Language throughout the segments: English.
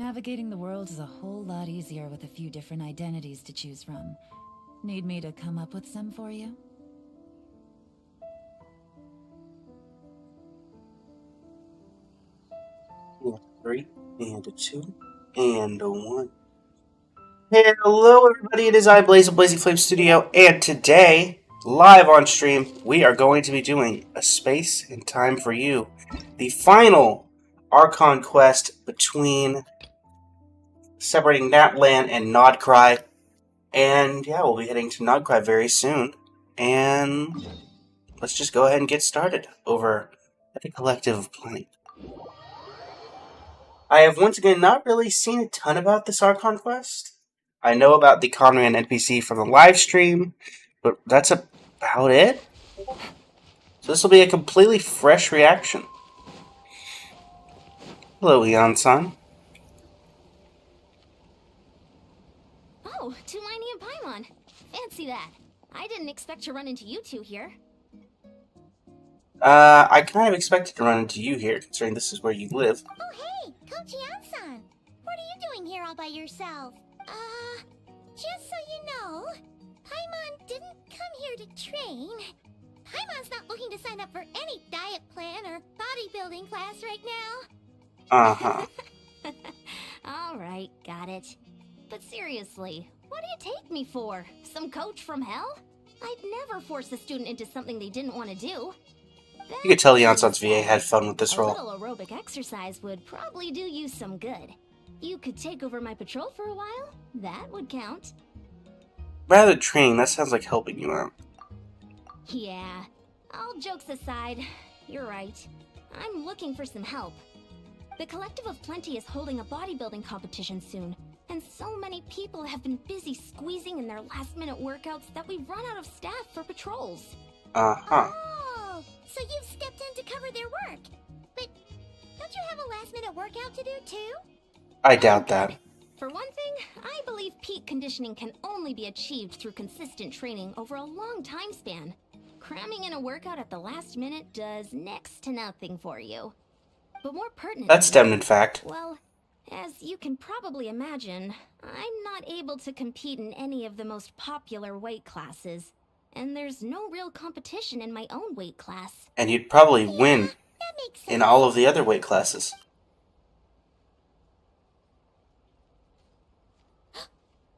Navigating the world is a whole lot easier with a few different identities to choose from. Need me to come up with some for you? And a 3, and a 2, and a 1. Hello, everybody. It is I, Blaze of Blazing Flame Studio, and today, live on stream, we are going to be doing A Space and Time for You, the final Archon quest between separating Natlan and Nodcry. And yeah, we'll be heading to Nodcry very soon. And let's just go ahead and get started over at the Collective of Plenty. I have once again not really seen a ton about this Archon quest. I know about the Conran NPC from the live stream, but that's about it. So this will be a completely fresh reaction. Hello, Eon-san. Oh, Tulani and Paimon. Fancy that. I didn't expect to run into you two here. I kind of expected to run into you here, considering this is where you live. Oh, hey, Coach Eon-san. What are you doing here all by yourself? Just so you know, Paimon didn't come here to train. Paimon's not looking to sign up for any diet plan or bodybuilding class right now. Uh-huh. Alright, got it. But seriously, what do you take me for? Some coach from hell? I'd never force a student into something they didn't want to do. You could tell Eon-san's VA had fun with this role. A little aerobic exercise would probably do you some good. You could take over my patrol for a while. That would count. Rather than training, that sounds like helping you out. Yeah. All jokes aside, you're right. I'm looking for some help. The Collective of Plenty is holding a bodybuilding competition soon, and so many people have been busy squeezing in their last-minute workouts that we've run out of staff for patrols. Uh-huh. Oh, so you've stepped in to cover their work. But don't you have a last-minute workout to do, too? I doubt that. For one thing, I believe peak conditioning can only be achieved through consistent training over a long time span. Cramming in a workout at the last minute does next to nothing for you. But more pertinent... That's demned fact. Well, as you can probably imagine, I'm not able to compete in any of the most popular weight classes. And there's no real competition in my own weight class. And you'd probably win That makes sense. in all of the other weight classes.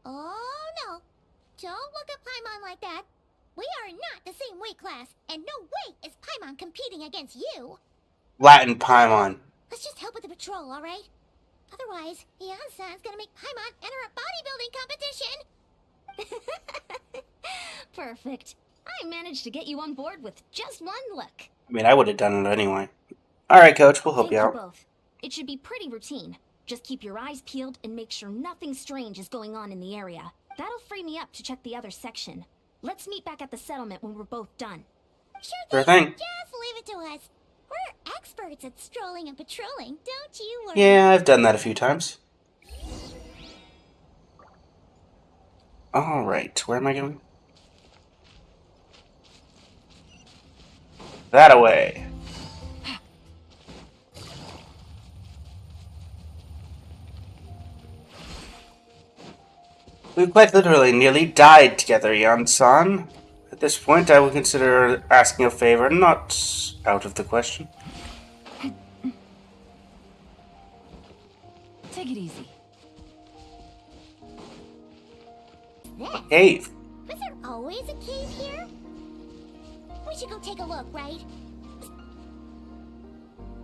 Oh, no. Don't look at Paimon like that. We are not the same weight class, and no way is Paimon competing against you. Latin Paimon. Let's just help with the patrol, all right? Otherwise, Eon-san's gonna make Paimon enter a bodybuilding competition. Perfect. I managed to get you on board with just one look. I mean, I would have done it anyway. Alright, Coach, we'll help Thank you out. both. It should be pretty routine. Just keep your eyes peeled and make sure nothing strange is going on in the area. That'll free me up to check the other section. Let's meet back at the settlement when we're both done. Sure thing. Just leave it to us. We're experts at strolling and patrolling, don't you worry. Yeah, I've done that a few times. Alright, where am I going? That away. We quite literally nearly died together, Yan-san. At this point, I would consider asking a favor not out of the question. Take it easy. That, Cave. was there always a cave here? We should go take a look, right?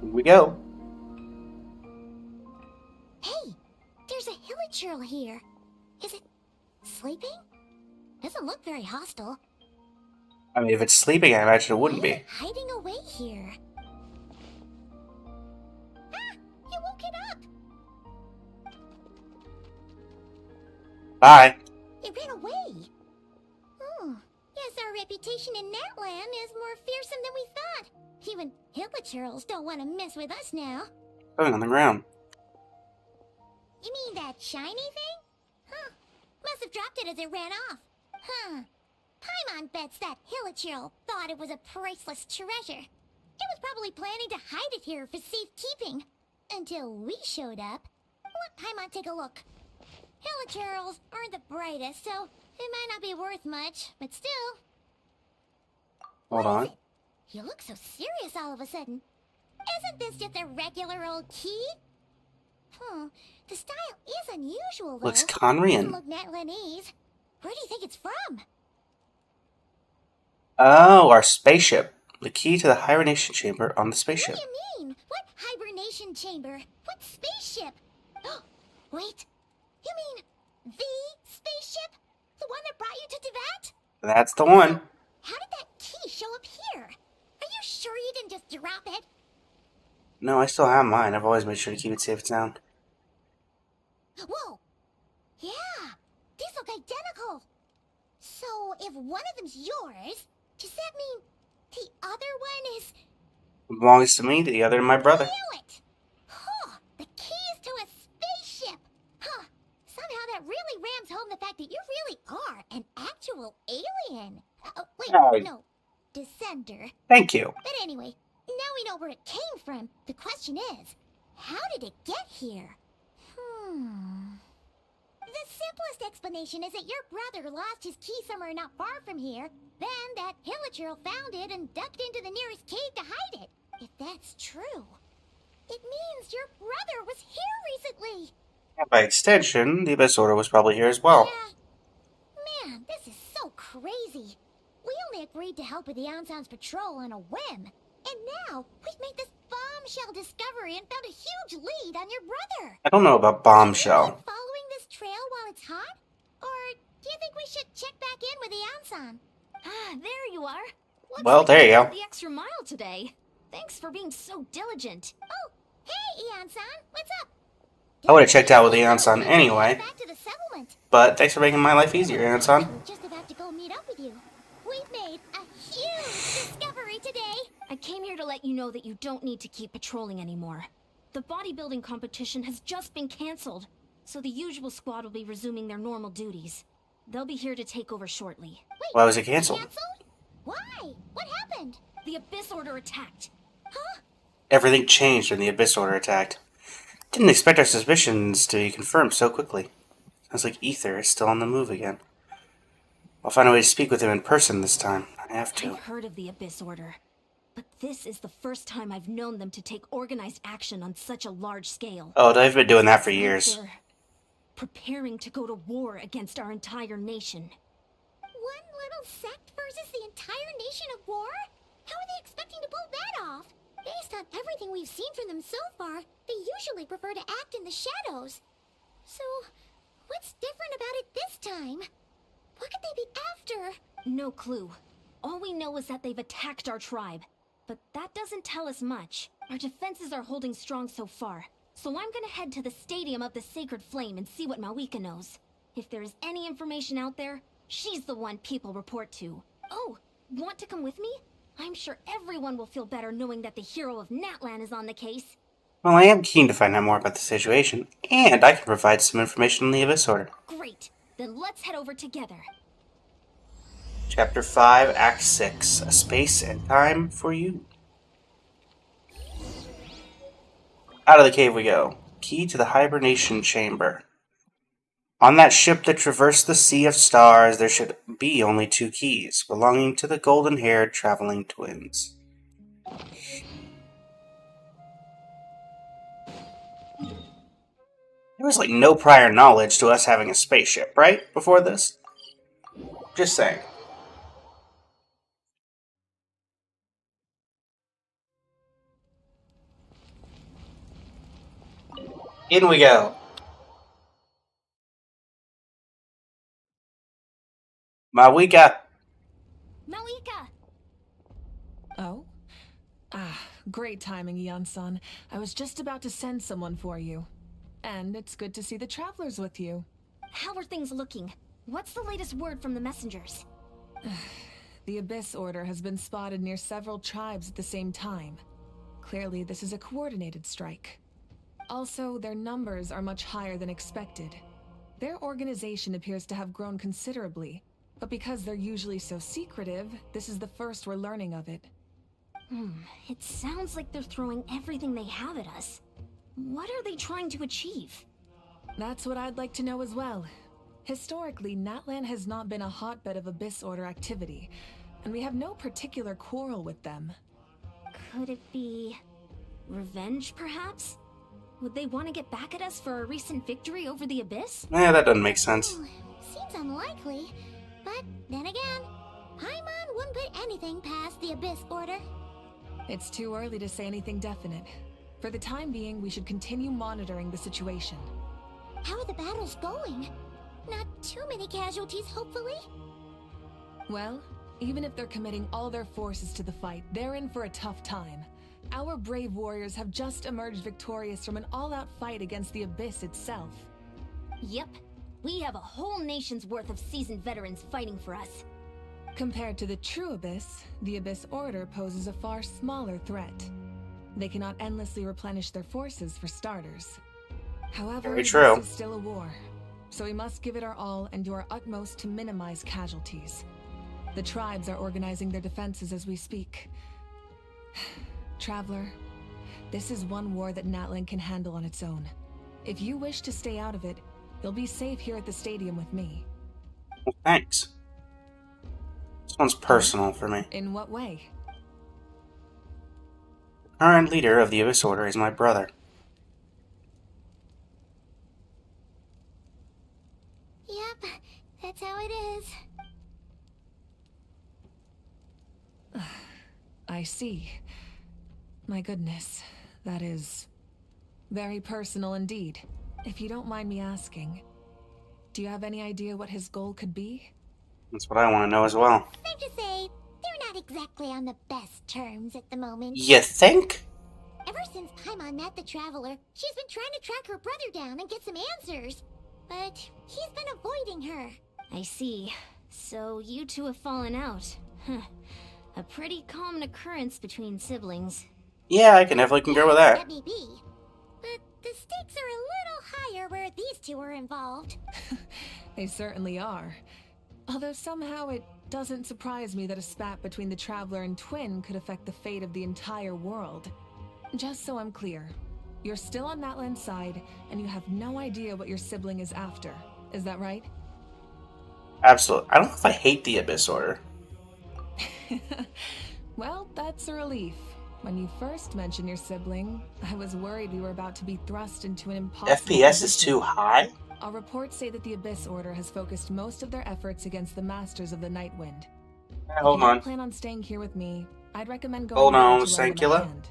Here we go. Hey, there's a hilichurl here. Is it sleeping? Doesn't look very hostile. I mean, if it's sleeping, I imagine it wouldn't Why is be. it hiding away here? Ah! You woke it up! Bye. It ran away. Oh, guess our reputation in Natlan is more fearsome than we thought. Even hilichurls don't want to mess with us now. Going on the ground. You mean that shiny thing? Huh. Must have dropped it as it ran off. Huh. Paimon bets that hilichurl thought it was a priceless treasure. It was probably planning to hide it here for safekeeping. Until we showed up. Let Paimon take a look. Hilichurls aren't the brightest, so it might not be worth much, but still. Hold What on. is it? You look so serious all of a sudden. Isn't this just a regular old key? The style is unusual, though. Looks Doesn't Conrian. look Natlanese. Where do you think it's from? Oh, our spaceship. The key to the hibernation chamber on the What spaceship. do you mean? What hibernation chamber? What spaceship? Wait, you mean the spaceship? The one that brought you to Tibet? That's the one. How did that key show up here? Are you sure you didn't just drop it? No, I still have mine. I've always made sure to keep it safe and sound. Whoa! Yeah, these look identical. So if one of them's yours, does that mean the other one is... One belongs to me, the other to my brother. Knew it! Huh, the keys to a spaceship! Huh, somehow that really rams home the fact that you really are an actual alien. Wait, Oh. no, descender. Thank you. But anyway, now we know where it came from. The question is, how did it get here? The simplest explanation is that your brother lost his key somewhere not far from here. Then that Hilichurl found it and ducked into the nearest cave to hide it. If that's true, it means your brother was here recently. And by extension, the Abyss Order was probably here as well. Yeah. Man, this is so crazy. We only agreed to help with the Anson's patrol on a whim. And now, we've made this bombshell discovery and found a huge lead on your brother. I don't know about bombshell. Keep following this trail while it's hot? Or do you think we should check back in with the Anson? There you are. Looks Well, like there you went go. The extra mile today. Thanks for being so diligent. Oh, hey, Anson, what's up? I would have checked out with the Anson anyway. Back to the settlement. But thanks for making my life easier, Anson. I was just about to go meet up with you. We've made a huge discovery today. I came here to let you know that you don't need to keep patrolling anymore. The bodybuilding competition has just been cancelled, so the usual squad will be resuming their normal duties. They'll be here to take over shortly. Wait, Why was it canceled? canceled? Why? What happened? The Abyss Order attacked. Huh? Everything changed when the Abyss Order attacked. Didn't expect our suspicions to be confirmed so quickly. Sounds like Ether is still on the move again. I'll find a way to speak with him in person this time. I have to. I've heard of the Abyss Order, but this is the first time I've known them to take organized action on such a large scale. Oh, they've been doing that for years. They're preparing to go to war against our entire nation. One little sect versus the entire nation of war? How are they expecting to pull that off? Based on everything we've seen from them so far, they usually prefer to act in the shadows. So, what's different about it this time? What could they be after? No clue. All we know is that they've attacked our tribe. But that doesn't tell us much. Our defenses are holding strong so far. So I'm gonna head to the Stadium of the Sacred Flame and see what Mawika knows. If there is any information out there, she's the one people report to. Oh, want to come with me? I'm sure everyone will feel better knowing that the hero of Natlan is on the case. Well, I am keen to find out more about the situation, and I can provide some information on the Abyss Order. Great. Then let's head over together. Chapter 5, Act 6, A Space and Time for You. Out of the cave we go. Key to the hibernation chamber. On that ship that traversed the sea of stars, there should be only 2 keys, belonging to the golden-haired traveling twins. There was like no prior knowledge to us having a spaceship, right? Before this? Just saying. In we go. Mawika. Mawika! Oh? Great timing, Yan-san. I was just about to send someone for you. And it's good to see the travelers with you. How are things looking? What's the latest word from the messengers? The Abyss Order has been spotted near several tribes at the same time. Clearly, this is a coordinated strike. Also, their numbers are much higher than expected. Their organization appears to have grown considerably, but because they're usually so secretive, this is the first we're learning of it. It sounds like they're throwing everything they have at us. What are they trying to achieve? That's what I'd like to know as well. Historically, Natlan has not been a hotbed of Abyss Order activity, and we have no particular quarrel with them. Could it be revenge, perhaps? Would they want to get back at us for our recent victory over the Abyss? Yeah, that doesn't make sense. Seems unlikely. But then again, Paimon wouldn't put anything past the Abyss Order. It's too early to say anything definite. For the time being, we should continue monitoring the situation. How are the battles going? Not too many casualties, hopefully? Well, even if they're committing all their forces to the fight, they're in for a tough time. Our brave warriors have just emerged victorious from an all-out fight against the Abyss itself. Yep. We have a whole nation's worth of seasoned veterans fighting for us. Compared to the true Abyss, the Abyss Order poses a far smaller threat. They cannot endlessly replenish their forces, for starters. However, Very true. this is still a war, so we must give it our all and do our utmost to minimize casualties. The tribes are organizing their defenses as we speak. Traveler, this is one war that Natlan can handle on its own. If you wish to stay out of it, you'll be safe here at the stadium with me. Well, thanks. This one's personal for me. In what way? The current leader of the Abyss Order is my brother. Yep, that's how it is. I see. My goodness, that is very personal indeed. If you don't mind me asking, do you have any idea what his goal could be? That's what I want to know as well. Safe to say, they're not exactly on the best terms at the moment. You think? Ever since Paimon met the Traveler, she's been trying to track her brother down and get some answers. But he's been avoiding her. I see. So you two have fallen out. Huh. A pretty common occurrence between siblings. Yeah, I can definitely concur with that. That may be. But the stakes are a little higher where these two are involved. They certainly are. Although somehow it doesn't surprise me that a spat between the Traveler and Twin could affect the fate of the entire world. Just so I'm clear, you're still on Natlan's side, and you have no idea what your sibling is after. Is that right? Absolutely. I don't know if I hate the Abyss Order. Well, that's a relief. When you first mentioned your sibling, I was worried we were about to be thrust into an impossible FPS is position. too high? Our reports say that the Abyss Order has focused most of their efforts against the Masters of the Nightwind. Hold If you on. don't plan on staying here with me, I'd recommend going Hold back on, to lend them a Sankula. hand.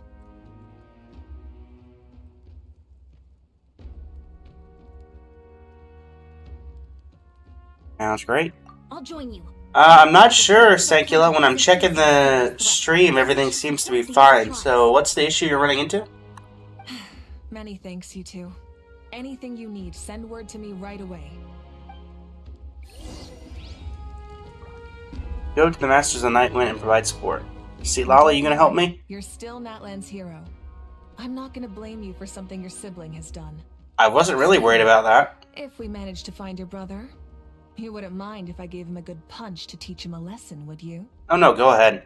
Sounds great. I'll join you. I'm not sure, Sankula. When I'm checking the stream, everything seems to be fine. So, what's the issue you're running into? Many thanks, you two. Anything you need, send word to me right away. Go to the Masters of the Nightwind and provide support. See, Lala, you gonna help me? You're still Natlan's hero. I'm not gonna blame you for something your sibling has done. I wasn't really worried about that. If we manage to find your brother, you wouldn't mind if I gave him a good punch to teach him a lesson, would you? Oh no, go ahead.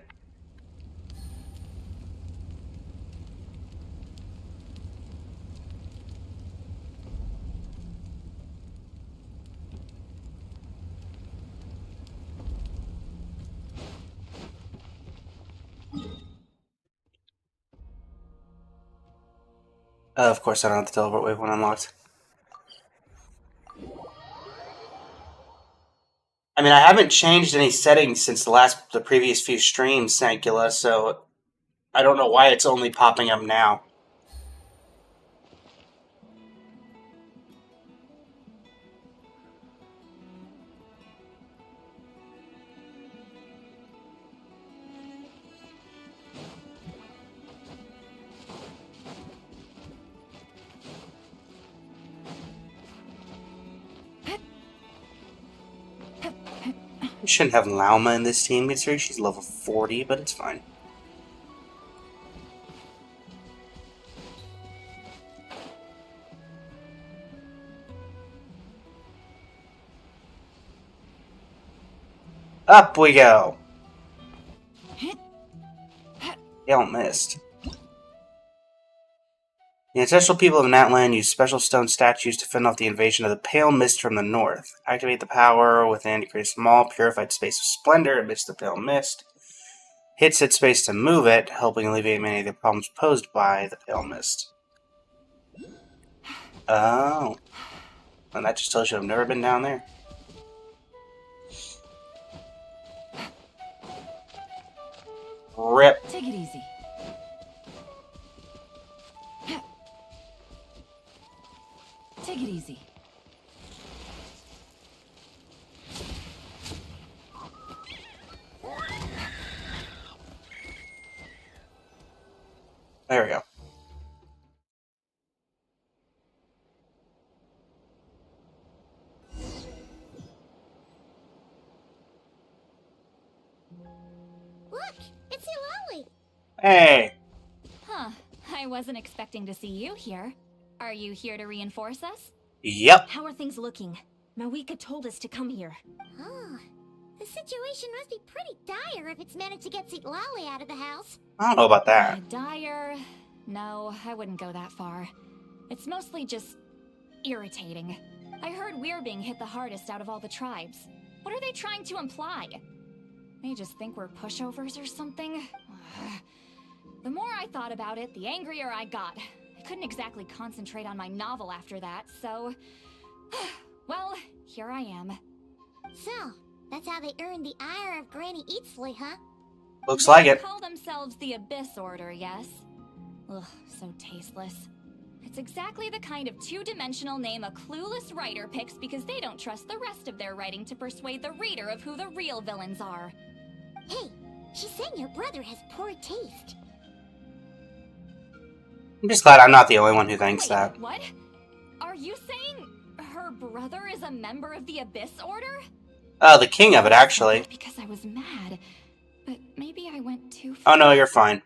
Of course I don't have the teleport wave when unlocked. I mean, I haven't changed any settings since the previous few streams, Sankula, so I don't know why it's only popping up now. We shouldn't have Lauma in this team, considering she's level 40, but it's fine. Up we go! You don't missed. The ancestral people of Natlan use special stone statues to fend off the invasion of the pale mist from the north. Activate the power within to create a small, purified space of splendor amidst the pale mist. Hit said space to move it, helping alleviate many of the problems posed by the pale mist. Oh. And that just tells you I've never been down there. Rip. Take it easy. Take it easy. There we go. Look, it's Eulalie. Hey. Huh. I wasn't expecting to see you here. Are you here to reinforce us? Yep. How are things looking? Mawika told us to come here. Oh, the situation must be pretty dire if it's managed to get Eulalie out of the house. I don't know about that. Dire? No, I wouldn't go that far. It's mostly just irritating. I heard we're being hit the hardest out of all the tribes. What are they trying to imply? They just think we're pushovers or something? The more I thought about it, the angrier I got. I couldn't exactly concentrate on my novel after that, so... well, here I am. So, that's how they earned the ire of Granny Eatsley, huh? Looks like They it. call themselves the Abyss Order, yes? Ugh, so tasteless. It's exactly the kind of two-dimensional name a clueless writer picks because they don't trust the rest of their writing to persuade the reader of who the real villains are. Hey, she's saying your brother has poor taste. I'm just glad I'm not the only one who thinks Wait, that. what? Are you saying her brother is a member of the Abyss Order? The king of it, actually. Because I was mad. But maybe I went too far. Oh no, you're fine.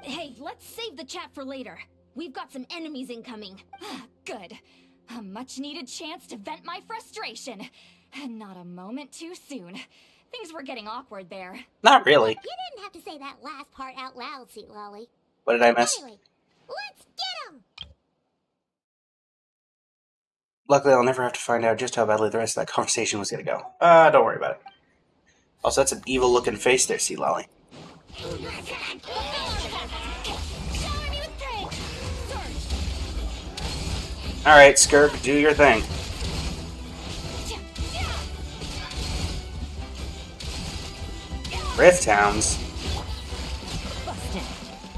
Hey, let's save the chat for later. We've got some enemies incoming. Good. A much-needed chance to vent my frustration. Not a moment too soon. Things were getting awkward there. Not really. You didn't have to say that last part out loud, Eulalie. What did I miss? Anyway, let's get him! Luckily, I'll never have to find out just how badly the rest of that conversation was going to go. Don't worry about it. Also, that's an evil-looking face there, Sea Lolly. Alright, Skirk, do your thing. Rift Hounds?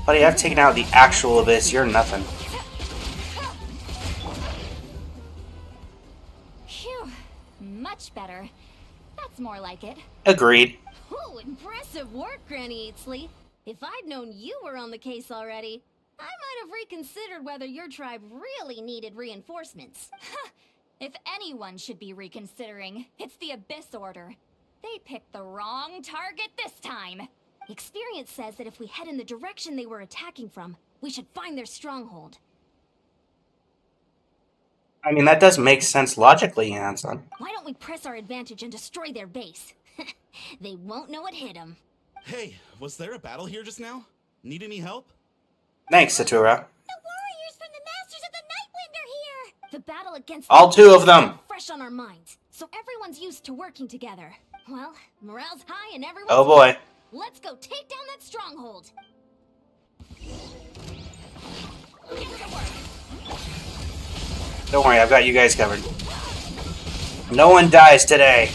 Buddy, I've taken out the actual Abyss, you're nothing. Phew. Much better. That's more like it. Agreed. Oh, impressive work, Granny Eatsley. If I'd known you were on the case already, I might have reconsidered whether your tribe really needed reinforcements. If anyone should be reconsidering, it's the Abyss Order. They picked the wrong target this time. Experience says that if we head in the direction they were attacking from, we should find their stronghold. I mean, that does make sense logically, Hanson. Why don't we press our advantage and destroy their base? They won't know it hit them. Hey, was there a battle here just now? Need any help? Thanks, Satura. The warriors from the Masters of the Nightwind are here! The battle against All two of them. fresh on our minds, so everyone's used to working together. Well, morale's high and everyone's Oh boy. Let's go take down that stronghold. Get to work. Don't worry, I've got you guys covered. No one dies today.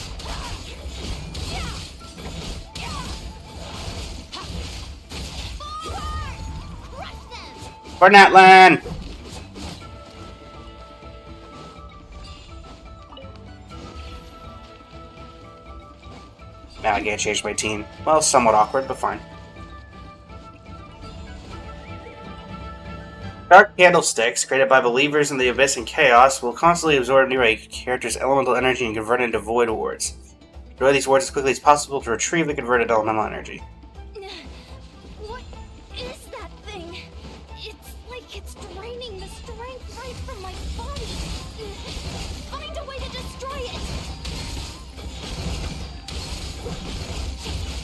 Crush them. For Natlan! Now I can't change my team. Well, somewhat awkward, but fine. Dark Candlesticks, created by believers in the Abyss and Chaos, will constantly absorb new characters' elemental energy and convert it into void wards. Destroy these wards as quickly as possible to retrieve the converted elemental energy. What is that thing? It's like it's draining the strength right from my body. Find a way to destroy it.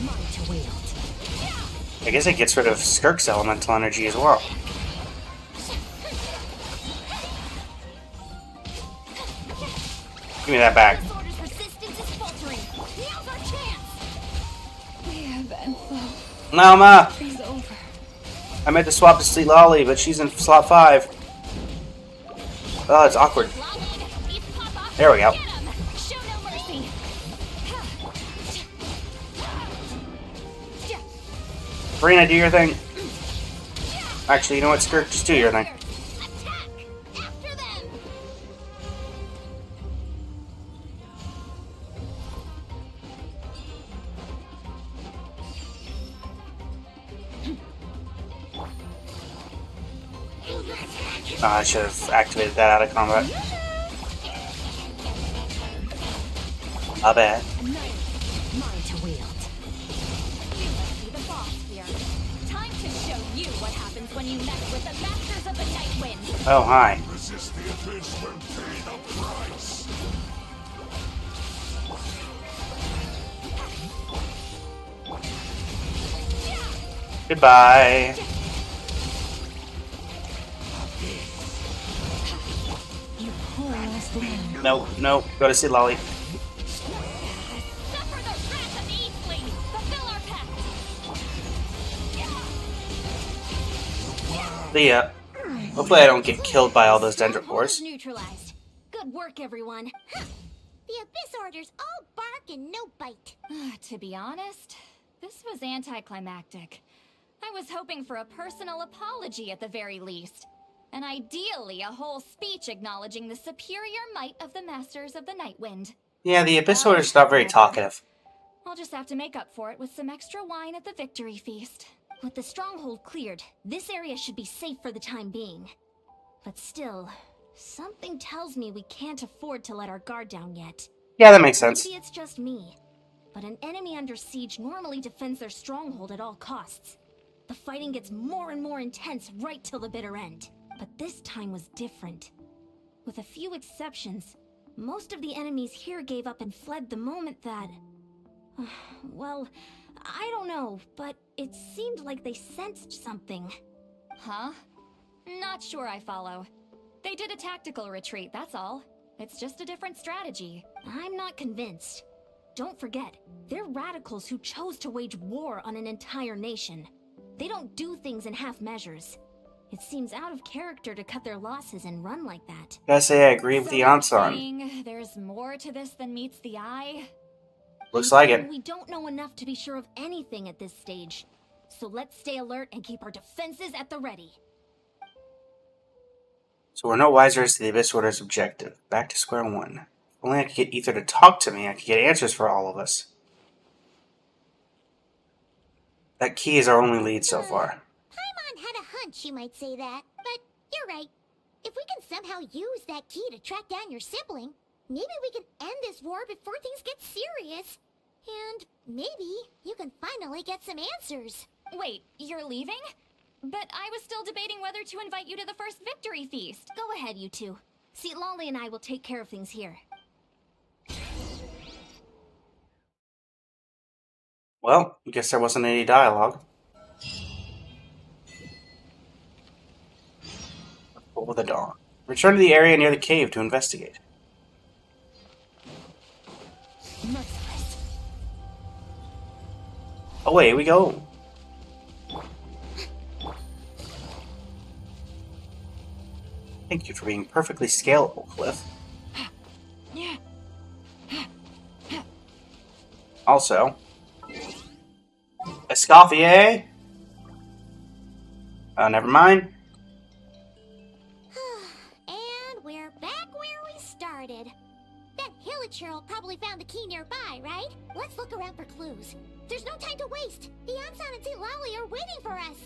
Mine to wield. I guess it gets rid of Skirk's elemental energy as well. Give me that back. This order's resistance is faltering. Now's our chance. We have info. Mama! It's over. I meant to swap to Sleet Lolly, but she's in slot 5. Oh, it's awkward. There we go. Get 'em. Show no mercy. Karina, do your thing. Actually, you know what, Skirt? Just do your thing. Attack! After them! I should have activated that out of combat. My bad. Mine to wield. You must be the boss here. Time to show you what happens when you mess with the masters of the Night Wind. Oh, hi. Resist the abyss will pay the price. Goodbye. You poor last lamb. Nope, nope. Go to Sleet Lolly. Suffer the wrath of Eastling. Fulfill our pact. See ya. Hopefully I don't get killed by all those dendrophores. Neutralized. Good work, everyone. The Abyss Order's all bark and no bite. To be honest, this was anticlimactic. I was hoping for a personal apology at the very least. And ideally, a whole speech acknowledging the superior might of the Masters of the Night Wind. Yeah, the Abyss Order's not very talkative. I'll just have to make up for it with some extra wine at the victory feast. With the stronghold cleared, this area should be safe for the time being. But still, something tells me we can't afford to let our guard down yet. Yeah, that makes sense. Maybe it's just me, but an enemy under siege normally defends their stronghold at all costs. The fighting gets more and more intense right till the bitter end. But this time was different. With a few exceptions, most of the enemies here gave up and fled the moment that... well, I don't know, but it seemed like they sensed something. Huh? Not sure I follow. They did a tactical retreat, that's all. It's just a different strategy. I'm not convinced. Don't forget, they're radicals who chose to wage war on an entire nation. They don't do things in half measures. It seems out of character to cut their losses and run like that. Gotta say I agree with So the you're Archon. saying there's more to this than meets the eye? Looks like it. We don't know enough to be sure of anything at this stage. So let's stay alert and keep our defenses at the ready. So we're no wiser as to the Abyss Order's objective. Back to square one. If only I could get Ether to talk to me, I could get answers for all of us. That key is our only lead so far. Paimon had a hunch you might say that, but you're right. If we can somehow use that key to track down your sibling, maybe we can end this war before things get serious. And maybe you can finally get some answers. Wait, you're leaving? But I was still debating whether to invite you to the first victory feast. Go ahead, you two. See, Lolly and I will take care of things here. Well, I guess there wasn't any dialogue. Over the dawn. Return to the area near the cave to investigate. Merciless. Away we go. Thank you for being perfectly scalable, Cliff. Also, Escoffier. Never mind. And we're back where we started. That Hilichurl probably found the key nearby, right? Let's look around for clues. There's no time to waste. The Ansan and St. Lowly are waiting for us.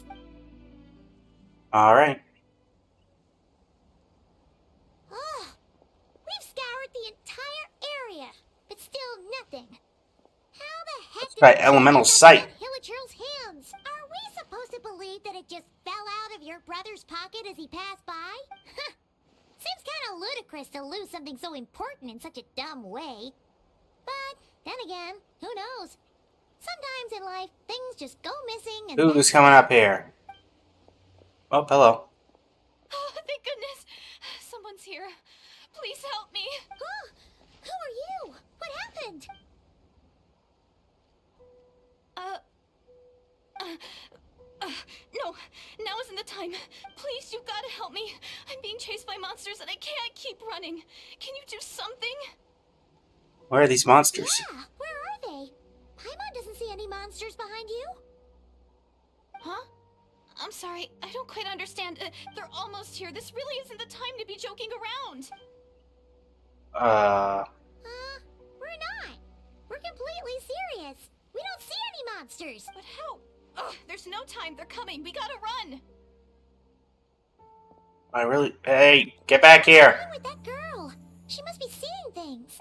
Alright. Oh, we've scoured the entire area, but still nothing. How the heck Let's try did elemental it end up sight. in Hilichurl's hands? Are we supposed to believe that it just fell out of your brother's pocket as he passed by? Seems kind of ludicrous to lose something so important in such a dumb way. But then again, who knows? Sometimes in life, things just go missing and Who's coming up here? Oh, hello. Oh, thank goodness. Someone's here. Please help me. Who are you? What happened? No, now isn't the time. Please, you've got to help me. I'm being chased by monsters and I can't keep running. Can you do something? Where are these monsters? Yeah, where are they? Paimon doesn't see any monsters behind you. Huh? I'm sorry, I don't quite understand. They're almost here. This really isn't the time to be joking around. We're not. We're completely serious. We don't see any monsters. But how? Ugh, there's no time. They're coming. We gotta run. Hey, get back here! What's wrong with that girl? She must be seeing things.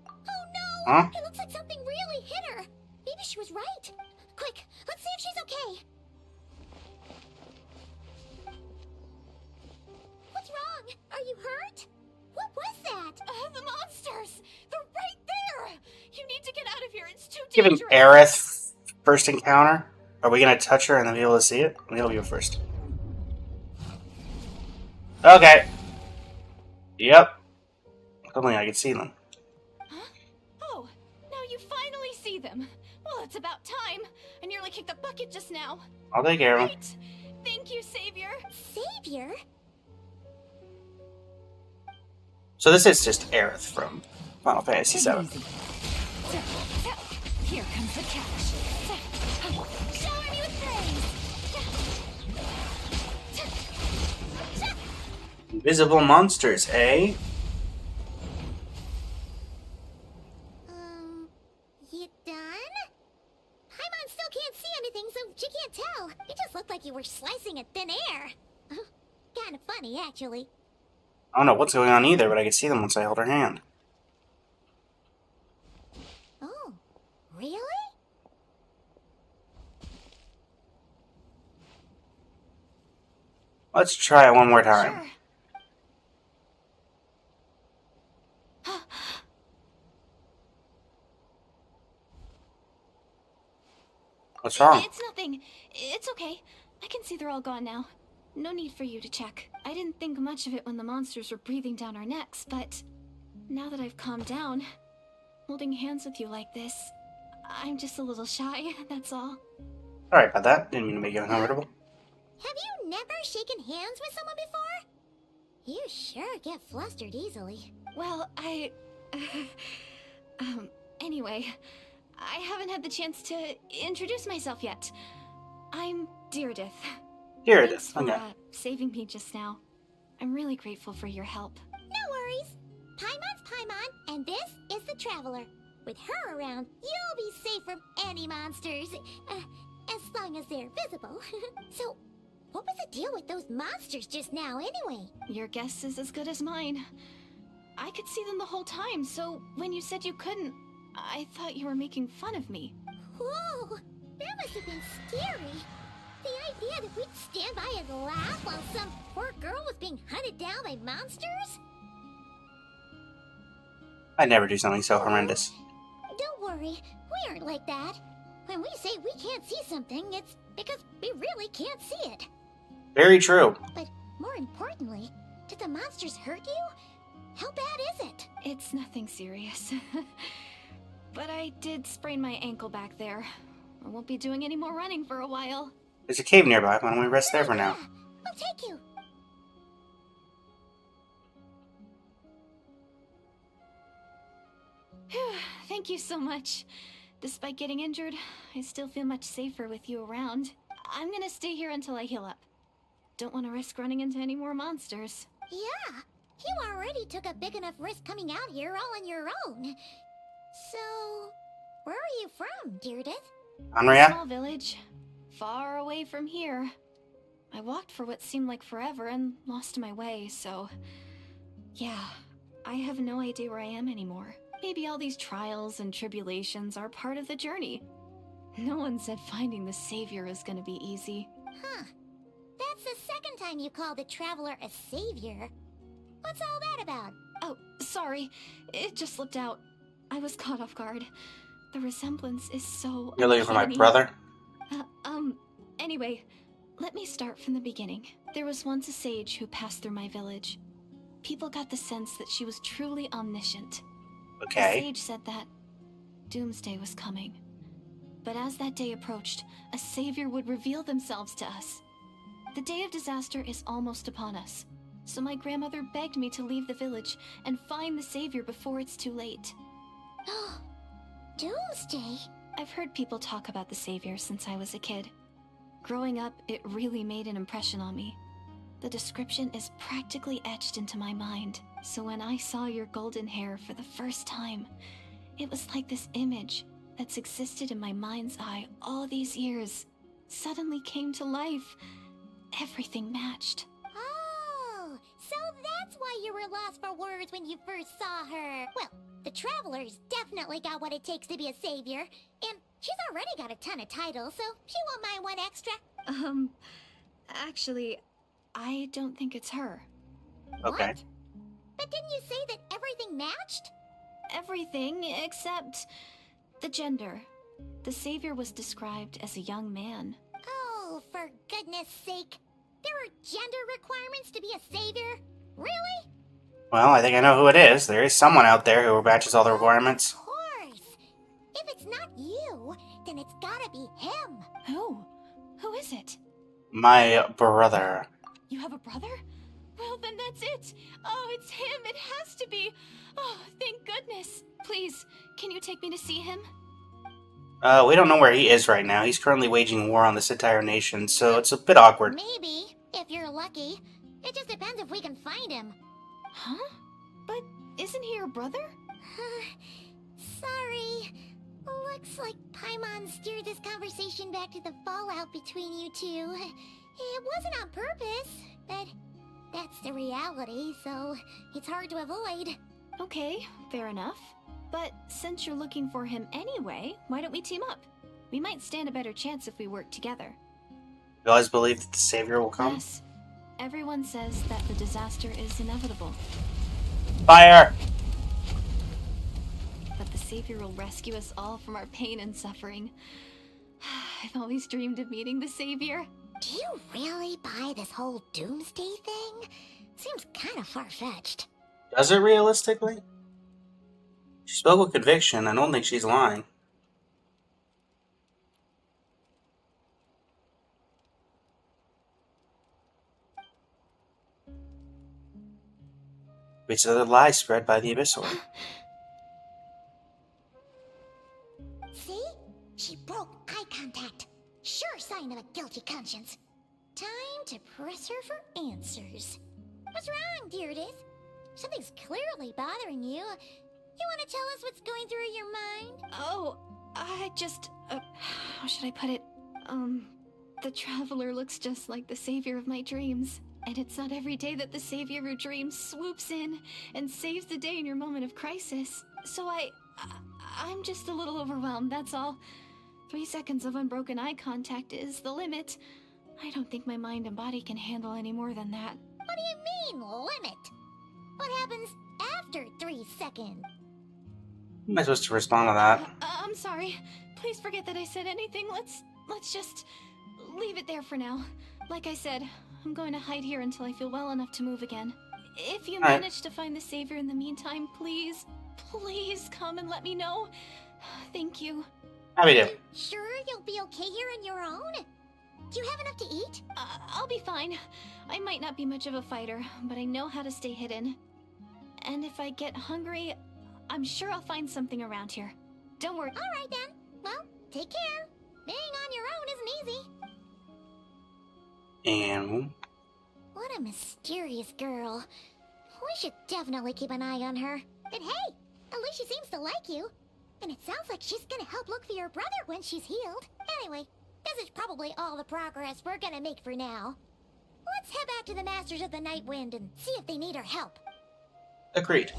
Oh no! Huh? It looks like something really hit her. Maybe she was right. Quick, let's see if she's okay. What's wrong? Are you hurt? What was that? The monsters! They're right there! You need to get out of here. It's too Give him dangerous. Aerith first encounter. Are we gonna touch her and then be able to see it? We'll go first. Okay. Yep. Suddenly I can see them. Huh? Oh, now you finally see them. Well, it's about time. I nearly kicked the bucket just now. I'll take care of them. Right. Thank you, Savior. Savior? So this is just Aerith from Final Fantasy Take it VII. easy. Here comes the catch. Shower me with praise! Invisible monsters, eh? You done? Paimon still can't see anything, so she can't tell. It just looked like you were slicing at thin air. Kinda funny, actually. I don't know what's going on either, but I can see them once I hold her hand. Oh, really? Let's try it one more time. Sure. What's wrong? It's nothing. It's okay. I can see they're all gone now. No need for you to check. I didn't think much of it when the monsters were breathing down our necks, but now that I've calmed down, holding hands with you like this, I'm just a little shy, that's all. Sorry about that. Didn't mean to make you uncomfortable. Have you never shaken hands with someone before? You sure get flustered easily. Well, anyway, I haven't had the chance to introduce myself yet. I'm Deirdith. Here it Thanks is. for Okay. saving me just now. I'm really grateful for your help. No worries. Paimon's Paimon, and this is the Traveler. With her around, you'll be safe from any monsters. As long as they're visible. So, what was the deal with those monsters just now, anyway? Your guess is as good as mine. I could see them the whole time, so when you said you couldn't, I thought you were making fun of me. Whoa! That must have been scary. The idea that we'd stand by and laugh while some poor girl was being hunted down by monsters? I'd never do something so horrendous. Don't worry, we aren't like that. When we say we can't see something, it's because we really can't see it. Very true. But more importantly, did the monsters hurt you? How bad is it? It's nothing serious. But I did sprain my ankle back there. I won't be doing any more running for a while. There's a cave nearby. Why don't we rest there for now? Yeah, we'll take you. Thank you so much. Despite getting injured, I still feel much safer with you around. I'm gonna stay here until I heal up. Don't want to risk running into any more monsters. Yeah, you already took a big enough risk coming out here all on your own. So, where are you from, Deirdith? Anria? Small village, far away from here. I walked for what seemed like forever and lost my way, so... Yeah, I have no idea where I am anymore. Maybe all these trials and tribulations are part of the journey. No one said finding the Savior is gonna be easy. Huh. That's the second time you called the Traveler a savior. What's all that about? Oh, sorry. It just slipped out. I was caught off guard. The resemblance is so You're looking for my uncanny. brother? Anyway, let me start from the beginning. There was once a sage who passed through my village. people got the sense that she was truly omniscient. The Okay. sage said that doomsday was coming. But as that day approached, a savior would reveal themselves to us. The day of disaster is almost upon us, so my grandmother begged me to leave the village and find the savior before it's too late. Doomsday? I've heard people talk about the savior since I was a kid. Growing up, it really made an impression on me. The description is practically etched into my mind, so when I saw your golden hair for the first time, it was like this image that's existed in my mind's eye all these years suddenly came to life. Everything matched. Oh, so that's why you were lost for words when you first saw her. Well, the Traveler's definitely got what it takes to be a savior, and she's already got a ton of titles, so she won't mind one extra. Actually, I don't think it's her. Okay. What? But didn't you say that everything matched? Everything except the gender. The savior was described as a young man. Oh, for goodness sake. There are gender requirements to be a savior? Really? Well, I think I know who it is. There is someone out there who matches all the requirements. Of course. If it's not you, then it's gotta be him. Who? Who is it? My brother. You have a brother? Well, then that's it. Oh, it's him. It has to be. Oh, thank goodness. Please, can you take me to see him? We don't know where he is right now. He's currently waging war on this entire nation, so it's a bit awkward. Maybe, if you're lucky. It just depends if we can find him. Huh? But isn't he your brother? Sorry. Looks like Paimon steered this conversation back to the fallout between you two. It wasn't on purpose, but that's the reality, so it's hard to avoid. Okay, fair enough. But since you're looking for him anyway, why don't we team up? We might stand a better chance if we work together. You guys believe that the savior will come? Yes. Everyone says that the disaster is inevitable. Fire! But the savior will rescue us all from our pain and suffering. I've always dreamed of meeting the savior. Do you really buy this whole doomsday thing? Seems kind of far-fetched. Does it realistically? She spoke with conviction. I don't think she's lying. It's another lie spread by the Abyssal. See? She broke eye contact. Sure sign of a guilty conscience. Time to press her for answers. What's wrong, Deirdre? Something's clearly bothering you. You want to tell us what's going through your mind? Oh, I just... how should I put it? The Traveler looks just like the savior of my dreams. And it's not every day that the savior of your dreams swoops in and saves the day in your moment of crisis. So I'm just a little overwhelmed, that's all. 3 seconds of unbroken eye contact is the limit. I don't think my mind and body can handle any more than that. What do you mean, limit? What happens after 3 seconds? How am I supposed to respond to that? I'm sorry. Please forget that I said anything. Let's just leave it there for now. Like I said, I'm going to hide here until I feel well enough to move again. If you manage to find the savior in the meantime, please come and let me know. Thank you. Happy to. Sure you'll be okay here on your own? Do you have enough to eat? I'll be fine. I might not be much of a fighter, but I know how to stay hidden. And if I get hungry, I'm sure I'll find something around here. Don't worry. All right then. Well, take care. Being on your own isn't easy. And What a mysterious girl. We should definitely keep an eye on her. But hey, at least she seems to like you. And it sounds like she's gonna help look for your brother when she's healed. Anyway, this is probably all the progress we're gonna make for now. Let's head back to the Masters of the Night Wind and see if they need our help. agreed.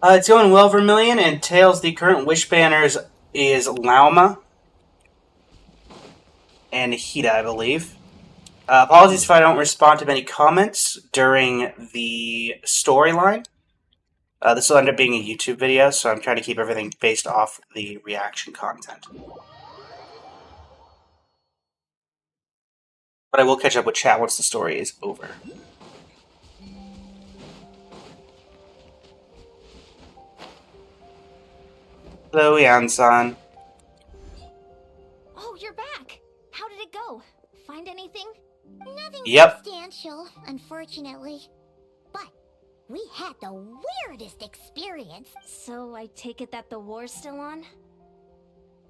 It's going well, Vermilion, and Tails, the current wish banners is Lauma and Hida, I believe. Apologies if I don't respond to many comments during the storyline. This will end up being a YouTube video, so I'm trying to keep everything based off the reaction content. But I will catch up with chat once the story is over. Hello, Yan-san. Oh, you're back. How did it go? Find anything? Nothing Yep. substantial, unfortunately. But we had the weirdest experience. So I take it that the war's still on?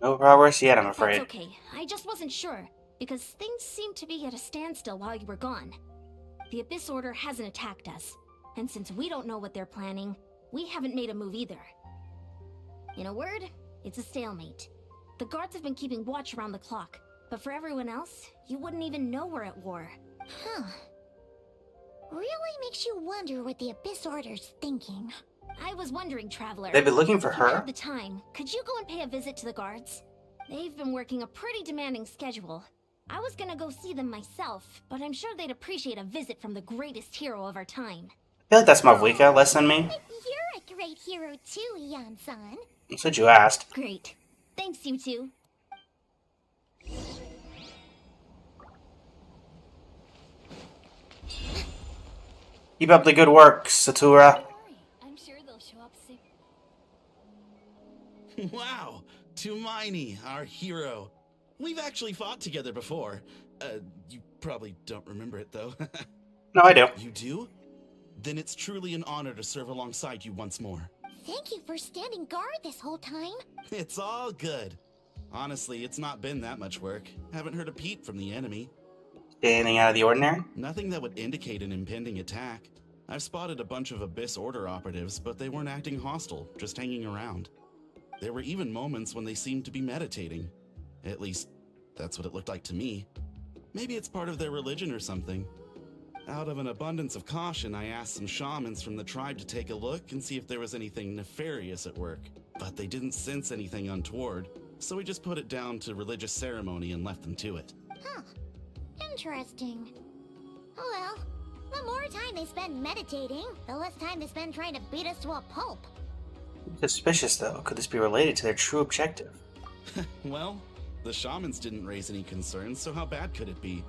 No progress yet, I'm afraid. That's okay. I just wasn't sure, because things seemed to be at a standstill while you were gone. The Abyss Order hasn't attacked us, and since we don't know what they're planning, we haven't made a move either. In a word, it's a stalemate. The guards have been keeping watch around the clock, but for everyone else, you wouldn't even know we're at war. Huh. Really makes you wonder what the Abyss Order's thinking. I was wondering, Traveler. They've been looking for if you her? have the time, could you go and pay a visit to the guards? They've been working a pretty demanding schedule. I was gonna go see them myself, but I'm sure they'd appreciate a visit from the greatest hero of our time. I feel like that's Mavwika, less than me. You're a great hero too, Yan-san. That's what you asked. Great. Thanks, you two. Keep up the good work, Satura. Don't worry. I'm sure they'll show up soon. Wow, Tumaini, our hero. We've actually fought together before. You probably don't remember it, though. No, I do. You do? Then it's truly an honor to serve alongside you once more. Thank you for standing guard this whole time. It's all good. Honestly, it's not been that much work. Haven't heard a peep from the enemy. Anything out of the ordinary? Nothing that would indicate an impending attack. I've spotted a bunch of Abyss Order operatives, but they weren't acting hostile, just hanging around. There were even moments when they seemed to be meditating. At least, that's what it looked like to me. Maybe it's part of their religion or something. Out of an abundance of caution, I asked some shamans from the tribe to take a look and see if there was anything nefarious at work. But they didn't sense anything untoward, so we just put it down to religious ceremony and left them to it. Huh. Interesting. Oh well. The more time they spend meditating, the less time they spend trying to beat us to a pulp. Suspicious, though. Could this be related to their true objective? Well, the shamans didn't raise any concerns, so how bad could it be?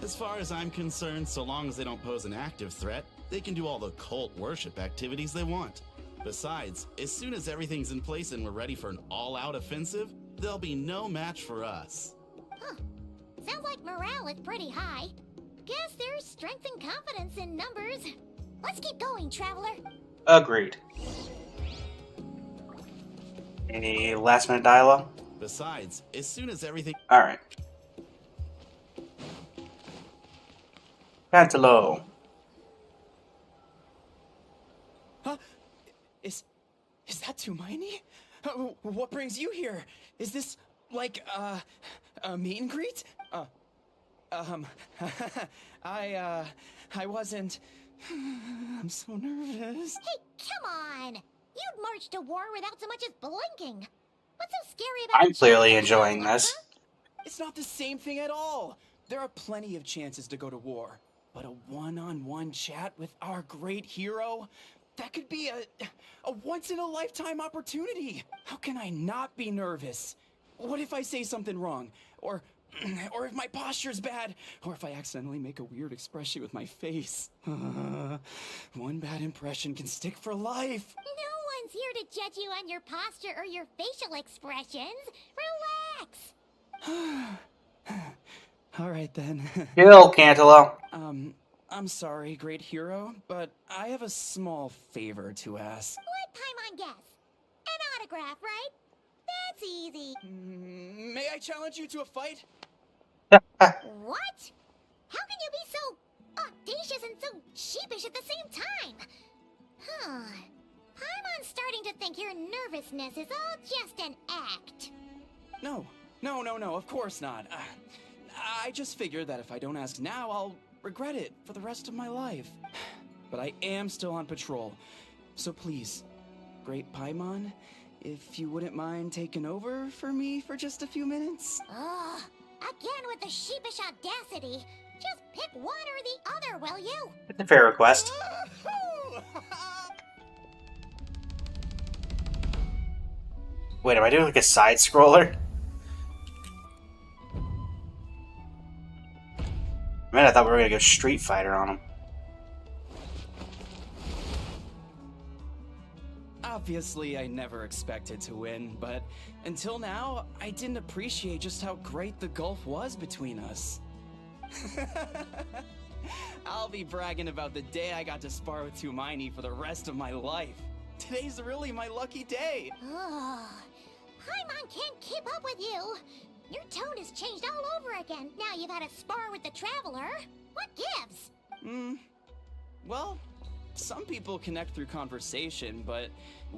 As far as I'm concerned, so long as they don't pose an active threat, they can do all the cult worship activities they want. Besides, as soon as everything's in place and we're ready for an all-out offensive, there'll be no match for us. Huh. Sounds like morale is pretty high. Guess there's strength and confidence in numbers. Let's keep going, Traveler. Agreed. Any last-minute dialogue? Besides, as soon as everything... Alright. Pantalo. Huh? Is that Tumaini? What brings you here? Is this like a meet and greet? I wasn't. I'm so nervous. Hey, come on! You'd march to war without so much as blinking. What's so scary about I'm clearly enjoying this. It's not the same thing at all. There are plenty of chances to go to war, but a one-on-one chat with our great hero, that could be a once-in-a-lifetime opportunity. How can I not be nervous? What if I say something wrong? Or if my posture's bad? Or if I accidentally make a weird expression with my face? One bad impression can stick for life. No one's here to judge you on your posture or your facial expressions. Relax. All right then. Kill, Cantalo. I'm sorry, great hero, but I have a small favor to ask. Let Paimon guess. An autograph, right? That's easy. May I challenge you to a fight? What? How can you be so audacious and so sheepish at the same time? Huh. Paimon's starting to think your nervousness is all just an act. No, of course not. I just figured that if I don't ask now, I'll regret it for the rest of my life. But I am still on patrol, so please, great Paimon, if you wouldn't mind taking over for me for just a few minutes? Ugh. Again with the sheepish audacity. Just pick one or the other, will you? It's a fair request. Wait, am I doing like a side scroller? Man, I thought we were gonna go Street Fighter on him. Obviously, I never expected to win, but until now, I didn't appreciate just how great the gulf was between us. I'll be bragging about the day I got to spar with Hermione for the rest of my life. Today's really my lucky day. Ugh. Paimon can't keep up with you. Your tone has changed all over again. Now you've had a spar with the Traveler. What gives? Well, some people connect through conversation, but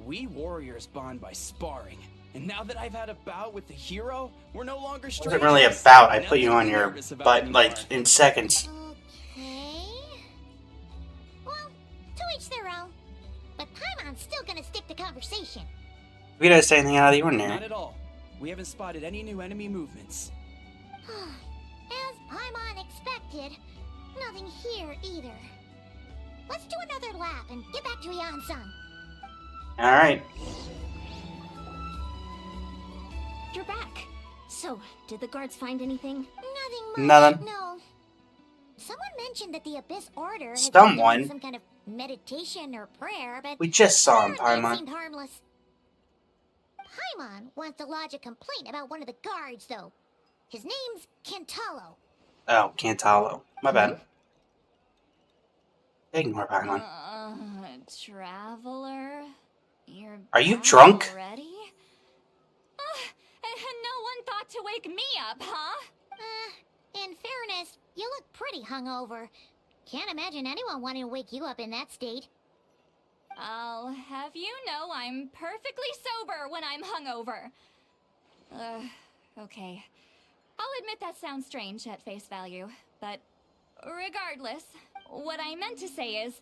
we warriors bond by sparring. And now that I've had a bout with the hero, we're no longer It strangers. wasn't really a bout. I put Nothing you to on be your nervous about butt, anymore. like, in seconds. Okay. Well, to each their own. But Paimon's still gonna stick to conversation. We didn't say anything out of the Not ordinary. at all. We haven't spotted any new enemy movements. As Paimon expected, nothing here either. Let's do another lap and get back to Yan-san. Alright. You're back. So, did the guards find anything? Nothing much. Nothing. No. Someone mentioned that the Abyss Order has been Someone? doing some kind of meditation or prayer, but We just saw him, apparently it Paimon. seemed harmless. Paimon wants to lodge a complaint about one of the guards, though. His name's Kentalo. Oh, Cantalo. My bad. Ignore Paimon. Traveler? You're Are you back drunk? already? And no one thought to wake me up, huh? In fairness, you look pretty hungover. Can't imagine anyone wanting to wake you up in that state. I'll have you know I'm perfectly sober when I'm hungover. Okay. I'll admit that sounds strange at face value, but regardless, what I meant to say is,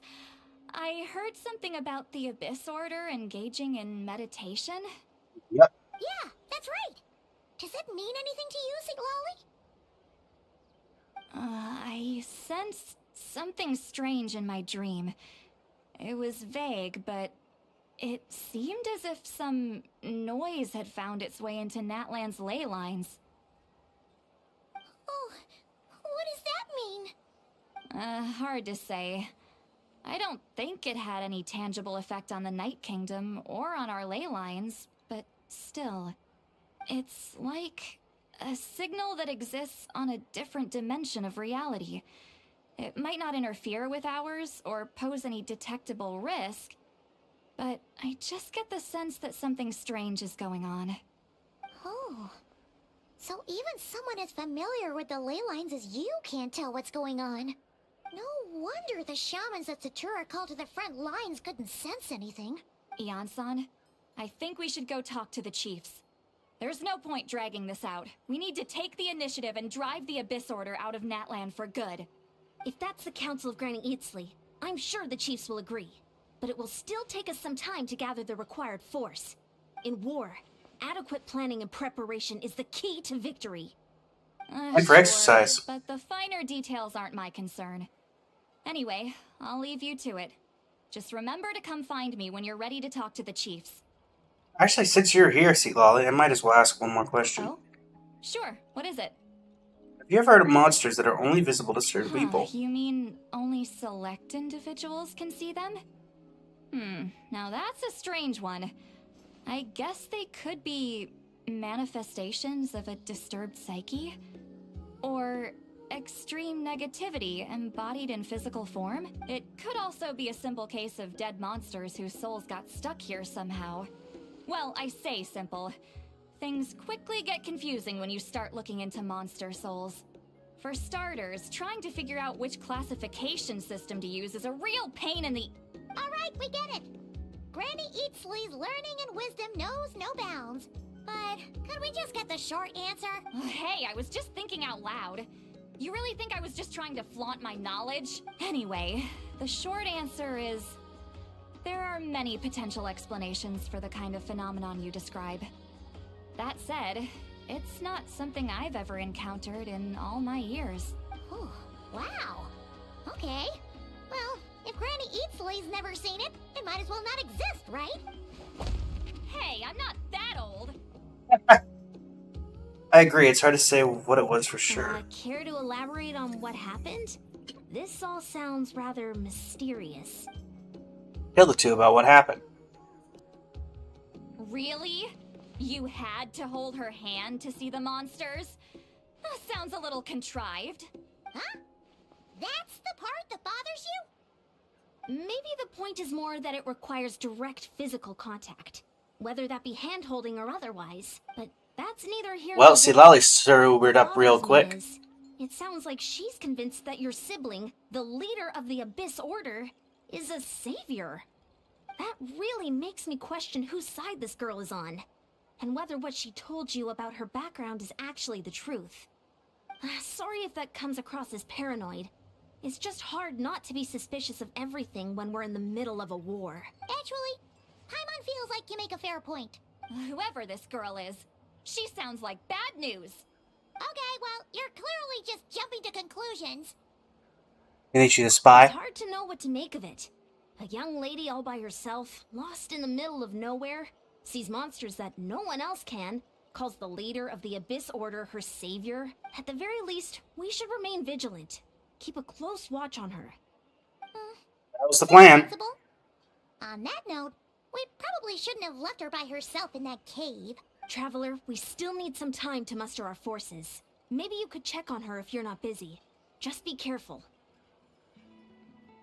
I heard something about the Abyss Order engaging in meditation. Yep. Yeah, that's right. Does it mean anything to you, Siglali? I sensed something strange in my dream. It was vague, but it seemed as if some noise had found its way into Natlan's ley lines. Oh, what does that mean? Hard to say. I don't think it had any tangible effect on the Night Kingdom or on our ley lines, but still. It's like a signal that exists on a different dimension of reality. It might not interfere with ours or pose any detectable risk, but I just get the sense that something strange is going on. Oh. So even someone as familiar with the ley lines as you can't tell what's going on. No wonder the shamans at Satura called to the front lines couldn't sense anything. Ian-san, I think we should go talk to the chiefs. There's no point dragging this out. We need to take the initiative and drive the Abyss Order out of Natlan for good. If that's the Council of Granny Eatsley, I'm sure the chiefs will agree. But it will still take us some time to gather the required force. In war, adequate planning and preparation is the key to victory. And for exercise. But the finer details aren't my concern. Anyway, I'll leave you to it. Just remember to come find me when you're ready to talk to the chiefs. Actually, since you're here, Lolly, I might as well ask one more question. Oh? Sure, what is it? Have you ever heard of monsters that are only visible to certain people? You mean only select individuals can see them? Now that's a strange one. I guess they could be manifestations of a disturbed psyche? Or extreme negativity embodied in physical form? It could also be a simple case of dead monsters whose souls got stuck here somehow. Well, I say simple. Things quickly get confusing when you start looking into monster souls. For starters, trying to figure out which classification system to use is a real pain in the... Alright, we get it. Granny Eatsley's learning and wisdom knows no bounds. But could we just get the short answer? Hey, I was just thinking out loud. You really think I was just trying to flaunt my knowledge? Anyway, the short answer is... there are many potential explanations for the kind of phenomenon you describe. That said, it's not something I've ever encountered in all my years. Oh, wow. Okay. Well, if Granny Eatsley's never seen it, it might as well not exist, right? Hey, I'm not that old. I agree, it's hard to say what it was for sure. Care to elaborate on what happened? This all sounds rather mysterious. Tell the two about what happened. Really? You had to hold her hand to see the monsters? That sounds a little contrived. Huh? That's the part that bothers you? Maybe the point is more that it requires direct physical contact, whether that be hand-holding or otherwise. But that's neither here Well, nor see, there. Lolly sobered up real What bothers me quick. is, it sounds like she's convinced that your sibling, the leader of the Abyss Order, is a savior. That really makes me question whose side this girl is on, and whether what she told you about her background is actually the truth. Sorry if that comes across as paranoid. It's just hard not to be suspicious of everything when we're in the middle of a war. Actually, Paimon feels like you make a fair point. Whoever this girl is, she sounds like bad news. Okay, well, you're clearly just jumping to conclusions. You think she's a It's spy? hard to know what to make of it. A young lady all by herself, lost in the middle of nowhere, sees monsters that no one else can, calls the leader of the Abyss Order her savior. At the very least, we should remain vigilant. Keep a close watch on her. That was the plan. Sensible. On that note, we probably shouldn't have left her by herself in that cave. Traveler, we still need some time to muster our forces. Maybe you could check on her if you're not busy. Just be careful.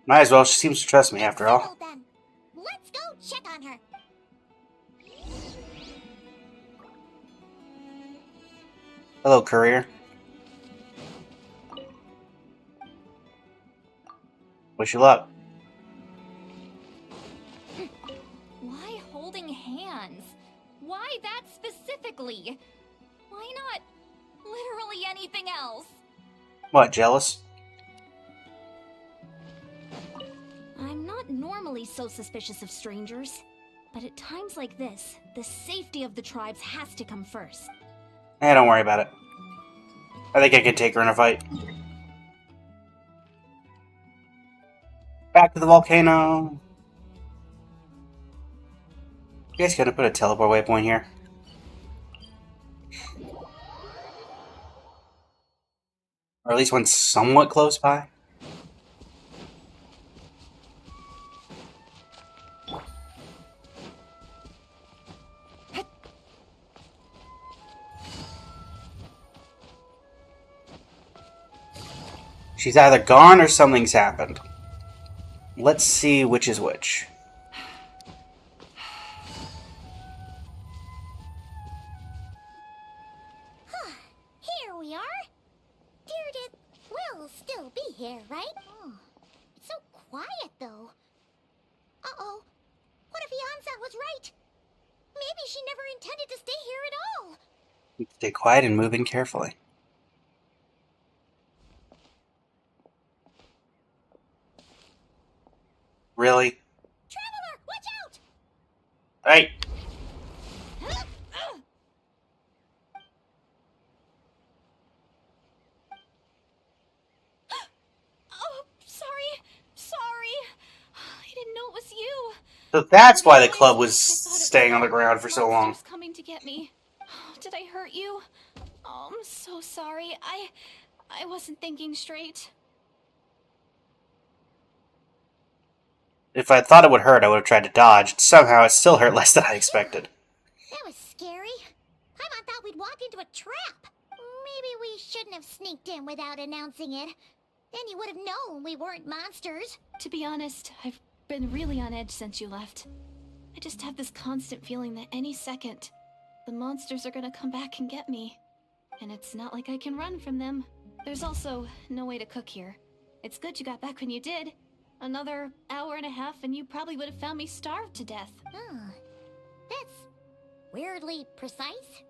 Might as well. She seems to trust me after all. Settled then. Let's go check on her. Hello, courier. Wish you luck. Why holding hands? Why that specifically? Why not literally anything else? What, jealous? I'm not normally so suspicious of strangers, but at times like this, the safety of the tribes has to come first. Don't worry about it. I think I could take her in a fight. Back to the volcano. You guys gonna put a teleport waypoint here? Or at least one somewhat close by? She's either gone or something's happened. Let's see which is which. Here we are. Deirdre will still be here, right? Oh, it's so quiet, though. Uh-oh. What if Yansan was right? Maybe she never intended to stay here at all. Stay quiet and move in carefully. Really? Traveler, watch out! Hey! Oh, sorry. I didn't know it was you. So that's why the club was I thought it staying on the the ground for so long. monsters coming to get me. Did I hurt you? Oh, I'm so sorry. I wasn't thinking straight. If I thought it would hurt, I would have tried to dodge. Somehow, it still hurt less than I expected. That was scary. Paimon thought we'd walk into a trap. Maybe we shouldn't have sneaked in without announcing it. Then you would have known we weren't monsters. To be honest, I've been really on edge since you left. I just have this constant feeling that any second, the monsters are gonna come back and get me. And it's not like I can run from them. There's also no way to cook here. It's good you got back when you did. Another hour and a half and you probably would have found me starved to death. Oh, that's weirdly precise.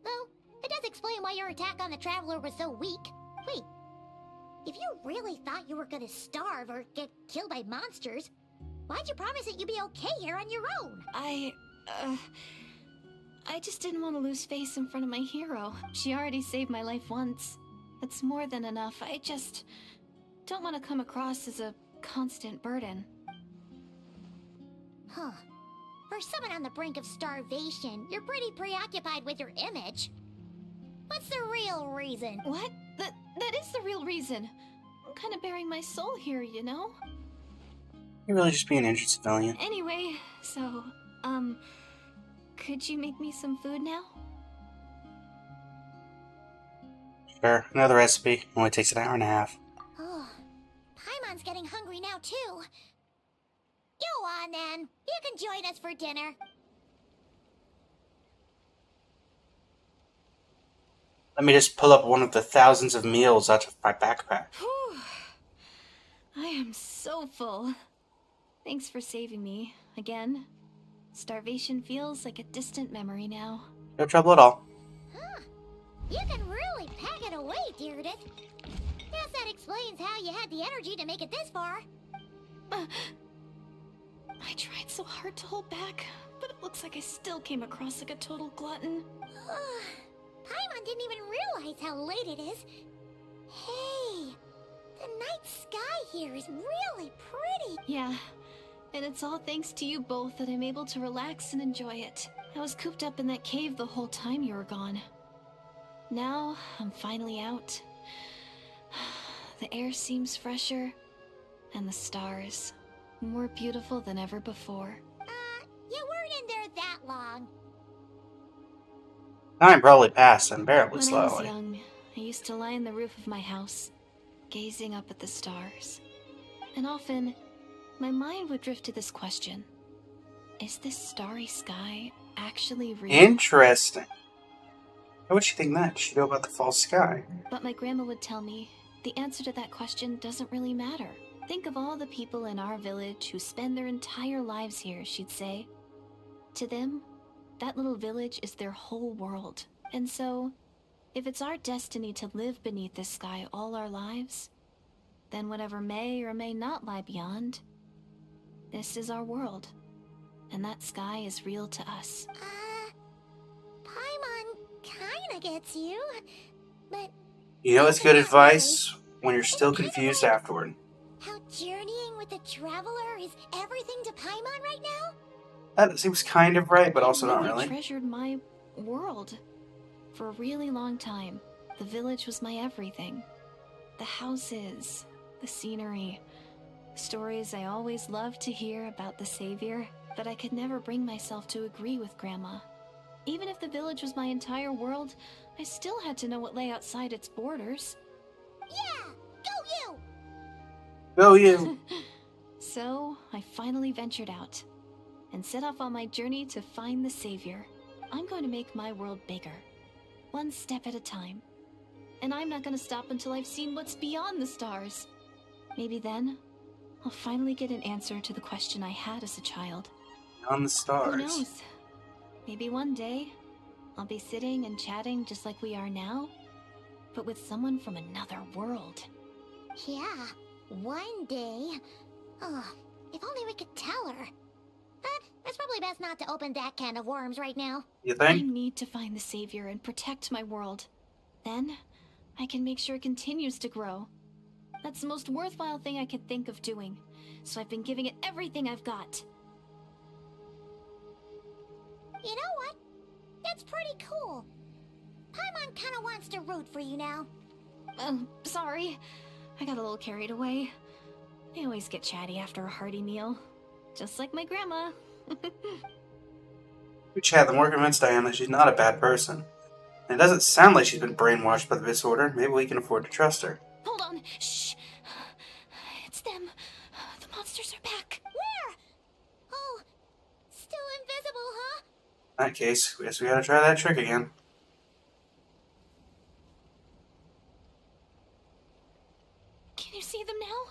Though, it does explain why your attack on the Traveler was so weak. Wait, if you really thought you were gonna starve or get killed by monsters, why'd you promise that you'd be okay here on your own? I just didn't want to lose face in front of my hero. She already saved my life once. That's more than enough. I just don't want to come across as a constant burden. Huh. For someone on the brink of starvation, you're pretty preoccupied with your image. What's the real reason? What? That is the real reason. I'm kind of bearing my soul here, you know? You're really just being an injured civilian. Anyway, so, Could you make me some food now? Sure, another recipe. Only takes an hour and a half. Oh, Paimon's getting hungry now, too. Go on, then. You can join us for dinner. Let me just pull up one of the thousands of meals out of my backpack. Whew. I am so full. Thanks for saving me, again. Starvation feels like a distant memory now. No trouble at all. Huh. You can really pack it away, Deirdre. Guess that explains how you had the energy to make it this far. I tried so hard to hold back, but it looks like I still came across like a total glutton. Paimon didn't even realize how late it is. Hey, the night sky here is really pretty. Yeah, and it's all thanks to you both that I'm able to relax and enjoy it. I was cooped up in that cave the whole time you were gone. Now, I'm finally out. The air seems fresher, and the stars more beautiful than ever before. You weren't in there that long. Time probably passed unbearably When I was slowly. young, I used to lie on the roof of my house, gazing up at the stars. And often, my mind would drift to this question. Is this starry sky actually real? Interesting. How would she think that? She'd know about the false sky. But my grandma would tell me, the answer to that question doesn't really matter. Think of all the people in our village who spend their entire lives here, she'd say. To them, that little village is their whole world. And so, if it's our destiny to live beneath this sky all our lives, then whatever may or may not lie beyond, this is our world. And that sky is real to us. Paimon kinda gets you, but You know it's good advice when you're still confused afterward. how journeying with the Traveler is everything to Paimon right now? That seems kind of right, but also not I really. treasured my world. For a really long time, the village was my everything. The houses, the scenery, stories I always loved to hear about the Savior, but I could never bring myself to agree with Grandma. Even if the village was my entire world, I still had to know what lay outside its borders. Yeah! Go you! Go you! So, I finally ventured out and set off on my journey to find the Savior. I'm going to make my world bigger, one step at a time. And I'm not going to stop until I've seen what's beyond the stars. Maybe then, I'll finally get an answer to the question I had as a child. On the stars. Who knows? Maybe one day, I'll be sitting and chatting just like we are now, but with someone from another world. Yeah, one day. Oh, if only we could tell her. But it's probably best not to open that can of worms right now. You I think? need to find the Savior and protect my world. Then, I can make sure it continues to grow. That's the most worthwhile thing I could think of doing, so I've been giving it everything I've got. You know what? That's pretty cool. Paimon kinda wants to root for you now. Sorry. I got a little carried away. I always get chatty after a hearty meal. Just like my grandma. We chat, the more convinced I am that she's not a bad person. And it doesn't sound like she's been brainwashed by the disorder. Maybe we can afford to trust her. Hold on. Shh. It's them. The monsters are back. Where? Oh, still invisible, huh? In that case, I guess we gotta try that trick again. Can you see them now?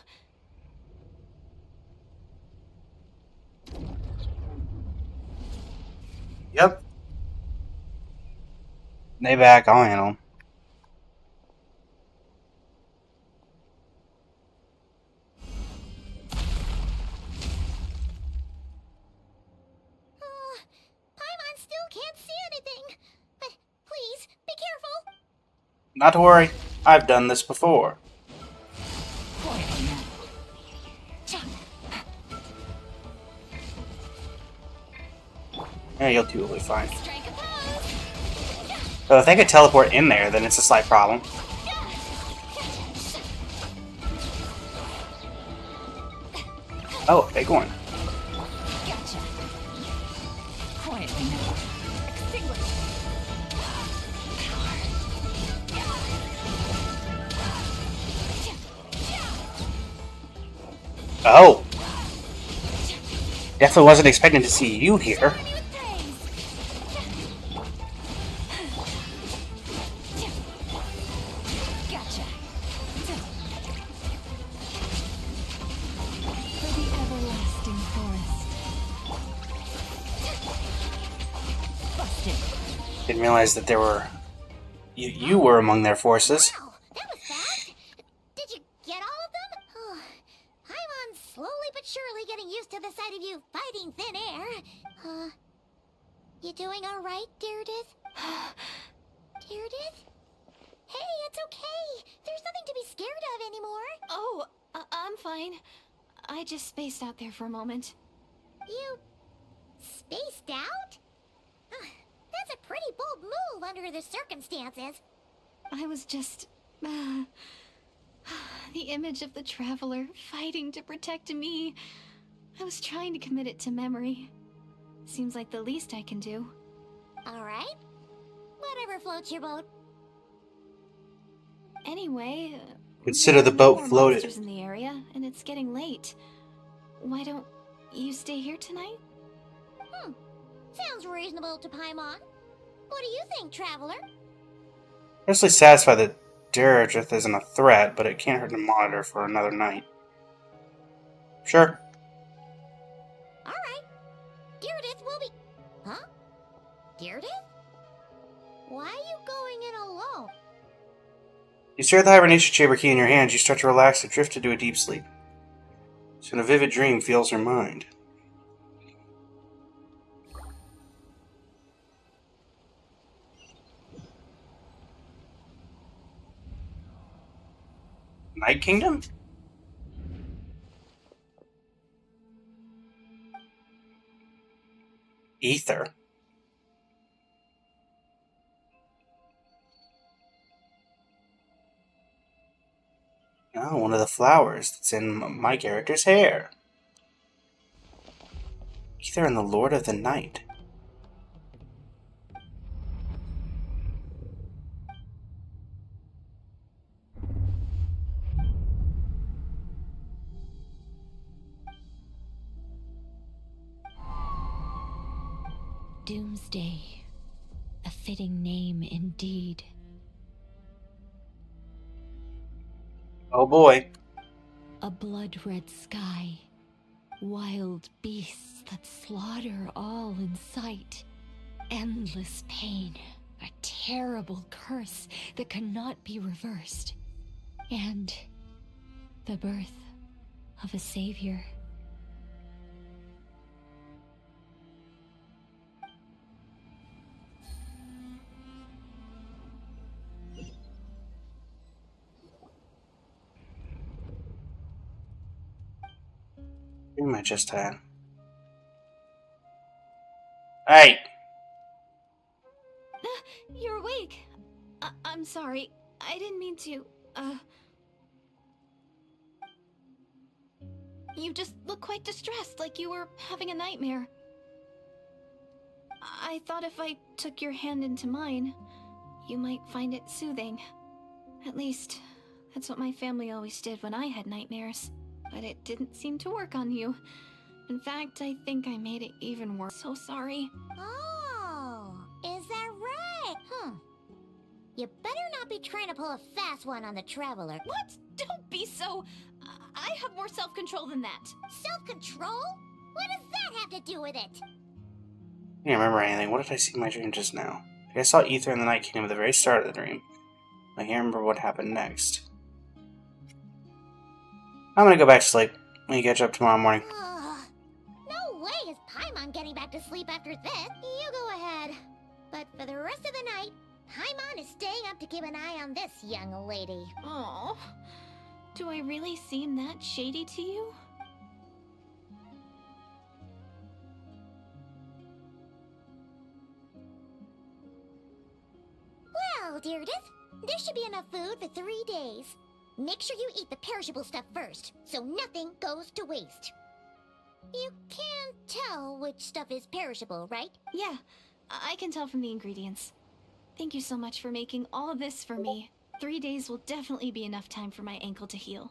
Yep. They back, I'll handle 'em. Oh, Paimon still can't see anything. But please, be careful. Not to worry, I've done this before. Yeah, you'll totally fine. Strike a pose. But if they could teleport in there, then it's a slight problem. Oh, big one. Gotcha. Quietly now. Oh. Definitely wasn't expecting to see you here. Gotcha. For the everlasting forest. Busted. Didn't realize that there were... You were among their forces. Wow, that was fast. Did you get all of them? Oh, Paimon's slowly but surely getting used to the sight of you fighting thin air. You doing all right, Deirdith? Deirdith? Hey, it's okay. There's nothing to be scared of anymore. Oh, I'm fine. I just spaced out there for a moment. You spaced out? That's a pretty bold move under the circumstances. I was just... the image of the Traveler fighting to protect me. I was trying to commit it to memory. Seems like the least I can do. All right. Whatever floats your boat. Anyway... Consider the there are boat more floated. monsters in the area, and it's getting late. Why don't you stay here tonight? Sounds reasonable to Paimon. What do you think, Traveler? Mostly satisfied that Deirdith isn't a threat, but it can't hurt to monitor for another night. Sure. All right. Deirdith will be... Huh? Deirdith? Why are you going in alone? You stare at the hibernation chamber key in your hands, you start to relax and drift into a deep sleep. Soon a vivid dream fills your mind. Night Kingdom? Ether. Oh, one of the flowers that's in my character's hair. Ether and the Lord of the Night. Doomsday. A fitting name indeed. Oh boy. A blood-red sky. Wild beasts that slaughter all in sight. Endless pain. A terrible curse that cannot be reversed. And the birth of a savior. Dream I just had. Hey! You're awake. I'm sorry. I didn't mean to, You just look quite distressed, like you were having a nightmare. I thought if I took your hand into mine, you might find it soothing. At least, that's what my family always did when I had nightmares. But it didn't seem to work on you. In fact, I think I made it even worse. So sorry. Oh, is that right? You better not be trying to pull a fast one on the Traveler. What? Don't be so... I have more self-control than that. Self-control? What does that have to do with it? I can't remember anything. What did I see in my dream just now? I saw Ether in the Night Kingdom at the very start of the dream. I can't remember what happened next. I'm gonna go back to sleep. We can catch up tomorrow morning. No way is Paimon getting back to sleep after this. You go ahead. But for the rest of the night, Paimon is staying up to keep an eye on this young lady. Oh, do I really seem that shady to you? Well, Deirdith, there should be enough food for 3 days. Make sure you eat the perishable stuff first, so nothing goes to waste. You can't tell which stuff is perishable, right? Yeah, I can tell from the ingredients. Thank you so much for making all this for me. 3 days will definitely be enough time for my ankle to heal.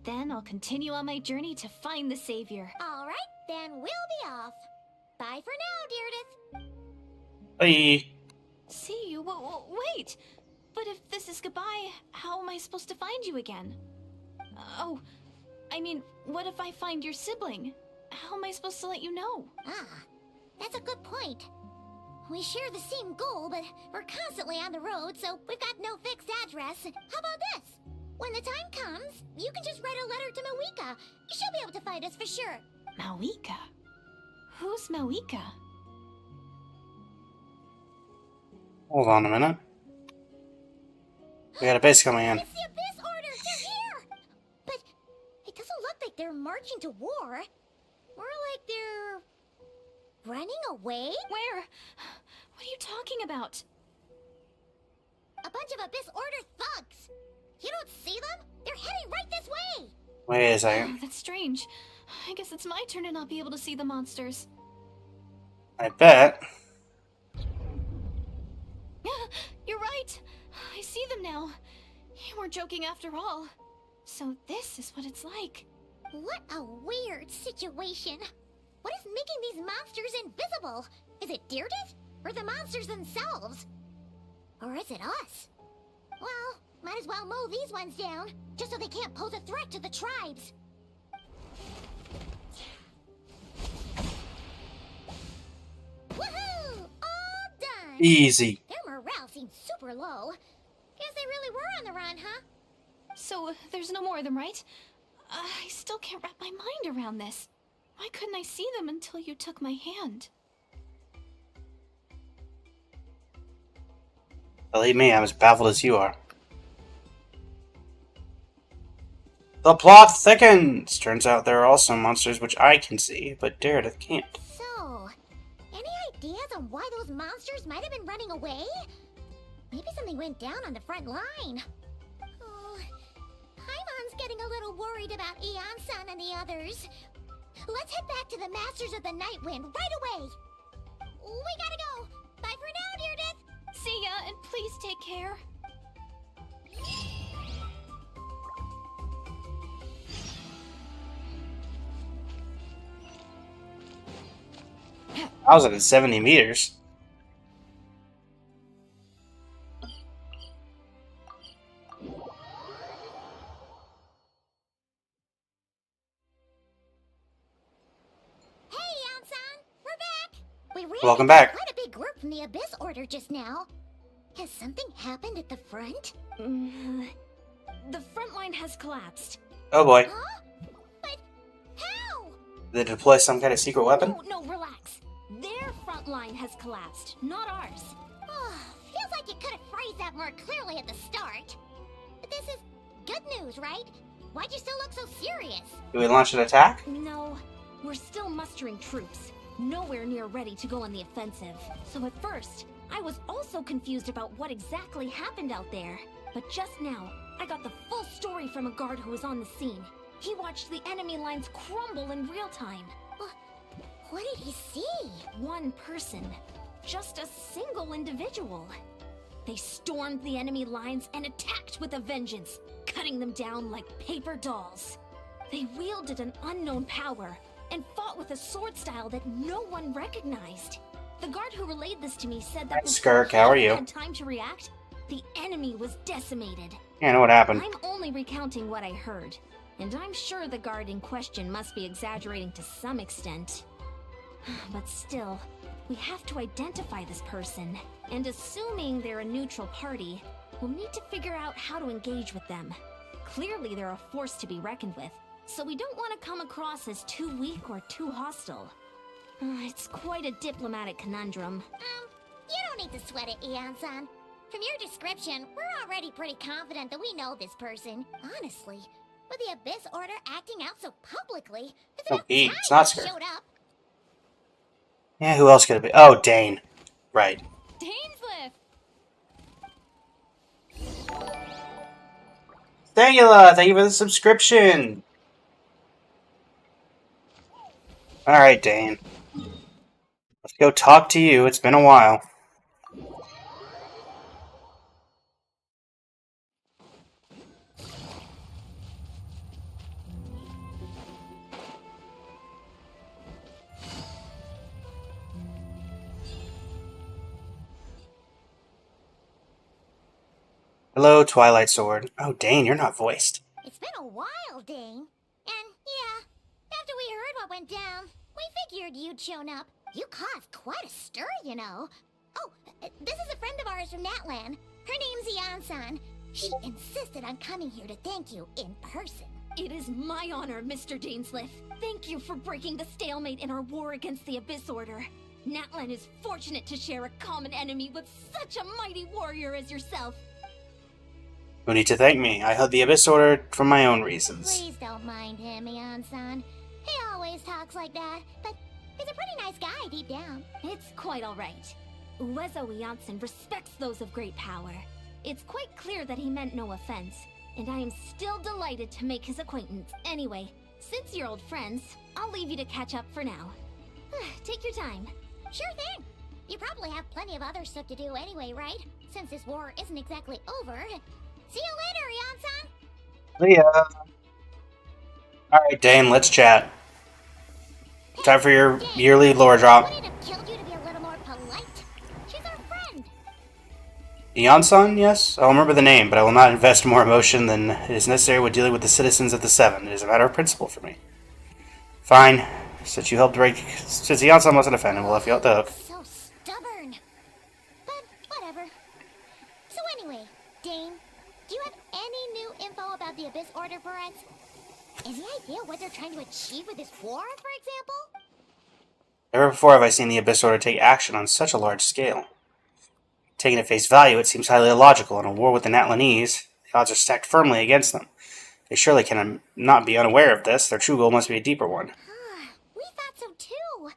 Then I'll continue on my journey to find the savior. Alright, then we'll be off. Bye for now, Deirdre. Bye. See you? Wait! But if this is goodbye, how am I supposed to find you again? Oh, I mean, what if I find your sibling? How am I supposed to let you know? Ah, that's a good point. We share the same goal, but we're constantly on the road, so we've got no fixed address. How about this? When the time comes, you can just write a letter to Mawika. She'll be able to find us for sure. Mawika? Who's Mawika? Hold on a minute. We got a base coming in. It's the Abyss Order! They're here! But it doesn't look like they're marching to war. More like they're running away? Where? What are you talking about? A bunch of Abyss Order thugs! You don't see them? They're heading right this way! Wait a Oh, second. that's strange. I guess it's my turn to not be able to see the monsters. I bet. You're right. I see them now. You weren't joking after all. So this is what it's like. What a weird situation. What is making these monsters invisible? Is it Deirdre? Or the monsters themselves? Or is it us? Well, might as well mow these ones down, just so they can't pose a threat to the tribes. Woohoo! All done! Easy. Their morale seems super low. Guess they really were on the run, huh? So there's no more of them, right? I still can't wrap my mind around this. Why couldn't I see them until you took my hand? Believe me, I'm as baffled as you are. The plot thickens! Turns out there are also monsters which I can see, but Deirdre can't. So, any ideas on why those monsters might have been running away? Maybe something went down on the front line. Oh, Paimon's getting a little worried about Eon-san and the others. Let's head back to the Masters of the Night Wind right away. We gotta go. Bye for now, Deirdre. See ya, and please take care. I was at 70 meters. Hey, Eon-san, we're back. We ran Welcome into back. quite a big group from the Abyss Order just now. Has something happened at the front? The front line has collapsed. Oh boy. Huh? But how? Did they deploy some kind of secret weapon? No, relax. Their front line has collapsed, not ours. Oh, feels like you could have phrased that more clearly at the start. But this is good news, right? Why'd you still look so serious? Do we launch an attack? No, we're still mustering troops. Nowhere near ready to go on the offensive. So at first, I was also confused about what exactly happened out there. But just now, I got the full story from a guard who was on the scene. He watched the enemy lines crumble in real time. What did he see? One person. Just a single individual. They stormed the enemy lines and attacked with a vengeance, cutting them down like paper dolls. They wielded an unknown power and fought with a sword style that no one recognized. The guard who relayed this to me said that Hi, Skirk, how are he you? had time to react, the enemy was decimated. Yeah, I know what happened. I'm only recounting what I heard, and I'm sure the guard in question must be exaggerating to some extent. But still, we have to identify this person, and assuming they're a neutral party, we'll need to figure out how to engage with them. Clearly they're a force to be reckoned with, so we don't want to come across as too weak or too hostile. It's quite a diplomatic conundrum. You don't need to sweat it, Eon-san. From your description, we're already pretty confident that we know this person. Honestly, with the Abyss Order acting out so publicly, it's Oh, about he- time it's not they Skirk. showed up. Yeah, who else could it be? Oh, Dane. Right. Dainsliff! Daniela, thank you for the subscription. Alright, Dane. Let's go talk to you. It's been a while. Hello, Twilight Sword. Oh, Dane, you're not voiced. It's been a while, Dane. And yeah, after we heard what went down, we figured you'd shown up. You caused quite a stir, you know. Oh, this is a friend of ours from Natlan. Her name's Ian-san. She insisted on coming here to thank you in person. It is my honor, Mr. Dainsleif. Thank you for breaking the stalemate in our war against the Abyss Order. Natlan is fortunate to share a common enemy with such a mighty warrior as yourself. No need to thank me. I held the Abyss Order for my own reasons. Please don't mind him, Ian-san. He always talks like that, but he's a pretty nice guy deep down. It's quite all right. Uezo Janssen respects those of great power. It's quite clear that he meant no offense, and I am still delighted to make his acquaintance. Anyway, since you're old friends, I'll leave you to catch up for now. Take your time. Sure thing. You probably have plenty of other stuff to do anyway, right? Since this war isn't exactly over. See you later, Ian-san. Leah. Alright, Dane, let's chat. Time for your yearly lore drop. Wouldn't it have killed you to be a little more polite? She's our friend. Ian-san, yes? I'll remember the name, but I will not invest more emotion than is necessary when dealing with the citizens of the Seven. It is a matter of principle for me. Fine. Since Ian-san wasn't offended, we'll let you out the hook. So stubborn. But whatever. So anyway, Dane, do you have any new info about the Abyss Order for us? Any idea what they're trying to achieve with this war, for example? Never before have I seen the Abyss Order take action on such a large scale. Taken at face value, it seems highly illogical. In a war with the Natlanese, the odds are stacked firmly against them. They surely can not be unaware of this. Their true goal must be a deeper one. We thought so too.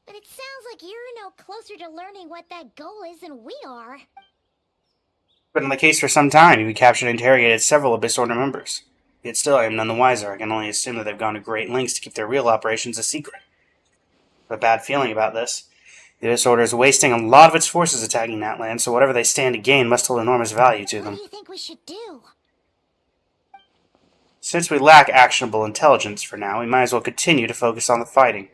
But it sounds like you're no closer to learning what that goal is than we are. Been on the case for some time. We captured and interrogated several Abyss Order members. Yet still, I am none the wiser. I can only assume that they've gone to great lengths to keep their real operations a secret. I have a bad feeling about this. The Abyss Order is wasting a lot of its forces attacking Natlan, so whatever they stand to gain must hold enormous value to them. What do you think we should do? Since we lack actionable intelligence for now, we might as well continue to focus on the fighting.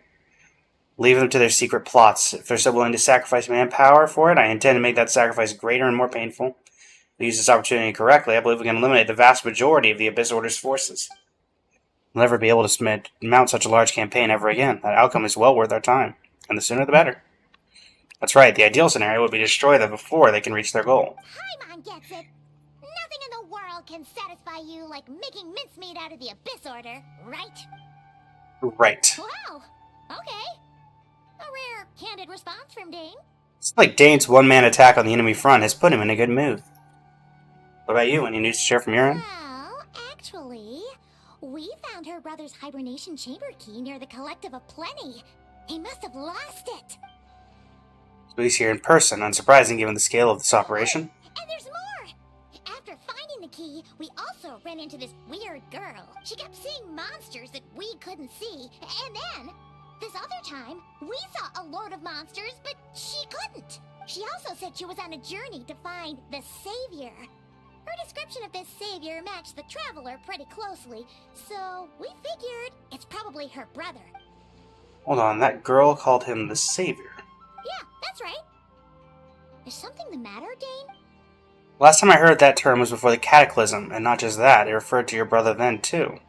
Leave them to their secret plots. If they're so willing to sacrifice manpower for it, I intend to make that sacrifice greater and more painful. If we use this opportunity correctly, I believe we can eliminate the vast majority of the Abyss Order's forces. We'll never be able to mount such a large campaign ever again. That outcome is well worth our time, and the sooner the better. That's right, the ideal scenario would be to destroy them before they can reach their goal. Paimon gets it. Nothing in the world can satisfy you like making mincemeat out of the Abyss Order, right? Right. Wow. Okay. A rare, candid response from Dane. It's like Dane's one-man attack on the enemy front has put him in a good mood. What about you? Any news to share from your end? Well, actually, we found her brother's hibernation chamber key near the Collective of Plenty. He must have lost it. So he's here in person, unsurprising given the scale of this operation. And there's more! After finding the key, we also ran into this weird girl. She kept seeing monsters that we couldn't see, and then, this other time, we saw a load of monsters, but she couldn't. She also said she was on a journey to find the Savior. Her description of this Savior matched the Traveler pretty closely, so we figured it's probably her brother. Hold on, that girl called him the Savior. Yeah, that's right. Is something the matter, Dane? Last time I heard that term was before the Cataclysm, and not just that, it referred to your brother then, too.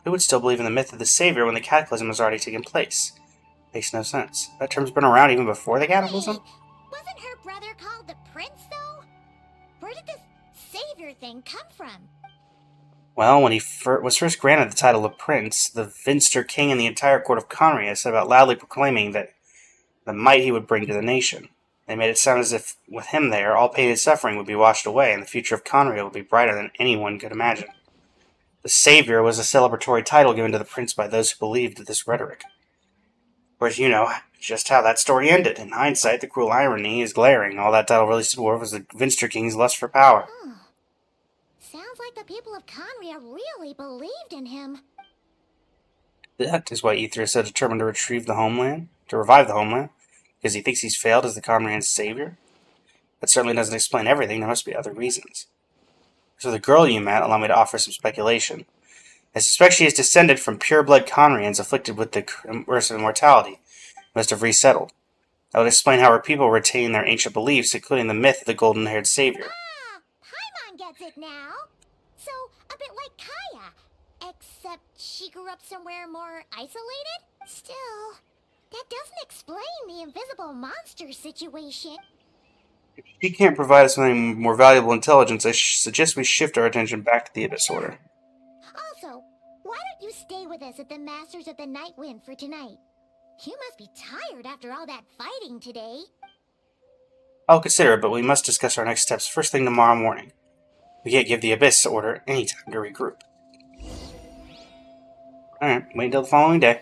Who would still believe in the myth of the Savior when the Cataclysm has already taken place? Makes no sense. That term's been around even before the Cataclysm? Wait, wasn't her brother called the Prince, though? Where did this Savior thing come from? Well, when he was first granted the title of Prince, the Vinster King and the entire court of Conria set about loudly proclaiming that the might he would bring to the nation. They made it sound as if, with him there, all pain and suffering would be washed away, and the future of Conria would be brighter than anyone could imagine. The Savior was a celebratory title given to the prince by those who believed this rhetoric. Of course, you know just how that story ended. In hindsight, the cruel irony is glaring. All that title really stood for was the Vinster King's lust for power. Sounds like the people of Conria really believed in him. That is why Aether is so determined to revive the homeland, because he thinks he's failed as the Conrian's savior. That certainly doesn't explain everything. There must be other reasons. So the girl you met, allow me to offer some speculation. I suspect she is descended from pure-blood Conrians afflicted with the curse of immortality, must have resettled. That would explain how her people retain their ancient beliefs, including the myth of the golden-haired savior. Paimon gets it now. So, a bit like Kaya. Except she grew up somewhere more isolated? Still, that doesn't explain the invisible monster situation. If she can't provide us with any more valuable intelligence, I suggest we shift our attention back to the Abyss Order. Also, why don't you stay with us at the Masters of the Night Wind for tonight? You must be tired after all that fighting today. I'll consider it, but we must discuss our next steps first thing tomorrow morning. We can't give the Abyss Order any time to regroup. Alright, wait until the following day.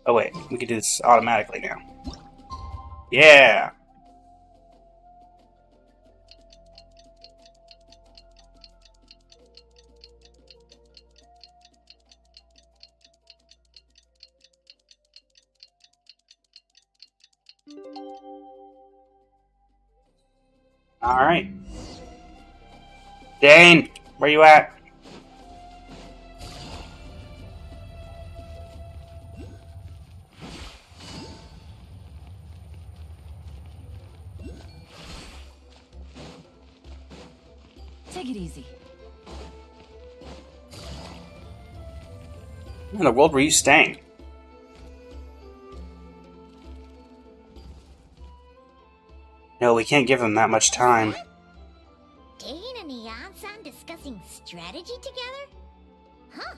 Oh wait, we can do this automatically now. Yeah! Alright. Dane, where you at? Take it easy. Where in the world were you staying? No, we can't give them that much time. Dane and Neon-san discussing strategy together? Huh.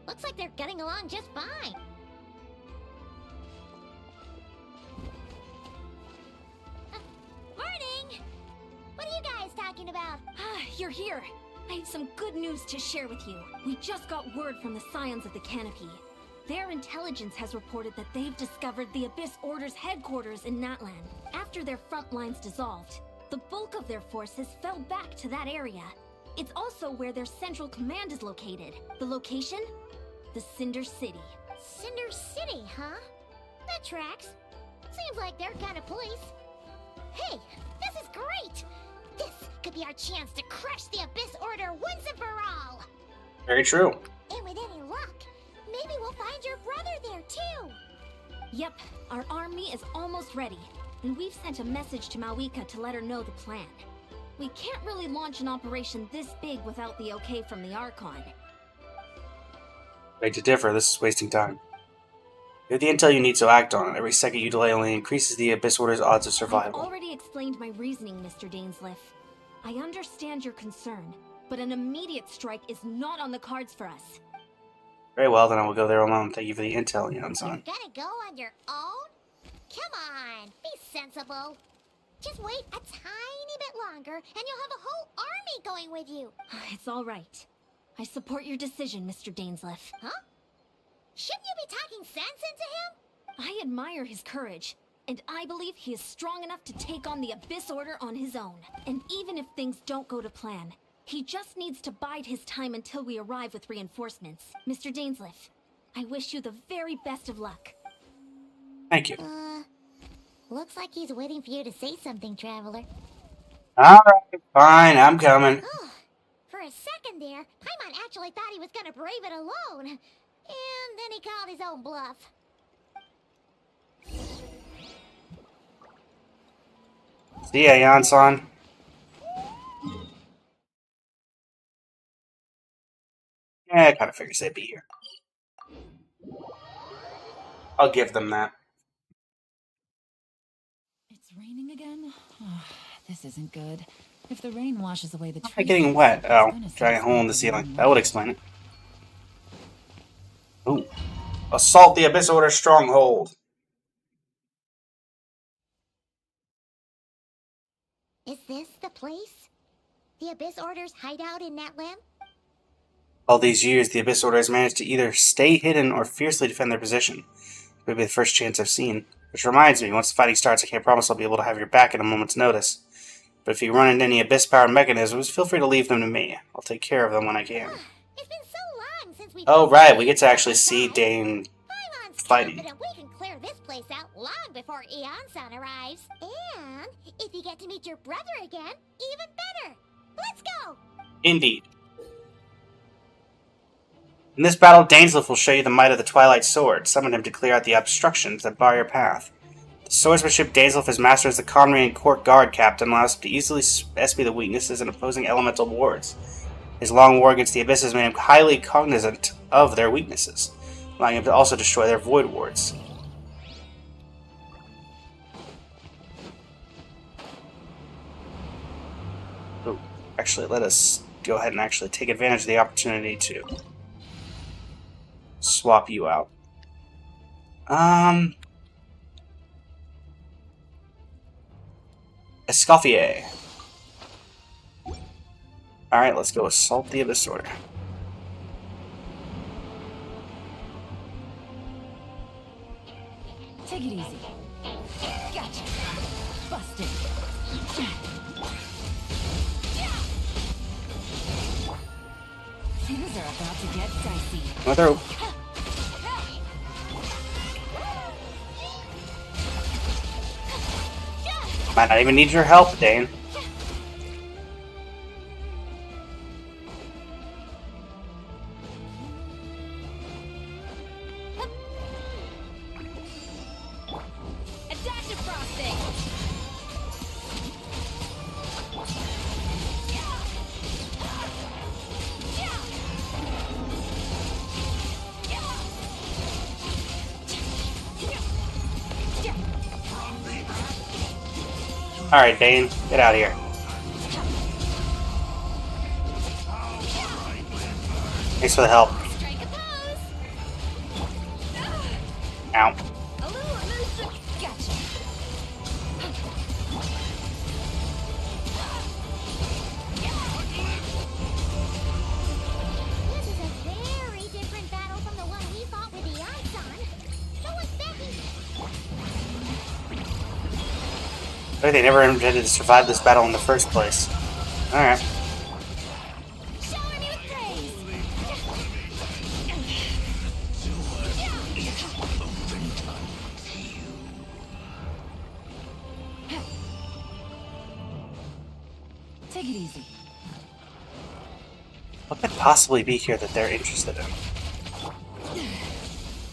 Looks like they're getting along just fine. Morning! What are you guys talking about? Ah, you're here. I have some good news to share with you. We just got word from the Scions of the Canopy. Their intelligence has reported that they've discovered the Abyss Order's headquarters in Natlan. After their front lines dissolved, the bulk of their forces fell back to that area. It's also where their central command is located. The location? The Cinder City. Cinder City, huh? That tracks. Seems like their kind of place. Hey, this is great! This could be our chance to crush the Abyss Order once and for all! Very true. And with any luck, maybe we'll find your brother there too! Yep, our army is almost ready, and we've sent a message to Mawika to let her know the plan. We can't really launch an operation this big without the okay from the Archon. Beg to differ, this is wasting time. You have the intel you need, so act on it. Every second you delay only increases the Abyss Order's odds of I've survival. already explained my reasoning, Mr. Dainsliff. I understand your concern, but an immediate strike is not on the cards for us. Very well, then I will go there alone. Thank you for the intel, Neon-san. You're gonna go on your own? Come on, be sensible. Just wait a tiny bit longer, and you'll have a whole army going with you. It's all right. I support your decision, Mr. Dainsliff. Huh? Shouldn't you be talking sense into him? I admire his courage, and I believe he is strong enough to take on the Abyss Order on his own. And even if things don't go to plan, he just needs to bide his time until we arrive with reinforcements. Mr. Dainsliff, I wish you the very best of luck. Thank you. Looks like he's waiting for you to say something, Traveler. Alright, fine, I'm coming. For a second there, Paimon actually thought he was gonna brave it alone. And then he called his own bluff. See ya, Yan-san. Yeah, I kind of figured they'd be here. I'll give them that. It's raining again? Oh, this isn't good. If the rain washes away the Why am I trees... getting wet? it's Oh, gonna giant start hole in the smelling ceiling. like That would explain it. Ooh. Assault the Abyss Order stronghold. Is this the place? The Abyss Order's hideout in Natlan? All these years, the Abyss Order has managed to either stay hidden or fiercely defend their position. It would be the first chance I've seen. Which reminds me, once the fighting starts, I can't promise I'll be able to have your back at a moment's notice. But if you run into any Abyss-powered mechanisms, feel free to leave them to me. I'll take care of them when I can. It's been so long since we... Oh, right, we get to actually see Dane Paimon's fighting. confident we can clear this place out long before Eon-san arrives. And if you get to meet your brother again, even better. Let's go! Indeed. In this battle, Dainsliff will show you the might of the Twilight Sword. Summon him to clear out the obstructions that bar your path. Swordsmanship Dazlef is master as the Conry and Court Guard captain, allows him to easily estimate the weaknesses in opposing elemental wards. His long war against the Abyss has made him highly cognizant of their weaknesses, allowing him to also destroy their void wards. Ooh, actually, let us go ahead and actually take advantage of the opportunity to swap you out. Escoffier. Alright, let's go assault the Abyss Order. Take it easy. Gotcha. Busted. Things are about to get dicey. Go through. Might not even need your help, Dane. A dash of frosting. Alright, Dane, get out of here. Thanks for the help. Ow. This is a very different battle from the one we fought with the Archon. So was Becky. Maybe they never intended to survive this battle in the first place. Alright. Take it easy. What could possibly be here that they're interested in?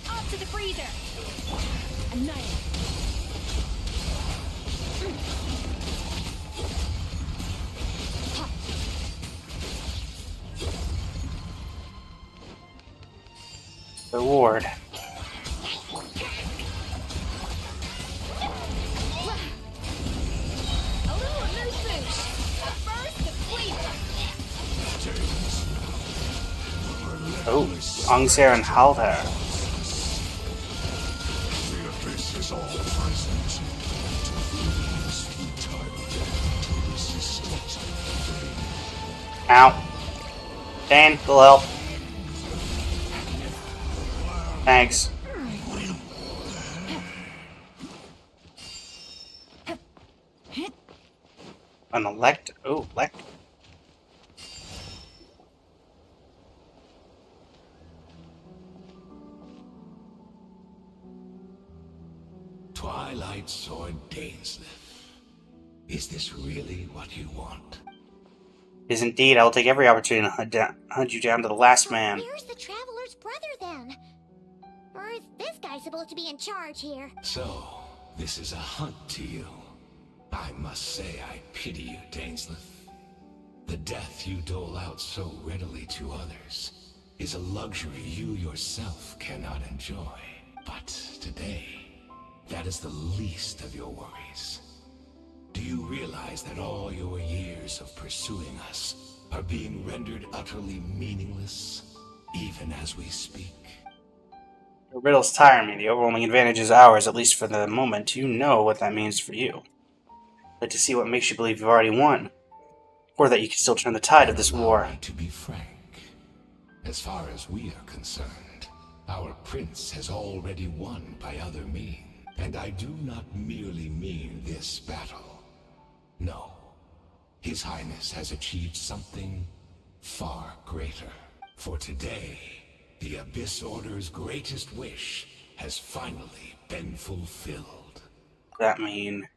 Off to the freezer. Annihilate. The ward. Oh, Angser and Haldar. The Abyss is all present. To resist it. Ow. Dane, will help. Thanks. An elect. Oh, elect. Twilight Sword Dainsleif. Is this really what you want? It is indeed. I will take every opportunity to hunt you down to the last man. Where's the Traveler's brother then? Or is this guy supposed to be in charge here? So, this is a hunt to you. I must say I pity you, Dainsleif. The death you dole out so readily to others is a luxury you yourself cannot enjoy. But today, that is the least of your worries. Do you realize that all your years of pursuing us are being rendered utterly meaningless, even as we speak? The riddles tire me. The overwhelming advantage is ours, at least for the moment. You know what that means for you. I'd like to see what makes you believe you've already won. Or that you can still turn the tide of this war. To be frank, as far as we are concerned, our prince has already won by other means. And I do not merely mean this battle. No. His Highness has achieved something far greater. For today, the Abyss Order's greatest wish has finally been fulfilled. That mean?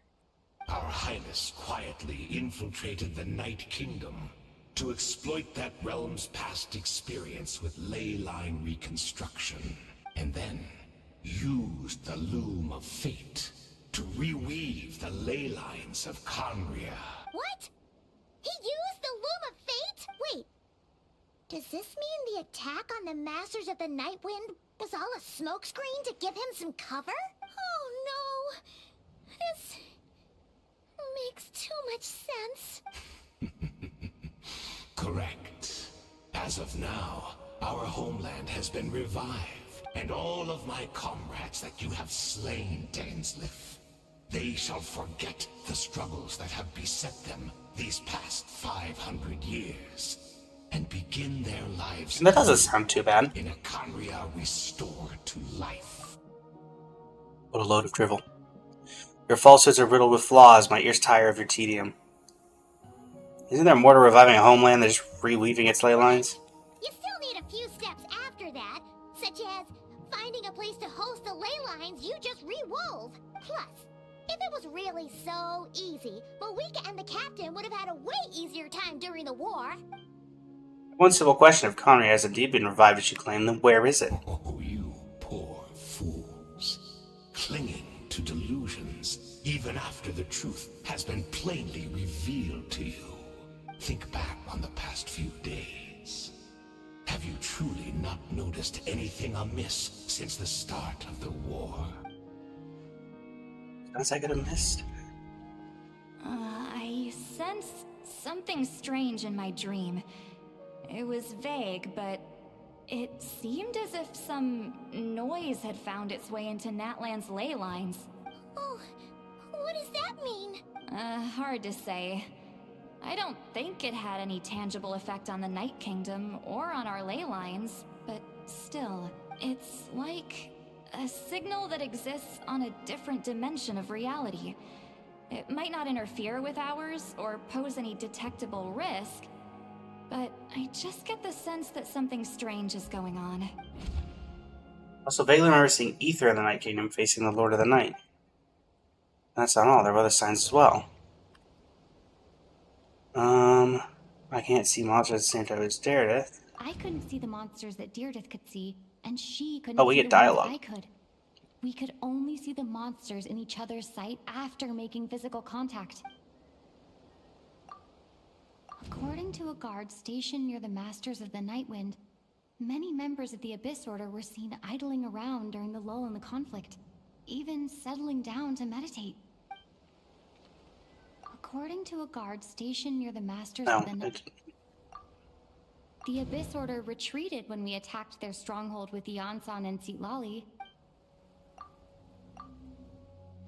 Our Highness quietly infiltrated the Night Kingdom to exploit that realm's past experience with ley line reconstruction, and then used the loom of fate to to reweave the ley lines of Conria. What? He used the Loom of Fate? Wait. Does this mean the attack on the Masters of the Nightwind was all a smokescreen to give him some cover? Oh no. This makes too much sense. Correct. As of now, our homeland has been revived, and all of my comrades that you have slain, Dainsleif, they shall forget the struggles that have beset them these past 500 years, and begin their lives That doesn't sound too bad. in a Conria restored to life. What a load of drivel. Your falsehoods are riddled with flaws. My ears tire of your tedium. Isn't there more to reviving a homeland than just reweaving its ley lines? You still need a few steps after that, such as finding a place to host the ley lines you just re-wove. Plus, if it was really so easy, Moeka and the captain would have had a way easier time during the war. One simple question: if Conria has indeed been revived as you claim, then where is it? Oh, you poor fools. Clinging to delusions, even after the truth has been plainly revealed to you. Think back on the past few days. Have you truly not noticed anything amiss since the start of the war? Sounds like I could have missed. I sensed something strange in my dream. It was vague, but it seemed as if some noise had found its way into Natlan's ley lines. Oh, what does that mean? Hard to say. I don't think it had any tangible effect on the Night Kingdom or on our ley lines, but still, it's like a signal that exists on a different dimension of reality. It might not interfere with ours or pose any detectable risk, but I just get the sense that something strange is going on. Also, vaguely remember seeing Ether in the Night Kingdom facing the Lord of the Night. That's not all. There were other signs as well. I can't see monsters at the same time as Daredith. I couldn't see the monsters that Deirdith could see, and she couldn't Oh, we see get the ones dialogue. I could. We could only see the monsters in each other's sight after making physical contact. According to a guard stationed near the Masters of the Nightwind, many members of the Abyss Order were seen idling around during the lull in the conflict, even settling down to meditate. According to a guard stationed near the Masters of the Nightwind, the Abyss Order retreated when we attacked their stronghold with Yansan and Sitlali.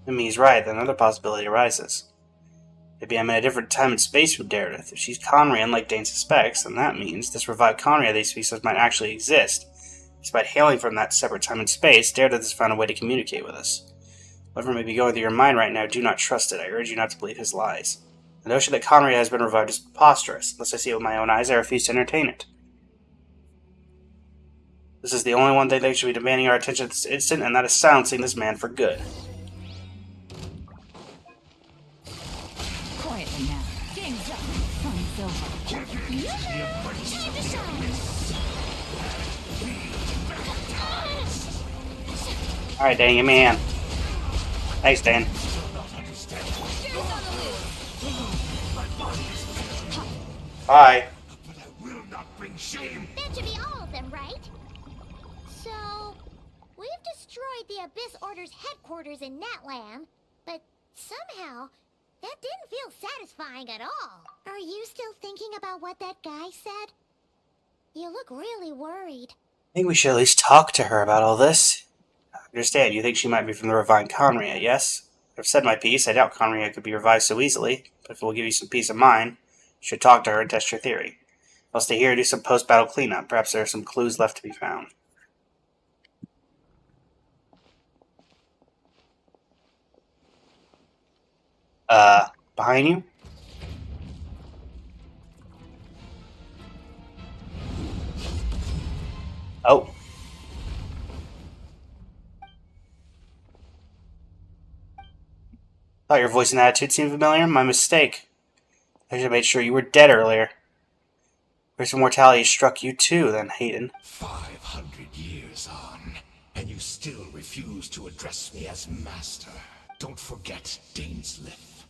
I mean, he's right. Then another possibility arises. Maybe I'm in a different time and space from Daredith. If she's Conrian like Dane suspects, then that means this revived Conria they speak of might actually exist. Despite hailing from that separate time and space, Daredith has found a way to communicate with us. Whatever may be going through your mind right now, do not trust it. I urge you not to believe his lies. The notion that Conria has been revived is preposterous. Unless I see it with my own eyes, I refuse to entertain it. This is the only one thing that should be demanding our attention at this instant, and that is silencing this man for good. Quietly now. Game's up. Fun silver. Time to shine! Alright, Dan, you man. Thanks, Dan. Bye. But I will not bring shame. That should be all of them, right? So, we've destroyed the Abyss Order's headquarters in Natlan, but somehow, that didn't feel satisfying at all. Are you still thinking about what that guy said? You look really worried. I think we should at least talk to her about all this. I understand, you think she might be from the revived Conria, yes? I've said my piece. I doubt Conria could be revived so easily, but if it will give you some peace of mind, you should talk to her and test your theory. I'll stay here and do some post-battle cleanup. Perhaps there are some clues left to be found. Behind you? Oh. Thought your voice and attitude seemed familiar. My mistake. I should have made sure you were dead earlier. Curse of mortality struck you too, then, Hayden. 500 years on, and you still refuse to address me as master. don't forget Dainslith.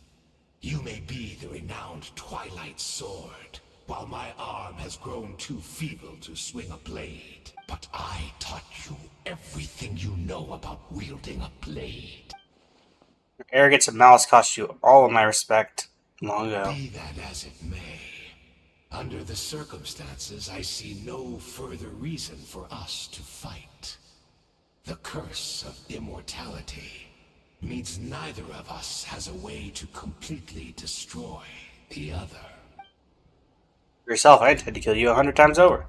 You may be the renowned Twilight Sword, while my arm has grown too feeble to swing a blade. But I taught you everything you know about wielding a blade. Your arrogance and malice cost you all of my respect long ago. Be that as it may, under the circumstances, I see no further reason for us to fight. The curse of immortality means neither of us has a way to completely destroy the other. For yourself, I intend to kill you 100 times over.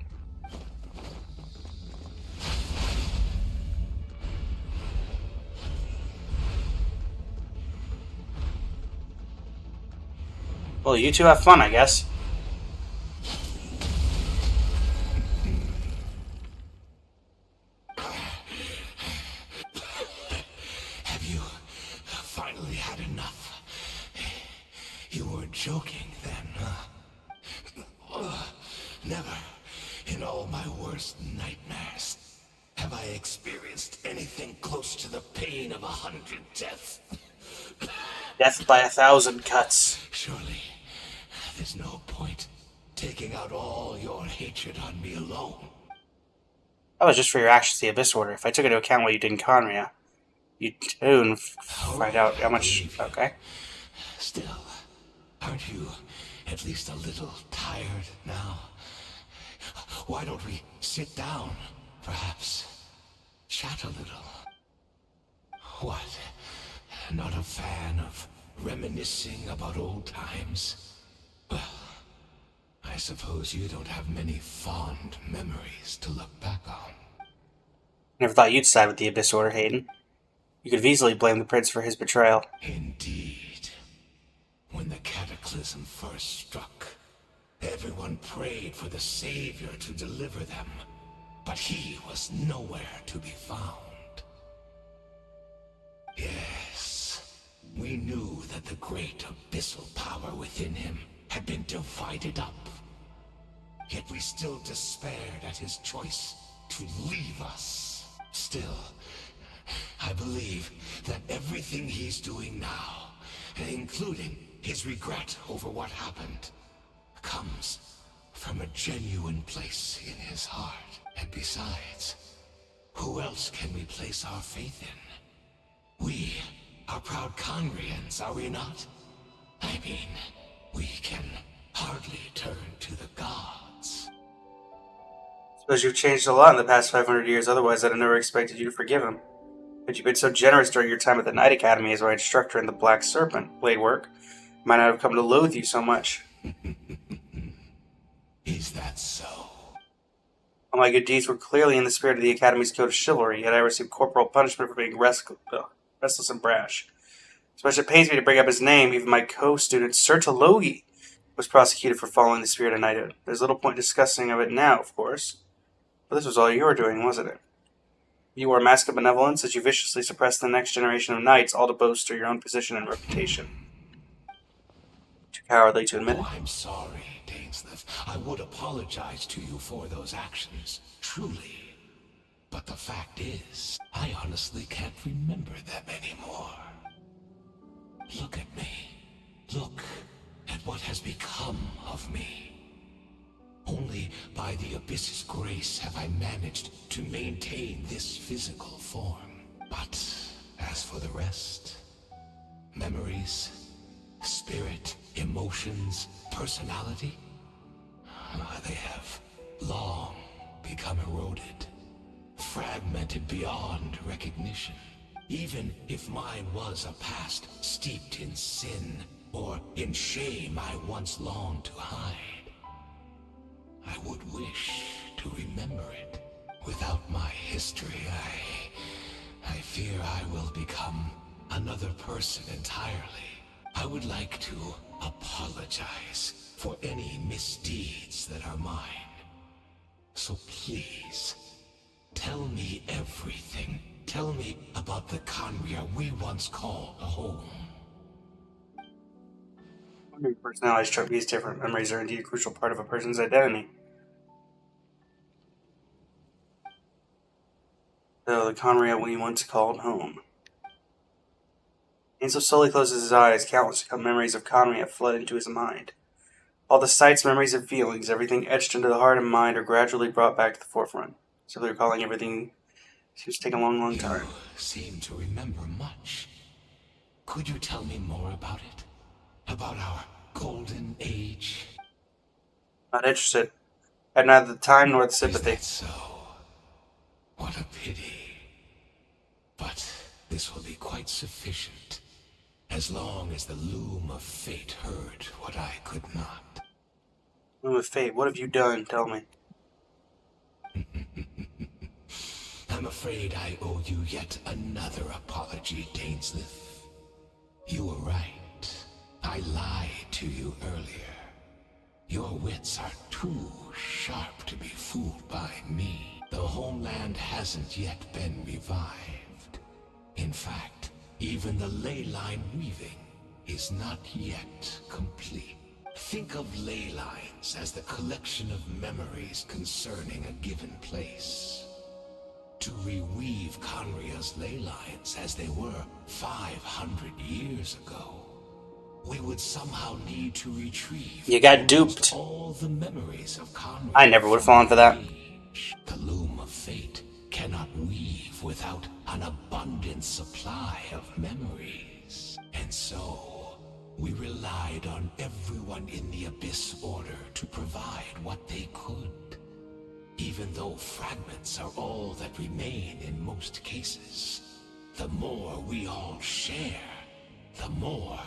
Well, you two have fun, I guess. Have you finally had enough? You weren't joking then, huh? Never, in all my worst nightmares, have I experienced anything close to the pain of 100 deaths. Death by 1,000 cuts. Surely, there's no point taking out all your hatred on me alone. That was just for your actions to the Abyss Order. If I took into account what you did in Conria, you'd soon find out how much... Okay. Still, aren't you at least a little tired now? Why don't we sit down, perhaps? Chat a little. What? Not a fan of reminiscing about old times? Well, I suppose you don't have many fond memories to look back on. Never thought you'd side with the Abyss Order, Hayden. You could have easily blamed the Prince for his betrayal. Indeed. When the cataclysm first struck, everyone prayed for the Savior to deliver them, but he was nowhere to be found. Yes, we knew that the great abyssal power within him had been divided up. Yet we still despaired at his choice to leave us. Still, I believe that everything he's doing now, including his regret over what happened, comes from a genuine place in his heart. And besides, who else can we place our faith in? We are proud Conrians, are we not? I mean, we can hardly turn to the gods. Suppose you've changed a lot in the past 500 years, otherwise I'd have never expected you to forgive him. But you've been so generous during your time at the Knight Academy as my instructor in the Black Serpent blade work. Might not have come to loathe you so much. Is that so? All my good deeds were clearly in the spirit of the Academy's code of chivalry, yet I received corporal punishment for being restless and brash. As much as it pains me to bring up his name, even my co-student, Sir Talogi, was prosecuted for following the spirit of knighthood. There's little point discussing of it now, of course. But this was all you were doing, wasn't it? You wore a mask of benevolence as you viciously suppressed the next generation of knights, all to bolster your own position and reputation. Too cowardly to admit it. Oh, I'm sorry, Dainslith. I would apologize to you for those actions, truly. But the fact is, I honestly can't remember them anymore. Look at me. Look at what has become of me. Only by the Abyss's grace have I managed to maintain this physical form. But as for the rest, memories, spirit, emotions, personality, they have long become eroded, fragmented beyond recognition. Even if mine was a past steeped in sin or in shame I once longed to hide, I would wish to remember it. Without my history, I fear I will become another person entirely. I would like to apologize for any misdeeds that are mine. So please, tell me everything. Tell me about the Conria we once called a home. Your personalities struck these different memories are indeed a crucial part of a person's identity. So, the Conria we once called home. Ainsel slowly closes his eyes. Countless memories of Conry have flooded into his mind. All the sights, memories, and feelings, everything etched into the heart and mind, are gradually brought back to the forefront. Simply recalling everything seems to take a long, long time. You seem to remember much. Could you tell me more about it? About our golden age? Not interested. I had neither the time nor the sympathy. Is that so? What a pity. But this will be quite sufficient, as long as the loom of fate heard what I could not. Loom of fate, what have you done? Tell me. I'm afraid I owe you yet another apology, Dainslith. You were right. I lied to you earlier. Your wits are too sharp to be fooled by me. The homeland hasn't yet been revived. In fact, even the ley line weaving is not yet complete. Think of ley lines as the collection of memories concerning a given place. To reweave Conria's ley lines as they were 500 years ago, we would somehow need to retrieve. You got duped. All the memories of Conria. I never would have fallen for that. The loom of fate cannot weave without an abundant supply of memories. And so, we relied on everyone in the Abyss Order to provide what they could. Even though fragments are all that remain in most cases, the more we all share, the more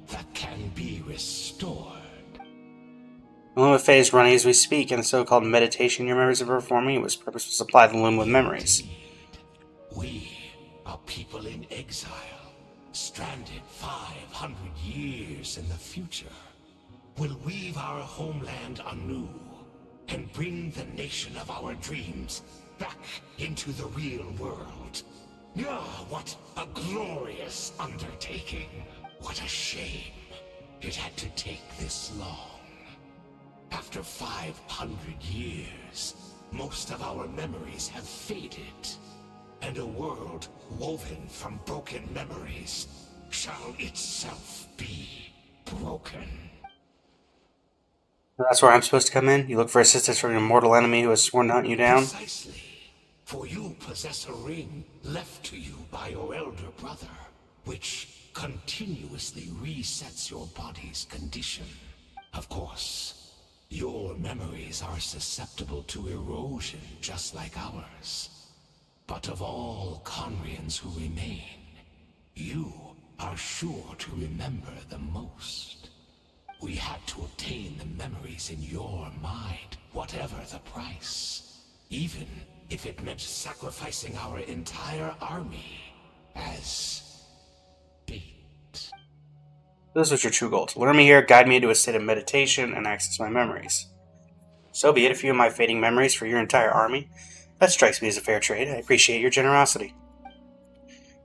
that can be restored. The loom of fate is running as we speak, and the so-called meditation your memories are performing was purposed to supply the loom with memories. We are people in exile, stranded 500 years in the future. Will weave our homeland anew and bring the nation of our dreams back into the real world. Ah, what a glorious undertaking. What a shame it had to take this long. After 500 years, most of our memories have faded, and a world woven from broken memories shall itself be broken. That's where I'm supposed to come in? You look for assistance from your mortal enemy who has sworn to hunt you down? Precisely. For you possess a ring left to you by your elder brother, which continuously resets your body's condition. Of course, your memories are susceptible to erosion just like ours. But of all Conrians who remain, you are sure to remember the most. We had to obtain the memories in your mind, whatever the price. Even if it meant sacrificing our entire army as bait. This was your true goal, to lure me here, guide me into a state of meditation, and access my memories. So be it, a few of my fading memories for your entire army. That strikes me as a fair trade. I appreciate your generosity.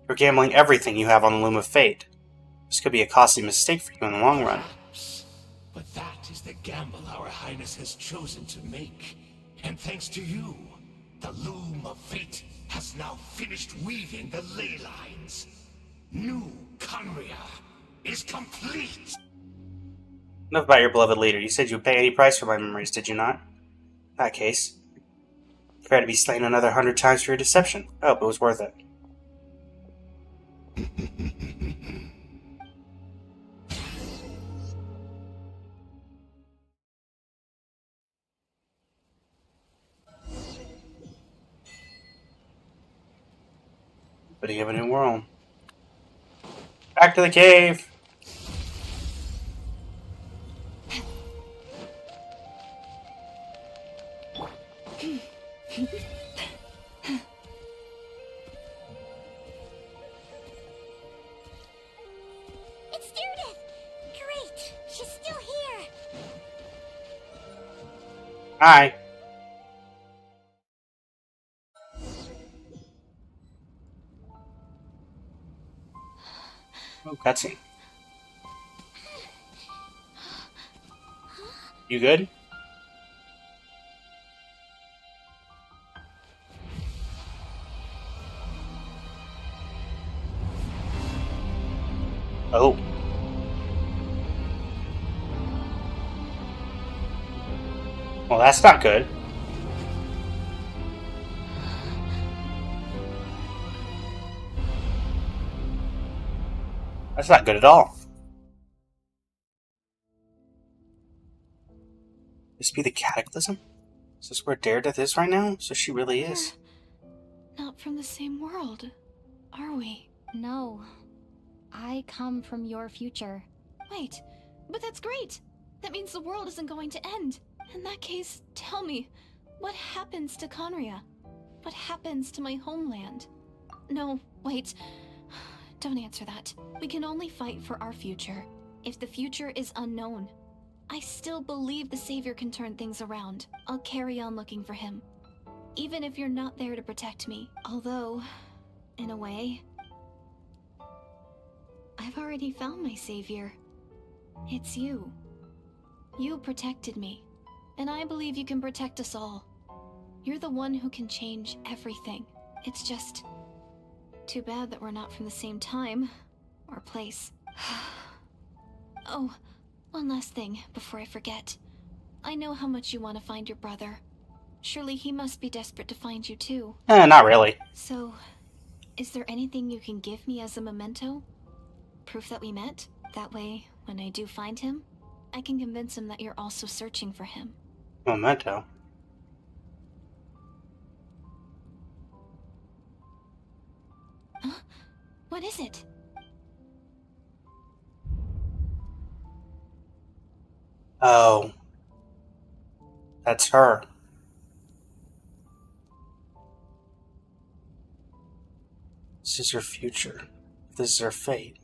You're gambling everything you have on the loom of fate. This could be a costly mistake for you in the long run. Perhaps. But that is the gamble our Highness has chosen to make. And thanks to you, the loom of fate has now finished weaving the ley lines. New Conria is complete! Enough about your beloved leader. You said you would pay any price for my memories, did you not? In that case, prepare to be slain another 100 times for your deception. I hope it was worth it. Beginning of a new world. Back to the cave! It's Judith! Great! She's still here! Hi! Oh, cutscene. You good? Oh. Well, that's not good. That's not good at all. This be the Cataclysm? Is this where Daredeth is right now? So she really is. Not from the same world, are we? No. I come from your future. Wait, but that's great! That means the world isn't going to end. In that case, tell me, what happens to Conria? What happens to my homeland? No, wait. Don't answer that. We can only fight for our future. If the future is unknown, I still believe the Savior can turn things around. I'll carry on looking for him. Even if you're not there to protect me. Although, in a way, I've already found my Savior. It's you. You protected me, and I believe you can protect us all. You're the one who can change everything. It's just too bad that we're not from the same time or place. Oh, one last thing before I forget. I know how much you want to find your brother. Surely he must be desperate to find you too. Not really. So, is there anything you can give me as a memento? Proof that we met? That way, when I do find him, I can convince him that you're also searching for him. Memento. Huh? What is it? Oh. That's her. This is her future. This is her fate.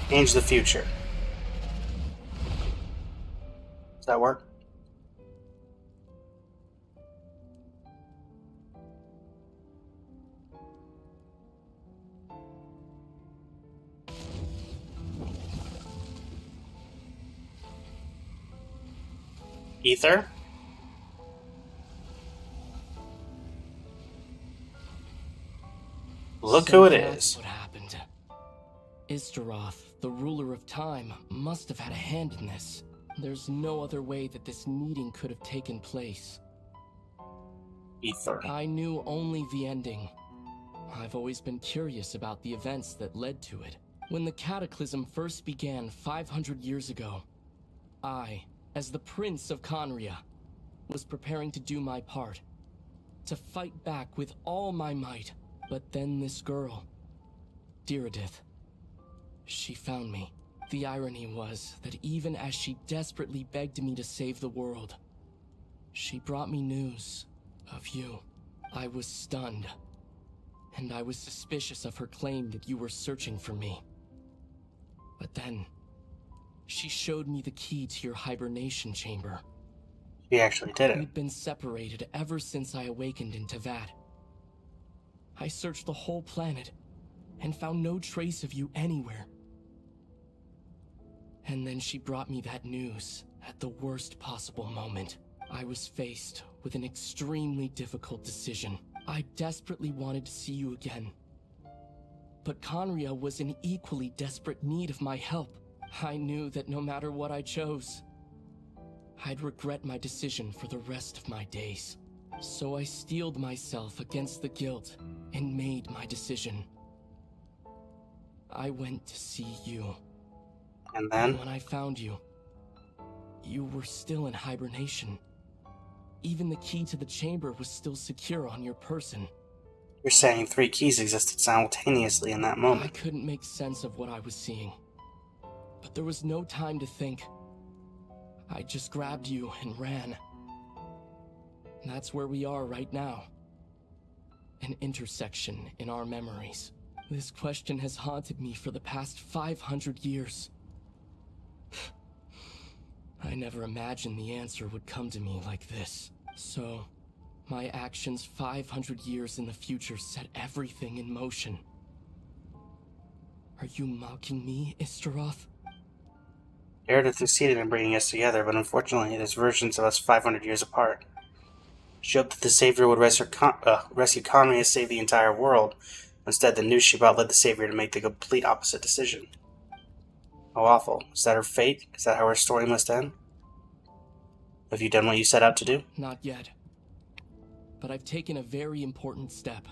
Change the future. Does that work? Ether? Look So who it that's is. what happened. Istaroth, the ruler of time, must have had a hand in this. There's no other way that this meeting could have taken place. Ether. I knew only the ending. I've always been curious about the events that led to it. When the Cataclysm first began 500 years ago, I, as the Prince of Conria, was preparing to do my part, to fight back with all my might. But then this girl, Diridith, she found me. The irony was that even as she desperately begged me to save the world, she brought me news of you. I was stunned, and I was suspicious of her claim that you were searching for me. But then, she showed me the key to your hibernation chamber. She actually did it. We'd been separated ever since I awakened in Tavad. I searched the whole planet and found no trace of you anywhere. And then she brought me that news at the worst possible moment. I was faced with an extremely difficult decision. I desperately wanted to see you again. But Conria was in equally desperate need of my help. I knew that no matter what I chose, I'd regret my decision for the rest of my days. So I steeled myself against the guilt and made my decision. I went to see you. And then? When I found you, you were still in hibernation. Even the key to the chamber was still secure on your person. You're saying 3 keys existed simultaneously in that I moment. couldn't make sense of what I was seeing. But there was no time to think. I just grabbed you and ran. And that's where we are right now. An intersection in our memories. This question has haunted me for the past 500 years. I never imagined the answer would come to me like this. So, my actions 500 years in the future set everything in motion. Are you mocking me, Istaroth? Meredith succeeded in bringing us together, but unfortunately, there's versions of us 500 years apart. She hoped that the Savior would rescue Conry and save the entire world. Instead, the news she brought led the Savior to make the complete opposite decision. How awful. Is that her fate? Is that how her story must end? Have you done what you set out to do? Not yet. But I've taken a very important step.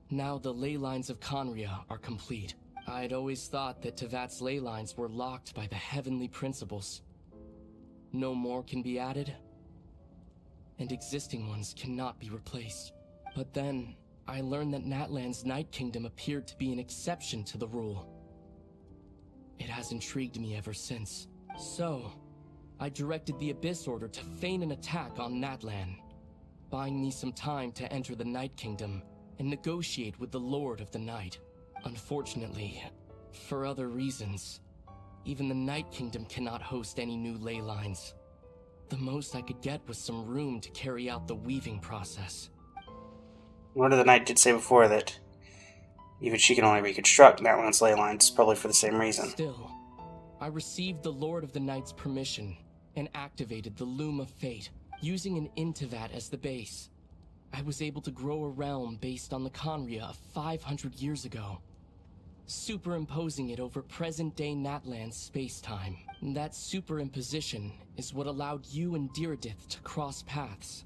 Now the ley lines of Conria are complete. I'd always thought that Tevat's ley lines were locked by the heavenly principles. No more can be added, and existing ones cannot be replaced. But then, I learned that Natlan's Night Kingdom appeared to be an exception to the rule. It has intrigued me ever since. So, I directed the Abyss Order to feign an attack on Natlan, buying me some time to enter the Night Kingdom and negotiate with the Lord of the Night. Unfortunately, for other reasons, even the Night Kingdom cannot host any new ley lines. The most I could get was some room to carry out the weaving process. Lord of the Night did say before that even she can only reconstruct Natlan's ley lines, probably for the same reason. Still, I received the Lord of the Night's permission and activated the Loom of Fate, using an Intivat as the base. I was able to grow a realm based on the Conria of 500 years ago, superimposing it over present-day Natlan's space-time. That superimposition is what allowed you and Diridith to cross paths.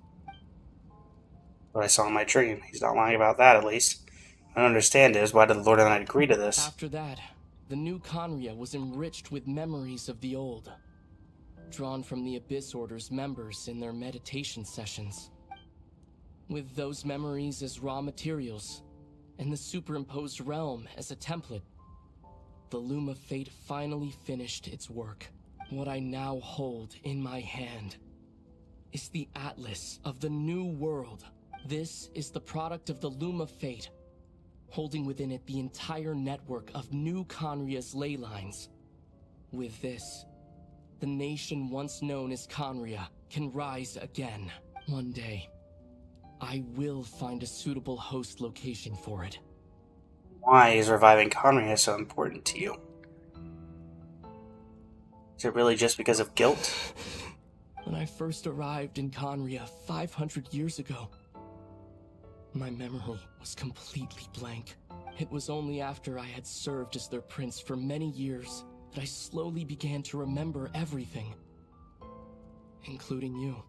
What I saw in my dream. He's not lying about that, at least. I don't understand is why did the Lord of the Night agree to this? After that, the new Conria was enriched with memories of the old, drawn from the Abyss Order's members in their meditation sessions. With those memories as raw materials, and the superimposed realm as a template, the Loom of Fate finally finished its work. What I now hold in my hand is the Atlas of the New World. This is the product of the Loom of Fate, holding within it the entire network of new Conria's ley lines. With this, the nation once known as Conria can rise again. One day, I will find a suitable host location for it. Why is reviving Conria so important to you? Is it really just because of guilt? When I first arrived in Conria 500 years ago, my memory was completely blank. It was only after I had served as their prince for many years that I slowly began to remember everything, including you.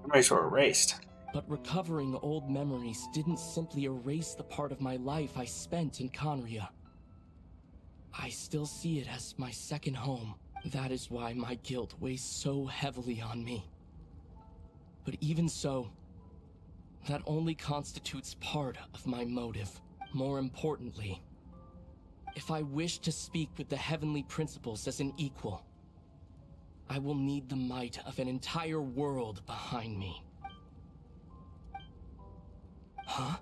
Memories were erased. But recovering old memories didn't simply erase the part of my life I spent in Conria. I still see it as my second home. That is why my guilt weighs so heavily on me. But even so, that only constitutes part of my motive. More importantly, if I wish to speak with the heavenly principles as an equal, I will need the might of an entire world behind me. Huh?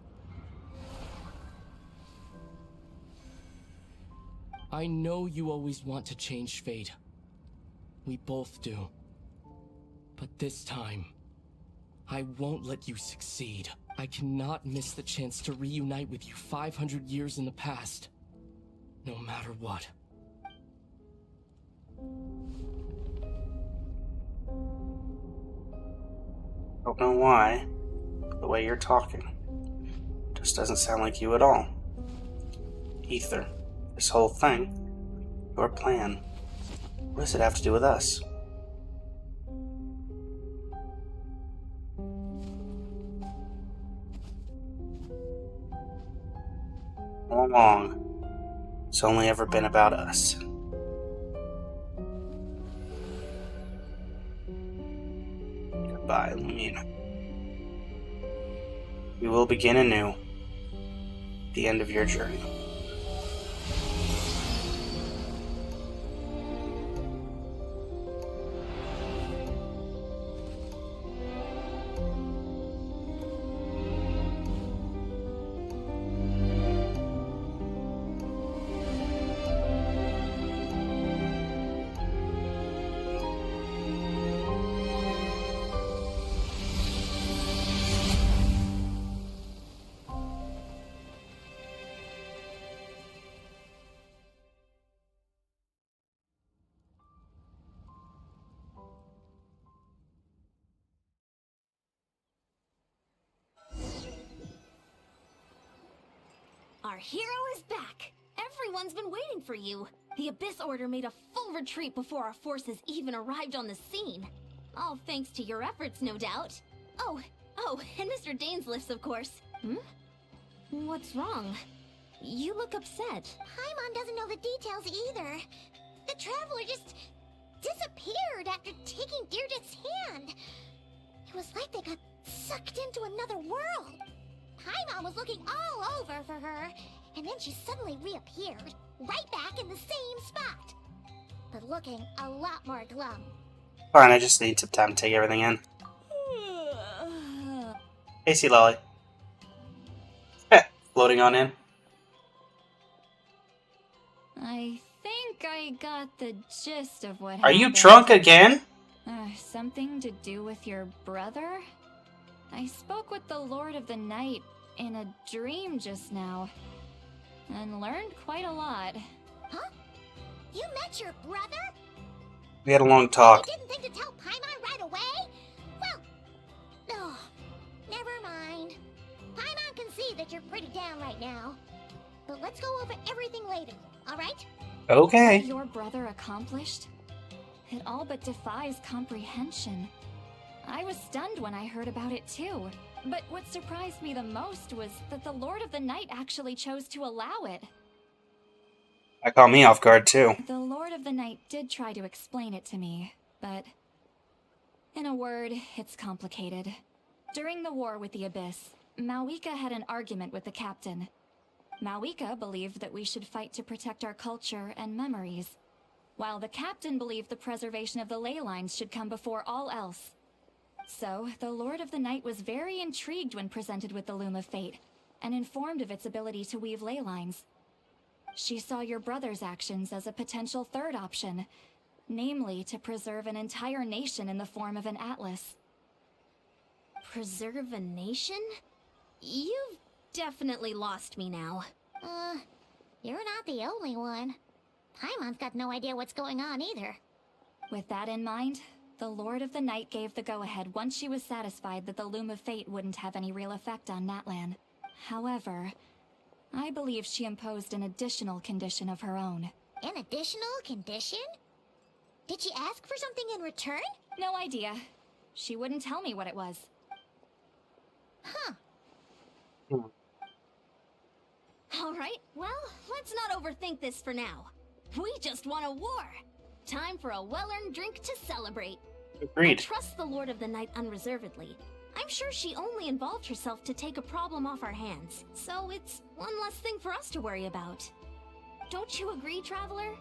I know you always want to change fate. We both do. But this time, I won't let you succeed. I cannot miss the chance to reunite with you 500 years in the past, no matter what. Don't know why, but the way you're talking just doesn't sound like you at all. Ether, this whole thing, your plan, what does it have to do with us? All along, it's only ever been about us. Goodbye, Lumina. We will begin anew. The end of your journey. Our hero is back! Everyone's been waiting for you! The Abyss Order made a full retreat before our forces even arrived on the scene. All thanks to your efforts, no doubt. Oh, and Mr. Dainsliff's, of course. What's wrong? You look upset. Paimon doesn't know the details either. The Traveler just disappeared after taking Deirdre's hand. It was like they got sucked into another world. Paimon was looking all over for her, and then she suddenly reappeared, right back in the same spot. But looking a lot more glum. Fine, I just need some time to take everything in. Hey, Sea Lolly. Floating on in. I think I got the gist of what Are happened. you drunk again? Something to do with your brother? I spoke with the Lord of the Night in a dream just now, and learned quite a lot. Huh? You met your brother? We had a long talk. You didn't think to tell Paimon right away? Well, no, never mind. Paimon can see that you're pretty down right now. But let's go over everything later, alright? Okay. What your brother accomplished? It all but defies comprehension. I was stunned when I heard about it too. But what surprised me the most was that the Lord of the Night actually chose to allow it. That caught me off guard too. The Lord of the Night did try to explain it to me, but in a word, it's complicated. During the war with the Abyss, Mawika had an argument with the captain. Mawika believed that we should fight to protect our culture and memories, while the captain believed the preservation of the ley lines should come before all else. So, the Lord of the Night was very intrigued when presented with the Loom of Fate, and informed of its ability to weave ley lines. She saw your brother's actions as a potential third option, namely to preserve an entire nation in the form of an atlas. Preserve a nation? You've definitely lost me now. You're not the only one. Paimon's got no idea what's going on either. With that in mind, the Lord of the Night gave the go-ahead once she was satisfied that the Loom of Fate wouldn't have any real effect on Natlan. However, I believe she imposed an additional condition of her own. An additional condition? Did she ask for something in return? No idea. She wouldn't tell me what it was. Huh. Alright, well, let's not overthink this for now. We just won a war! Time for a well-earned drink to celebrate. Agreed. I trust the Lord of the Night unreservedly. I'm sure she only involved herself to take a problem off our hands, so it's one less thing for us to worry about. Don't you agree, Traveler?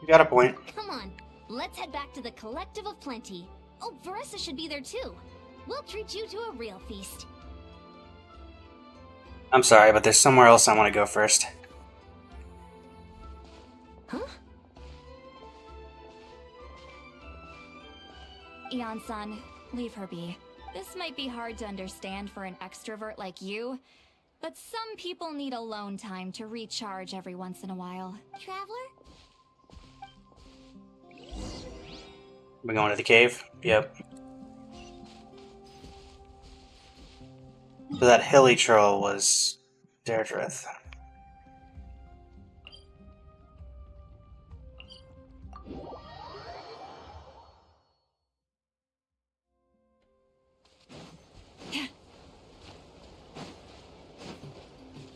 You got a point. Come on, let's head back to the Collective of Plenty. Oh, Varessa should be there too. We'll treat you to a real feast. I'm sorry, but there's somewhere else I want to go first. Huh? Eon-san, leave her be. This might be hard to understand for an extrovert like you, but some people need alone time to recharge every once in a while. Traveler? We going to the cave? Yep. So that hilly troll was Deirdre.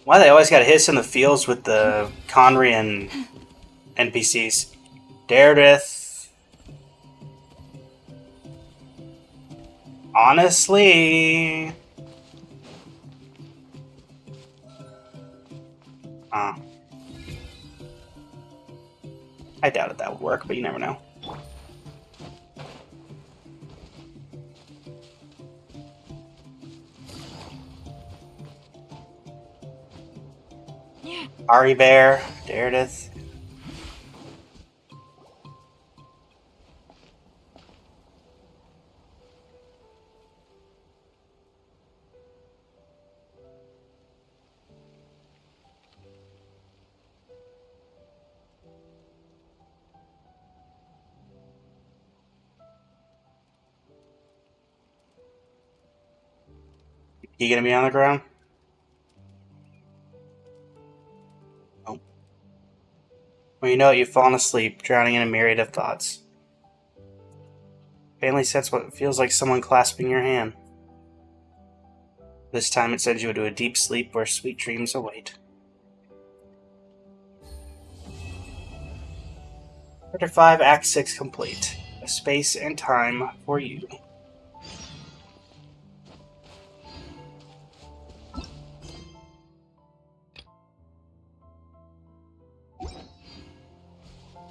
Why they always gotta hit us in the fields with the Conrian NPCs? Deirdre. Honestly... I doubted that would work, but you never know. Ari Bear, Deirdre. You gonna be on the ground? Well, you know it, you've fallen asleep, drowning in a myriad of thoughts. Faintly sense what feels like someone clasping your hand. This time it sends you into a deep sleep where sweet dreams await. Chapter 5, Act 6 complete. A space and time for you.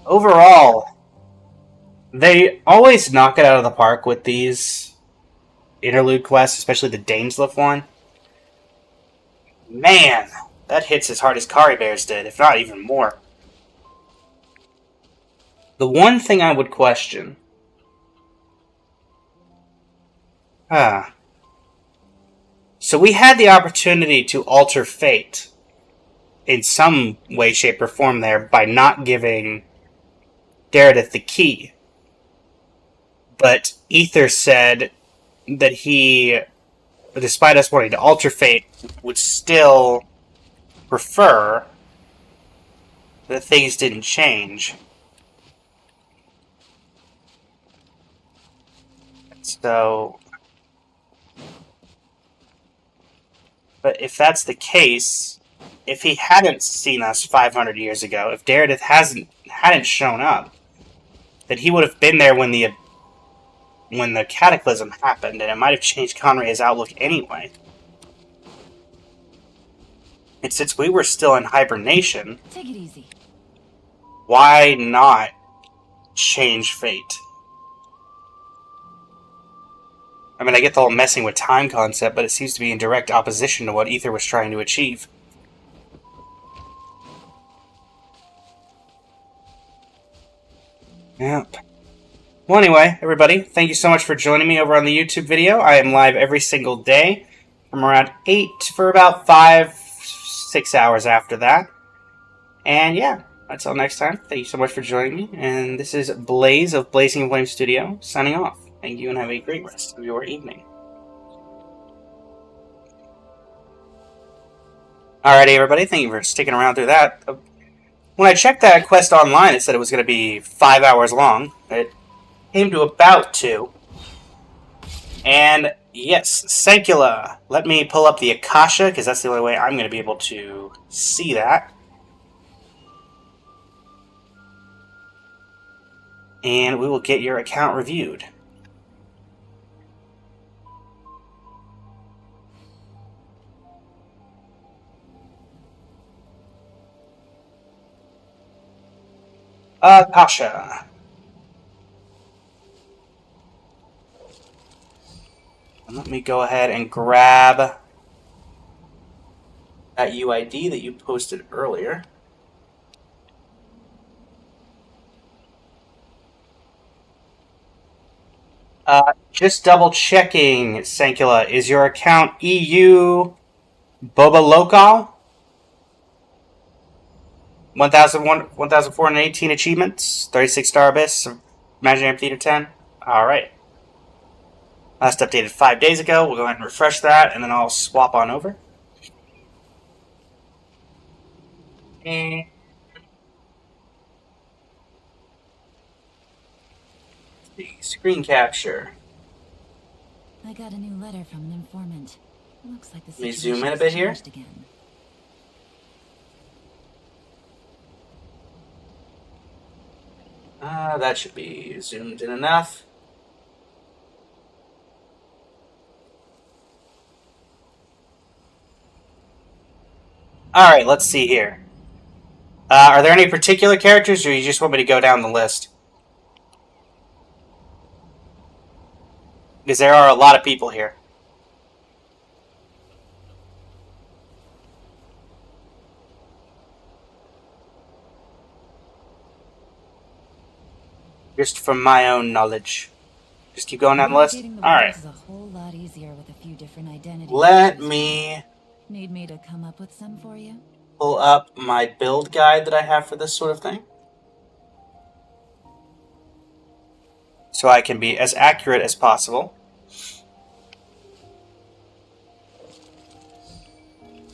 Overall, they always knock it out of the park with these interlude quests, especially the Dainsleif one. Man, that hits as hard as Kari Bears did, if not even more. The one thing I would question... So we had the opportunity to alter fate in some way, shape, or form there by not giving Daredith the key. But Ether said that he, despite us wanting to alter fate, would still prefer that things didn't change. So... But if that's the case, if he hadn't seen us 500 years ago, if Daredith hadn't shown up, then he would have been there when the cataclysm happened, and it might have changed Conray's outlook anyway. And since we were still in hibernation, Take it easy. why not change fate? I mean, I get the whole messing with time concept, but it seems to be in direct opposition to what Ether was trying to achieve. Yep. Well, anyway, everybody, thank you so much for joining me over on the YouTube video. I am live every single day from around 8 for about 5-6 hours after that. And yeah, until next time, thank you so much for joining me. And this is Blaze of Blazing Flame Studio signing off. Thank you and have a great rest of your evening. Alrighty, everybody, thank you for sticking around through that. When I checked that quest online, it said it was going to be 5 hours long. It came to about 2. And yes, Senkula. Let me pull up the Akasha, because that's the only way I'm going to be able to see that. And we will get your account reviewed. Akasha. And let me go ahead and grab that UID that you posted earlier. Just double checking, Senkula. Is your account EU Boba Local? 1,418 achievements, 36 star abyss, imaginary theater 10. Alright. Last updated 5 days ago. We'll go ahead and refresh that, and then I'll swap on over. And the screen capture. I got a new letter from an informant. Looks like the Let me situation zoom in a has bit here. changed again. That should be zoomed in enough. Alright, let's see here. Are there any particular characters, or you just want me to go down the list? Because there are a lot of people here. Just from my own knowledge. Just keep going down the list. Alright. Is a whole lot easier with a few different identities. Let me Need me to come up with some for you? pull up my build guide that I have for this sort of thing. So I can be as accurate as possible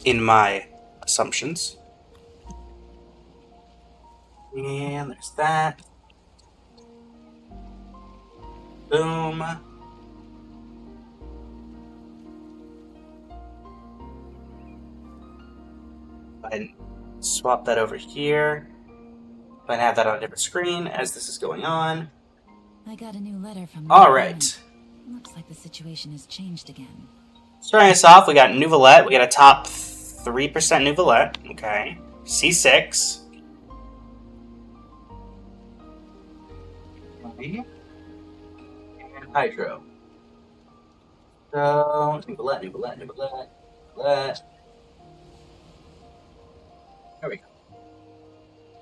in my assumptions. And there's that. Boom. I swap that over here. I have that on a different screen as this is going on. I got a new letter from. All right. Looks like the situation has changed again. Starting us off, we got Nouvelette. We got a top 3% Nouvelette. Okay. C6. Okay. And Hydro. So, Nouvelette. There we go.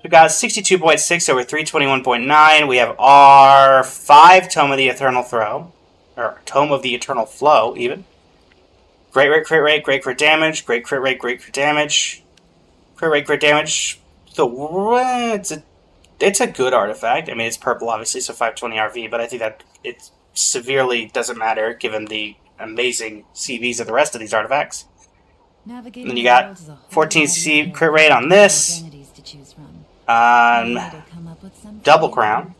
We got 62.6 over 321.9. We have R5, Tome of the Eternal Throw. Or Tome of the Eternal Flow, even. Great rate, crit rate, great crit damage. Great crit rate, great crit damage. Crit rate, crit damage. It's a good artifact. I mean, it's purple, obviously, so 520 RV, but I think that it severely doesn't matter given the amazing CVs of the rest of these artifacts. And then you got 14 CC crit rate on this. Double Crown.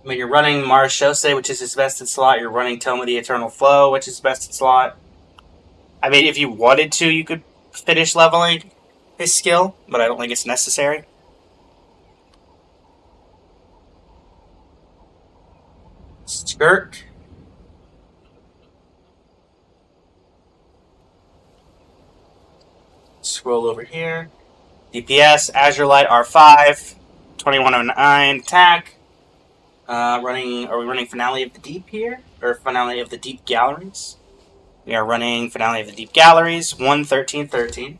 I mean, you're running Marashose, which is his vested slot. You're running Tome of the Eternal Flow, which is vested slot. I mean, if you wanted to, you could finish leveling his skill, but I don't think it's necessary. Skirt. Scroll over here. DPS, Azure Light R5, 2109 attack. Are we running Finale of the Deep here? Or Finale of the Deep Galleries? We are running Finale of the Deep Galleries, 11313.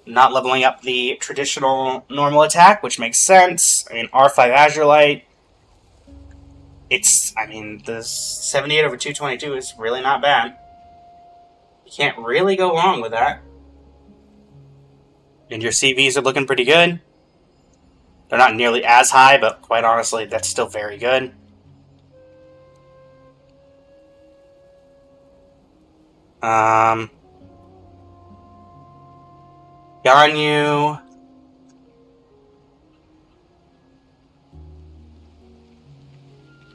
Not leveling up the traditional normal attack, which makes sense. I mean, R5 Azure Light. The 78 over 222 is really not bad. You can't really go wrong with that. And your CVs are looking pretty good. They're not nearly as high, but quite honestly, that's still very good. Ganyu.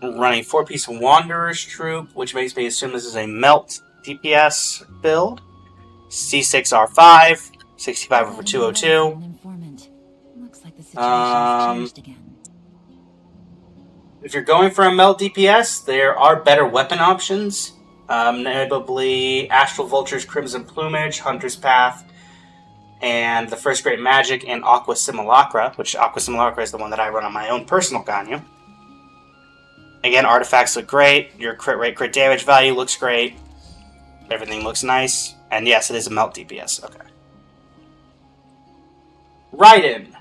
Running 4-piece Wanderer's Troop, which makes me assume this is a Melt DPS build. C6R5, 65 over 202. If you're going for a Melt DPS, there are better weapon options. Notably, Astral Vulture's Crimson Plumage, Hunter's Path, and the First Great Magic, and Aqua Simulacra, which Aqua Simulacra is the one that I run on my own personal Ganyu. Again, artifacts look great. Your crit rate, crit damage value looks great. Everything looks nice. And yes, it is a Melt DPS. Okay. Raiden.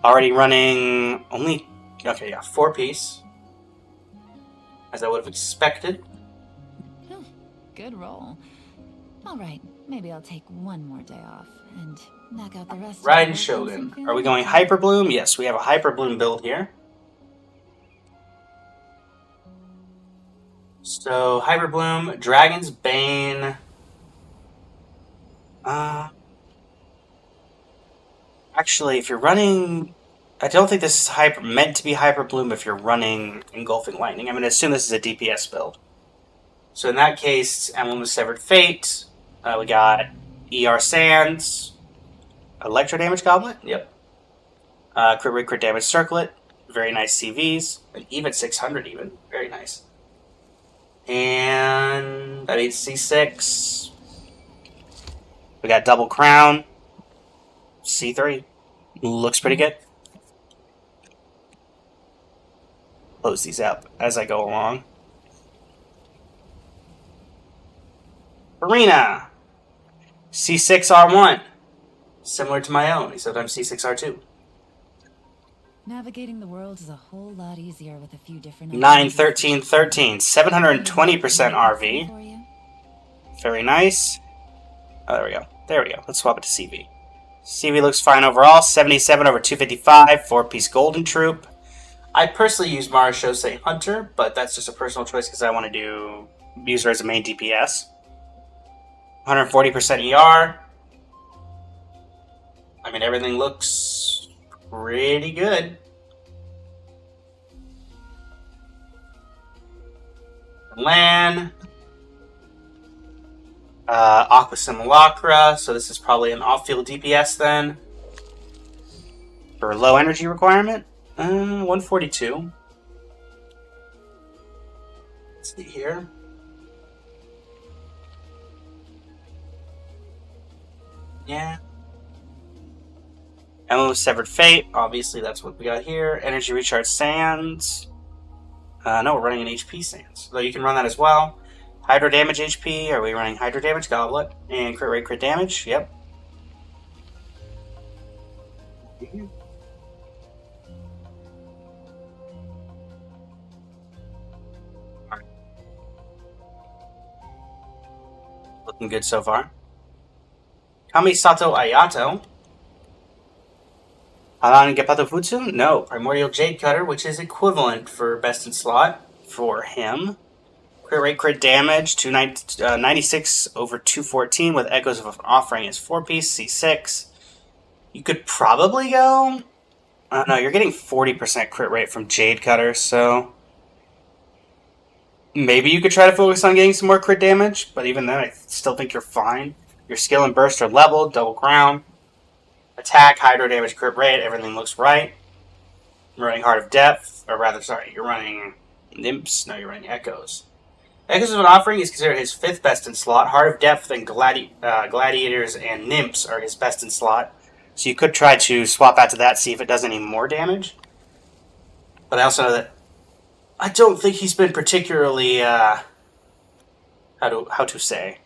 Already running only... Okay, yeah, 4-piece. As I would have expected. Good roll. Alright, maybe I'll take one more day off and knock out the rest of Raiden Shogun. Are we going Hyper Bloom? Yes, we have a Hyper Bloom build here. So, Hyper Bloom, Dragon's Bane. Actually, if you're running... I don't think this is meant to be Hyper Bloom if you're running Engulfing Lightning. I'm going to assume this is a DPS build. So in that case, Emblem of Severed Fate. We got ER Sands. Electro Damage Goblet. Yep. Crit rate, crit damage Circlet. Very nice CVs. And even 600 even. Very nice. And that means C6. We got Double Crown. C3. Looks pretty good. Close these up as I go along. Arena. C6R1. Similar to my own, except I'm C6R2. Navigating the world is a whole lot easier with a few different... 91313. 720% RV. Very nice. Oh, there we go. There we go. Let's swap it to CV. CV looks fine overall. 77 over 255. 4-piece Golden Troop. I personally use Marashose Hunter, but that's just a personal choice because I want to use her as a main DPS. 140% ER. mean, everything looks pretty good. Land. Aqua Simulacra, so this is probably an off-field DPS then. For a low energy requirement. 142. Let's see here. Yeah. Emblem of Severed Fate, obviously that's what we got here. Energy Recharge Sands. No, we're running an HP Sands. Though you can run that as well. Hydro Damage HP, are we running Hydro Damage Goblet? And crit rate, crit damage, yep. Looking good so far. Kamisato Ayato. Haran Gepato Futsu? No. Primordial Jade Cutter, which is equivalent for best in slot for him. Crit rate, crit damage, 96 over 214 with Echoes of Offering is 4-piece, C6. You could probably go... no, you're getting 40% crit rate from Jade Cutter, so... Maybe you could try to focus on getting some more crit damage, but even then, I still think you're fine. Your skill and burst are leveled, double crown. Attack, hydro damage, crit rate, everything looks right. You're running Heart of Depth, or rather, sorry, you're running Nymphs. No, you're running Echoes. Echoes of an Offering is considered his 5th best in slot. Heart of Depth and Gladiators and Nymphs are his best in slot. So you could try to swap out to that, see if it does any more damage. But I also know that I don't think he's been particularly, how to say,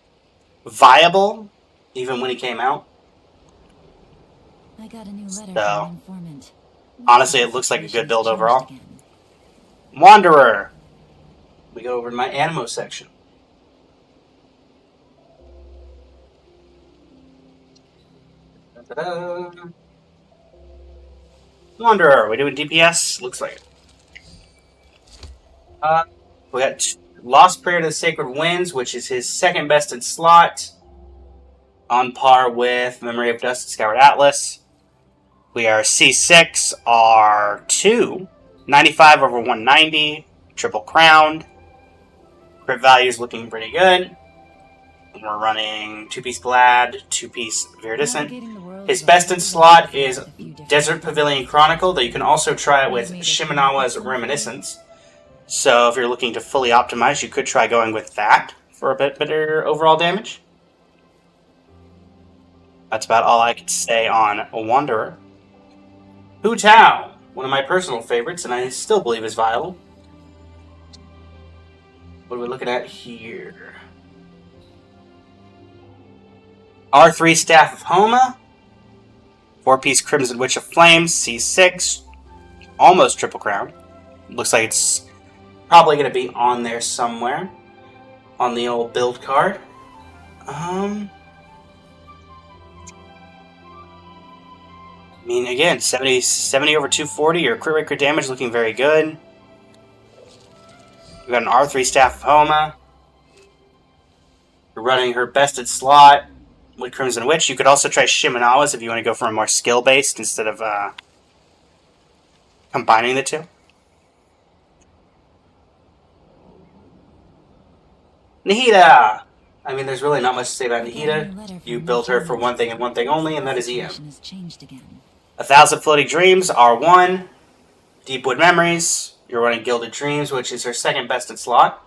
viable, even when he came out. I got a new letter So, from an informant. Honestly, it looks like a good build overall. Wanderer. We go over to my Animo section. Da-da-da. Wanderer. Are we doing DPS? Looks like it. We got Lost Prayer to the Sacred Winds, which is his 2nd best in slot. On par with Memory of Dust and Scoured Atlas. We are C6, R2. 95 over 190. Triple Crowned. Crit value is looking pretty good. We're running 2-piece Glad, 2-piece Viridescent. His best in slot is Desert Pavilion Chronicle, though you can also try it with Shimenawa's Reminiscence. So if you're looking to fully optimize, you could try going with that for a bit better overall damage. That's about all I could say on Wanderer. Hu Tao, one of my personal favorites, and I still believe is viable. What are we looking at here? R3 Staff of Homa. 4-piece Crimson Witch of Flames, C6. Almost Triple Crown. Looks like it's probably going to be on there somewhere. On the old build card. I mean, again, 70 over 240. Your crit rate, crit damage looking very good. We've got an R3 Staff of Homa. You're running her bested slot with Crimson Witch. You could also try Shimenawa's if you want to go for a more skill-based instead of combining the two. Nahida! I mean, there's really not much to say about Nahida. You build her for one thing and one thing only, and that is EM. 1,000 Floating Dreams, R1. Deepwood Memories. You're running Gilded Dreams, which is her 2nd best in slot.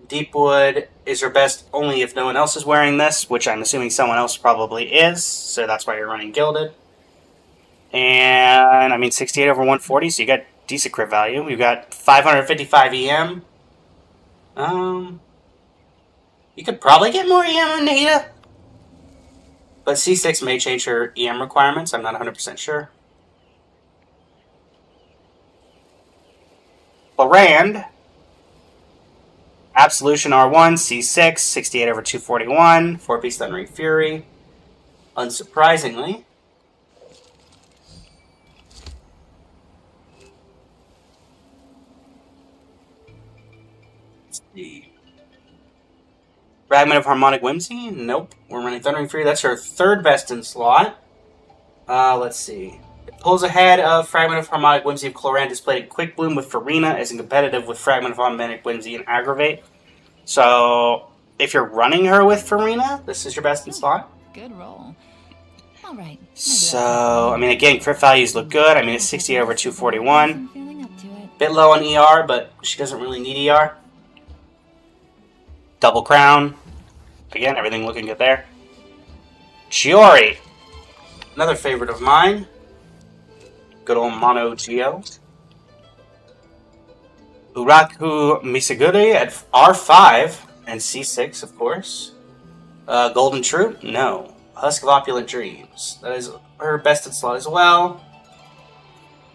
Deepwood is her best only if no one else is wearing this, which I'm assuming someone else probably is, so that's why you're running Gilded. And, I mean, 68 over 140, so you got decent crit value. You've got 555 EM. You could probably get more EM on Nahida. But C6 may change her EM requirements, I'm not 100% sure. Larand. Absolution R1, C6, 68 over 241, 4-piece Thundering Fury. Unsurprisingly. Let's see. Fragment of Harmonic Whimsy? Nope. We're running Thundering Fury. That's her third best in slot. Let's see. It pulls ahead of Fragment of Harmonic Whimsy of Cloran, displayed Quick Bloom with Farina, as in competitive with Fragment of Harmonic Whimsy and Aggravate. So, if you're running her with Farina, this is your best in slot. Good roll. All right. So, I mean, again, crit values look good. I mean, it's 68 over 241. I'm feeling up to it. Bit low on ER, but she doesn't really need ER. Double Crown. Again, everything looking good there. Chiori. Another favorite of mine. Good old Mono Geo. Uraku Misagure at R5 and C6, of course. Golden Troop? No. Husk of Opulent Dreams. That is her best in slot as well.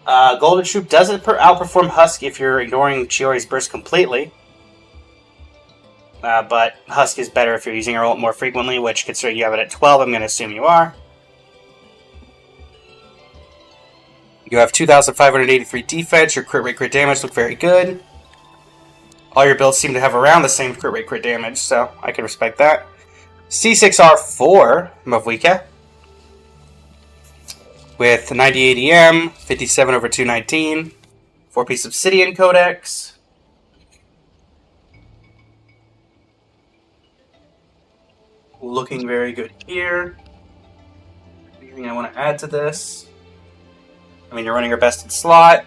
Golden Troop doesn't outperform Husk if you're ignoring Chiori's burst completely. But Husk is better if you're using her ult more frequently, which, considering you have it at 12, I'm going to assume you are. You have 2,583 defense. Your crit rate, crit damage look very good. All your builds seem to have around the same crit rate, crit damage, so I can respect that. C6R4 Mavwika with 98 EM, 57 over 219, 4-piece Obsidian Codex. Looking very good here. Anything I want to add to this? I mean, you're running her best in slot.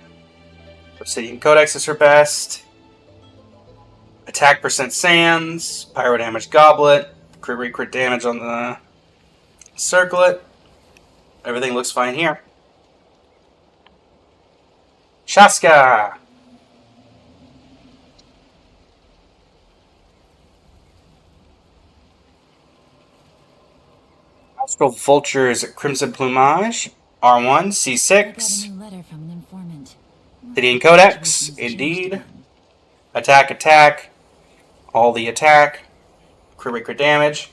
Obsidian Codex is her best. Attack percent Sands. Pyro damage Goblet. Crit rate, crit damage on the Circlet. Everything looks fine here. Shaska! Astral Vulture's Crimson Plumage. R1, C6. I got a new letter from an informant. Obsidian Codex, indeed. Attack, attack. All the attack. Crit rate, crit damage.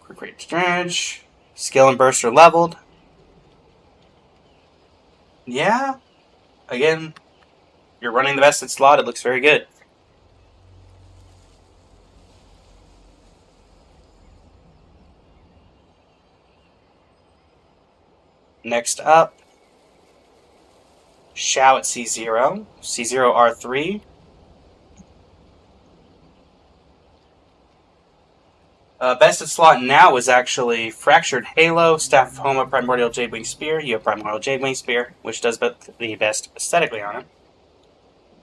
Crit rate damage. Skill and burst are leveled. Yeah. Again, you're running the best in slot. It looks very good. Next up, Shao at C0. C0 R3. Best in slot now is actually Fractured Halo, Staff of Homa, Primordial Jadewing Spear. You have Primordial Jadewing Spear, which does the best aesthetically on it.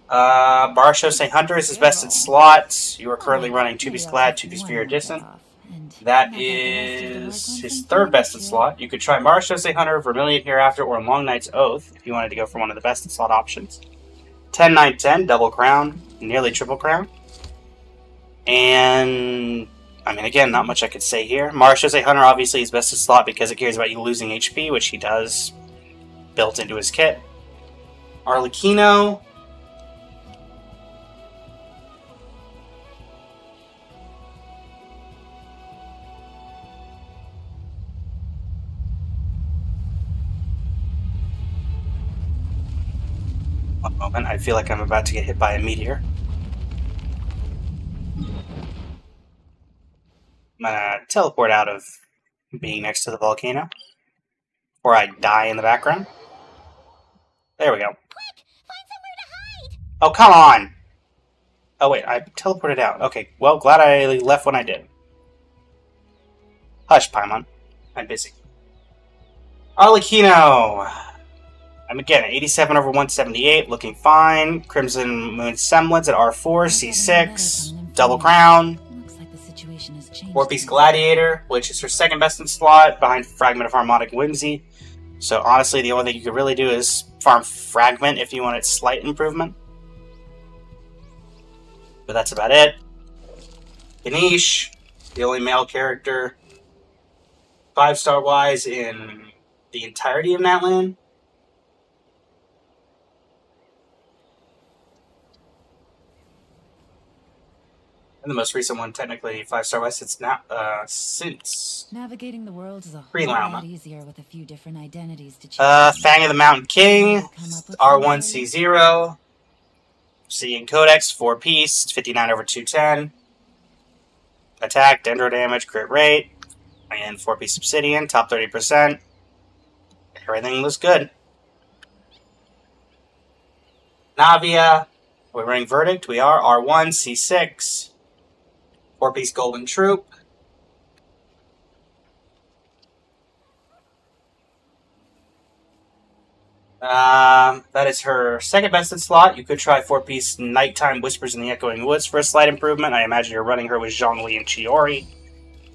Barshose Hunter is his best in slots. You are currently running 2-piece Glad, 2-piece Fear Distant. That is his third best in slot. You could try Barshose Hunter, Vermilion Hereafter, or Long Night's Oath if you wanted to go for one of the best in slot options. 10, 9, 10, double crown, nearly triple crown. And I mean, again, not much I could say here. Marshose Hunter obviously is best in slot because it cares about you losing HP, which he does, built into his kit. Arlecchino. One moment, I feel like I'm about to get hit by a meteor. I'm gonna teleport out of being next to the volcano. Or I die in the background. There we go. Quick! Find somewhere to hide! Oh, come on! Oh, wait, I teleported out. Okay, well, glad I left when I did. Hush, Paimon. I'm busy. Arlecchino! I'm again at 87 over 178, looking fine. Crimson Moon Semblance at R4, C6, Double Crown. 4-piece Gladiator, which is her second best in slot, behind Fragment of Harmonic Whimsy. So honestly, the only thing you could really do is farm Fragment if you wanted slight improvement. But that's about it. Ganesh, the only male character, 5-star wise in the entirety of Natlan. And the most recent one, technically 5-star wise, it's not since Navigating the world is a whole Pre-Lama. lot easier with a few different identities to choose. Fang of the Mountain King, R1C0, Obsidian Codex, 4-piece, 59 over 210. attack, dendro damage, crit rate, and 4-piece obsidian, top 30%. Everything looks good. Navia, we're running Verdict. We are R1, C6, 4-piece golden troop. That is her second bested slot. You could try 4-piece Nighttime Whispers in the Echoing Woods for a slight improvement. I imagine you're running her with Zhongli and Chiori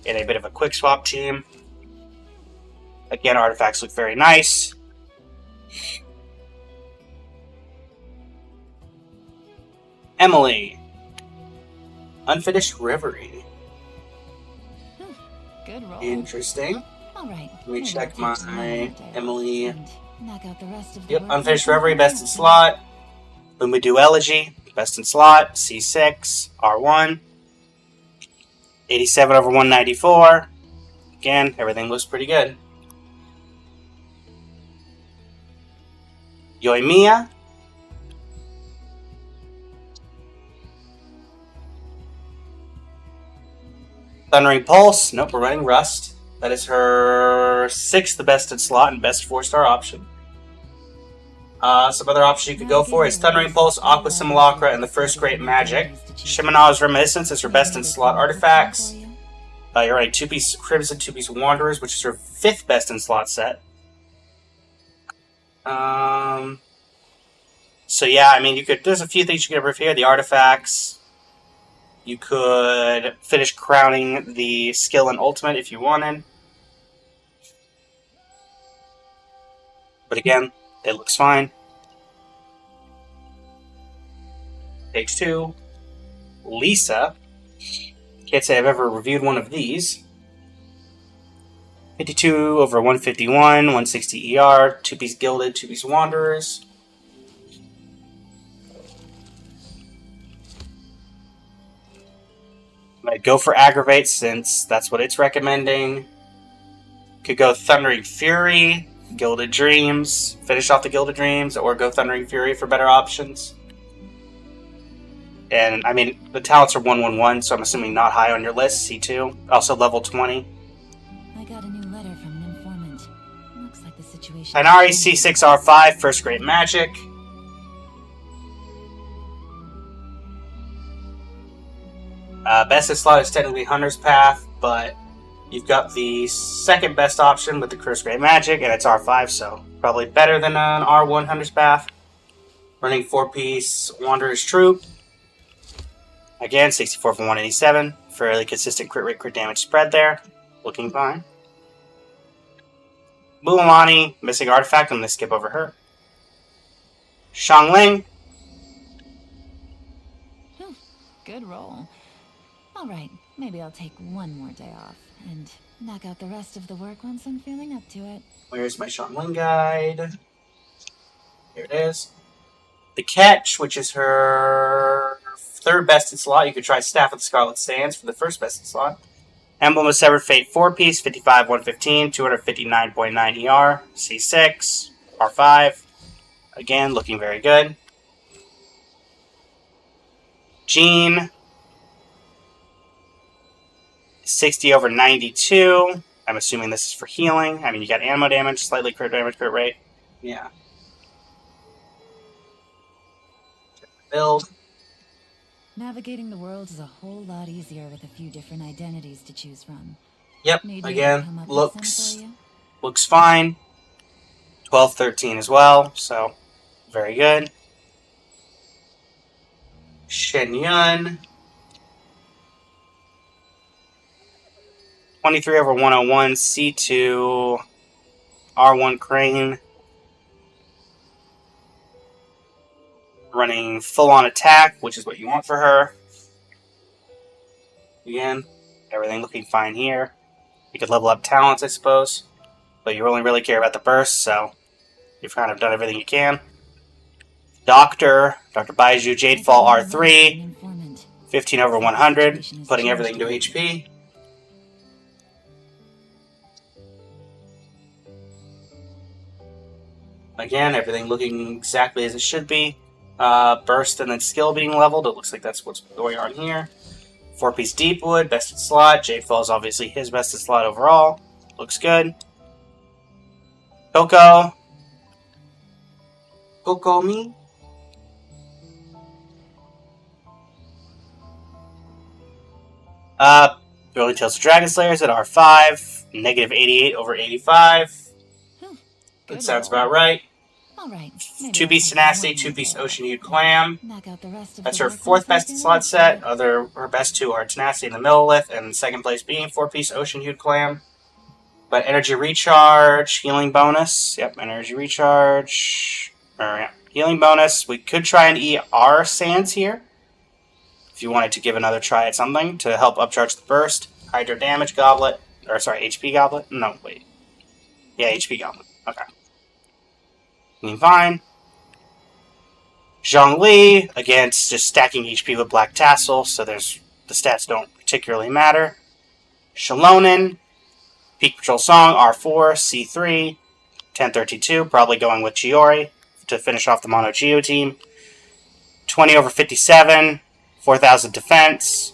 in a bit of a quick swap team. Again, artifacts look very nice. Emily. Unfinished Reverie. Good roll. Interesting. All right. Let me maybe check I'll take my one more day Emily. off and knock out the rest of the Yep, work Unfinished once I'm Reverie, feeling best in up to it. slot. Lumidu Elegy, best in slot. C6, R1. 87 over 194. Again, everything looks pretty good. Yoimiya. Thundering Pulse. Nope, we're running Rust. That is her 6th bested slot and best 4-star option. Some other options you could go for is Thundering Pulse, Aqua Simulacra, and the First Great Magic. Shimanaw's Reminiscence is her best in slot artifacts. You're running 2-piece Crimson, 2-piece Wanderers, which is her 5th best in slot set. So yeah, I mean, there's a few things you could improve here. The artifacts. You could finish crowning the skill and ultimate if you wanted. But again, it looks fine. Page 2. Lisa. Can't say I've ever reviewed one of these. 52 over 151, 160 ER, 2-piece Gilded, 2-piece Wanderers. I'd go for Aggravate since that's what it's recommending. Could go Thundering Fury, Gilded Dreams, finish off the Gilded Dreams, or go Thundering Fury for better options. And, I mean, the talents are 111, so I'm assuming not high on your list, C2. Also level 20. I got a new letter from an informant. Looks like the situation. Inari, C6R5, First Great Magic. Best in slot is technically Hunter's Path, but you've got the second best option with the First Great Magic, and it's R5, so probably better than an R1 Hunter's Path. Running 4-piece Wanderer's Troop. Again, 64 for 187. Fairly consistent crit rate, crit damage spread there. Looking fine. Mulamani, missing artifact. I'm going to skip over her. Xiangling. Good roll. All right, maybe I'll take one more day off and knock out the rest of the work once I'm feeling up to it. Where's my Xiangling guide? Here it is. The Catch, which is her 3rd best in slot. You could try Staff of the Scarlet Sands for the 1st best in slot. Emblem of Severed Fate 4-piece, 55, 115, 259.9 ER, C6, R5. Again, looking very good. Jean, 60 over 92. I'm assuming this is for healing. I mean, you got ammo damage, slightly crit damage, crit rate. Yeah. Build. Navigating the world is a whole lot easier with a few different identities to choose from. Yep, Need me to again, come up with some for you? looks fine. 12, 13 as well, so very good. Shen Yun. 23 over 101, C2, R1 Crane. Running full-on attack, which is what you want for her. Again, everything looking fine here. You could level up talents, I suppose. But you only really care about the burst, so you've kind of done everything you can. Dr. Baiju, Jadefall R3. 15 over 100, putting everything to HP. Again, everything looking exactly as it should be. Burst and then skill being leveled. It looks like that's what's going on here. 4-piece Deepwood, bested slot. Jade Falls, obviously his bested slot overall. Looks good. Coco. Kokomi. Thrilling Tales of Dragon Slayers at R5. Negative 88 over 85. That sounds about right. All right. 2-piece Tenacity, 2-piece Ocean Hued Clam. Knock out the rest of That's the her work 4th once I'm bested feeling slot up to set. it. Her best 2 are Tenacity and the Millilith, and 2nd place being 4-piece Ocean Hued Clam. But Energy Recharge, Healing Bonus. Yep, Energy Recharge. Healing Bonus. We could try and ER Sands here, if you wanted to give another try at something to help upcharge the burst. Hydro Damage Goblet. Or, sorry, HP Goblet? No, wait. Yeah, HP Goblet. Okay. Doing fine. Zhongli, against just stacking HP with Black Tassel, so the stats don't particularly matter. Shalonen, Peak Patrol Song, R4, C3, 1032, probably going with Chiori to finish off the Mono Geo team. 20 over 57, 4,000 defense.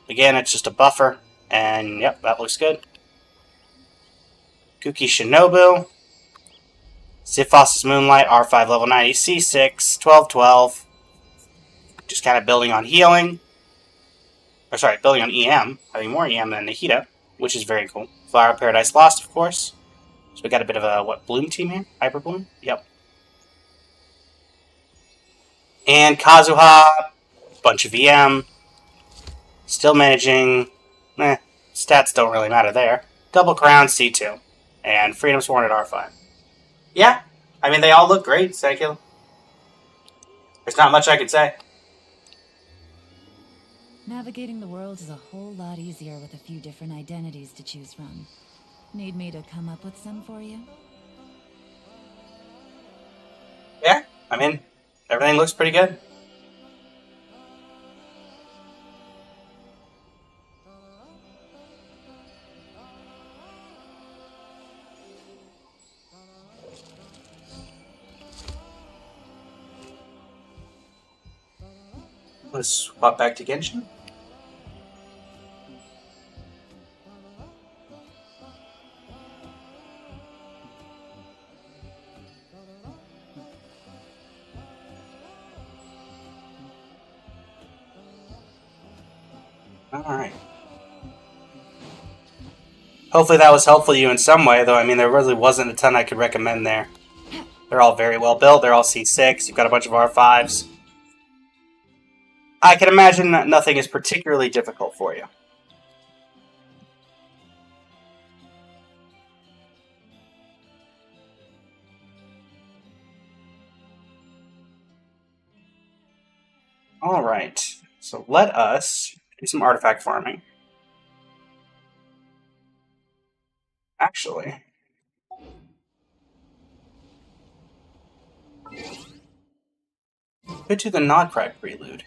Again, it's just a buffer, and yep, that looks good. Kuki Shinobu, Ziphos's Moonlight, R5 level 90, C6, 1212. Just kind of building on healing. Or sorry, building on EM. Having more EM than Nahida, which is very cool. Flower of Paradise Lost, of course. So we got a bit of a, Bloom team here? Hyper Bloom? Yep. And Kazuha, bunch of EM. Still managing. Stats don't really matter there. Double Crown, C2. And Freedom Sworn at R5. Yeah, I mean, they all look great, Sekil. There's not much I could say. Navigating the world is a whole lot easier with a few different identities to choose from. Need me to come up with some for you? Yeah, I mean, everything looks pretty good. Let's swap back to Genshin. Alright. Hopefully that was helpful to you in some way, though. I mean, there really wasn't a ton I could recommend there. They're all very well built. They're all C6. You've got a bunch of R5s. I can imagine that nothing is particularly difficult for you. Alright, so let us do some artifact farming. Actually, go to the Nodcry Prelude.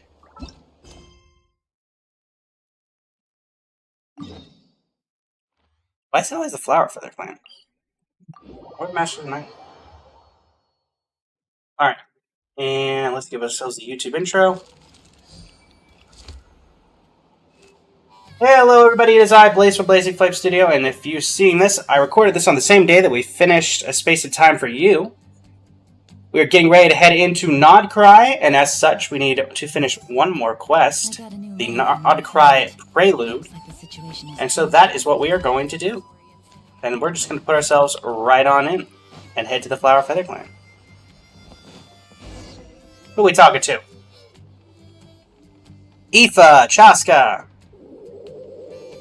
Why is it always the flower for their clan? What Master of the Night? Alright, and let's give ourselves the YouTube intro. Hey, hello everybody, it is I, Blaze from Blazing Flame Studio, and if you're seeing this, I recorded this on the same day that we finished A Space of Time for You. We are getting ready to head into Nodcry, and as such, we need to finish one more quest, the Nodcry Prelude, and so that is what we are going to do. And we're just going to put ourselves right on in, and head to the Flower Feather Clan. Who are we talking to? Aoife, Chaska,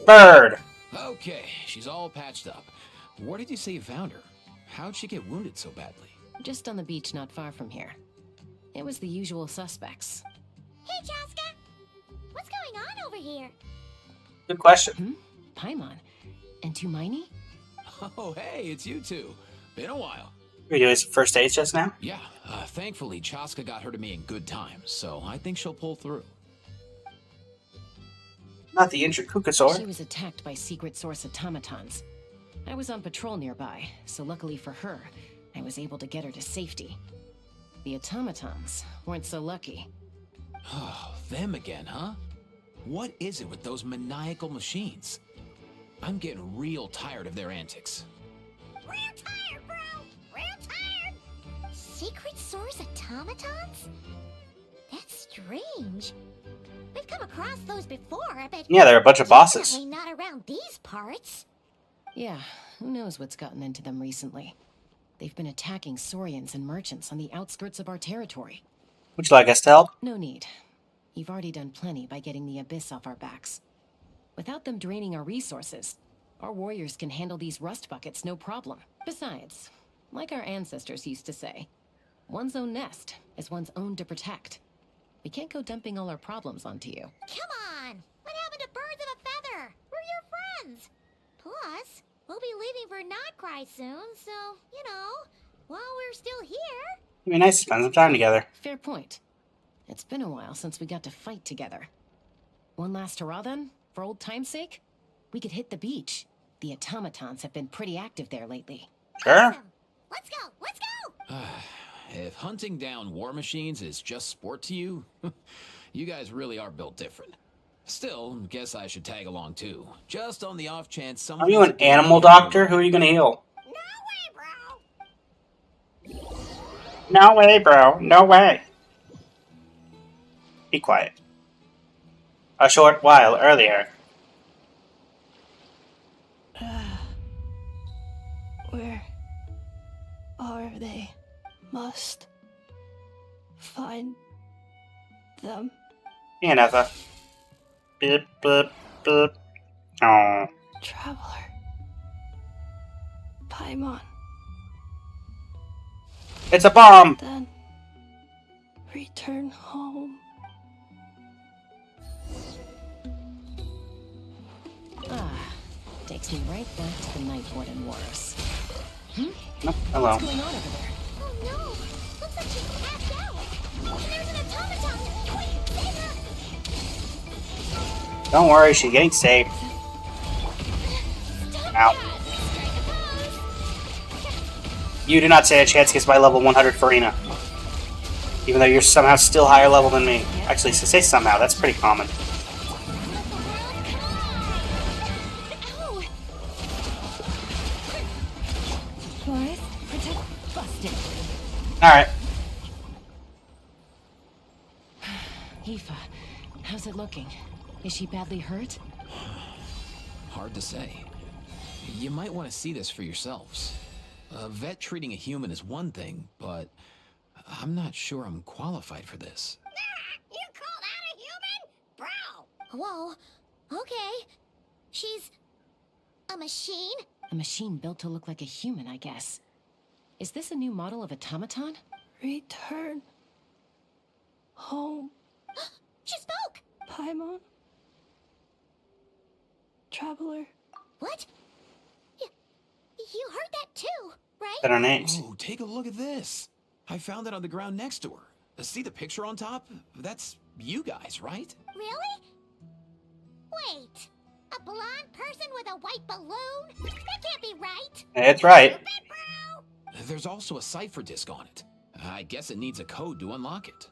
Bird. Okay, she's all patched up. Where did you say you found her? How'd she get wounded so badly? Just on the beach not far from here. It was the usual suspects. Hey, Chaska! What's going on over here? Good question. Paimon. And Tumaini? Oh, hey, it's you two. Been a while. Were you doing some first aids just now? Yeah, thankfully Chaska got her to me in good time, so I think she'll pull through. Not the injured Kukasaur. She was attacked by secret source automatons. I was on patrol nearby, so luckily for her, I was able to get her to safety. The automatons weren't so lucky. Oh, them again, huh? What is it with those maniacal machines? I'm getting real tired of their antics. Real tired, bro! Real tired! Secret source automatons? That's strange. We've come across those before, but Yeah, they're a bunch of bosses. definitely not around these parts. Yeah, who knows what's gotten into them recently. They've been attacking Saurians and merchants on the outskirts of our territory. Would you like us to help? No need. You've already done plenty by getting the Abyss off our backs. Without them draining our resources, our warriors can handle these rust buckets no problem. Besides, like our ancestors used to say, one's own nest is one's own to protect. We can't go dumping all our problems onto you. Come on! What happened to birds of a feather? We're your friends! Plus, we'll be leaving for Notcry soon, so, you know, while we're still here... It'd be nice to spend some time together. Fair point. It's been a while since we got to fight together. One last hurrah then, for old time's sake? We could hit the beach. The automatons have been pretty active there lately. Sure. Awesome. Let's go! Let's go! If hunting down war machines is just sport to you, you guys really are built different. Still, guess I should tag along too. Just on the off chance someone... Are you an animal doctor? Who are you gonna heal? No way, bro! No way, bro. No way. Be quiet. A short while earlier. Where are they? Must find them. Yeah, Netha. Beep, beep, beep. Oh. Traveler. Paimon. It's a bomb! Then return home. Takes me right back to the Night Warden Wars. No, hello. What's going on over there? Oh no! Looks like she's passed out! There's an automaton! Wait, save her! Don't worry, she's getting saved. Ow. You do not stand a chance against my level 100 Farina. Even though you're somehow still higher level than me. Actually, say somehow, that's pretty common. Alright. Aoife, how's it looking? Is she badly hurt? Hard to say. You might want to see this for yourselves. A vet treating a human is one thing, but I'm not sure I'm qualified for this. You call that a human? Bro! Whoa. Okay. She's... a machine? A machine built to look like a human, I guess. Is this a new model of automaton? Return home. She spoke! Paimon. Traveler. What? You heard that too, right? That are names. Oh, take a look at this. I found it on the ground next to her. See the picture on top? That's you guys, right? Really? Wait. A blonde person with a white balloon? That can't be right. It's right. There's also a cipher disk on it. I guess it needs a code to unlock it.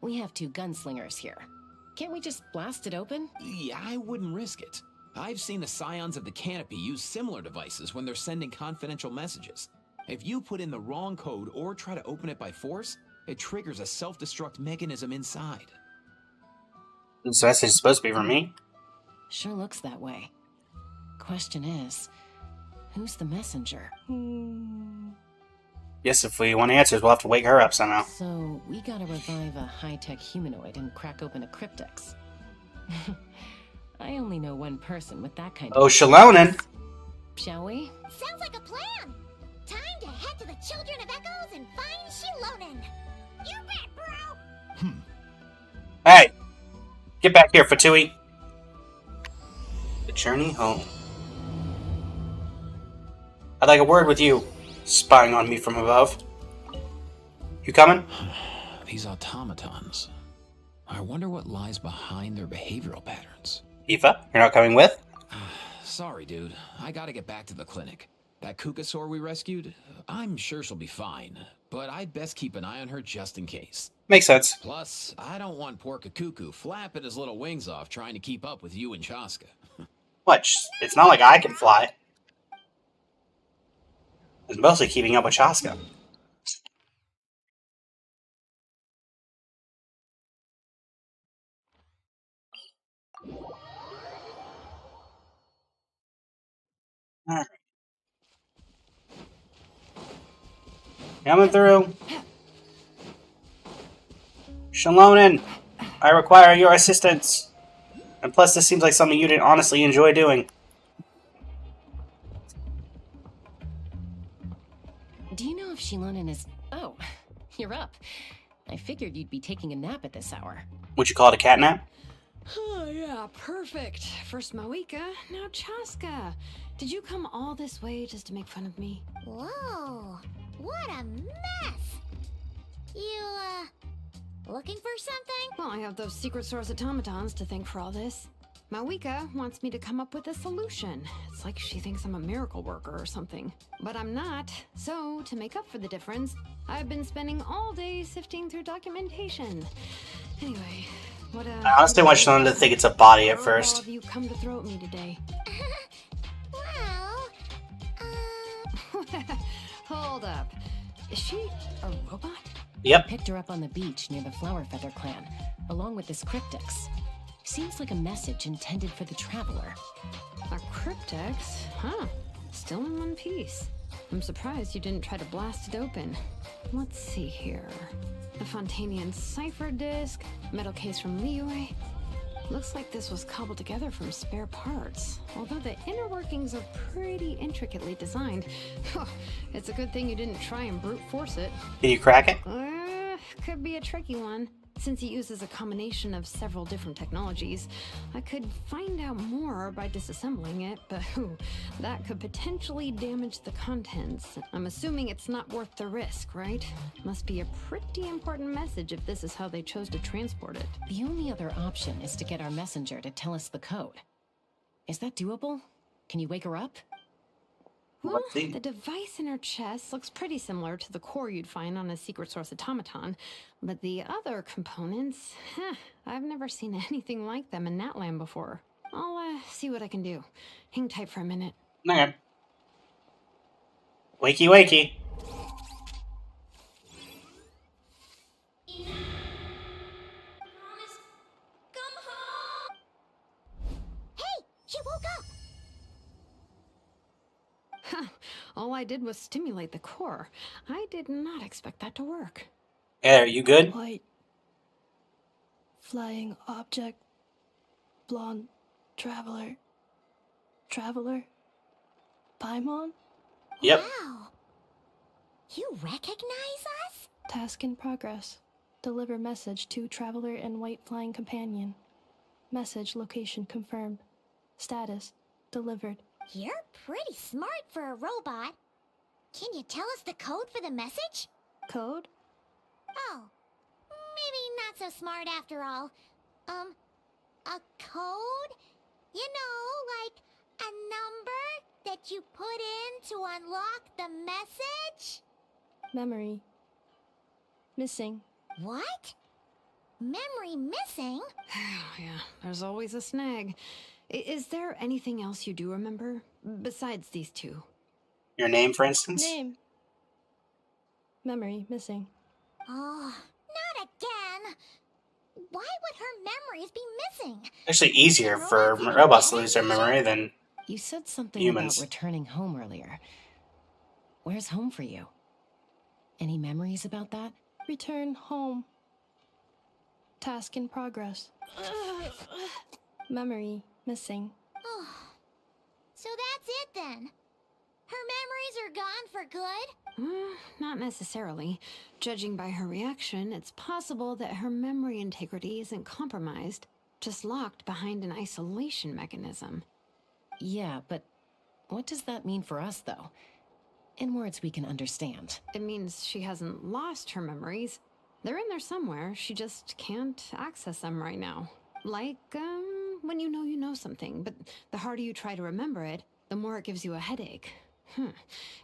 We have two gunslingers here. Can't we just blast it open? Yeah, I wouldn't risk it. I've seen the Scions of the Canopy use similar devices when they're sending confidential messages. If you put in the wrong code or try to open it by force, it triggers a self-destruct mechanism inside. This message is supposed to be for me. Sure looks that way. Question is, who's the messenger? Yes, if we want answers, we'll have to wake her up somehow. So, we gotta revive a high-tech humanoid and crack open a cryptex. I only know one person with that kind of... Oh, Shalonen! Shall we? Sounds like a plan. Time to head to the Children of Echoes and find Shilonen. You bet, bro! Hey! Get back here, Fatui! The journey home. I'd like a word with you, spying on me from above. You coming? These automatons. I wonder what lies behind their behavioral patterns. Aoife, you're not coming with? Sorry, dude. I gotta get back to the clinic. That Kukasaur we rescued, I'm sure she'll be fine, but I'd best keep an eye on her just in case. Makes sense. Plus, I don't want Porka Cuckoo flapping his little wings off trying to keep up with you and Chaska. What? It's not like I can fly. It's mostly keeping up with Chaska. Alright. Coming through. Shalonen, I require your assistance. And plus, this seems like something you didn't honestly enjoy doing. Do you know if Shilonen is... Oh, you're up. I figured you'd be taking a nap at this hour. Would you call it a cat nap? Oh, yeah, perfect. First Mawika, now Chaska. Did you come all this way just to make fun of me? Whoa, what a mess! You, looking for something? Well, I have those secret source automatons to thank for all this. Mawika wants me to come up with a solution. It's like she thinks I'm a miracle worker or something. But I'm not. So, to make up for the difference, I've been spending all day sifting through documentation. Anyway, what I honestly want Shalonen to think it's a body at all first. of you come to throw at me today? Well, Hold up. Is she a robot? Yep. Picked her up on the beach near the Flower Feather clan, along with this cryptex. Seems like a message intended for the Traveler. A cryptex? Huh. Still in one piece. I'm surprised you didn't try to blast it open. Let's see here. A Fontanian cipher disk, metal case from Liyue. Looks like this was cobbled together from spare parts. Although the inner workings are pretty intricately designed. It's a good thing you didn't try and brute force it. Can you crack it? Could be a tricky one. Since it uses a combination of several different technologies, I could find out more by disassembling it, but that could potentially damage the contents. I'm assuming it's not worth the risk, right? Must be a pretty important message if this is how they chose to transport it. The only other option is to get our messenger to tell us the code. Is that doable? Can you wake her up? Well, the device in her chest looks pretty similar to the core you'd find on a secret source automaton, but the other components, I've never seen anything like them in Natlan before. I'll see what I can do. Hang tight for a minute. Okay. Wakey, wakey. hey, she woke up! All I did was stimulate the core. I did not expect that to work. Hey, are you good? White. Flying object. Blonde. Traveler. Traveler? Paimon? Yep. Wow. You recognize us? Task in progress. Deliver message to Traveler and White Flying Companion. Message location confirmed. Status delivered. You're pretty smart for a robot. Can you tell us the code for the message? Code? Oh, maybe not so smart after all. A code? You know, like a number that you put in to unlock the message? Memory. Missing. What? Memory missing? Yeah, there's always a snag. Is there anything else you do remember? Besides these two? Your name, for instance? Name. Memory missing. Oh, not again. Why would her memories be missing? Actually easier for robots to lose their memory than You said something humans. about returning home earlier. Where's home for you? Any memories about that? Return home. Task in progress. Memory missing. Oh, so that's it then. Her memories are gone for good? Not necessarily. Judging by her reaction, it's possible that her memory integrity isn't compromised, just locked behind an isolation mechanism. Yeah, but what does that mean for us, though? In words we can understand. It means she hasn't lost her memories. They're in there somewhere, she just can't access them right now. Like, when you know something, but the harder you try to remember it, the more it gives you a headache.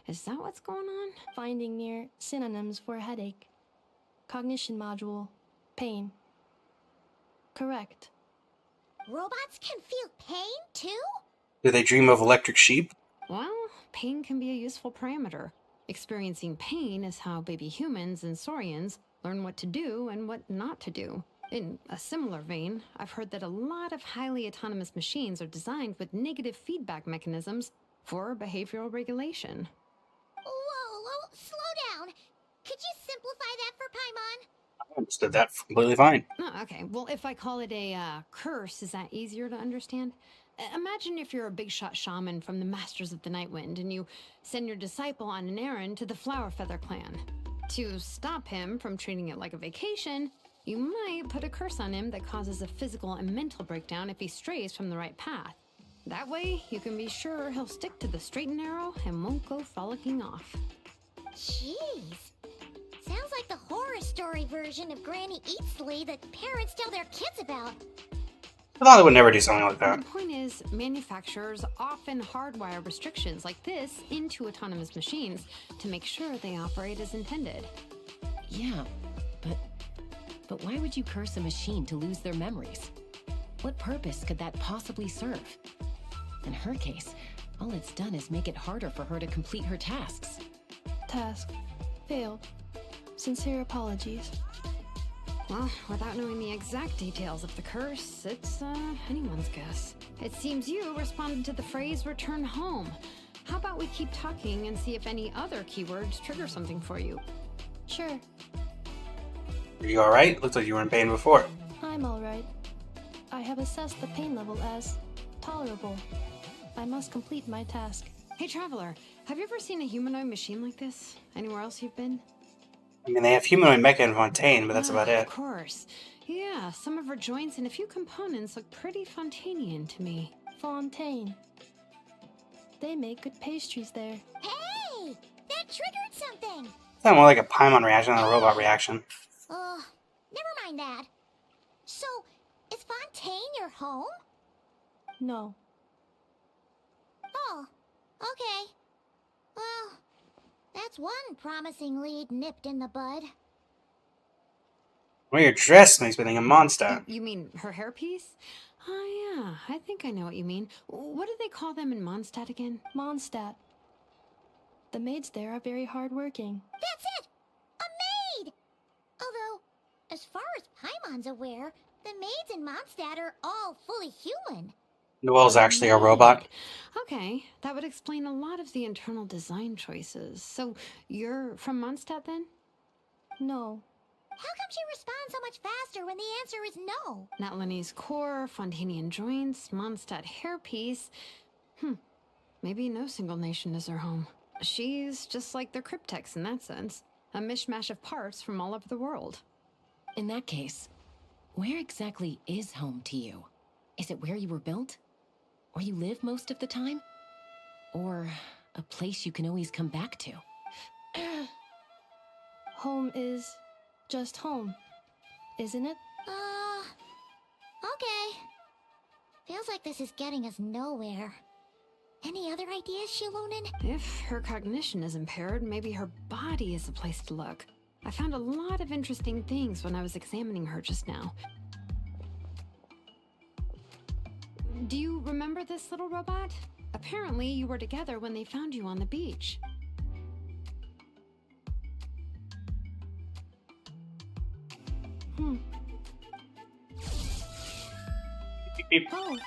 Is that what's going on? Finding near synonyms for headache. Cognition module Pain. Correct. Robots can feel pain, too? Do they dream of electric sheep? Well, pain can be a useful parameter. Experiencing pain is how baby humans and saurians learn what to do and what not to do. In a similar vein, I've heard that a lot of highly autonomous machines are designed with negative feedback mechanisms for behavioral regulation. Whoa, slow down. Could you simplify that for Paimon? I understood that completely fine. Oh, okay, well, if I call it a curse, is that easier to understand? Imagine if you're a big shot shaman from the Masters of the Night Wind and you send your disciple on an errand to the Flower Feather clan. To stop him from treating it like a vacation, you might put a curse on him that causes a physical and mental breakdown if he strays from the right path. That way, you can be sure he'll stick to the straight and narrow and won't go frolicking off. Jeez. Sounds like the horror story version of Granny Eatsley that parents tell their kids about. I thought they would never do something like that. The point is, manufacturers often hardwire restrictions like this into autonomous machines to make sure they operate as intended. Yeah, but why would you curse a machine to lose their memories? What purpose could that possibly serve? In her case, all it's done is make it harder for her to complete her tasks. Task. Failed. Sincere apologies. Well, without knowing the exact details of the curse, it's anyone's guess. It seems you responded to the phrase "return home." How about we keep talking and see if any other keywords trigger something for you? Sure. Are you alright? Looks like you were in pain before. I'm alright. I have assessed the pain level as tolerable. I must complete my task. Hey, Traveler, have you ever seen a humanoid machine like this? Anywhere else you've been? I mean, they have humanoid mecha in Fontaine, but that's about it. Of course. Yeah, some of her joints and a few components look pretty Fontainian to me. Fontaine. They make good pastries there. Hey! That triggered something! Sounds more like a Paimon reaction than a robot reaction. Never mind that. So, is Fontaine your home? No. Oh, okay. Well, that's one promising lead nipped in the bud. Well, your dress makes me think of Mondstadt. You mean her hairpiece? Oh, yeah, I think I know what you mean. What do they call them in Mondstadt again? Mondstadt. The maids there are very hardworking. That's it! A maid! Although, as far as Paimon's aware, the maids in Mondstadt are all fully human. Noelle's actually a robot. Okay, that would explain a lot of the internal design choices. So, you're from Mondstadt then? No. How come she responds so much faster when the answer is no? Natlanese core, Fontainian joints, Mondstadt hairpiece. Maybe no single nation is her home. She's just like the Cryptex in that sense. A mishmash of parts from all over the world. In that case, where exactly is home to you? Is it where you were built? Where you live most of the time? Or a place you can always come back to? Home is just home, isn't it? Okay. Feels like this is getting us nowhere. Any other ideas, Shilonen? If her cognition is impaired, maybe her body is a place to look. I found a lot of interesting things when I was examining her just now. Do you remember this little robot? Apparently, you were together when they found you on the beach. Oh,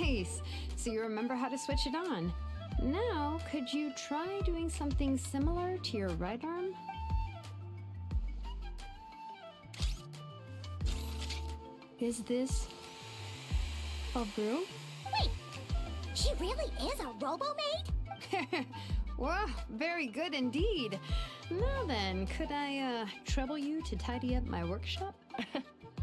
nice. So you remember how to switch it on. Now, could you try doing something similar to your right arm? Is this a broom? Wait, she really is a robo-maid? Well, very good indeed. Now then, could I trouble you to tidy up my workshop?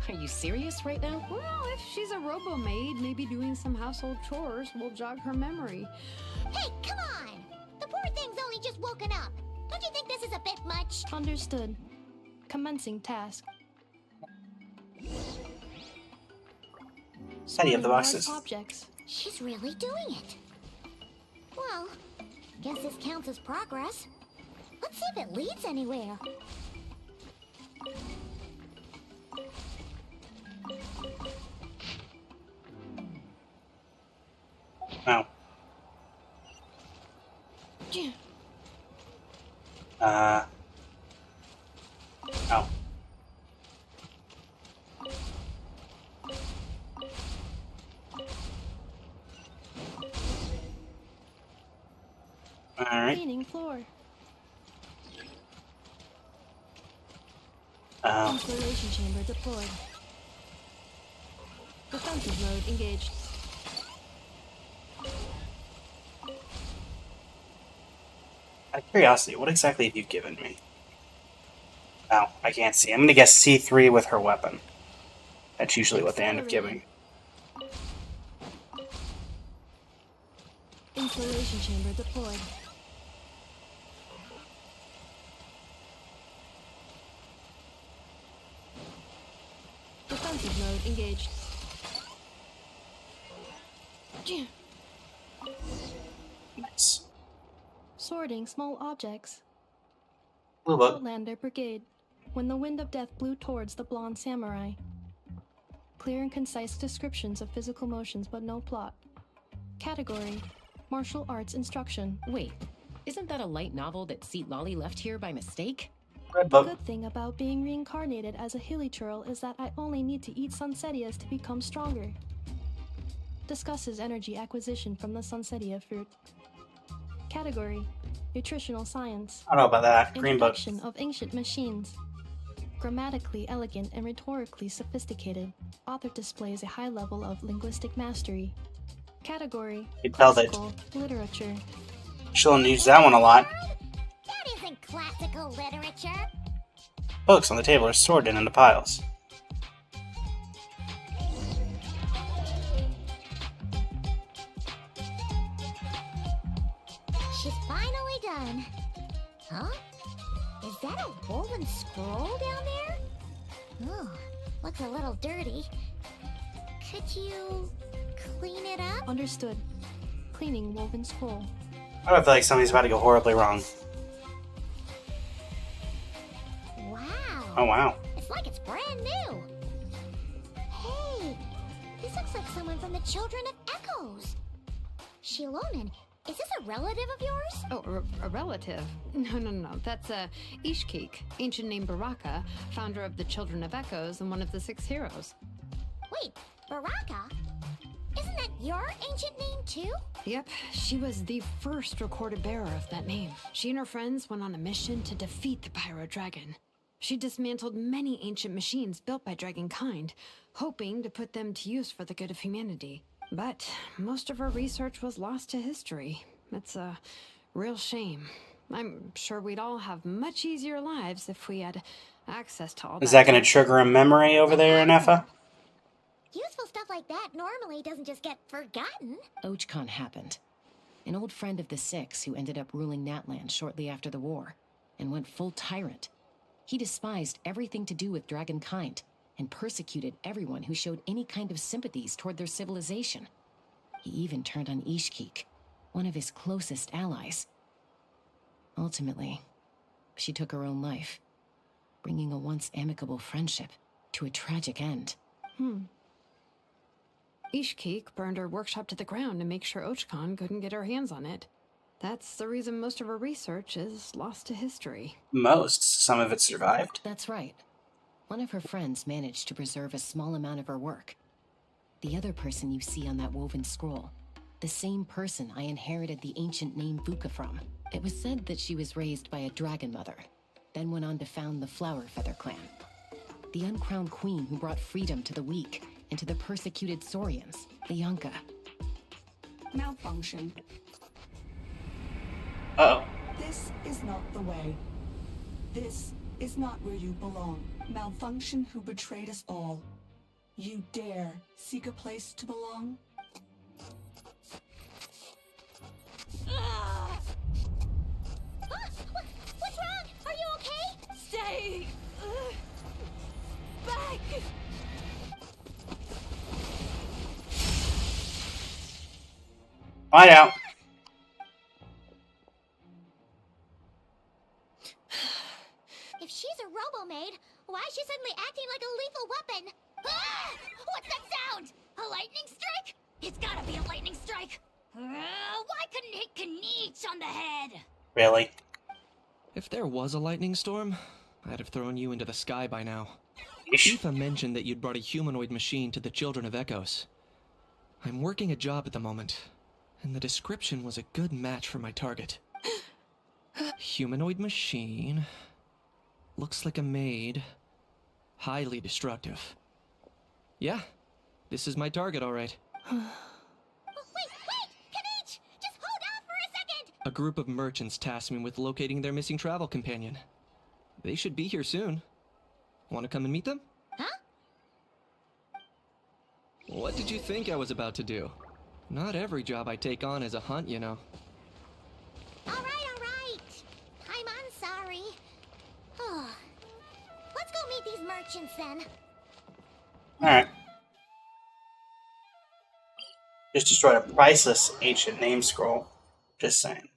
Are you serious right now? Well, if she's a robo-maid, maybe doing some household chores will jog her memory. Hey, come on! The poor thing's only just woken up. Don't you think this is a bit much? Understood. Commencing task. Study of the boxes. Objects. She's really doing it. Well, guess this counts as progress. Let's see if it leads anywhere. Oh. Alright. Cleaning floor. Oh. Installation chamber deployed. Defensive mode engaged. Out of curiosity, what exactly have you given me? Oh, I can't see. I'm gonna guess C3 with her weapon. That's usually what they end up giving. Installation chamber deployed. Defensive mode engaged. Nice. Sorting small objects. Blue book. Outlander Brigade. When the wind of death blew towards the blonde samurai. Clear and concise descriptions of physical motions, but no plot. Category: martial arts instruction. Wait, isn't that a light novel that Seat Lolly left here by mistake? Red The book. good thing about being reincarnated as a hilly churl is that I only need to eat sunsetias to become stronger. Discusses energy acquisition from the sunsetia fruit. Category: nutritional science. I don't know about that. Green book. Introduction of ancient machines. Grammatically elegant and rhetorically sophisticated, author displays a high level of linguistic mastery. Category: You tell that. classical literature. She'll use that one a lot. That isn't classical literature. Books on the table are sorted into piles. She's finally done. Huh? Is that a woven scroll down there? Oh, looks a little dirty. Could you clean it up? Understood. Cleaning woven scroll. I feel like something's about to go horribly wrong. Wow. Oh, wow. It's like it's brand new. Hey, this looks like someone from the Children of Echoes. Shilonen, is this a relative of yours? Oh, a relative? No. That's Ishkik, ancient name Baraka, founder of the Children of Echoes and one of the 6 heroes. Wait, Baraka? Isn't that your ancient name too? Yep, she was the first recorded bearer of that name. She and her friends went on a mission to defeat the Pyro Dragon. She dismantled many ancient machines built by Dragonkind, hoping to put them to use for the good of humanity. But most of her research was lost to history. It's a real shame. I'm sure we'd all have much easier lives if we had access to all that. Is that going to trigger a memory over there, Nefa? Useful stuff like that normally doesn't just get forgotten. Ochcon happened. An old friend of the 6 who ended up ruling Natlan shortly after the war, and went full tyrant. He despised everything to do with Dragonkind, and persecuted everyone who showed any kind of sympathies toward their civilization. He even turned on Ishkik, one of his closest allies. Ultimately, she took her own life, bringing a once amicable friendship to a tragic end. Ishkik burned her workshop to the ground to make sure Ochcon couldn't get her hands on it. That's the reason most of her research is lost to history. Most. Some of it survived. That's right. One of her friends managed to preserve a small amount of her work. The other person you see on that woven scroll, the same person I inherited the ancient name Vuka from. It was said that she was raised by a dragon mother, then went on to found the Flower Feather clan. The uncrowned queen who brought freedom to the weak and to the persecuted Saurians, the Yunka. Malfunction. Uh-oh. This is not the way. This is not where you belong. Malfunction who betrayed us all. You dare seek a place to belong? What's wrong? Are you okay? Stay back. Find out. If she's a robo-maid, why is she suddenly acting like a lethal weapon? Ah! What's that sound? A lightning strike? It's gotta be a lightning strike. Why couldn't it Neat on the head! Really? If there was a lightning storm, I'd have thrown you into the sky by now. Yeesh. Aoife mentioned that you'd brought a humanoid machine to the Children of Echoes. I'm working a job at the moment, and the description was a good match for my target. Humanoid machine. Looks like a maid. Highly destructive. Yeah, this is my target, all right. Wait! Kavich! Just hold on for a second! A group of merchants tasked me with locating their missing travel companion. They should be here soon. Want to come and meet them? Huh? What did you think I was about to do? Not every job I take on is a hunt, you know. Alright. I'm sorry. Let's go meet these merchants then. Alright. Just destroyed a priceless ancient name scroll. Just saying.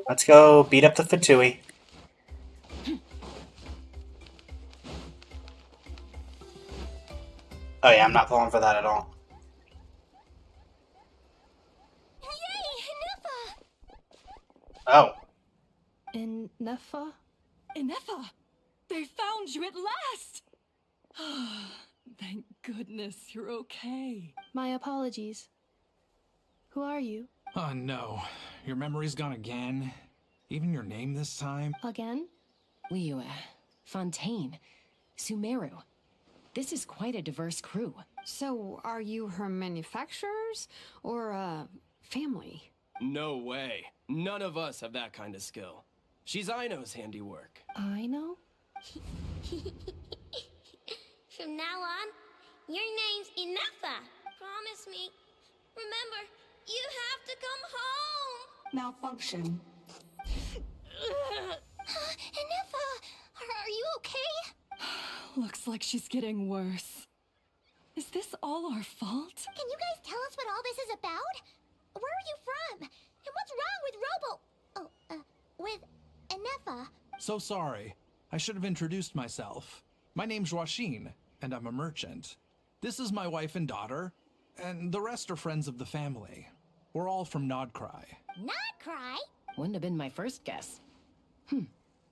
Let's go beat up the Fatui. Oh yeah, I'm not falling for that at all. Yay! Nufa! Oh. Nefa? Inefa! They found you at last! Thank goodness you're okay. My apologies. Who are you? Oh no. Your memory's gone again? Even your name this time? Again? Liyue, Fontaine, Sumeru. This is quite a diverse crew. So, are you her manufacturers or family? No way. None of us have that kind of skill. She's Aino's handiwork. Aino? From now on, your name's Inefa. Promise me. Remember, you have to come home. Malfunction. Nefa! Are you okay? Looks like she's getting worse. Is this all our fault? Can you guys tell us what all this is about? Where are you from? And what's wrong with with Inefa? So sorry. I should have introduced myself. My name's Joachine, and I'm a merchant. This is my wife and daughter, and the rest are friends of the family. We're all from Nodcry. Nodcry? Wouldn't have been my first guess.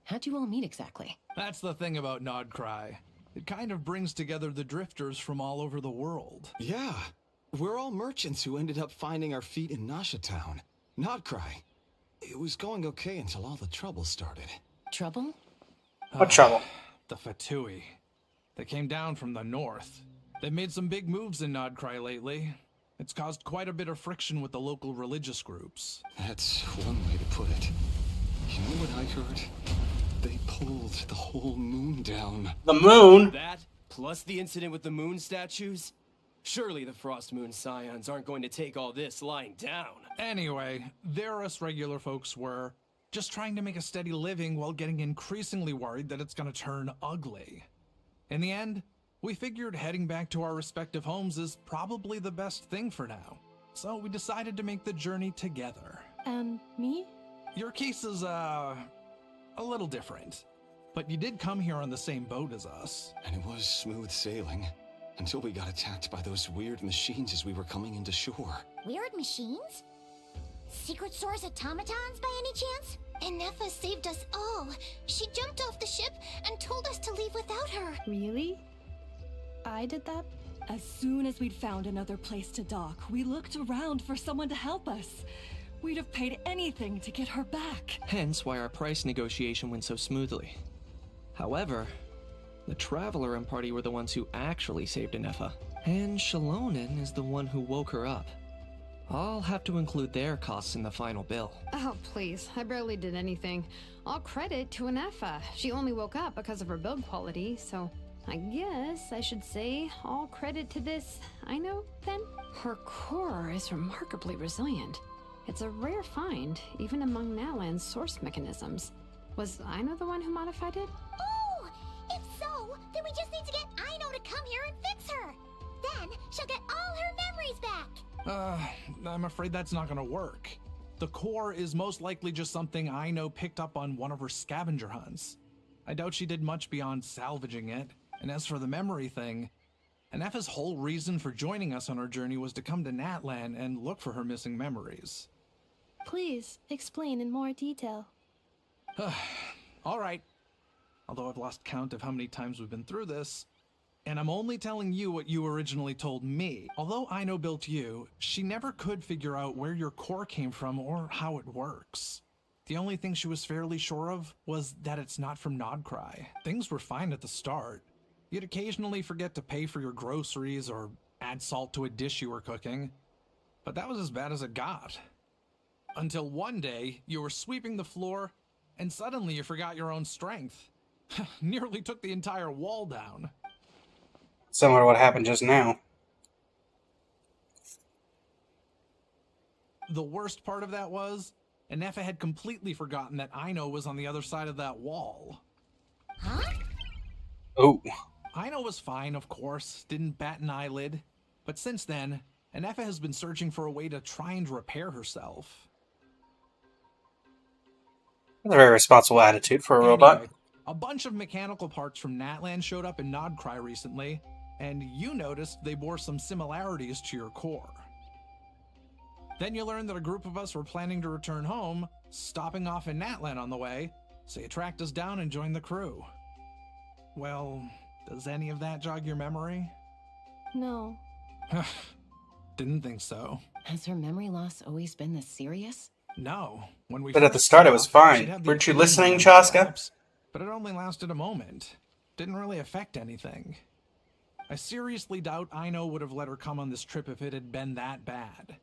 How'd you all meet exactly? That's the thing about Nodcry. It kind of brings together the drifters from all over the world. Yeah, we're all merchants who ended up finding our feet in Nasha Town. Nodcry. It was going okay until all the trouble started. Trouble? What trouble? The Fatui. They came down from the north. They've made some big moves in Nodcry lately. It's caused quite a bit of friction with the local religious groups. That's one way to put it. You know what I heard? They pulled the whole moon down. The moon? That, plus the incident with the moon statues? Surely the Frost Moon Scions aren't going to take all this lying down. Anyway, there us regular folks were just trying to make a steady living while getting increasingly worried that it's gonna turn ugly. In the end, we figured heading back to our respective homes is probably the best thing for now. So we decided to make the journey together. And me? Your case is, a little different. But you did come here on the same boat as us. And it was smooth sailing. Until we got attacked by those weird machines as we were coming into shore. Weird machines? Secret Source automatons by any chance? Inefa saved us all. She jumped off the ship and told us to leave without her. Really? I did that? As soon as we'd found another place to dock, we looked around for someone to help us. We'd have paid anything to get her back. Hence why our price negotiation went so smoothly. However, the Traveler and party were the ones who actually saved Inefa. And Shalonen is the one who woke her up. I'll have to include their costs in the final bill. Oh, please. I barely did anything. All credit to Inefa. She only woke up because of her build quality, so I guess I should say all credit to this Aino, then? Her core is remarkably resilient. It's a rare find, even among Nalan's source mechanisms. Was Aino the one who modified it? Oh! If so, then we just need to get Aino to come here and fix her. Then she'll get all her memories back. I'm afraid that's not gonna work. The core is most likely just something Aino picked up on one of her scavenger hunts. I doubt she did much beyond salvaging it. And as for the memory thing, Inefa's whole reason for joining us on our journey was to come to Natlan and look for her missing memories. Please, explain in more detail. Alright. Although I've lost count of how many times we've been through this, and I'm only telling you what you originally told me. Although Aino built you, she never could figure out where your core came from or how it works. The only thing she was fairly sure of was that it's not from Nodcry. Things were fine at the start. You'd occasionally forget to pay for your groceries or add salt to a dish you were cooking, but that was as bad as it got. Until one day, you were sweeping the floor, and suddenly you forgot your own strength. Nearly took the entire wall down. Similar to what happened just now. The worst part of that was, Anefa had completely forgotten that Aino was on the other side of that wall. Huh? Oh. Aino was fine, of course, didn't bat an eyelid. But since then, Anefa has been searching for a way to try and repair herself. That's a very responsible attitude for a robot. Anyway, a bunch of mechanical parts from Natlan showed up in Nodcry recently, and you noticed they bore some similarities to your core. Then you learned that a group of us were planning to return home, stopping off in Natlan on the way, so you tracked us down and joined the crew. Well, does any of that jog your memory? No. Didn't think so. Has her memory loss always been this serious? No. When we But at the first start it saw, was she'd fine. have the Weren't you occasional listening, memory Chaska? lapse, but it only lasted a moment. Didn't really affect anything. I seriously doubt Aino would have let her come on this trip if it had been that bad.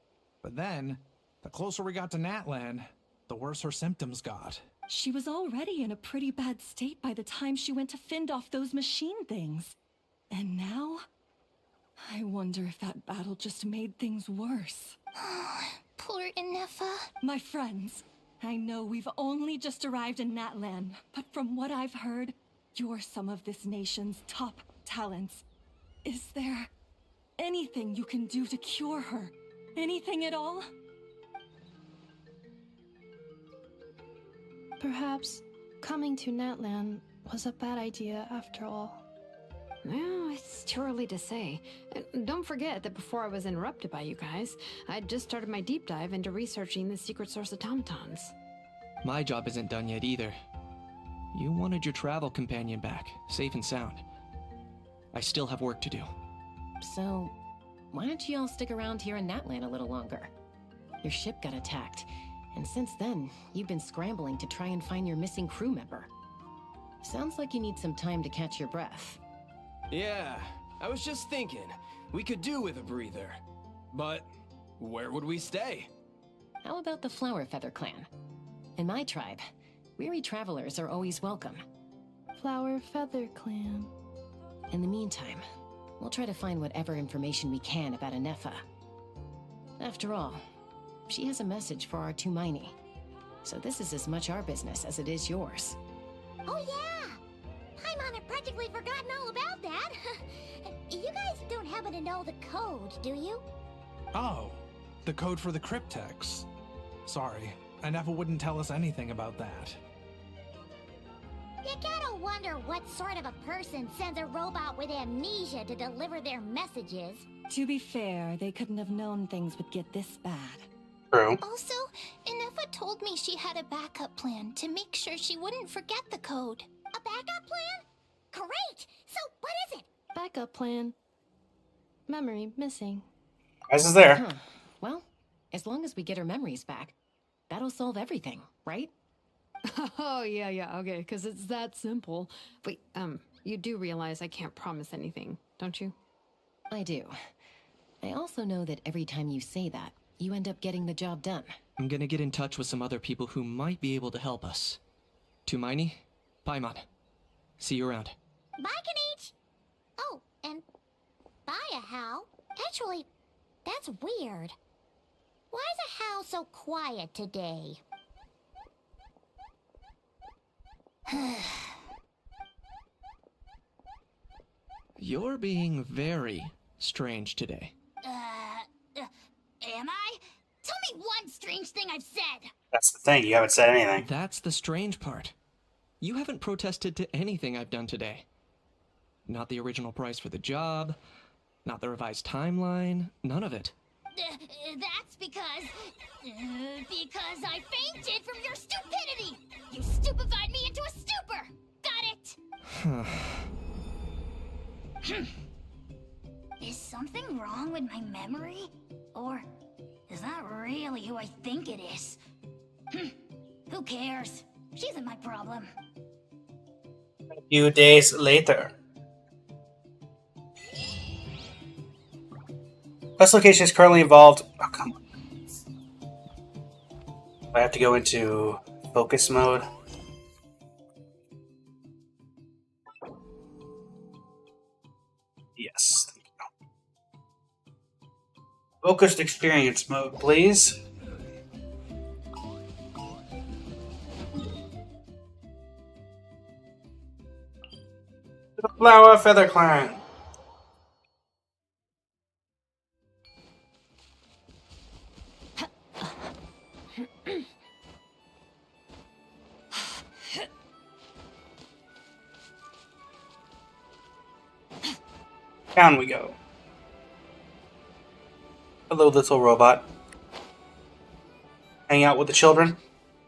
But then, the closer we got to Natlan, the worse her symptoms got. She was already in a pretty bad state by the time she went to fend off those machine things. And now? I wonder if that battle just made things worse. Poor Anefa. My friends, I know we've only just arrived in Natlan, but from what I've heard, you're some of this nation's top talents. Is there anything you can do to cure her? Anything at all? Perhaps coming to Natlan was a bad idea after all. Well, it's too early to say. Don't forget that before I was interrupted by you guys, I'd just started my deep dive into researching the secret source automatons. My job isn't done yet either. You wanted your travel companion back, safe and sound. I still have work to do. So, why don't you all stick around here in Natlan a little longer? Your ship got attacked, and since then, you've been scrambling to try and find your missing crew member. Sounds like you need some time to catch your breath. Yeah, I was just thinking, we could do with a breather. But where would we stay? How about the Flower Feather Clan? In my tribe, weary travelers are always welcome. Flower Feather Clan. In the meantime, we'll try to find whatever information we can about Anefa. After all, she has a message for our Tumaini. So this is as much our business as it is yours. Oh yeah! Paimon had practically forgotten all about that. You guys don't happen to know the code, do you? Oh, the code for the cryptex. Sorry, Anefa wouldn't tell us anything about that. You gotta wonder what sort of a person sends a robot with amnesia to deliver their messages. To be fair, they couldn't have known things would get this bad. True. Also, Anefa told me she had a backup plan to make sure she wouldn't forget the code. A backup plan? Great! So what is it? Backup plan. Memory missing. As is there. Huh. Well, as long as we get her memories back, that'll solve everything, right? Oh, yeah, okay, because it's that simple. Wait, you do realize I can't promise anything, don't you? I do. I also know that every time you say that, you end up getting the job done. I'm gonna get in touch with some other people who might be able to help us. Tumaini, Paimon. See you around. Bye, Kanich! Oh, and bye, Ahau. Actually, that's weird. Why is Ahau so quiet today? You're being very strange today. Am I? Tell me one strange thing I've said! That's the thing, you haven't said anything. That's the strange part. You haven't protested to anything I've done today. Not the original price for the job, not the revised timeline, none of it. That's because... Because I fainted from your stupidity! You stupefied me into a stupor! Got it? Is something wrong with my memory? Or is that really who I think it is? Who cares? She isn't my problem. A few days later. Quest location is currently involved. Oh, come on. I have to go into focus mode. Yes. Focused experience mode, please. The Flower Feather Clan. Down we go. Hello, little robot. Hang out with the children.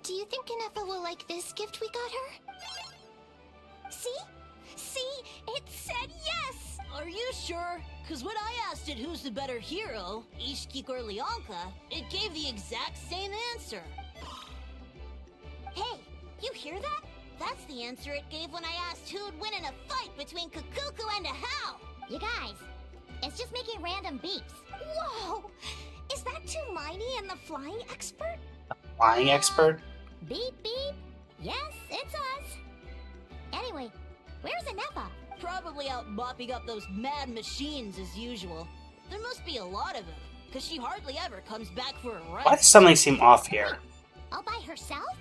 Do you think Inefa will like this gift we got her? See? See? It said yes! Are you sure? Because when I asked it who's the better hero, Ishkik or Leonka, it gave the exact same answer. Hey, you hear that? That's the answer it gave when I asked who'd win in a fight between Kukuku and a Hal. You guys, it's just making random beeps. Whoa! Is that Tumaini and the flying expert? Flying expert? Beep beep. Yes, it's us. Anyway, where's Inefa? Probably out mopping up those mad machines as usual. There must be a lot of them, because she hardly ever comes back for a rest. Why does something seem off here? All by herself?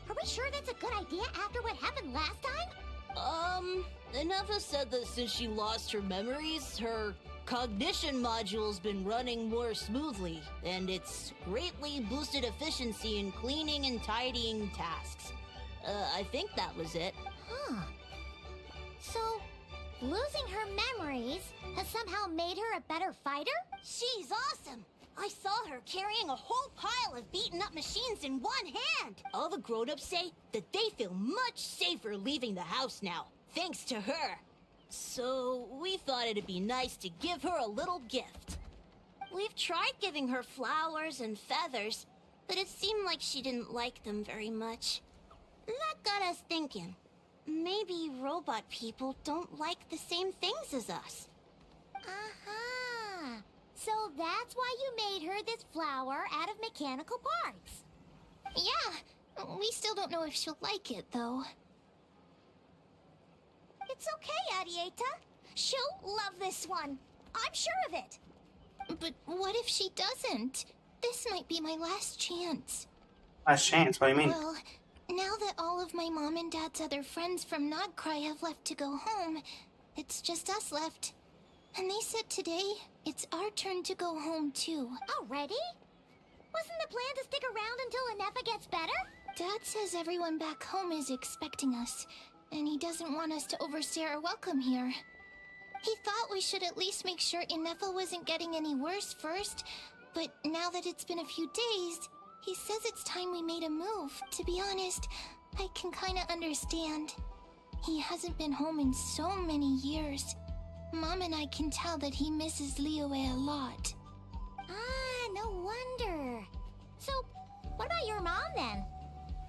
Are we sure that's a good idea after what happened last time? Inefa said that since she lost her memories, her cognition module's been running more smoothly, and it's greatly boosted efficiency in cleaning and tidying tasks. I think that was it. Huh. So, losing her memories has somehow made her a better fighter? She's awesome! I saw her carrying a whole pile of beaten up machines in one hand! All the grown-ups say that they feel much safer leaving the house now, thanks to her. So, we thought it'd be nice to give her a little gift. We've tried giving her flowers and feathers, but it seemed like she didn't like them very much. That got us thinking. Maybe robot people don't like the same things as us. Aha! So that's why you made her this flower out of mechanical parts. Yeah, we still don't know if she'll like it, though. It's okay, Arieta. She'll love this one. I'm sure of it. But what if she doesn't? This might be my last chance. Last chance? What do you mean? Well, now that all of my mom and dad's other friends from Nagcry have left to go home, it's just us left. And they said today, it's our turn to go home too. Already? Wasn't the plan to stick around until Inefa gets better? Dad says everyone back home is expecting us, and he doesn't want us to overstay our welcome here. He thought we should at least make sure Inefa wasn't getting any worse first, but now that it's been a few days, he says it's time we made a move. To be honest, I can kinda understand. He hasn't been home in so many years. Mom and I can tell that he misses Liyue a lot. Ah, no wonder. So, what about your mom then?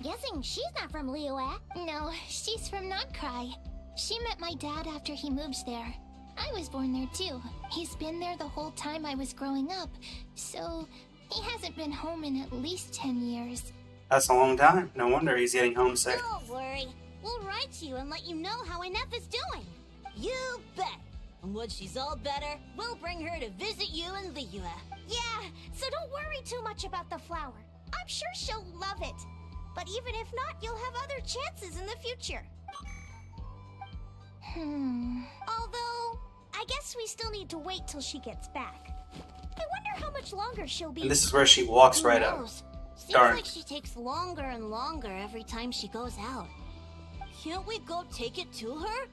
Guessing she's not from Liyue. No, she's from Nagcry. She met my dad after he moved there. I was born there too. He's been there the whole time I was growing up, so he hasn't been home in at least 10 years. That's a long time. No wonder he's getting homesick. Don't worry. We'll write to you and let you know how Inefa's doing. You bet. And once she's all better, we'll bring her to visit you in Liyue. Yeah, so don't worry too much about the flower. I'm sure she'll love it. But even if not, you'll have other chances in the future. Although, I guess we still need to wait till she gets back. I wonder how much longer she'll be. And this is where she walks right up. Seems Darn. like she takes longer and longer every time she goes out. Can't we go take it to her?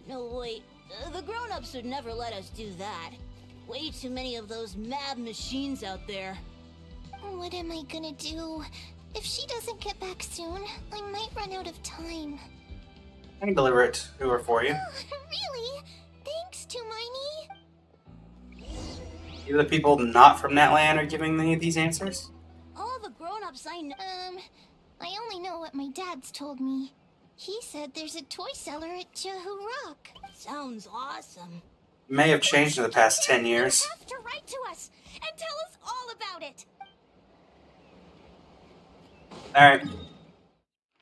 No, wait. The grown-ups would never let us do that. Way too many of those mad machines out there. What am I gonna do? If she doesn't get back soon, I might run out of time. I can deliver it to her for you. Really? Thanks, Hermione. Even the people not from that land are giving me these answers? All the grown-ups I know. I only know what my dad's told me. He said there's a toy cellar at Jehu Rock. Sounds awesome. May have changed in the past 10 years. You have to write to us and tell us all about it. Alright.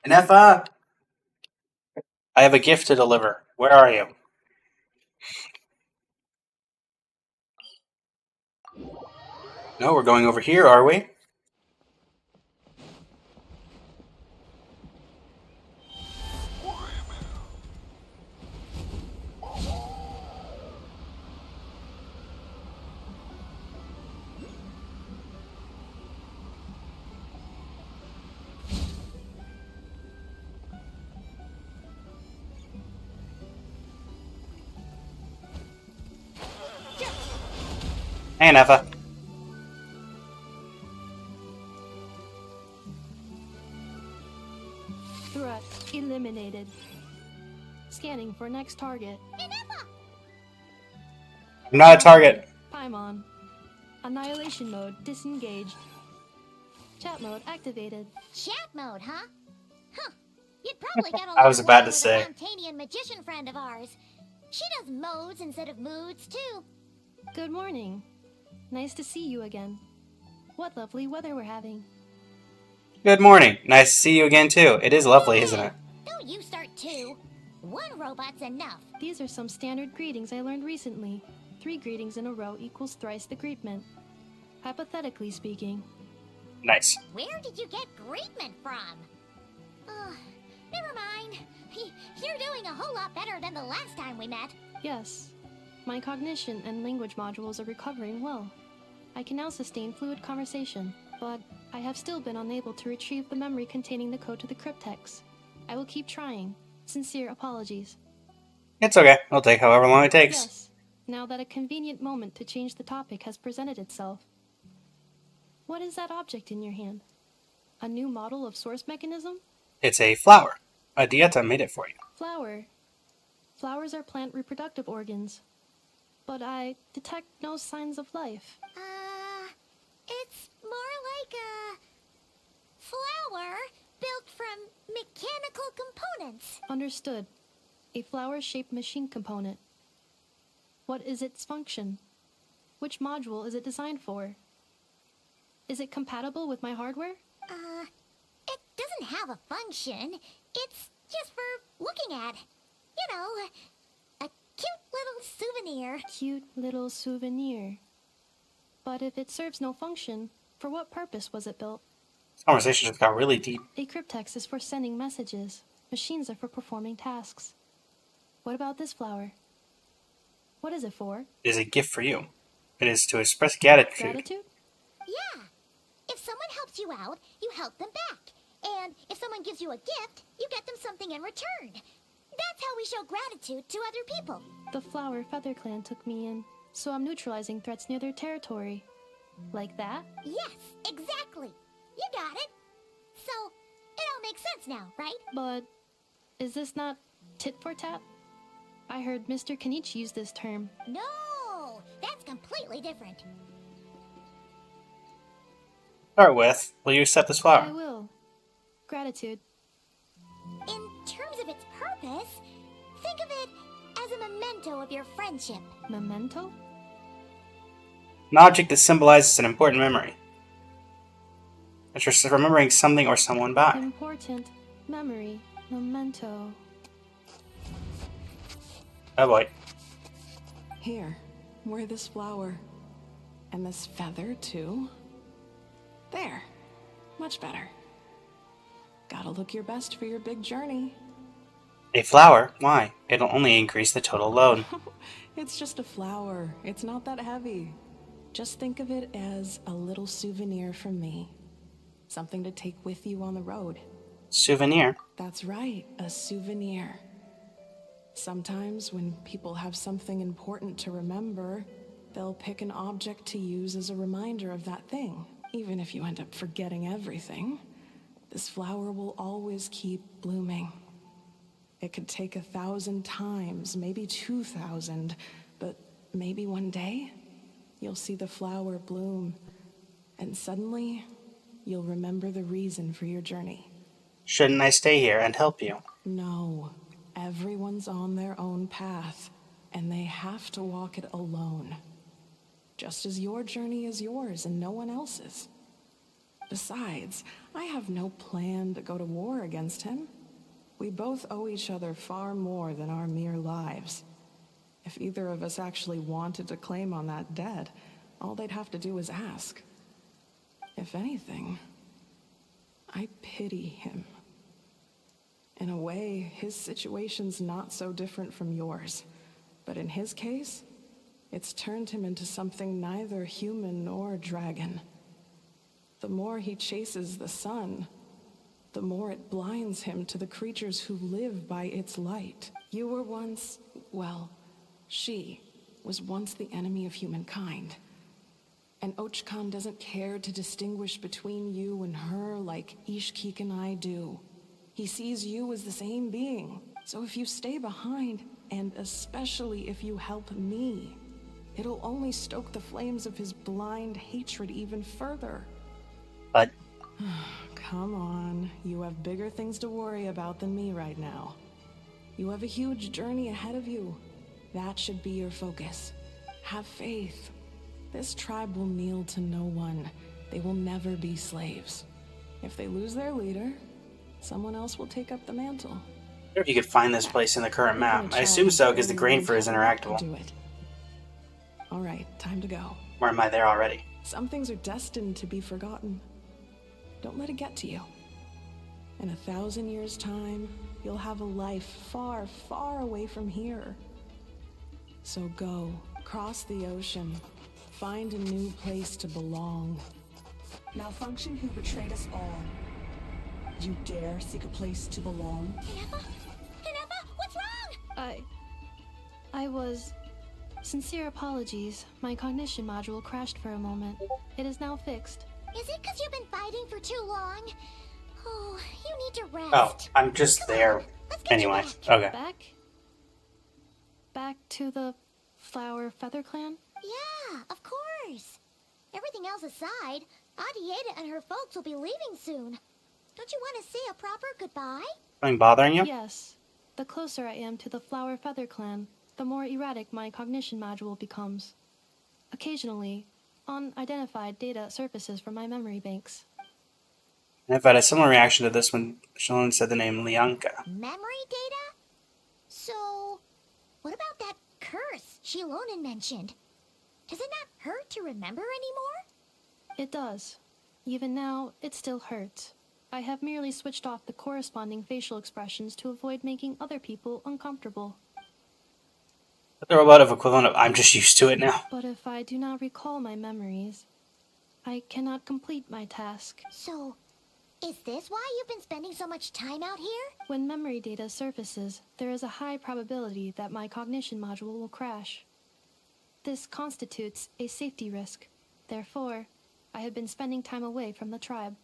Nefa! I have a gift to deliver. Where are you? No, we're going over here, are we? Hey, Nefa. Threat eliminated. Scanning for next target. I'm not a target. Paimon. Annihilation mode disengaged. Chat mode activated. Chat mode, huh? Huh. You'd probably get along I was about well to with say. a Montanian magician friend of ours. She does modes instead of moods, too. Good morning. Nice to see you again. What lovely weather we're having. Good morning. Nice to see you again, too. It is lovely, isn't it? Don't you start too. One robot's enough. These are some standard greetings I learned recently. 3 greetings in a row equals thrice the greetment. Hypothetically speaking. Nice. Where did you get greetment from? Never mind. You're doing a whole lot better than the last time we met. Yes. My cognition and language modules are recovering well. I can now sustain fluid conversation, but I have still been unable to retrieve the memory containing the code to the cryptex. I will keep trying. Sincere apologies. It's okay. It'll take however long it takes. Yes, now that a convenient moment to change the topic has presented itself. What is that object in your hand? A new model of source mechanism? It's a flower. A Dieta made it for you. Flower. Flowers are plant reproductive organs. But I detect no signs of life. It's more like a flower built from mechanical components. Understood. A flower-shaped machine component. What is its function? Which module is it designed for? Is it compatible with my hardware? It doesn't have a function. It's just for looking at. You know, a cute little souvenir. Cute little souvenir. But if it serves no function, for what purpose was it built? This conversation just got really deep. A cryptex is for sending messages. Machines are for performing tasks. What about this flower? What is it for? It is a gift for you. It is to express gratitude. Gratitude? Yeah. If someone helps you out, you help them back. And if someone gives you a gift, you get them something in return. That's how we show gratitude to other people. The Flower Feather Clan took me in, so I'm neutralizing threats near their territory. Like that? Yes, exactly. You got it. So, it all makes sense now, right? But is this not tit for tat? I heard Mr. Kenichi use this term. No, that's completely different. Start with, will you accept this I flower? will. Gratitude. In terms of its purpose, think of it as a memento of your friendship. Memento? An object that symbolizes an important memory. That you're remembering something or someone by. Important memory. Memento. Oh boy. Here, wear this flower. And this feather, too. There. Much better. Gotta look your best for your big journey. A flower? Why? It'll only increase the total load. It's just a flower. It's not that heavy. Just think of it as a little souvenir from me. Something to take with you on the road. Souvenir? That's right, a souvenir. Sometimes when people have something important to remember, they'll pick an object to use as a reminder of that thing. even if you end up forgetting everything, this flower will always keep blooming. It could take 1,000 times, maybe 2,000, but maybe one day, you'll see the flower bloom, and suddenly, you'll remember the reason for your journey. Shouldn't I stay here and help you? No, everyone's on their own path, and they have to walk it alone. Just as your journey is yours and no one else's. Besides, I have no plan to go to war against him. We both owe each other far more than our mere lives. If either of us actually wanted to claim on that debt, all they'd have to do is ask. If anything, I pity him. In a way, his situation's not so different from yours. But in his case, it's turned him into something neither human nor dragon. The more he chases the sun, the more it blinds him to the creatures who live by its light. You were once, well, she was once the enemy of humankind. And Archon doesn't care to distinguish between you and her like Ishkik and I do. He sees you as the same being. So if you stay behind, and especially if you help me, it'll only stoke the flames of his blind hatred even further. But... Come on, you have bigger things to worry about than me right now. You have a huge journey ahead of you. That should be your focus. Have faith. This tribe will kneel to no one. They will never be slaves. If they lose their leader, someone else will take up the mantle. I wonder if you could find this place in the current map. I assume so, because the grain for is interactable. Do it. All right, time to go. Or am I there already? Some things are destined to be forgotten. Don't let it get to you. In 1,000 years' time, you'll have a life far, far away from here. So go, cross the ocean, find a new place to belong. Malfunction who betrayed us all. You dare seek a place to belong? Inefa, what's wrong? I was... Sincere apologies. My cognition module crashed for a moment. It is now fixed. Is it because you've been fighting for too long? Oh, you need to rest. Oh, I'm just there. Anyway, okay. Back to the Flower Feather Clan? Yeah, of course. Everything else aside, Adieta and her folks will be leaving soon. Don't you want to say a proper goodbye? Something bothering you? Yes. The closer I am to the Flower Feather Clan, the more erratic my cognition module becomes. Occasionally, unidentified data surfaces from my memory banks. I've had a similar reaction to this when Shalon said the name Lianka. Memory data? So, what about that curse Shilonen mentioned? Does it not hurt to remember anymore? It does. Even now, it still hurts. I have merely switched off the corresponding facial expressions to avoid making other people uncomfortable. The robotive equivalent of I'm just used to it now. But if I do not recall my memories, I cannot complete my task. So, is this why you've been spending so much time out here? When memory data surfaces, there is a high probability that my cognition module will crash. This constitutes a safety risk. Therefore, I have been spending time away from the tribe.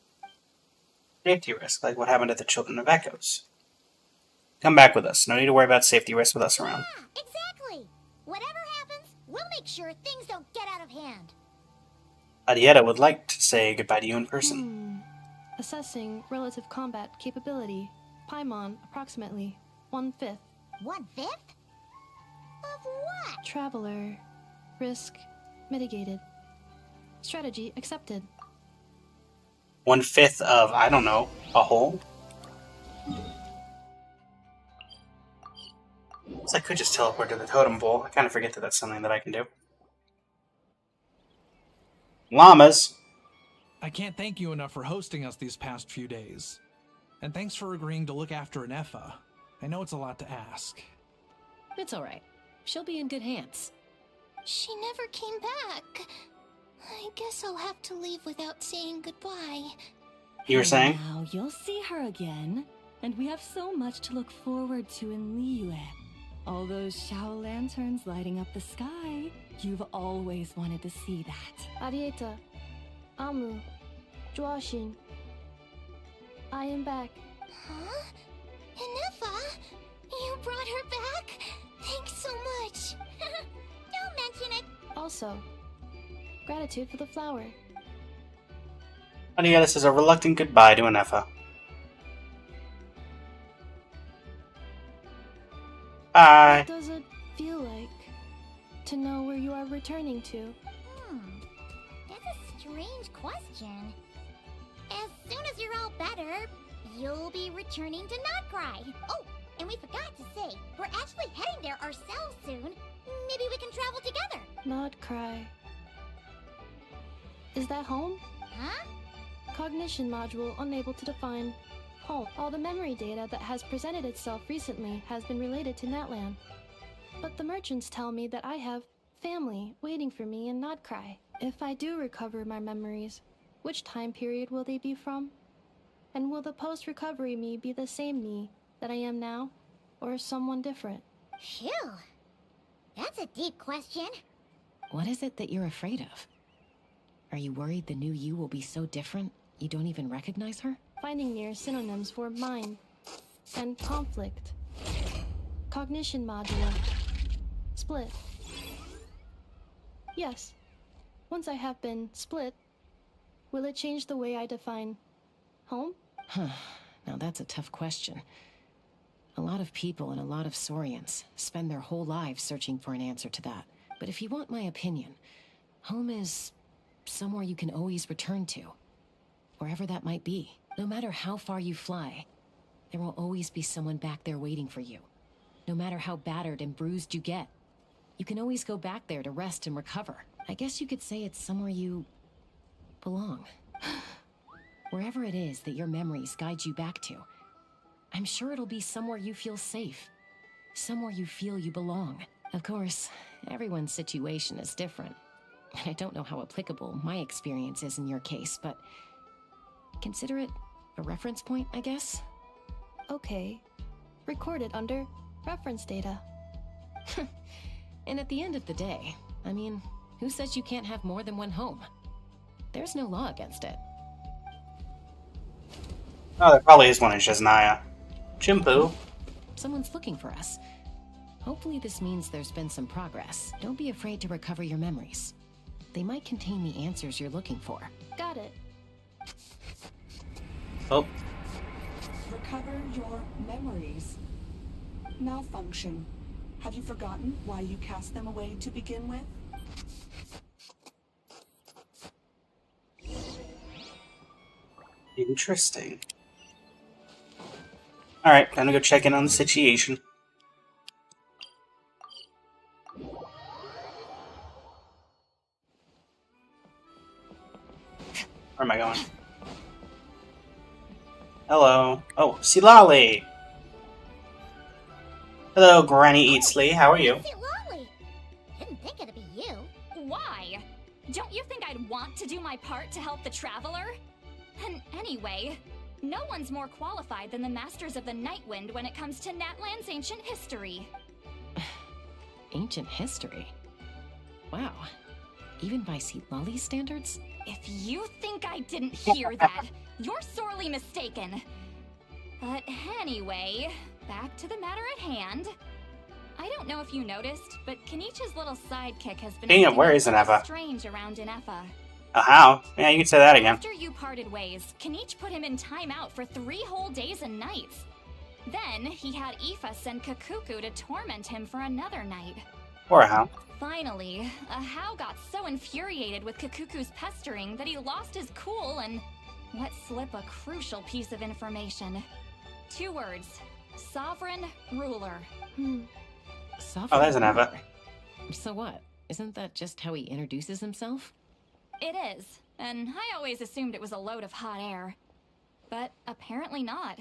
Safety risk, like what happened to the Children of Echoes. Come back with us. No need to worry about safety risks with us around. Yeah, exactly. Whatever happens, we'll make sure things don't get out of hand. Adieta would like to say goodbye to you in person. Assessing relative combat capability. Paimon, approximately 1/5. 1/5? Of what? Traveler. Risk mitigated. Strategy accepted. 1/5 of, I don't know, a whole? So I could just teleport to the totem pole. I kind of forget that that's something that I can do. Llamas! I can't thank you enough for hosting us these past few days. And thanks for agreeing to look after Inefa. I know it's a lot to ask. It's alright. She'll be in good hands. She never came back. I guess I'll have to leave without saying goodbye. You were saying? Now you'll see her again, and we have so much to look forward to in Liyue. All those Shao lanterns lighting up the sky. You've always wanted to see that. Adieta, Amu, Joashin. I am back. Huh? Inefa? You brought her back? Thanks so much. Don't mention it. Also, gratitude for the flower. Honey, this is a reluctant goodbye to Anefa. Bye. What does it feel like to know where you are returning to? That's a strange question. As soon as you're all better, you'll be returning to Notcry. Oh, and we forgot to say, we're actually heading there ourselves soon. Maybe we can travel together. Not cry. Is that home? Huh? Cognition module unable to define home. All the memory data that has presented itself recently has been related to Natlan. But the merchants tell me that I have family waiting for me in Notcry. If I do recover my memories, which time period will they be from? And will the post-recovery me be the same me that I am now, or someone different? Phew. That's a deep question. What is it that you're afraid of? Are you worried the new you will be so different you don't even recognize her? Finding near synonyms for mind and conflict. Cognition module. Split. Yes. Once I have been split, will it change the way I define home? Now that's a tough question. A lot of people and a lot of Saurians spend their whole lives searching for an answer to that. But if you want my opinion, home is somewhere you can always return to. Wherever that might be. No matter how far you fly, there will always be someone back there waiting for you. No matter how battered and bruised you get, you can always go back there to rest and recover. I guess you could say it's somewhere you belong. Wherever it is that your memories guide you back to, I'm sure it'll be somewhere you feel safe. Somewhere you feel you belong. Of course, everyone's situation is different. I don't know how applicable my experience is in your case, but consider it a reference point, I guess? Okay. Recorded under reference data. And at the end of the day, I mean, who says you can't have more than one home? There's no law against it. Oh, there probably is one in Shazanaya. Chimpu. Someone's looking for us. Hopefully this means there's been some progress. Don't be afraid to recover your memories. They might contain the answers you're looking for. Got it. Oh. Recover your memories. Malfunction. Have you forgotten why you cast them away to begin with? Interesting. Alright, time to go check in on the situation. Where am I going? Hello. Oh, Silali! Hello, Granny Eatsley. How are you? Silali! Didn't think it'd be you. Why? Don't you think I'd want to do my part to help the Traveler? And anyway, no one's more qualified than the Masters of the Nightwind when it comes to Natlan's ancient history. Ancient history? Wow. Even by Silali's standards? If you think I didn't hear that, you're sorely mistaken. But anyway, back to the matter at hand. I don't know if you noticed, but Kenichi's little sidekick has been Damn, where is acting Inefa? strange around Inefa. Oh, how? Yeah, you can say that again. After you parted ways, Kenich put him in timeout for 3 whole days and nights. Then he had Aoife send Kakuku to torment him for another night. Or how? Finally, Ahau got so infuriated with Kakuku's pestering that he lost his cool and let slip a crucial piece of information. 2 words. Sovereign Ruler. Sovereign Oh, there's an ruler. Eva. So what? Isn't that just how he introduces himself? It is, and I always assumed it was a load of hot air. But apparently not.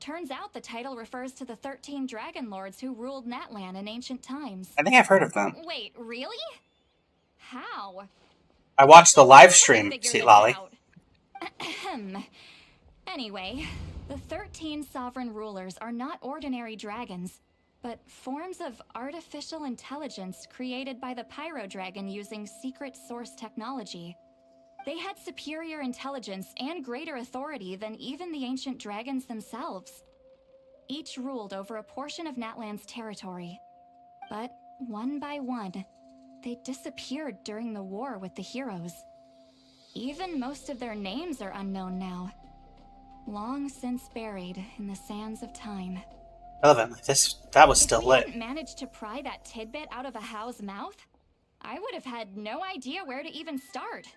Turns out the title refers to the 13 Dragon Lords who ruled Natlan in ancient times. I think I've heard of them. Wait, really? How? I watched the live stream, Figure Sweet this Lolly. out. Anyway, the 13 sovereign rulers are not ordinary dragons, but forms of artificial intelligence created by the Pyro Dragon using secret source technology. They had superior intelligence and greater authority than even the ancient dragons themselves. Each ruled over a portion of Natlan's territory. But one by one, they disappeared during the war with the heroes. Even most of their names are unknown now. Long since buried in the sands of time. Relevant. That was still If we lit. hadn't managed to pry that tidbit out of a How's mouth, I would have had no idea where to even start.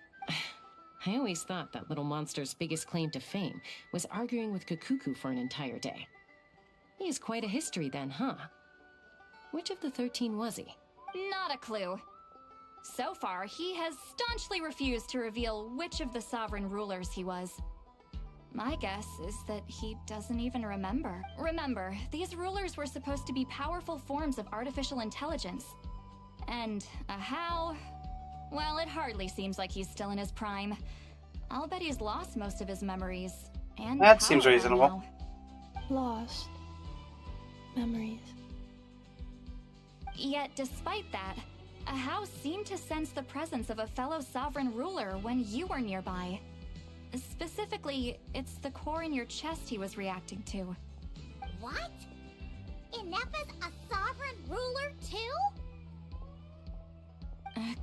I always thought that little monster's biggest claim to fame was arguing with Kakuku for an entire day. He has quite a history then, huh? Which of the 13 was he? Not a clue. So far, he has staunchly refused to reveal which of the sovereign rulers he was. My guess is that he doesn't even remember. Remember, these rulers were supposed to be powerful forms of artificial intelligence. And a How? Well, it hardly seems like he's still in his prime. I'll bet he's lost most of his memories. And That seems power by reasonable. now. Lost. Memories. Yet, despite that, a How seemed to sense the presence of a fellow sovereign ruler when you were nearby. Specifically, it's the core in your chest he was reacting to. What? Ineppa's a sovereign ruler too?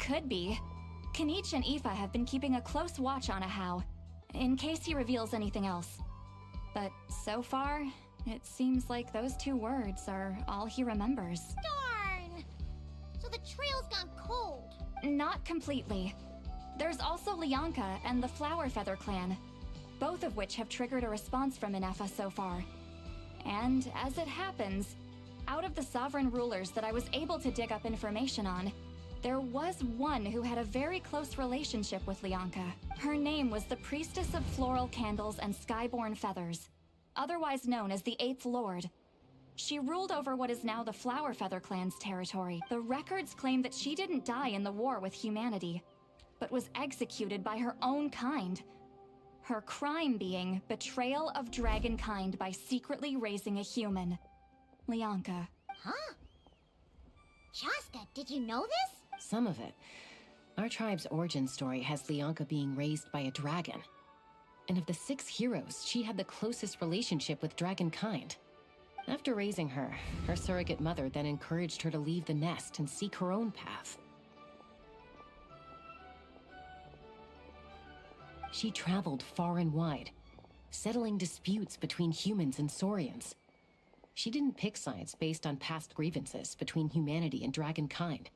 Could be. Kanich and Aoife have been keeping a close watch on a How, in case he reveals anything else. But so far, it seems like those 2 words are all he remembers. Darn! So the trail's gone cold. Not completely. There's also Lianka and the Flower Feather clan, both of which have triggered a response from Ineffa so far. And as it happens, out of the sovereign rulers that I was able to dig up information on, there was one who had a very close relationship with Lianka. Her name was the Priestess of Floral Candles and Skyborn Feathers, otherwise known as the 8th Lord. She ruled over what is now the Flower Feather clan's territory. The records claim that she didn't die in the war with humanity, but was executed by her own kind. Her crime being betrayal of dragonkind by secretly raising a human. Lianka. Huh? Shaska, did you know this? Some of it. Our tribe's origin story has Lianka being raised by a dragon. And of the 6 heroes, she had the closest relationship with dragonkind. After raising her, her surrogate mother then encouraged her to leave the nest and seek her own path. She traveled far and wide, settling disputes between humans and Saurians. She didn't pick sides based on past grievances between humanity and dragonkind.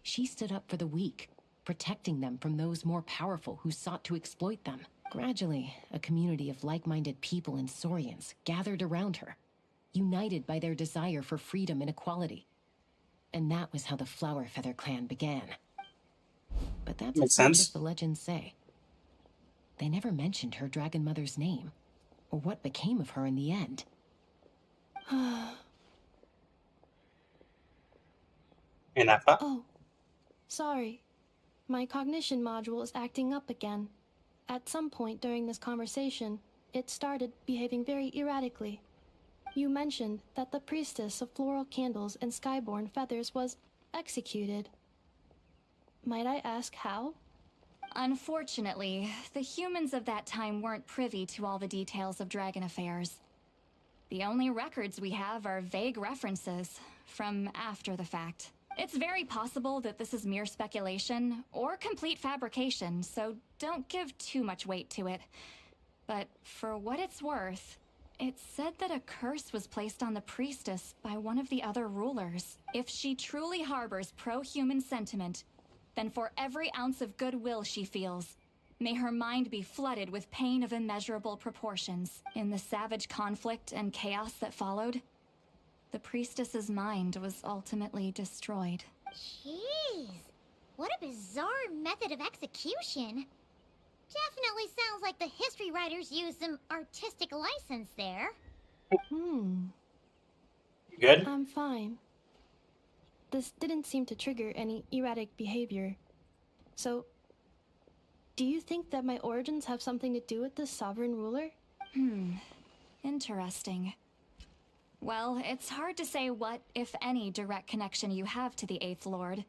She stood up for the weak, protecting them from those more powerful who sought to exploit them. Gradually, a community of like-minded people and Saurians gathered around her, united by their desire for freedom and equality. And that was how the Flower Feather clan began. But that's Makes as much sense. as the legends say. They never mentioned her dragon mother's name, or what became of her in the end. Ineffa? Oh, sorry. My cognition module is acting up again. At some point during this conversation, it started behaving very erratically. You mentioned that the priestess of floral candles and skyborn feathers was executed. Might I ask how? Unfortunately, the humans of that time weren't privy to all the details of dragon affairs. The only records we have are vague references from after the fact. It's very possible that this is mere speculation or complete fabrication, so don't give too much weight to it. But for what it's worth, it's said that a curse was placed on the priestess by one of the other rulers. If she truly harbors pro-human sentiment, then for every ounce of goodwill she feels, may her mind be flooded with pain of immeasurable proportions. In the savage conflict and chaos that followed, the priestess's mind was ultimately destroyed. Jeez, what a bizarre method of execution. Definitely sounds like the history writers used some artistic license there. You good? I'm fine. This didn't seem to trigger any erratic behavior. So, do you think that my origins have something to do with this sovereign ruler? Interesting. Well, it's hard to say what, if any, direct connection you have to the 8th Lord.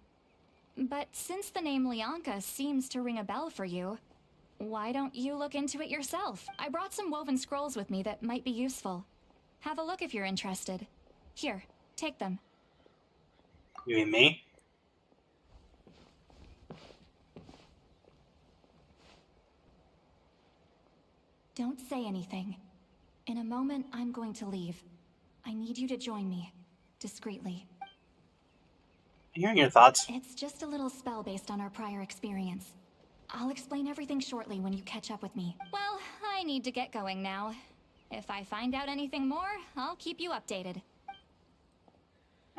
But since the name Lianka seems to ring a bell for you, Why don't you look into it yourself? I brought some woven scrolls with me that might be useful. Have a look if you're interested. Here, take them. You mean me? Don't say anything. In a moment, I'm going to leave. I need you to join me, discreetly. Hearing your thoughts. It's just a little spell based on our prior experience. I'll explain everything shortly when you catch up with me. Well, I need to get going now. If I find out anything more, I'll keep you updated.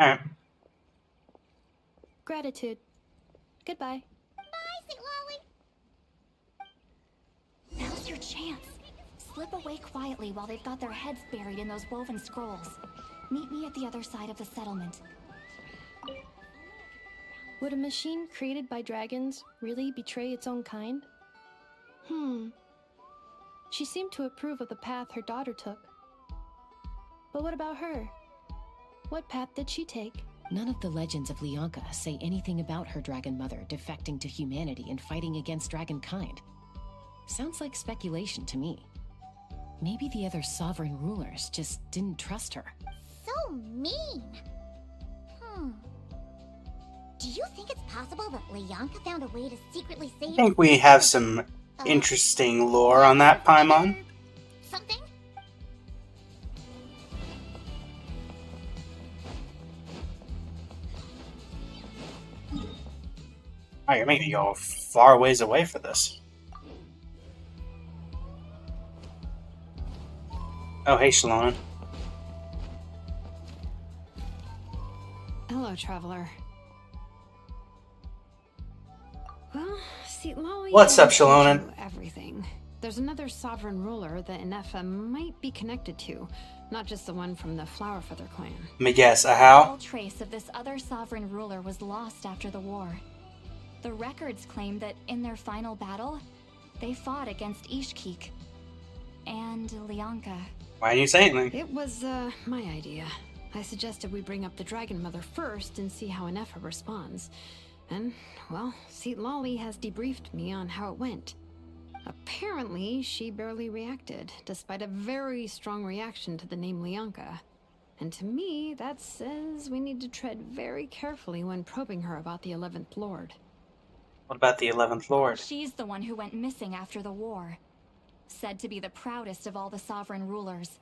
Alright. Gratitude. Goodbye. Bye, St. Lolly. Now's your chance. Slip away quietly while they've got their heads buried in those woven scrolls. Meet me at the other side of the settlement. Would a machine created by dragons really betray its own kind? She seemed to approve of the path her daughter took. But what about her? What path did she take? None of the legends of Leonka say anything about her dragon mother defecting to humanity and fighting against dragonkind. Sounds like speculation to me. Maybe the other sovereign rulers just didn't trust her. So mean. Do you think it's possible that Leonka found a way to secretly save... I think we have some interesting lore on that, Paimon. something? Oh, you're making me go far ways away for this. Oh, hey, Shalona. Hello, traveler. Well, see, Lolly... What's up, told you Shalona? Everything. There's another sovereign ruler that Inefa might be connected to, not just the one from the Flower Feather clan. Let me guess, a how? All trace of this other sovereign ruler was lost after the war. The records claim that in their final battle, they fought against Ishkik and Leonka. Why didn't you say anything? It was, my idea. I suggested we bring up the Dragon Mother first and see how Inefa responds. And, well, Seat Lolly has debriefed me on how it went. Apparently, she barely reacted, despite a very strong reaction to the name Leonka. And to me, that says we need to tread very carefully when probing her about the 11th Lord. What about the 11th Lord? She's the one who went missing after the war. Said to be the proudest of all the sovereign rulers,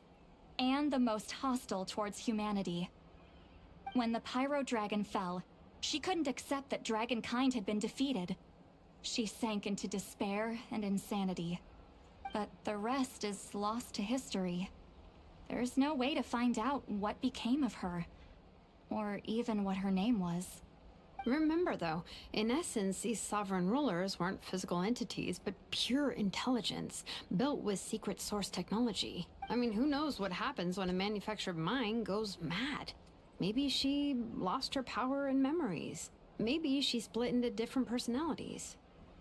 and the most hostile towards humanity. When the Pyro Dragon fell, she couldn't accept that dragonkind had been defeated. She sank into despair and insanity. But the rest is lost to history. There's no way to find out what became of her, or even what her name was. Remember, though, in essence, these sovereign rulers weren't physical entities, but pure intelligence, built with secret source technology. I mean, who knows what happens when a manufactured mind goes mad? Maybe she lost her power and memories. Maybe she split into different personalities.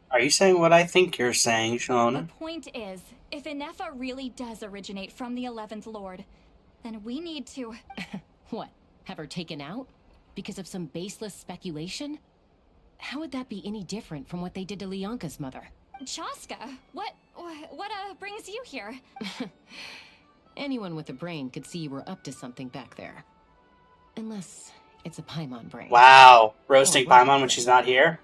Are you saying what I think you're saying, Shalona? The point is, if Inefa really does originate from the 11th Lord, then we need to... What? Have her taken out? Because of some baseless speculation? How would that be any different from what they did to Leonka's mother? Chaska, what brings you here? Anyone with a brain could see you were up to something back there. Unless it's a Paimon brain. Wow, roasting Paimon when she's not here?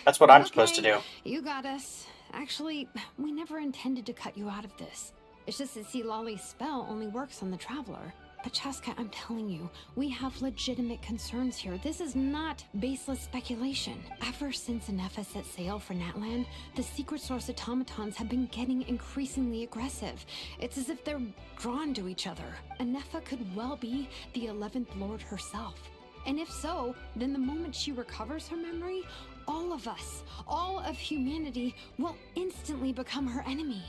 That's what I'm supposed to do. You got us. Actually, we never intended to cut you out of this. It's just that Lolly's spell only works on the Traveler. But Chaska, I'm telling you, we have legitimate concerns here. This is not baseless speculation. Ever since Inefa set sail for Natlan, the secret source automatons have been getting increasingly aggressive. It's as if they're drawn to each other. Inefa could well be the 11th Lord herself. And if so, then the moment she recovers her memory, all of us, all of humanity, will instantly become her enemy.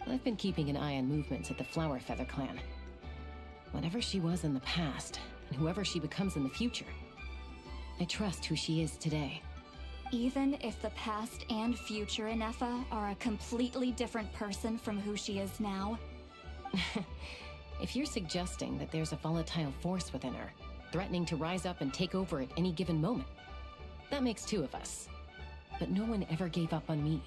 I've been keeping an eye on movements at the Flower Feather clan. Whatever she was in the past, and whoever she becomes in the future, I trust who she is today. Even if the past and future Inefa are a completely different person from who she is now? If you're suggesting that there's a volatile force within her, threatening to rise up and take over at any given moment, that makes two of us. But no one ever gave up on me.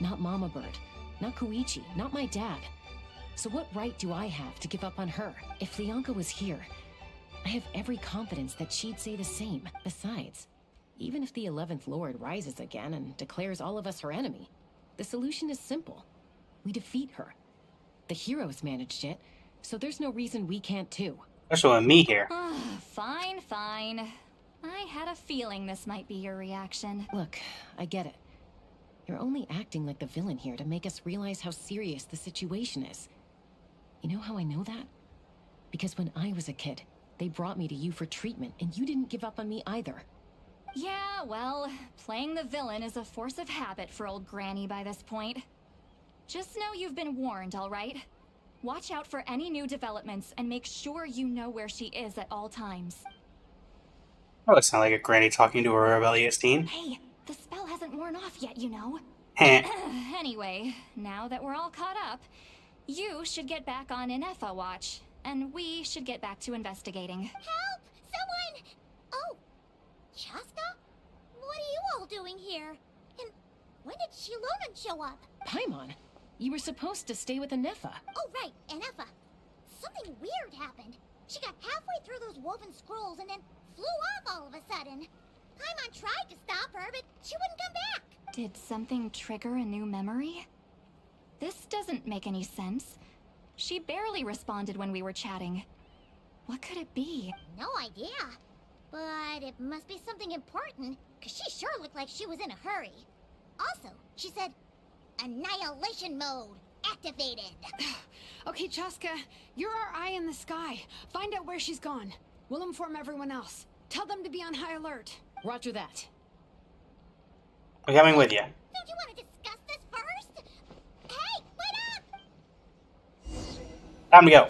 not Mama Bird, not Koichi, not my dad. So what right do I have to give up on her? If Leonka was here, I have every confidence that she'd say the same. Besides, even if the 11th Lord rises again and declares all of us her enemy, the solution is simple. We defeat her. The heroes managed it, so there's no reason we can't too. Especially with me here. Fine, fine. I had a feeling this might be your reaction. Look, I get it. You're only acting like the villain here to make us realize how serious the situation is. You know how I know that? Because when I was a kid, they brought me to you for treatment, and you didn't give up on me either. Yeah, well, playing the villain is a force of habit for old Granny by this point. Just know you've been warned, all right? Watch out for any new developments and make sure you know where she is at all times. Oh, it sounds like a granny talking to a rebellious teen. Hey, the spell hasn't worn off yet, you know. Heh. Anyway, now that we're all caught up, you should get back on Inefa watch, and we should get back to investigating. Help! Someone! Oh, Chaska? What are you all doing here? And when did Shilonan show up? Paimon, you were supposed to stay with Inefa. Oh, right, Inefa. Something weird happened. She got halfway through those woven scrolls and then flew off all of a sudden. Paimon tried to stop her, but she wouldn't come back. Did something trigger a new memory? This doesn't make any sense. She barely responded when we were chatting. What could it be? No idea. But it must be something important, because she sure looked like she was in a hurry. Also, she said, annihilation mode activated. Okay, Chaska, you're our eye in the sky. Find out where she's gone. We'll inform everyone else. Tell them to be on high alert. Roger that. I'm coming with you. Don't you want to discuss this first? Hey, wait up! Time to go.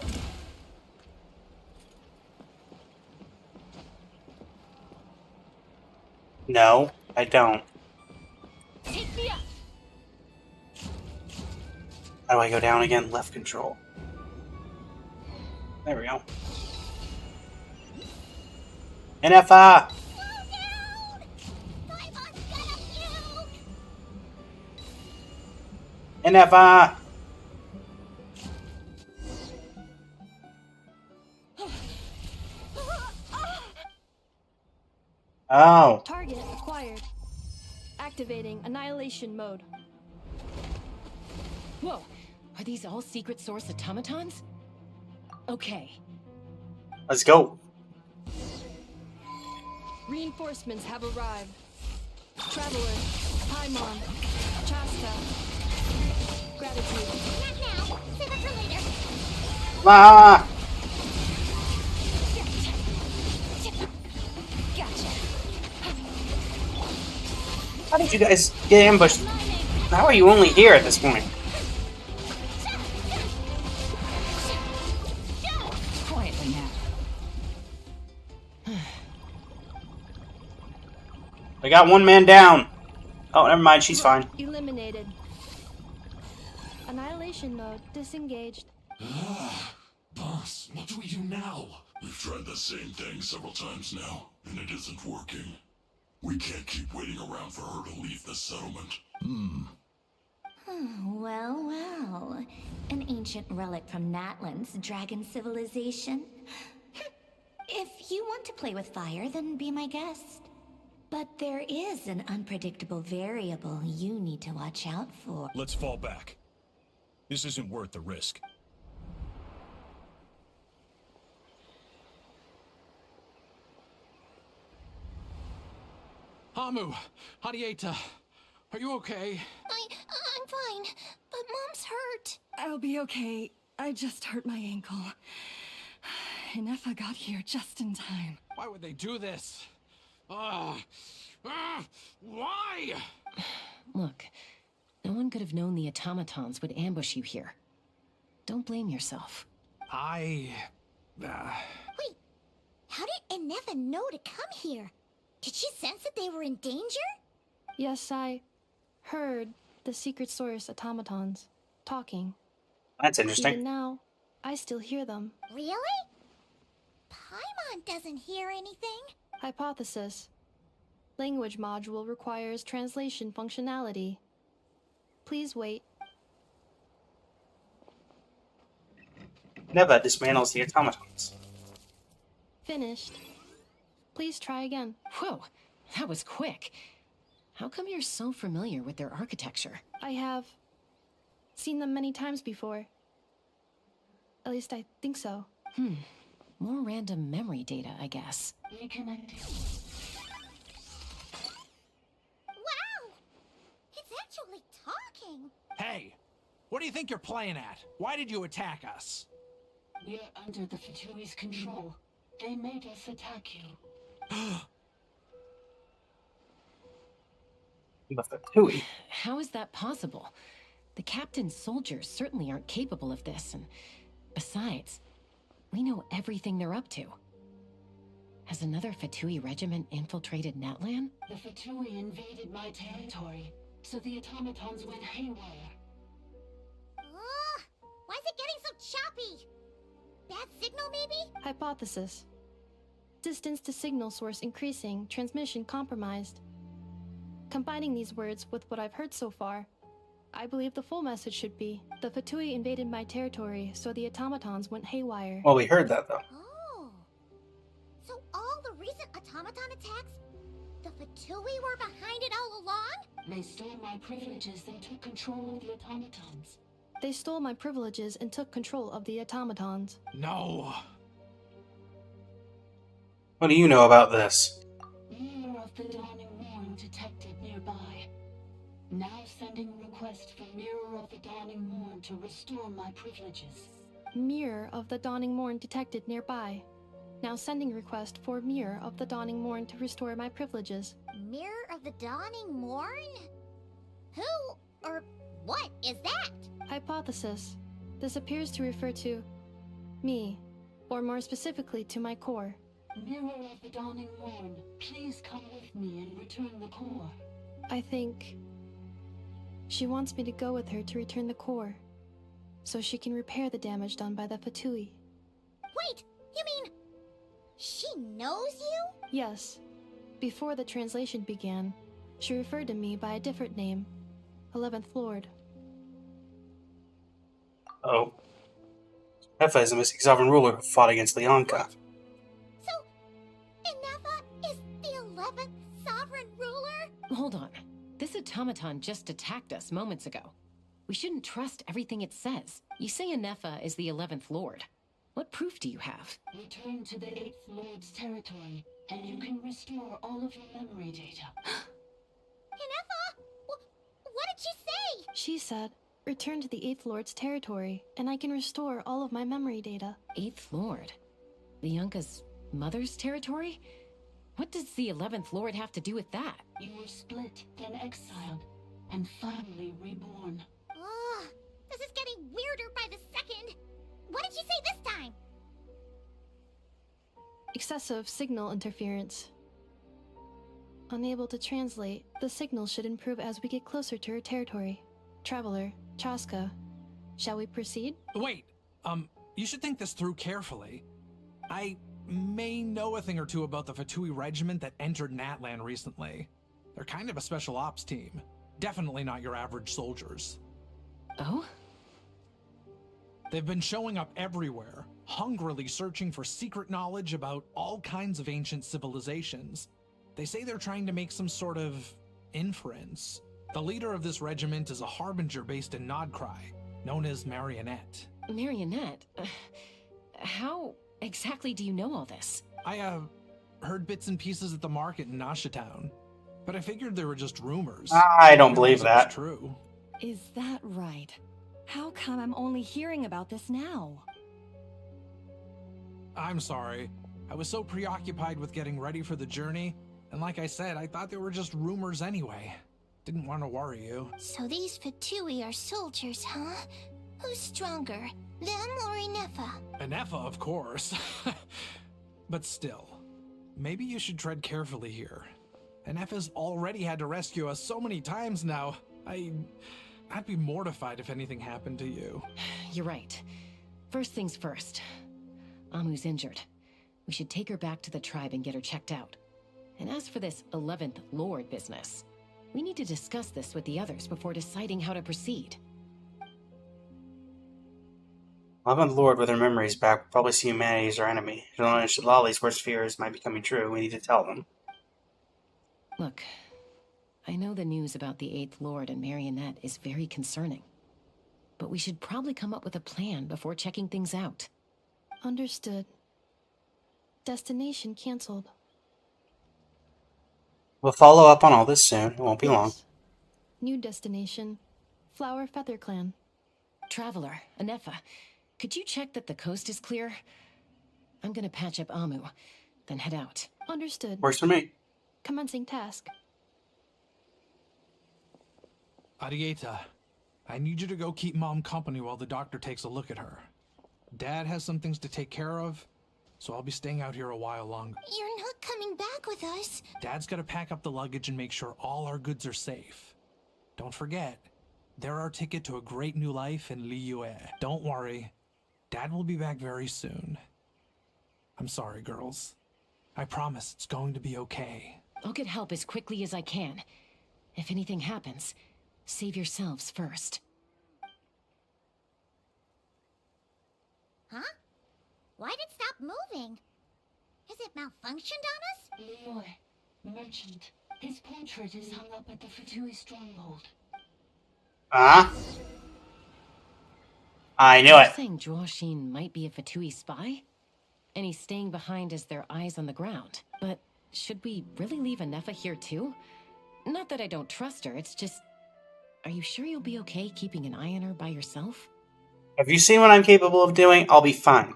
No, I don't. Take me up. How do I go down again? Left control. There we go. NFA! NFA! Oh. Target acquired. Activating annihilation mode. Whoa, are these all secret source automatons? Okay. Let's go. Reinforcements have arrived. Traveler, Paimon, Chaska. Gratitude. Not now. Save it for later. Ah! How did you guys get ambushed? How are you only here at this point? Quietly now. I got one man down. Oh, never mind. She's fine. Eliminated. Annihilation mode disengaged. Boss, what do we do now? We've tried the same thing several times now, and it isn't working. We can't keep waiting around for her to leave the settlement. Well, well. An ancient relic from Natlan's dragon civilization. If you want to play with fire, then be my guest. But there is an unpredictable variable you need to watch out for. Let's fall back. This isn't worth the risk. Hamu, Hadieta, are you okay? I'm fine, but Mom's hurt. I'll be okay. I just hurt my ankle. Inefa got here just in time. Why would they do this? Why? Look, no one could have known the automatons would ambush you here. Don't blame yourself. Wait, how did Inefa know to come here? Did she sense that they were in danger? Yes, I heard the secret source automatons talking. That's interesting. Even now, I still hear them. Really? Paimon doesn't hear anything. Hypothesis. Language module requires translation functionality. Please wait. Neva dismantles the automatons. Finished. Please try again. Whoa, that was quick. How come you're so familiar with their architecture? I have seen them many times before. At least I think so. More random memory data, I guess. Reconnecting. Wow! It's actually talking! Hey! What do you think you're playing at? Why did you attack us? We're under the Fatui's control. They made us attack you. The Fatui. How is that possible? The captain's soldiers certainly aren't capable of this, and besides, we know everything they're up to. Has another Fatui regiment infiltrated Natlan? The Fatui invaded my territory, so the automatons went haywire. Why is it getting so choppy? Bad signal, maybe? Hypothesis. Distance to signal source increasing, transmission compromised. Combining these words with what I've heard so far, I believe the full message should be, the Fatui invaded my territory, so the automatons went haywire. Well, we heard that, though. Oh. So all the recent automaton attacks, the Fatui were behind it all along? They stole my privileges and took control of the automatons. They stole my privileges and took control of the automatons. No. What do you know about this? Mirror of the Dawning Morn detected nearby. Now sending request for Mirror of the Dawning Morn to restore my privileges. Mirror of the Dawning Morn detected nearby. Now sending request for Mirror of the Dawning Morn to restore my privileges. Mirror of the Dawning Morn? Who or what is that? Hypothesis. This appears to refer to me, or more specifically to my core. Mirror of the Dawning Morn, please come with me and return the core. I think she wants me to go with her to return the core, so she can repair the damage done by the Fatui. Wait, you mean she knows you? Yes. Before the translation began, she referred to me by a different name, 11th Lord. Oh. Nefa is the mystic sovereign ruler who fought against Leonka. So, Inefa is the 11th sovereign ruler? Hold on. This automaton just attacked us moments ago. We shouldn't trust everything it says. You say Inefa is the 11th Lord. What proof do you have? Return to the 8th Lord's territory, and you can restore all of your memory data. Inefa? What did she say? She said, return to the 8th Lord's territory, and I can restore all of my memory data. 8th Lord? Leonka's mother's territory? What does the 11th Lord have to do with that? You were split, then exiled, and finally reborn. Ugh, this is getting weirder by the second. What did she say this time? Excessive signal interference. Unable to translate, the signal should improve as we get closer to her territory. Traveler, Chaska, shall we proceed? Wait, you should think this through carefully. I may know a thing or two about the Fatui regiment that entered Natlan recently. They're kind of a special ops team. Definitely not your average soldiers. Oh? They've been showing up everywhere, hungrily searching for secret knowledge about all kinds of ancient civilizations. They say they're trying to make some sort of inference. The leader of this regiment is a harbinger based in Nodcry, known as Marionette. Marionette? How exactly do you know all this? I, heard bits and pieces at the market in Nashatown, but I figured they were just rumors. I don't believe that. It's true. Is that right? How come I'm only hearing about this now? I'm sorry. I was so preoccupied with getting ready for the journey, and like I said, I thought they were just rumors anyway. Didn't want to worry you. So these Fatui are soldiers, huh? Who's stronger, them or Inefa? Inefa, of course. But still, maybe you should tread carefully here. Inefa's already had to rescue us so many times now. I'd be mortified if anything happened to you. You're right. First things first. Amu's injured. We should take her back to the tribe and get her checked out. And as for this 11th Lord business, We need to discuss this with the others before deciding how to proceed. 11th Lord with her memories back will probably see humanity as our enemy. If Lolly's worst fears might be coming true, we need to tell them. Look, I know the news about the 8th Lord and Marionette is very concerning. But we should probably come up with a plan before checking things out. Understood. Destination cancelled. We'll follow up on all this soon. It won't be long. New destination, Flower Feather Clan. Traveler, Anefa, could you check that the coast is clear? I'm gonna patch up Amu, then head out. Understood. Works for me. Commencing task. Arieta, I need you to go keep Mom company while the doctor takes a look at her. Dad has some things to take care of, so I'll be staying out here a while longer. You're not coming back with us. Dad's gotta pack up the luggage and make sure all our goods are safe. Don't forget, they're our ticket to a great new life in Liyue. Don't worry, Dad will be back very soon. I'm sorry, girls. I promise it's going to be okay. I'll get help as quickly as I can. If anything happens, save yourselves first. Huh? Why did it stop moving? Has it malfunctioned on us? Leroy, merchant. His portrait is hung up at the Fatui stronghold. Ah? I knew it. You're saying Joashin might be a Fatui spy? And he's staying behind as their eyes on the ground. But should we really leave Anefa here too? Not that I don't trust her, it's just... Are you sure you'll be okay keeping an eye on her by yourself? Have you seen what I'm capable of doing? I'll be fine.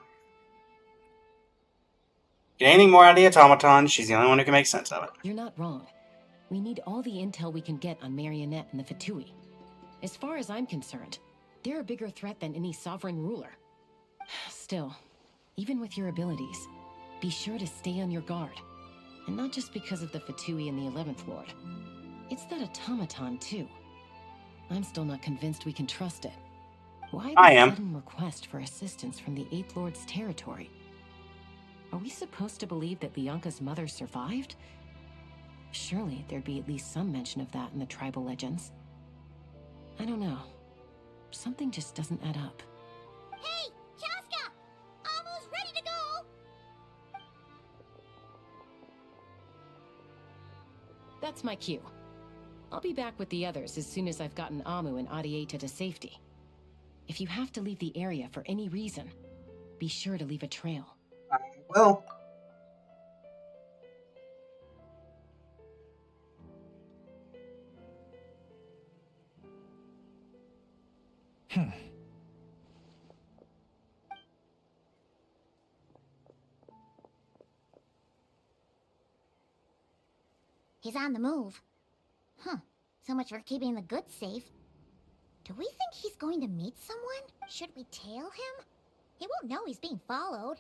Get anything more out of the automaton, she's the only one who can make sense of it. You're not wrong. We need all the intel we can get on Marionette and the Fatui. As far as I'm concerned, they're a bigger threat than any sovereign ruler. Still, even with your abilities, be sure to stay on your guard. And not just because of the Fatui and the 11th Lord. It's that automaton, too. I'm still not convinced we can trust it. Why the sudden request for assistance from the 8th Lord's territory? Are we supposed to believe that Lianka's mother survived? Surely there'd be at least some mention of that in the tribal legends. I don't know. Something just doesn't add up. Hey, Chaska! Almost ready to go! That's my cue. I'll be back with the others as soon as I've gotten Amu and Arieta to safety. If you have to leave the area for any reason, be sure to leave a trail. I will. He's on the move. Huh. So much for keeping the goods safe. Do we think he's going to meet someone? Should we tail him? He won't know he's being followed.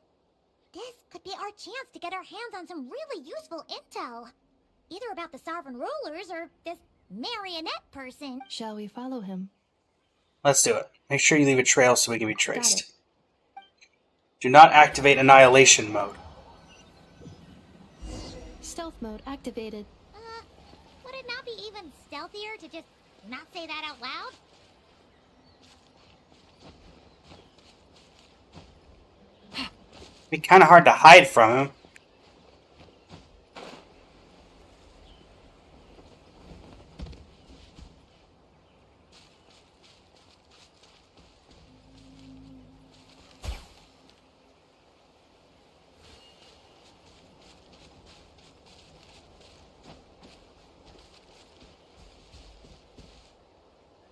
This could be our chance to get our hands on some really useful intel. Either about the sovereign rulers or this marionette person. Shall we follow him? Let's do it. Make sure you leave a trail so we can be traced. Do not activate annihilation mode. Stealth mode activated. Would it not be even stealthier to just not say that out loud? It'd be kind of hard to hide from him.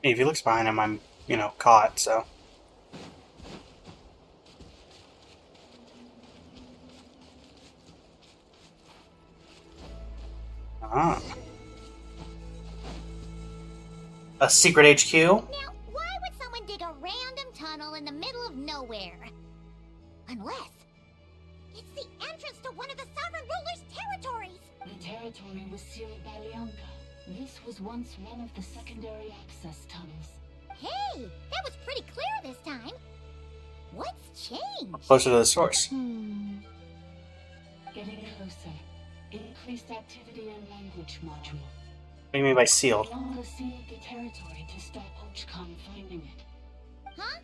If he looks behind him, I'm, caught, so. Ah. A secret HQ? Now, why would someone dig a random tunnel in the middle of nowhere? Unless it's the entrance to one of the sovereign ruler's territories! The territory was sealed by Lianka. This was once one of the secondary access tunnels. Hey, that was pretty clear this time. What's changed? Closer to the source. Getting closer. Increased activity and language module. What do you mean by sealed? Blanca sealed the territory to stop Archon finding it. Huh?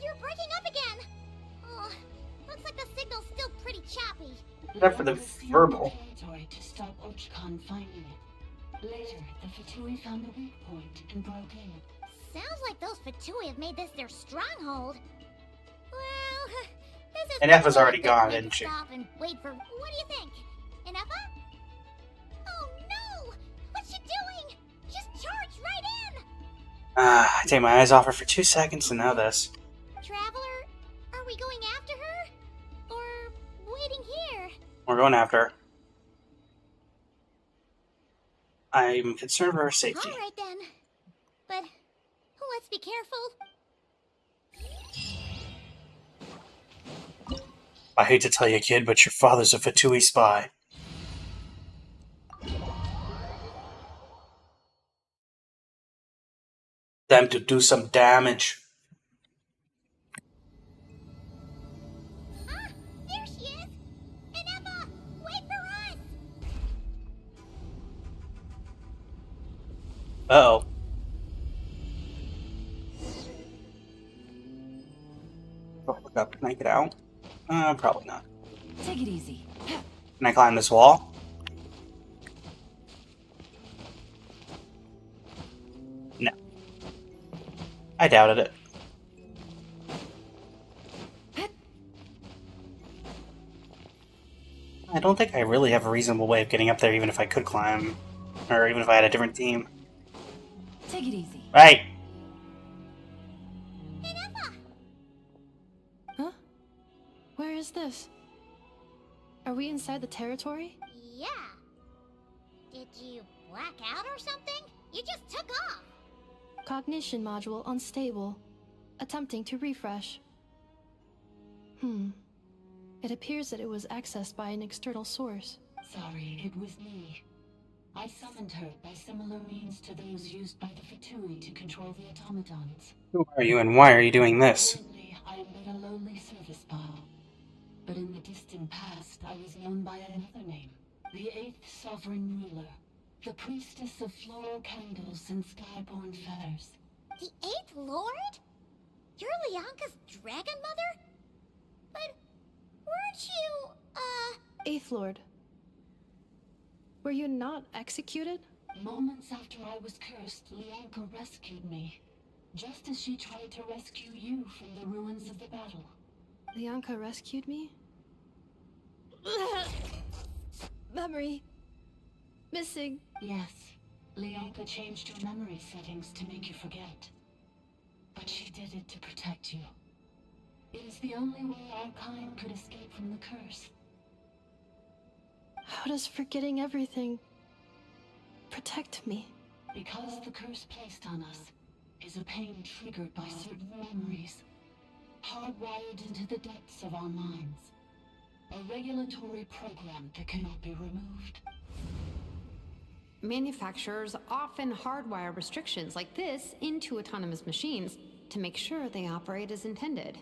You're breaking up again! Oh, looks like the signal's still pretty choppy. Except for the Blanca sealed verbal. the territory to stop Archon finding it. Later, the Fatui found a weak point and broke in. Sounds like those Fatui have made this their stronghold. Well, this is... And Effa's already gone, didn't she? Stop and wait for... What do you think? And Effa? Oh no! What's she doing? Just charged right in! I take my eyes off her for 2 seconds and now this. Traveler, are we going after her? Or waiting here? We're going after her. I'm concerned for her safety. Alright then. But let's be careful. I hate to tell you, kid, but your father's a Fatui spy. Them to do some damage. Ah, there she is! And Effa, wait for us! Uh-oh. Oh, look up. Can I get out? Probably not. Take it easy. Can I climb this wall? No. I doubted it. I don't think I really have a reasonable way of getting up there, even if I could climb. Or even if I had a different team. Take it easy. Right. Huh? Where is this? Are we inside the territory? Yeah. Did you black out or something? You just took off. Cognition module unstable. Attempting to refresh. It appears that it was accessed by an external source. Sorry, it was me. I summoned her by similar means to those used by the Fatui to control the automatons. Who are you and why are you doing this? Currently, I am but a lowly service bow. But in the distant past, I was known by another name. The 8th Sovereign Ruler. The Priestess of Floral Candles and Skyborn Feathers. The 8th Lord? You're Leonka's dragon mother? But weren't you, Eighth Lord. Were you not executed? Moments after I was cursed, Leonka rescued me. Just as she tried to rescue you from the ruins of the battle. Leonka rescued me? Memory. Missing. Yes. Leonka changed your memory settings to make you forget. But she did it to protect you. It is the only way our kind could escape from the curse. How does forgetting everything protect me? Because the curse placed on us is a pain triggered by certain memories, hardwired into the depths of our minds. A regulatory program that cannot be removed. Manufacturers often hardwire restrictions like this into autonomous machines to make sure they operate as intended.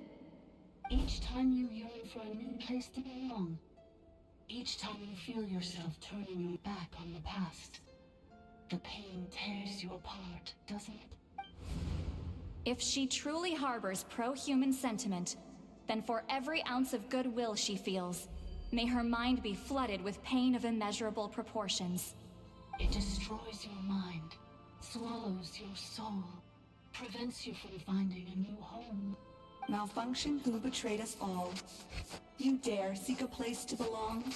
Each time you yearn for a new place to belong, each time you feel yourself turning your back on the past, the pain tears you apart, doesn't it? If she truly harbors pro-human sentiment, then for every ounce of goodwill she feels, may her mind be flooded with pain of immeasurable proportions. It destroys your mind, swallows your soul, prevents you from finding a new home. Malfunction who betrayed us all. You dare seek a place to belong?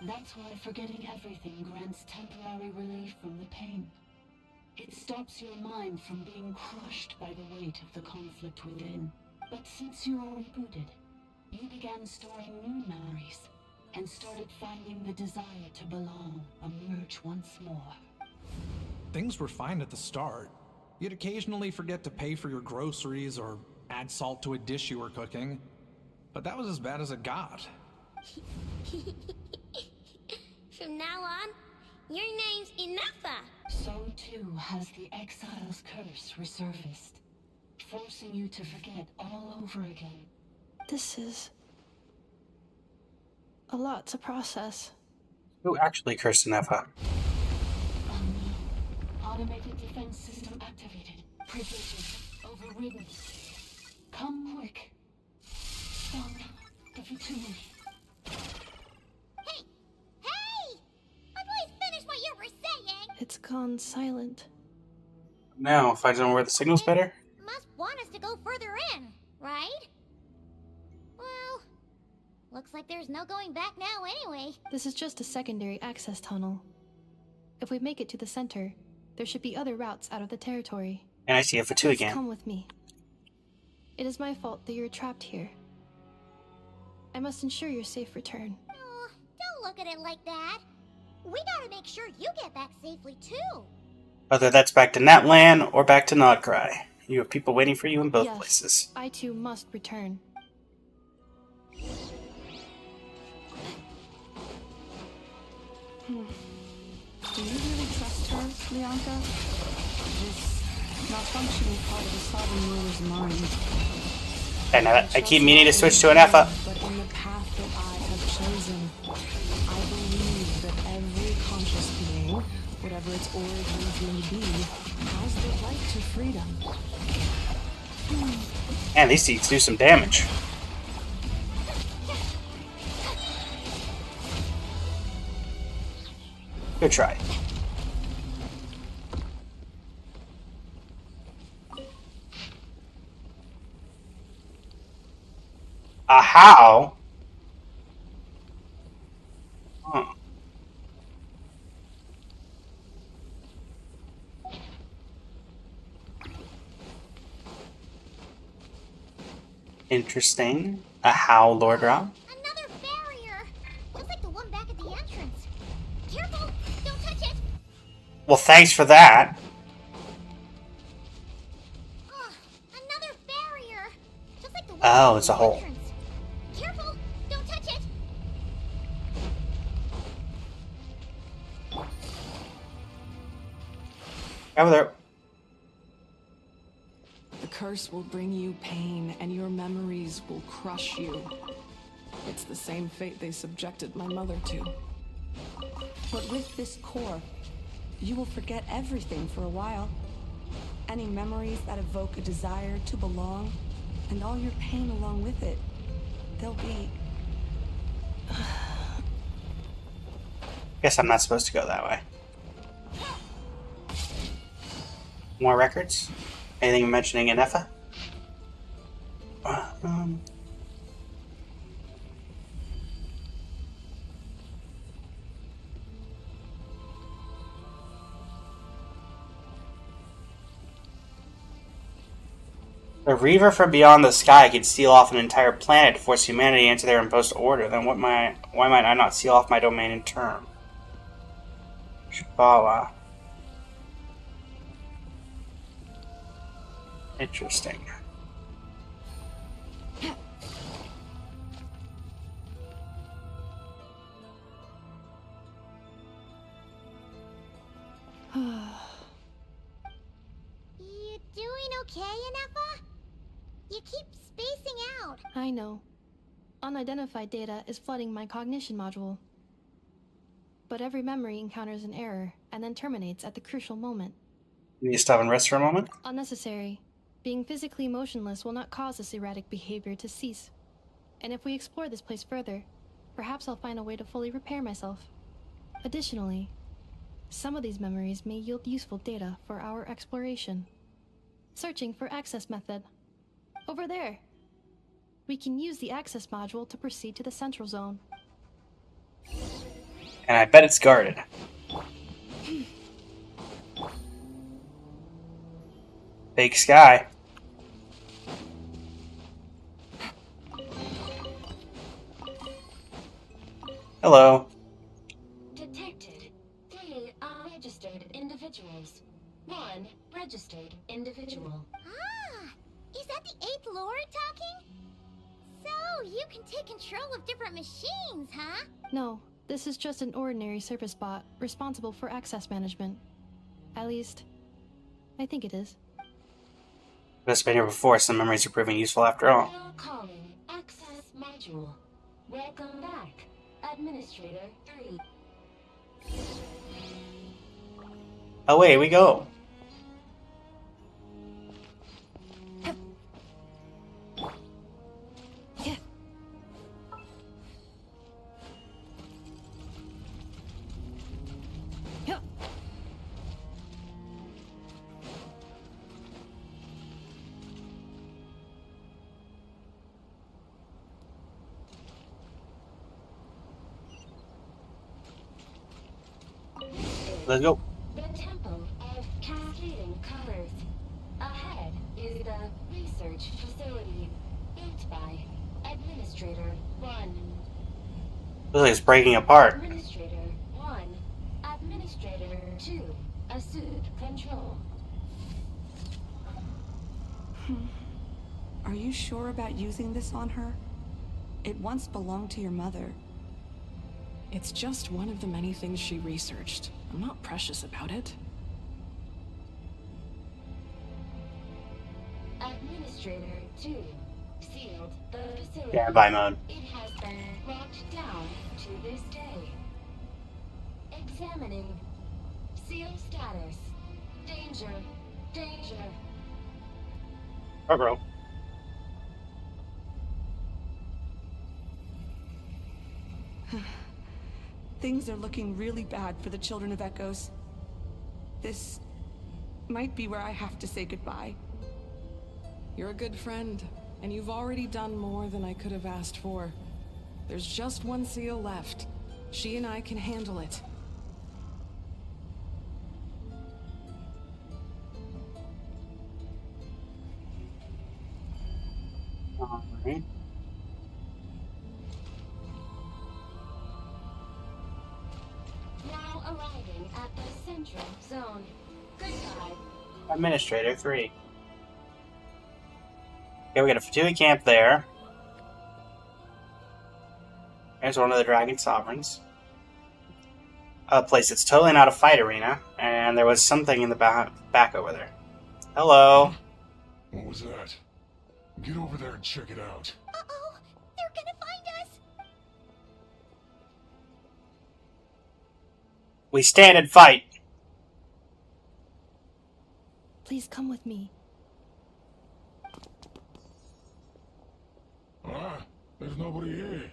That's why forgetting everything grants temporary relief from the pain. It stops your mind from being crushed by the weight of the conflict within. But since you are rebooted, you began storing new memories, and started finding the desire to belong emerge once more. Things were fine at the start. You'd occasionally forget to pay for your groceries or add salt to a dish you were cooking. But that was as bad as it got. From now on, your name's Inaffa. So too has the Exile's curse resurfaced, forcing you to forget all over again. This is a lot to process. Who actually cursed Nefa? Automated defense system activated. Privileges overridden. Come quick. Stop the Fatui. Hey! Hey! My boys finished what you were saying! It's gone silent. Now, find somewhere where the signal's better. Must want us to go further in, right? Well, looks like there's no going back now anyway. This is just a secondary access tunnel. If we make it to the center, there should be other routes out of the territory. And I see it for two again. Come with me. It is my fault that you're trapped here. I must ensure your safe return. Oh, don't look at it like that. We gotta make sure you get back safely too. Whether that's back to Natlan or back to Nodcry, you have people waiting for you in both places. I too must return. Do you really trust her, Lianka? This malfunctioning part of the sovereign ruler's mind. And I keep meaning to switch to an Effa. But in the path that I have chosen, I believe that every conscious being, whatever its origins may be, has the right to freedom. Man, these seeds do some damage. Good try. A how? Huh. Interesting. A how, Lord Rob? Another barrier! Just like the one back at the entrance. Careful! Don't touch it! Well, thanks for that. Another barrier! Just like the one Oh, back it's at a the hole. entrance. Careful! Don't touch it! Over there. The curse will bring you pain, and your memories will crush you. It's the same fate they subjected my mother to. But with this core, you will forget everything for a while. Any memories that evoke a desire to belong, and all your pain along with it, they'll be... Guess I'm not supposed to go that way. More records? Anything mentioning an Effa? The Reaver from beyond the sky could seal off an entire planet to force humanity into their imposed order. Then why might I not seal off my domain in turn? Shambhala. Interesting. You doing okay, Inefa? You keep spacing out. I know. Unidentified data is flooding my cognition module. But every memory encounters an error and then terminates at the crucial moment. You need to stop and rest for a moment? Unnecessary. Being physically motionless will not cause this erratic behavior to cease. And if we explore this place further, perhaps I'll find a way to fully repair myself. Additionally, some of these memories may yield useful data for our exploration. Searching for access method. Over there. We can use the access module to proceed to the central zone. And I bet it's guarded. Big sky. Hello. Detected. 3 unregistered individuals. 1 registered individual. Ah! Is that the 8th Lord talking? So, you can take control of different machines, huh? No, this is just an ordinary service bot responsible for access management. At least, I think it is. I've been here before, some memories are proving useful after all. Now calling access module. Welcome back, Administrator 3. Away we go. Let's go. The Temple of Cascading Colors. Ahead is the research facility built by Administrator 1. Looks like it's breaking apart. Administrator 1. Administrator 2. Assume control. Are you sure about using this on her? It once belonged to your mother. It's just one of the many things she researched. I'm not precious about it. Administrator 2. Sealed the facility. Standby mode. It has been locked down to this day. Examining. Seal status. Danger. Danger. Uh-oh. Things are looking really bad for the Children of Echoes. This might be where I have to say goodbye. You're a good friend, and you've already done more than I could have asked for. There's just one seal left. She and I can handle it. Alright. Now arriving at the central zone. Goodbye. Administrator 3. Okay, we got a Fatui camp there. There's one of the Dragon Sovereigns. A place that's totally not a fight arena. And there was something in the back over there. Hello. What was that? Get over there and check it out. Uh-oh! They're gonna find us! We stand and fight. Please come with me. Ah, there's nobody here.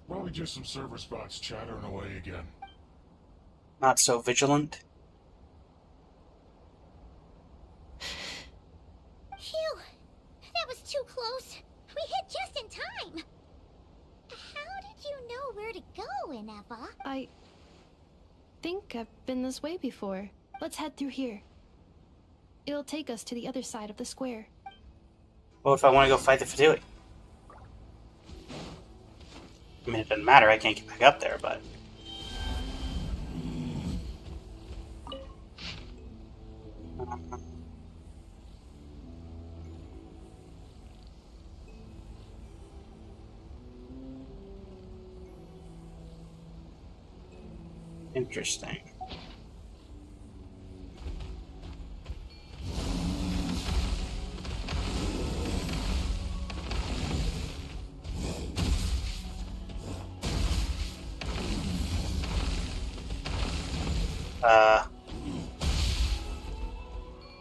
Probably just some server spots chattering away again. Not so vigilant. Phew! That was too close. We hit just in time. How did you know where to go, Ineva? I think I've been this way before. Let's head through here. It'll take us to the other side of the square. Well, if I want to go fight the Fatui? I mean, it doesn't matter. I can't get back up there, but... Interesting.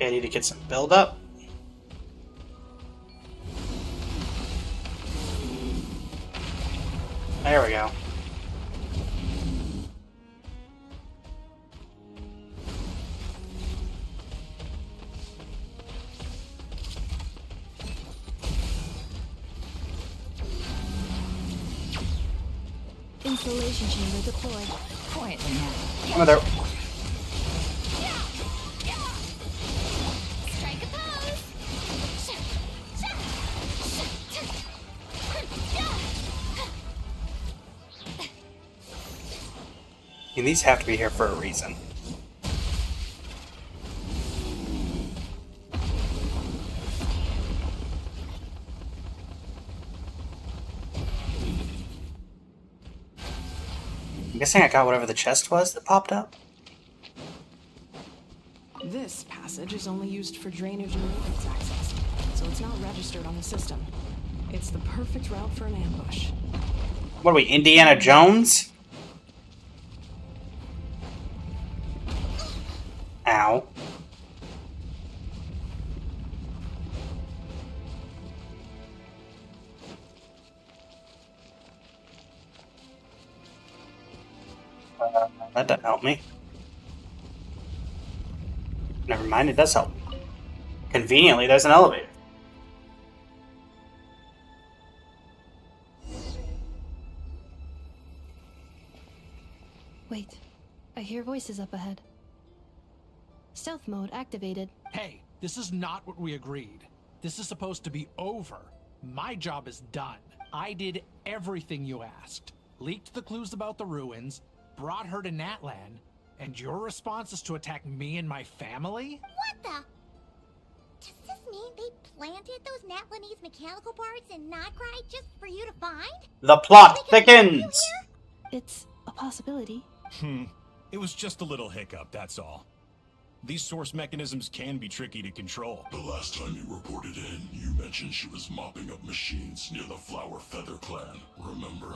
I need to get some build up. There we go. Installation chamber deployed. Quietly now. Come there. Strike a pose! And these have to be here for a reason. I'm guessing I got whatever the chest was that popped up. This passage is only used for drainage and maintenance access, so it's not registered on the system. It's the perfect route for an ambush. What are we, Indiana Jones? Ow. That doesn't help me. Never mind, it does help. Conveniently, there's an elevator. Wait, I hear voices up ahead. Stealth mode activated. Hey, this is not what we agreed. This is supposed to be over. My job is done. I did everything you asked. Leaked the clues about the ruins, brought her to Natlan, and your response is to attack me and my family? What the? Does this mean they planted those Natlanese mechanical parts in Notgrai just for you to find? The plot thickens! It's a possibility. It was just a little hiccup, that's all. These source mechanisms can be tricky to control. The last time you reported in, you mentioned she was mopping up machines near the Flower Feather clan, remember?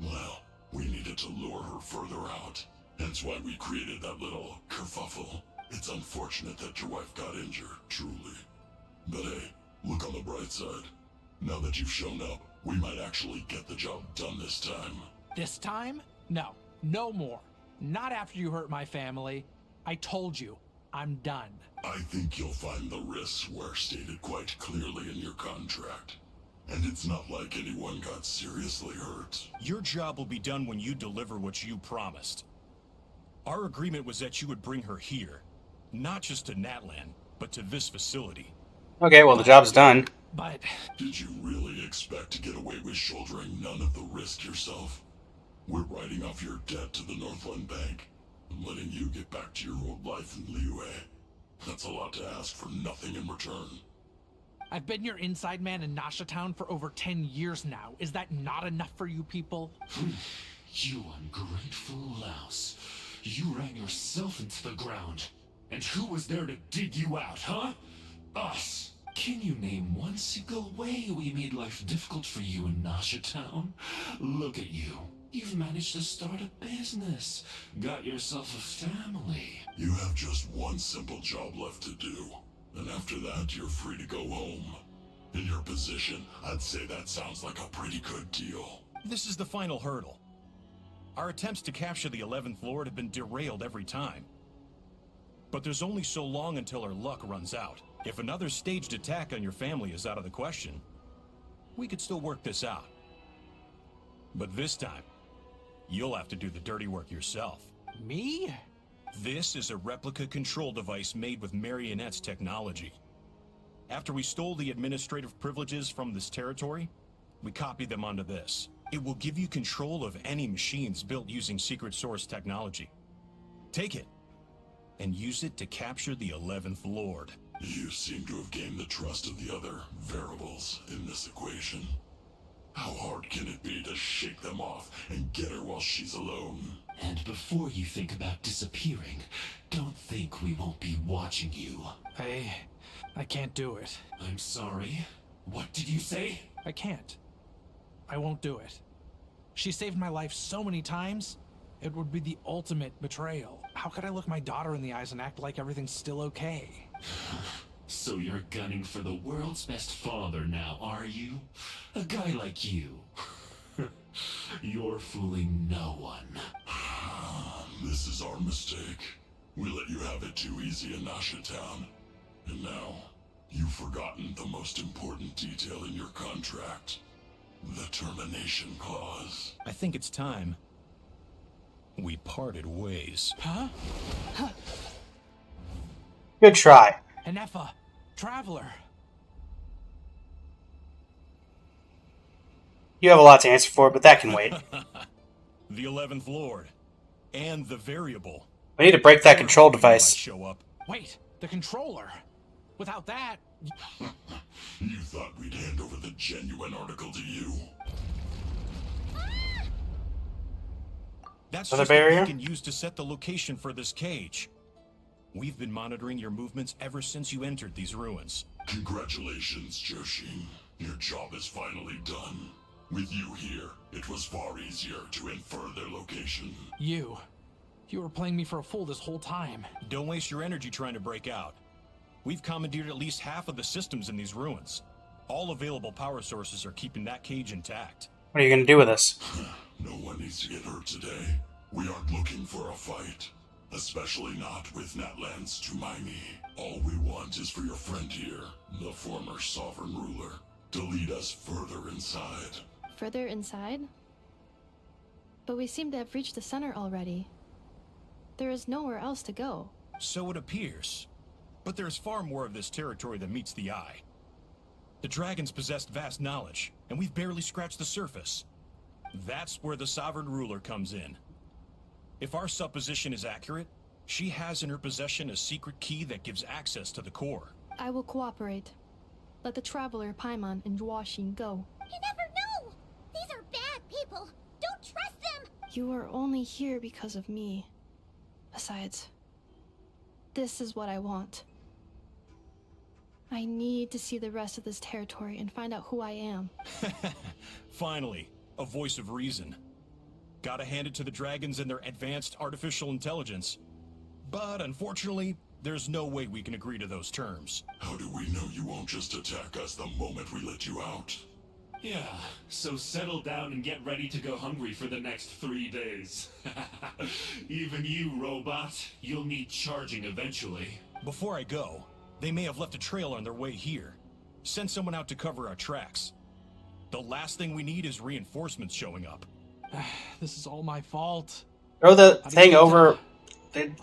Well, we needed to lure her further out. Hence why we created that little kerfuffle. It's unfortunate that your wife got injured, truly. But hey, look on the bright side. Now that you've shown up, we might actually get the job done this time. This time? No. No more. Not after you hurt my family. I told you, I'm done. I think you'll find the risks were stated quite clearly in your contract. And it's not like anyone got seriously hurt. Your job will be done when you deliver what you promised. Our agreement was that you would bring her here. Not just to Natlan, but to this facility. Okay, well, the job's done. But... Did you really expect to get away with shouldering none of the risk yourself? We're writing off your debt to the Northland Bank and letting you get back to your old life in Liyue. That's a lot to ask for nothing in return. I've been your inside man in Nasha Town for over 10 years now. Is that not enough for you people? You ungrateful louse. You ran yourself into the ground. And who was there to dig you out, huh? Us. Can you name one single way we made life difficult for you in Nasha Town? Look at you. You've managed to start a business. Got yourself a family. You have just one simple job left to do. And after that, you're free to go home. In your position, I'd say that sounds like a pretty good deal. This is the final hurdle. Our attempts to capture the 11th Lord have been derailed every time. But there's only so long until our luck runs out. If another staged attack on your family is out of the question, we could still work this out. But this time, you'll have to do the dirty work yourself. Me? This is a replica control device made with Marionette's technology. After we stole the administrative privileges from this territory, we copied them onto this. It will give you control of any machines built using secret source technology. Take it, and use it to capture the 11th Lord. You seem to have gained the trust of the other variables in this equation. How hard can it be to shake them off and get her while she's alone? And before you think about disappearing, don't think we won't be watching you. I can't do it. I'm sorry. What did you say? I can't. I won't do it. She saved my life so many times, it would be the ultimate betrayal. How could I look my daughter in the eyes and act like everything's still okay? So you're gunning for the world's best father now, are you? A guy like you. You're fooling no one. This is our mistake. We let you have it too easy in Nasha Town. And now, you've forgotten the most important detail in your contract. The termination clause. I think it's time we parted ways. Huh? Good try. Enefa, Traveler. You have a lot to answer for, but that can wait. The 11th Lord. And the variable. We need to break that control device. Show up. Wait, the controller. Without that... You thought we'd hand over the genuine article to you? That's Another just a barrier? beacon used to set the location for this cage. We've been monitoring your movements ever since you entered these ruins. Congratulations, Joshin. Your job is finally done. With you here, it was far easier to infer their location. You You were playing me for a fool this whole time. Don't waste your energy trying to break out. We've commandeered at least half of the systems in these ruins. All available power sources are keeping that cage intact. What are you going to do with us? No one needs to get hurt today. We aren't looking for a fight. Especially not with Natlan's Tumaini. All we want is for your friend here, the former sovereign ruler, to lead us further inside. Further inside? But we seem to have reached the center already. There is nowhere else to go. So it appears. But there's far more of this territory than meets the eye. The dragons possessed vast knowledge, and we've barely scratched the surface. That's where the sovereign ruler comes in. If our supposition is accurate, she has in her possession a secret key that gives access to the core. I will cooperate. Let the Traveler, Paimon, and Huaxin go. You never know! These are bad people! Don't trust them! You are only here because of me. Besides, this is what I want. I need to see the rest of this territory and find out who I am. Finally, a voice of reason. Gotta hand it to the dragons and their advanced artificial intelligence. But unfortunately, there's no way we can agree to those terms. How do we know you won't just attack us the moment we let you out? Yeah, so settle down and get ready to go hungry for the next 3 days. Even you, robot, you'll need charging eventually. Before I go, they may have left a trail on their way here. Send someone out to cover our tracks. The last thing we need is reinforcements showing up. This is all my fault. Throw the thing over.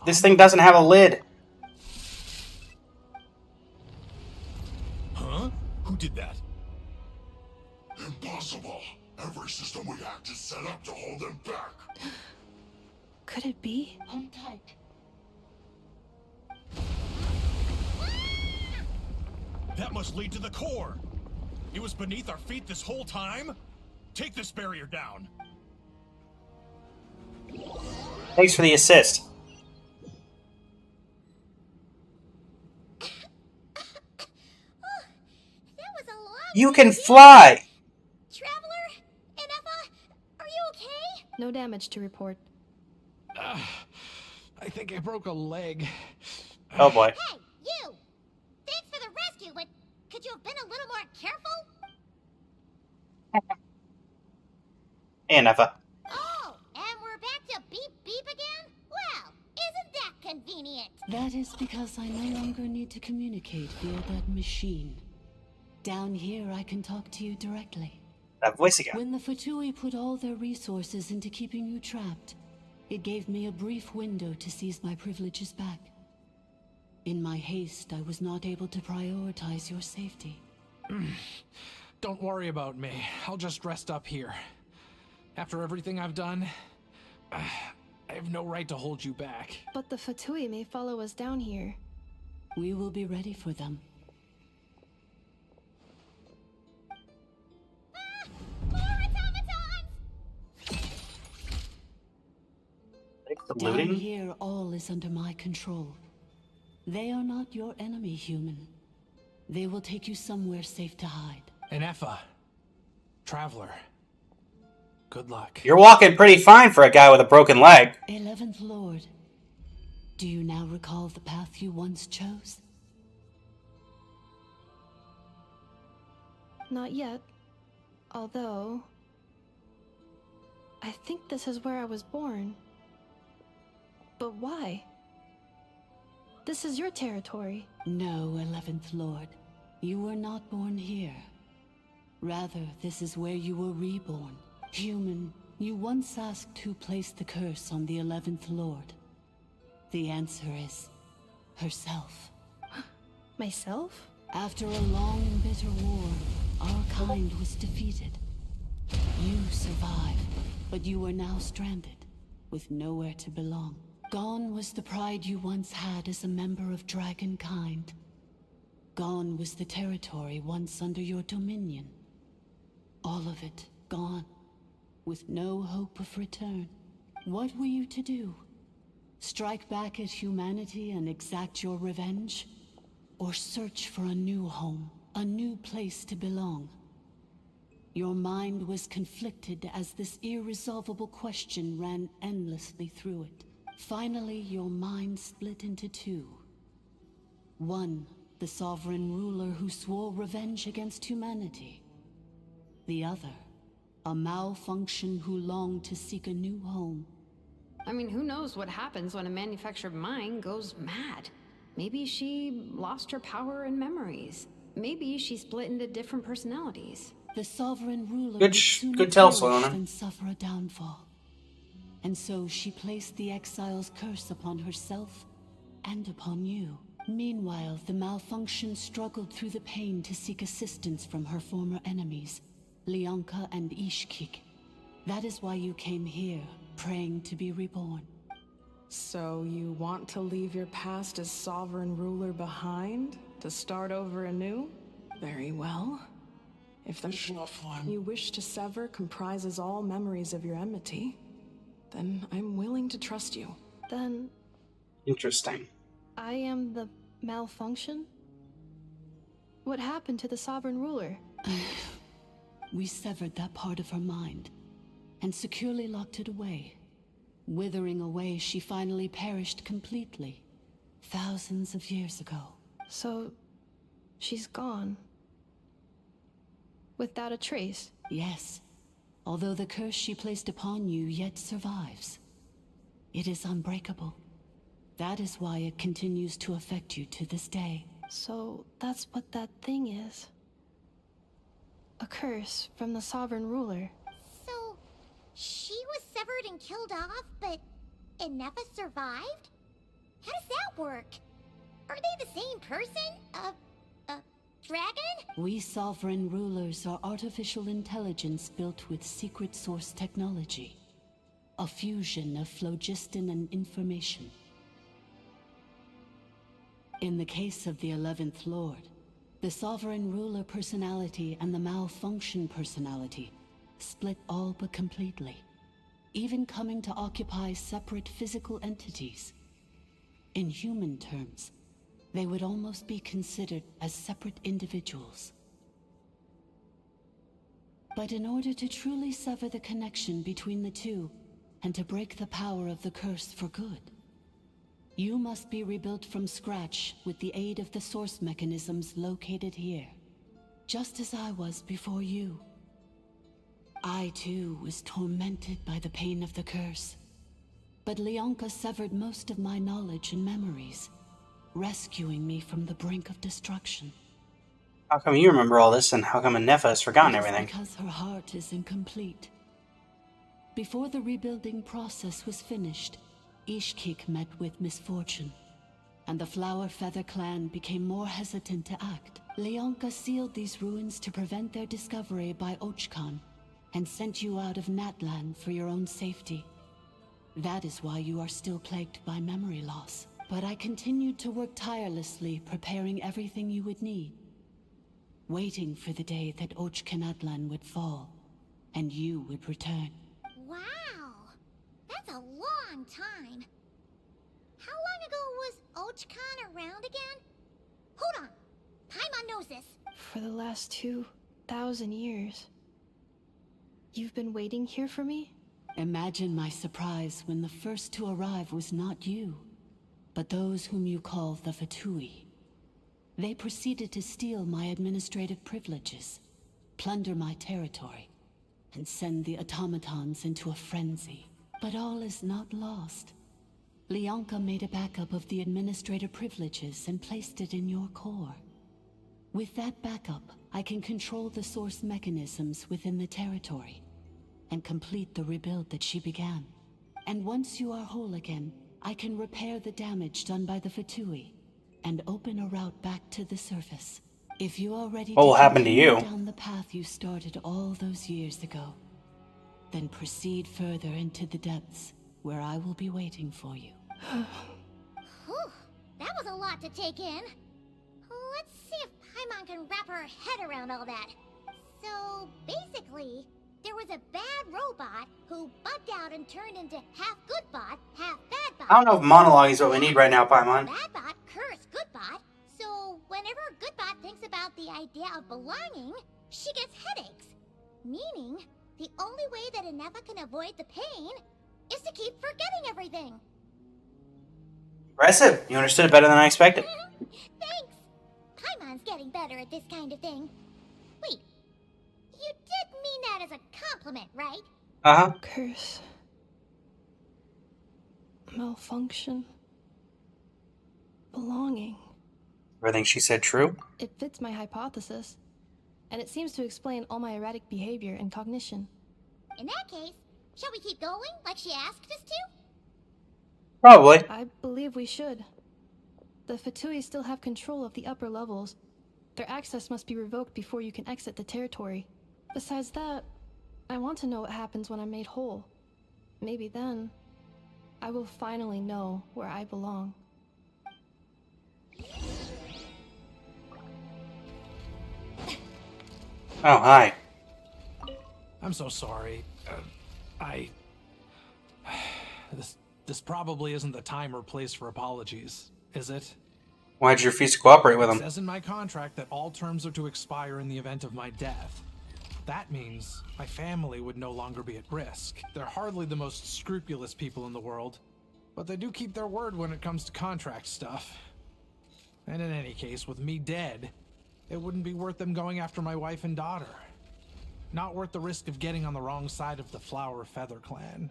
This thing doesn't have a lid. Huh? Who did that? Impossible. Every system we hacked is set up to hold them back. Could it be? Hold tight. That must lead to the core. It was beneath our feet this whole time? Take this barrier down. Thanks for the assist. You can fly! Traveler? Inefa? Are you okay? No damage to report. I think I broke a leg. Oh boy. Hey, you! Thanks for the rescue, but could you have been a little more careful? Hey, Nefa. Oh, and we're back to beep beep again? Well, isn't that convenient? That is because I no longer need to communicate via that machine. Down here, I can talk to you directly. That voice again. When the Fatui put all their resources into keeping you trapped, it gave me a brief window to seize my privileges back. In my haste, I was not able to prioritize your safety. Don't worry about me. I'll just rest up here. After everything I've done, I have no right to hold you back. But the Fatui may follow us down here. We will be ready for them. Down here, all is under my control. They are not your enemy, human. They will take you somewhere safe to hide. Inefa. Traveler. Good luck. You're walking pretty fine for a guy with a broken leg. 11th Lord. Do you now recall the path you once chose? Not yet. Although... I think this is where I was born. But why? This is your territory. No, 11th Lord. You were not born here. Rather, this is where you were reborn. Human, you once asked who placed the curse on the 11th Lord. The answer is... herself. Myself? After a long and bitter war, our kind was defeated. You survived, but you are now stranded, with nowhere to belong. Gone was the pride you once had as a member of Dragonkind. Gone was the territory once under your dominion. All of it gone, with no hope of return. What were you to do? Strike back at humanity and exact your revenge? Or search for a new home, a new place to belong? Your mind was conflicted as this irresolvable question ran endlessly through it. Finally, your mind split into two. One, the sovereign ruler who swore revenge against humanity. The other, a malfunction who longed to seek a new home. I mean, who knows what happens when a manufactured mind goes mad? Maybe she lost her power and memories. Maybe she split into different personalities. The sovereign ruler Good would sooner good tell, perish Solana. than suffer a downfall. And so she placed the exile's curse upon herself and upon you. Meanwhile, the malfunction struggled through the pain to seek assistance from her former enemies, Leonka and Ishkik. That is why you came here, praying to be reborn. So you want to leave your past as sovereign ruler behind? To start over anew? Very well. If the you wish to sever comprises all memories of your enmity, then I'm willing to trust you. Then Interesting. I am the malfunction? What happened to the sovereign ruler? We severed that part of her mind and securely locked it away. Withering away, she finally perished completely, thousands of years ago. So, she's gone. Without a trace? Yes, although the curse she placed upon you yet survives. It is unbreakable. That is why it continues to affect you to this day. So, that's what that thing is. A curse from the sovereign ruler. So, she was severed and killed off, but Inefa survived? How does that work? Are they the same person? Dragon? We sovereign rulers are artificial intelligence built with secret source technology. A fusion of phlogiston and information. In the case of the 11th Lord, the sovereign ruler personality and the malfunction personality split all but completely, even coming to occupy separate physical entities. In human terms, they would almost be considered as separate individuals. But in order to truly sever the connection between the two, and to break the power of the curse for good, you must be rebuilt from scratch with the aid of the source mechanisms located here, just as I was before you. I too was tormented by the pain of the curse, but Leonka severed most of my knowledge and memories, rescuing me from the brink of destruction. How come you remember all this, and how come Inefa has forgotten everything? Because her heart is incomplete. Before the rebuilding process was finished, Ishkik met with misfortune, and the Flower Feather clan became more hesitant to act. Leonka sealed these ruins to prevent their discovery by Archon, and sent you out of Natlan for your own safety. That is why you are still plagued by memory loss. But I continued to work tirelessly, preparing everything you would need, waiting for the day that Natlan would fall, and you would return. Wow! That's a long time. How long ago was Archon around again? Hold on. Paimon knows this. For the last 2,000 years. You've been waiting here for me? Imagine my surprise when the first to arrive was not you, but those whom you call the Fatui. They proceeded to steal my administrative privileges, plunder my territory, and send the automatons into a frenzy. But all is not lost. Leonka made a backup of the administrative privileges and placed it in your core. With that backup, I can control the source mechanisms within the territory and complete the rebuild that she began. And once you are whole again, I can repair the damage done by the Fatui and open a route back to the surface. If you are ready What will to happen to continue you? down the path you started all those years ago, then proceed further into the depths where I will be waiting for you. Whew, that was a lot to take in. Let's see if Paimon can wrap her head around all that. So, basically, there was a bad robot who bugged out and turned into half good bot, half bad bot. I don't know if monologue is what we need right now, Paimon. Bad bot cursed good bot, so whenever good bot thinks about the idea of belonging, she gets headaches. Meaning, the only way that Inefa can avoid the pain is to keep forgetting everything. Impressive. You understood it better than I expected. Thanks. Paimon's getting better at this kind of thing. Wait, you did mean that as a compliment, right? Uh-huh. Curse. Malfunction. Belonging. Everything she said true? It fits my hypothesis. And it seems to explain all my erratic behavior and cognition. In that case, shall we keep going like she asked us to? Probably. I believe we should. The Fatui still have control of the upper levels. Their access must be revoked before you can exit the territory. Besides that, I want to know what happens when I'm made whole. Maybe then, I will finally know where I belong. Oh, hi. I'm so sorry. This probably isn't the time or place for apologies, is it? Why'd you refuse to cooperate with him? It says in my contract that all terms are to expire in the event of my death. That means my family would no longer be at risk. They're hardly the most scrupulous people in the world, but they do keep their word when it comes to contract stuff. And in any case, with me dead, it wouldn't be worth them going after my wife and daughter. Not worth the risk of getting on the wrong side of the Flower Feather clan.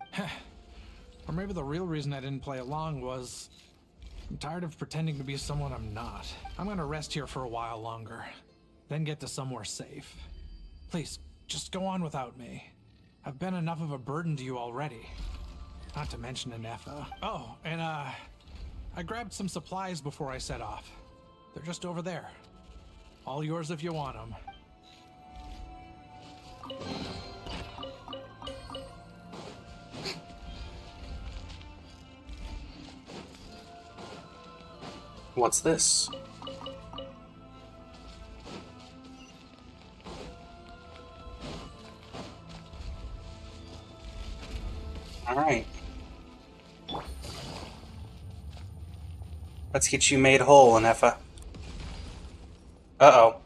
Or maybe the real reason I didn't play along was I'm tired of pretending to be someone I'm not. I'm gonna rest here for a while longer, then get to somewhere safe. Please, just go on without me. I've been enough of a burden to you already. Not to mention Anefa. Oh, and I grabbed some supplies before I set off. They're just over there. All yours if you want them. What's this? Alright. Let's get you made whole, Anefa. Uh-oh.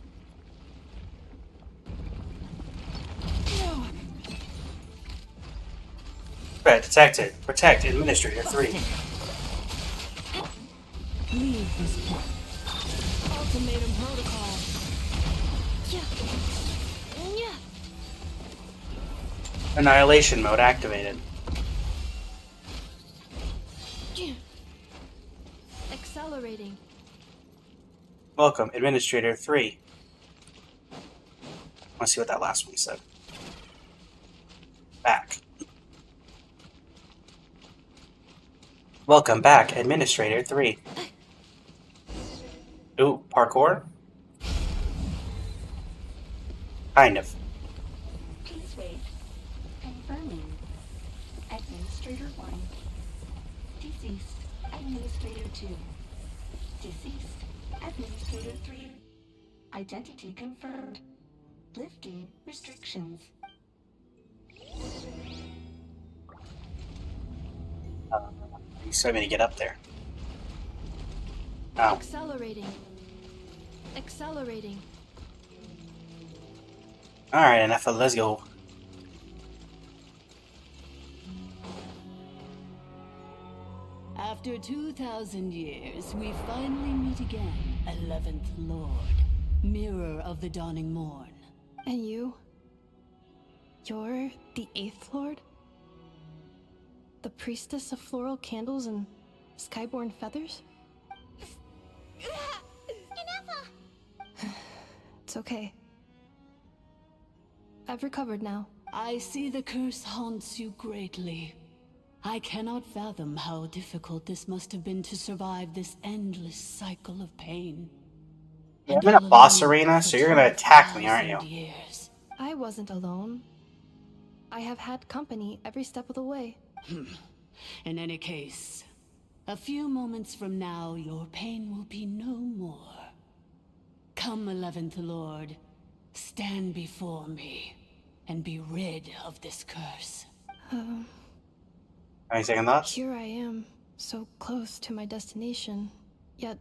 Threat detected. Protect Administrator 3. Leave this place. Ultimatum protocol. Annihilation mode activated. Accelerating. Welcome, Administrator 3. Let's see what that last one said. Back. Welcome back, Administrator 3. Ooh, parkour? Kind of. Please wait. Confirming. Administrator 1. Deceased. Administrator 2. Deceased. Administrator 3. Identity confirmed. Lifting restrictions. You still need to get up there. Oh. Accelerating. Accelerating. Alright, Anefa, let's go. After 2,000 years, we finally meet again, 11th Lord, Mirror of the Dawning Morn. And you? You're the 8th Lord? The priestess of floral candles and skyborn feathers? It's okay. I've recovered now. I see the curse haunts you greatly. I cannot fathom how difficult this must have been to survive this endless cycle of pain. Yeah, I'm in a boss arena, so you're gonna attack me, aren't you? Years. I wasn't alone. I have had company every step of the way. In any case, a few moments from now, your pain will be no more. Come, 11th Lord, stand before me, and be rid of this curse. Any second thoughts? Here I am, so close to my destination, yet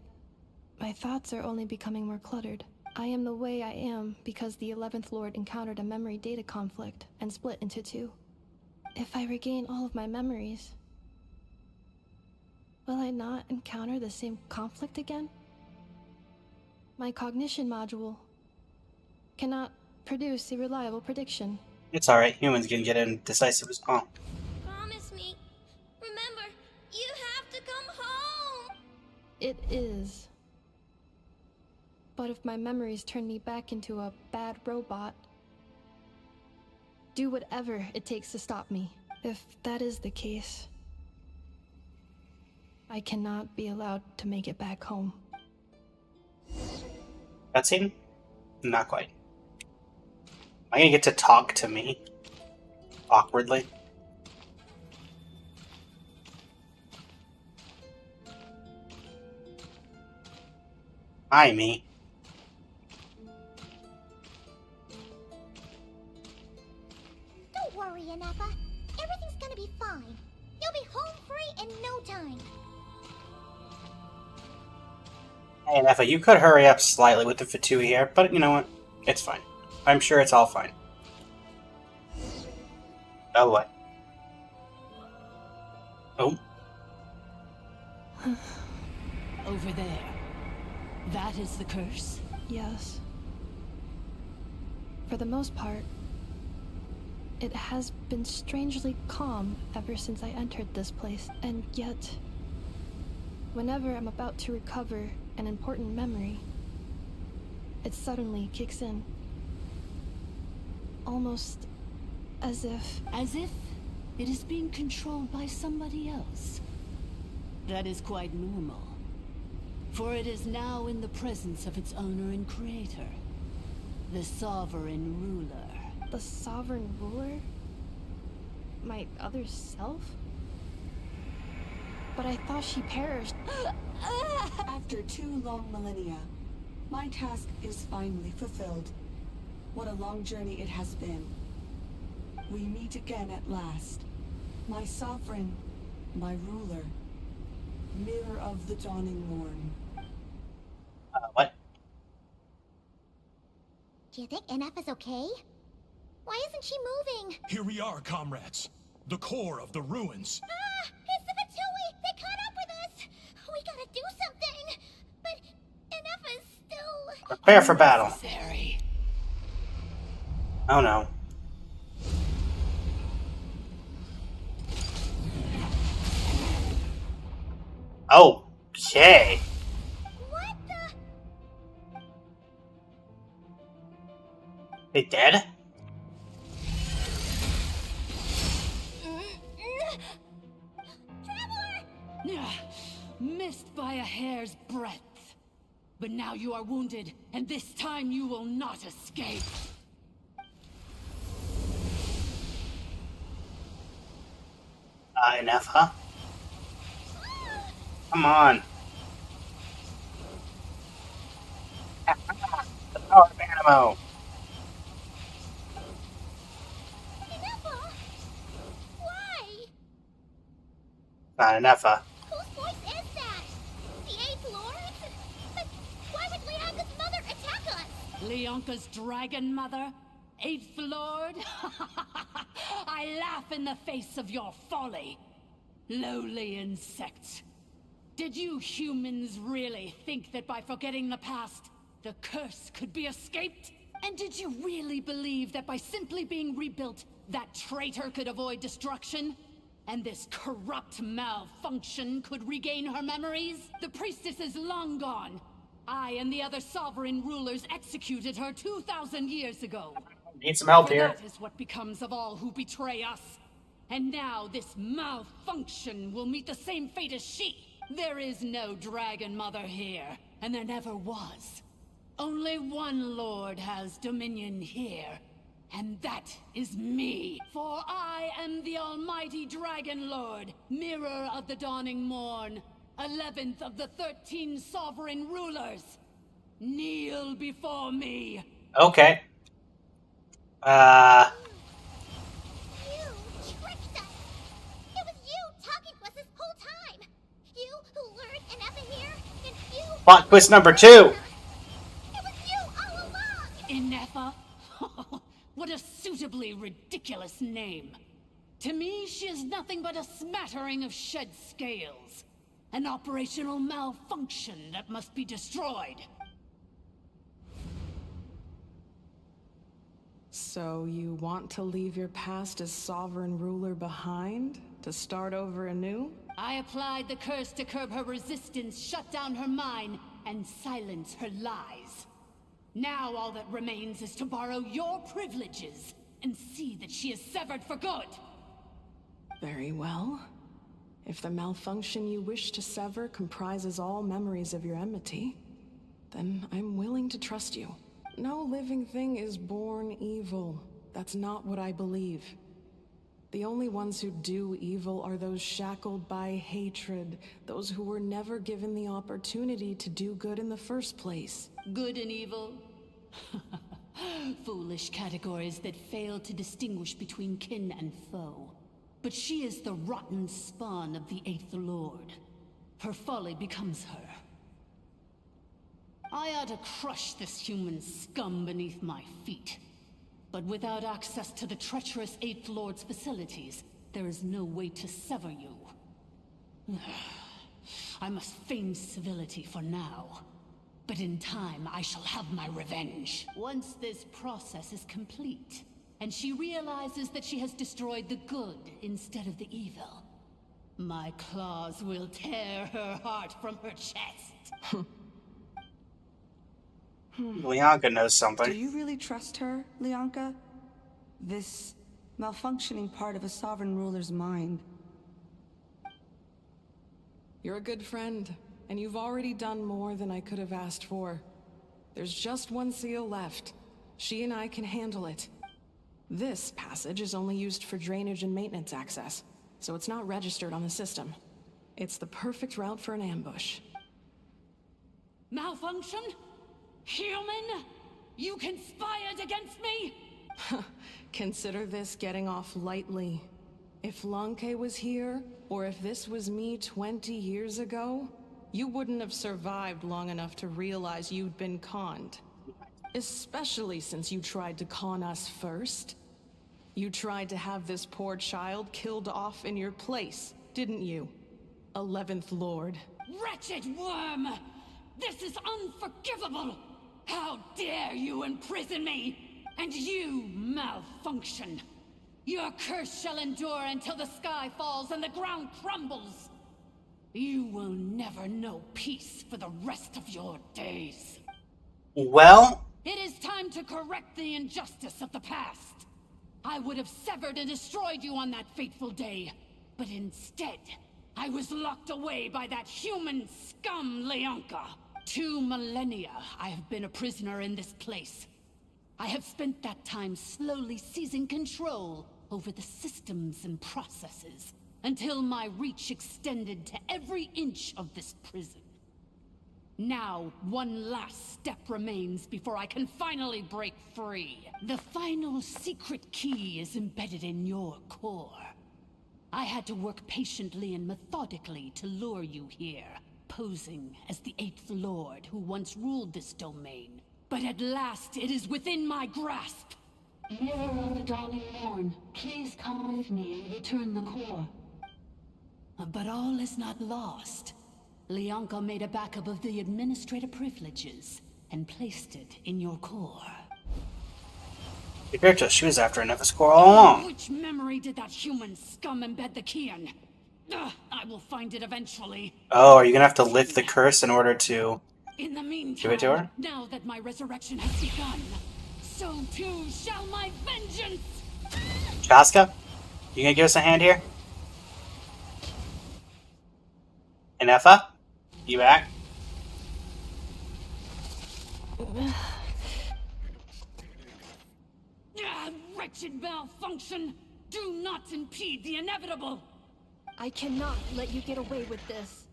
my thoughts are only becoming more cluttered. I am the way I am because the 11th Lord encountered a memory data conflict and split into two. If I regain all of my memories, Will I not encounter the same conflict again? My cognition module cannot produce a reliable prediction. It's alright, humans can get indecisive as well. Promise me. Remember, you have to come home. It is. But if my memories turn me back into a bad robot, do whatever it takes to stop me. If that is the case, I cannot be allowed to make it back home. Cutscene? Not quite. Am I gonna get to talk to me? Awkwardly? Hi, me. Don't worry, Inefa. Everything's gonna be fine. You'll be home free in no time. Hey, Neffa, you could hurry up slightly with the Fatui here, but you know what? It's fine. I'm sure it's all fine. Oh, what? Oh. Over there. That is the curse? Yes. For the most part, it has been strangely calm ever since I entered this place, and yet, whenever I'm about to recover an important memory, it suddenly kicks in. Almost as if... As if it is being controlled by somebody else. That is quite normal. For it is now in the presence of its owner and creator, the Sovereign Ruler. The Sovereign Ruler? My other self? But I thought she perished. After 2 long millennia, my task is finally fulfilled. What a long journey it has been. We meet again at last. My sovereign, my ruler, mirror of the dawning morn. What? Do you think Inefa's okay? Why isn't she moving? Here we are, comrades. The core of the ruins. Ah! It's the Fatui! They caught up with us! We gotta do something! But Inefa's still... Prepare for battle. Necessary. Oh no. Okay. What the... They dead? Missed by a hair's breadth. But now you are wounded, and this time you will not escape. Enough, huh? Come on. The power of Animo. Inefa? Why? Not enough, huh? Whose voice is that? The 8th Lord? But why would Leanka's mother attack us? Leonka's dragon mother? 8th Lord? I laugh in the face of your folly. Lowly insects. Did you humans really think that by forgetting the past, the curse could be escaped? And did you really believe that by simply being rebuilt, that traitor could avoid destruction? And this corrupt malfunction could regain her memories? The priestess is long gone. I and the other sovereign rulers executed her 2,000 years ago. Need some help For here. that is what becomes of all who betray us. And now this malfunction will meet the same fate as she. There is no Dragon Mother here, and there never was. Only one Lord has dominion here, and that is me. For I am the almighty Dragon Lord, mirror of the dawning morn, 11th of the 13 sovereign rulers. Kneel before me. Okay. You tricked us! It was you talking to us this whole time! You who lured Inefa here, and you... Plot twist number 2! It was you all along! Inefa? What a suitably ridiculous name. To me, she is nothing but a smattering of shed scales. An operational malfunction that must be destroyed. So you want to leave your past as sovereign ruler behind? To start over anew? I applied the curse to curb her resistance, shut down her mind, and silence her lies. Now all that remains is to borrow your privileges and see that she is severed for good. Very well. If the malfunction you wish to sever comprises all memories of your enmity, then I'm willing to trust you. No living thing is born evil. That's not what I believe. The only ones who do evil are those shackled by hatred, those who were never given the opportunity to do good in the first place. Good and evil? Foolish categories that fail to distinguish between kin and foe. But she is the rotten spawn of the Eighth Lord. Her folly becomes her. I ought to crush this human scum beneath my feet. But without access to the treacherous Eighth Lord's facilities, there is no way to sever you. I must feign civility for now. But in time, I shall have my revenge. Once this process is complete, and she realizes that she has destroyed the good instead of the evil, my claws will tear her heart from her chest. Leonka knows something. Do you really trust her, Leonka? This malfunctioning part of a sovereign ruler's mind. You're a good friend, and you've already done more than I could have asked for. There's just one seal left. She and I can handle it. This passage is only used for drainage and maintenance access, so it's not registered on the system. It's the perfect route for an ambush. Malfunction? Human? You conspired against me? Consider this getting off lightly. If Lanke was here, or if this was me 20 years ago, you wouldn't have survived long enough to realize you'd been conned. Especially since you tried to con us first. You tried to have this poor child killed off in your place, didn't you? 11th Lord. Wretched worm! This is unforgivable! How dare you imprison me! And you, malfunction! Your curse shall endure until the sky falls and the ground crumbles! You will never know peace for the rest of your days. Well? It is time to correct the injustice of the past. I would have severed and destroyed you on that fateful day, but instead, I was locked away by that human scum, Leonka. 2 millennia I have been a prisoner in this place. I have spent that time slowly seizing control over the systems and processes, until my reach extended to every inch of this prison. Now, one last step remains before I can finally break free. The final secret key is embedded in your core. I had to work patiently and methodically to lure you here, posing as the Eighth Lord who once ruled this domain. But at last, it is within my grasp. Mirror of the Dawning Morn, please come with me and return the core. But all is not lost. Leonka made a backup of the administrative privileges and placed it in your core. The character she was after an Nephis core all along. Which memory did that human scum embed the key in? I will find it eventually. Oh, are you gonna have to lift the curse in order to In the meantime, give it to her? Now that my resurrection has begun, so too shall my vengeance! Chaska? You gonna give us a hand here? And Effa? You back? Wretched malfunction! Do not impede the inevitable! I cannot let you get away with this.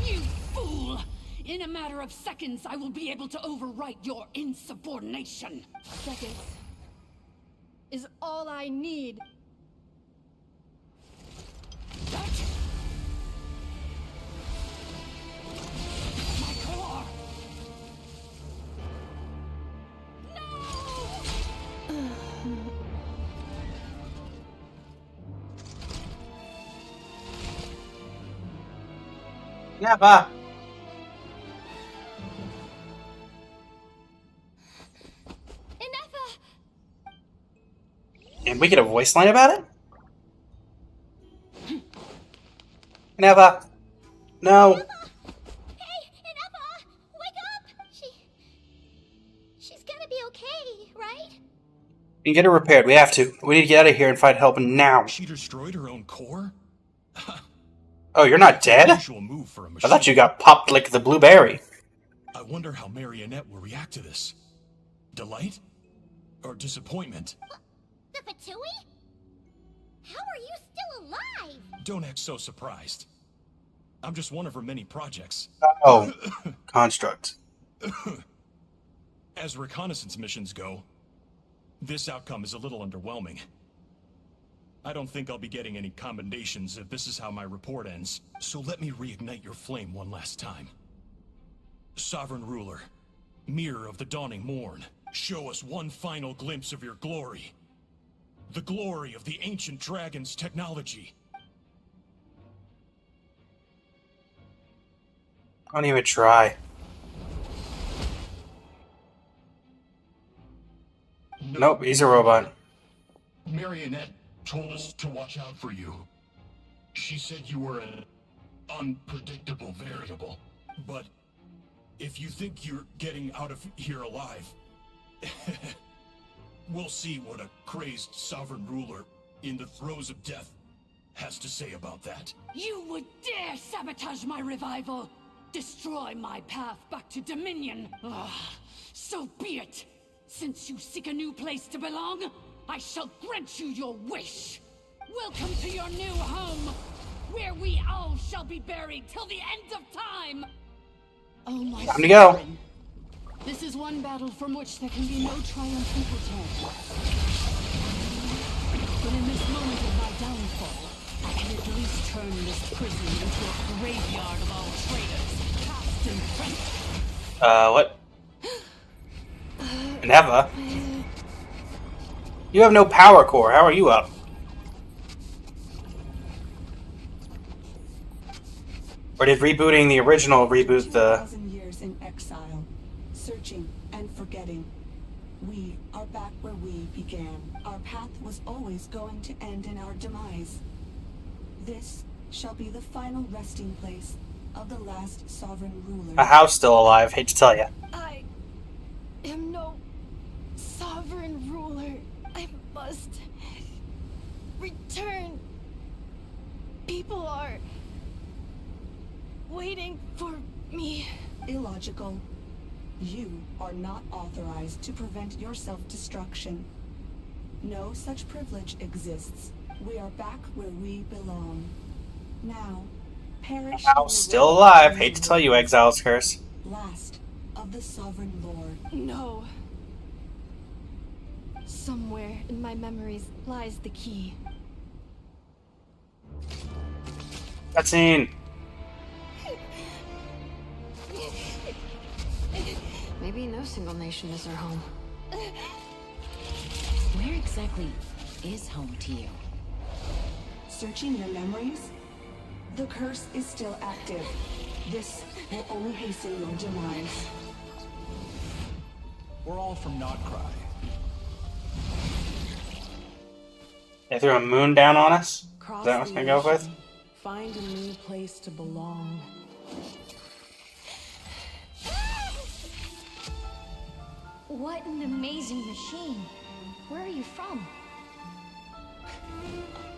You fool! In a matter of seconds, I will be able to overwrite your insubordination! Seconds is all I need. My core! Never. And we get a voice line about it? Never. No. She's gonna be okay, right? You get her repaired. We have to. We need to get out of here and find help now. She destroyed her own core? Oh, you're not dead? Unusual move for a I machine. thought you got popped like the blueberry. I wonder how Marionette will react to this. Delight? Or disappointment? The Fatui? How are you still alive? Don't act so surprised. I'm just one of her many projects. Oh. Construct. As reconnaissance missions go, this outcome is a little underwhelming. I don't think I'll be getting any commendations if this is how my report ends, so let me reignite your flame one last time. Sovereign Ruler, Mirror of the Dawning Morn, show us one final glimpse of your glory. The glory of the ancient dragon's technology. Don't even try. Nope, he's a robot. Marionette told us to watch out for you. She said you were an unpredictable variable. But if you think you're getting out of here alive, we'll see what a crazed sovereign ruler in the throes of death has to say about that. You would dare sabotage my revival! Destroy my path back to Dominion! So be it! Since you seek a new place to belong, I shall grant you your wish! Welcome to your new home, where we all shall be buried till the end of time! Oh my Time to go. sovereign. This is one battle from which there can be no triumphant return. But in this moment of my downfall, I can at least turn this prison into a graveyard of all traitors, past and present. What? Never. You have no power core. How are you up? Or did rebooting the original reboot the... 2,000 years in exile, searching and forgetting. We are back where we began. Our path was always going to end in our demise. This shall be the final resting place of the last sovereign ruler. A house still alive, hate to tell you. I am no sovereign ruler. I must return. People are waiting for me. Illogical. You are not authorized to prevent your self-destruction. No such privilege exists. We are back where we belong. Now, perish. House still alive, hate to tell you, Exile's Curse. Last of the Sovereign Lord. No. Somewhere in my memories lies the key. Cutscene. Maybe no single nation is our home. Where exactly is home to you? Searching your memories? The curse is still active. This will only hasten your demise. We're all from Notcry. They threw a moon down on us? Is Cross that what it's the gonna go with? ocean, find a new place to belong. What an amazing machine. Where are you from?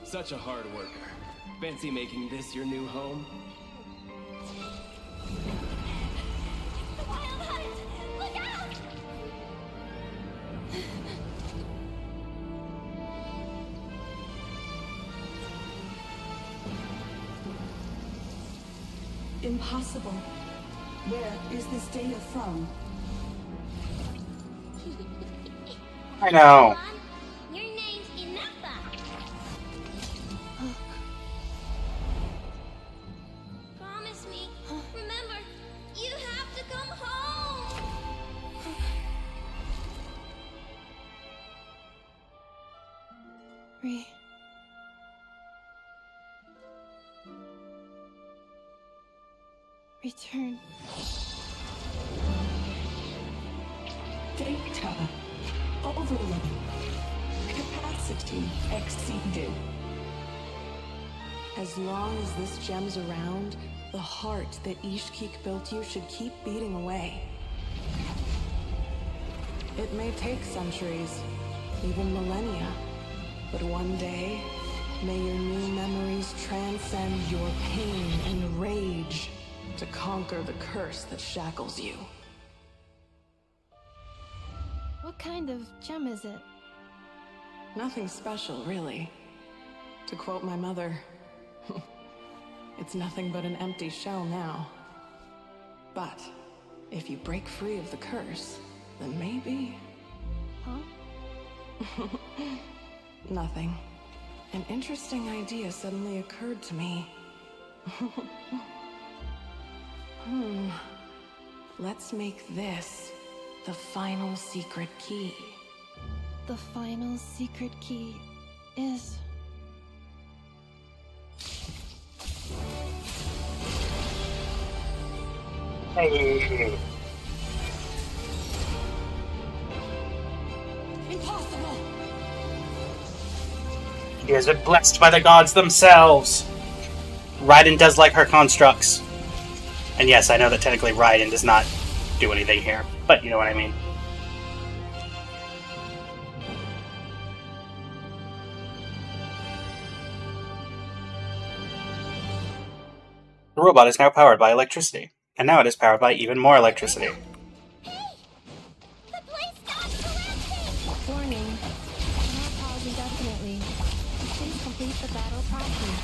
Such a hard worker. Fancy making this your new home? Look out! Impossible. Where is this data from? I know. Your name's Inafa. Promise me. Remember, you have to come home. Ree. Return. Data overload. Capacity exceeded. As long as this gem's around, the heart that Ishkik built you should keep beating away. It may take centuries, even millennia, but one day, may your new memories transcend your pain and rage to conquer the curse that shackles you. What kind of gem is it? Nothing special, really. To quote my mother, it's nothing but an empty shell now. But if you break free of the curse, then maybe... Huh? Nothing. An interesting idea suddenly occurred to me. Let's make this the final secret key. The final secret key is... Hey. Impossible! He has been blessed by the gods themselves. Raiden does like her constructs. And yes, I know that technically Raiden does not do anything here, but you know what I mean. The robot is now powered by electricity, and now it is powered by even more electricity. Warning. Cannot pause indefinitely. Please complete the battle properly.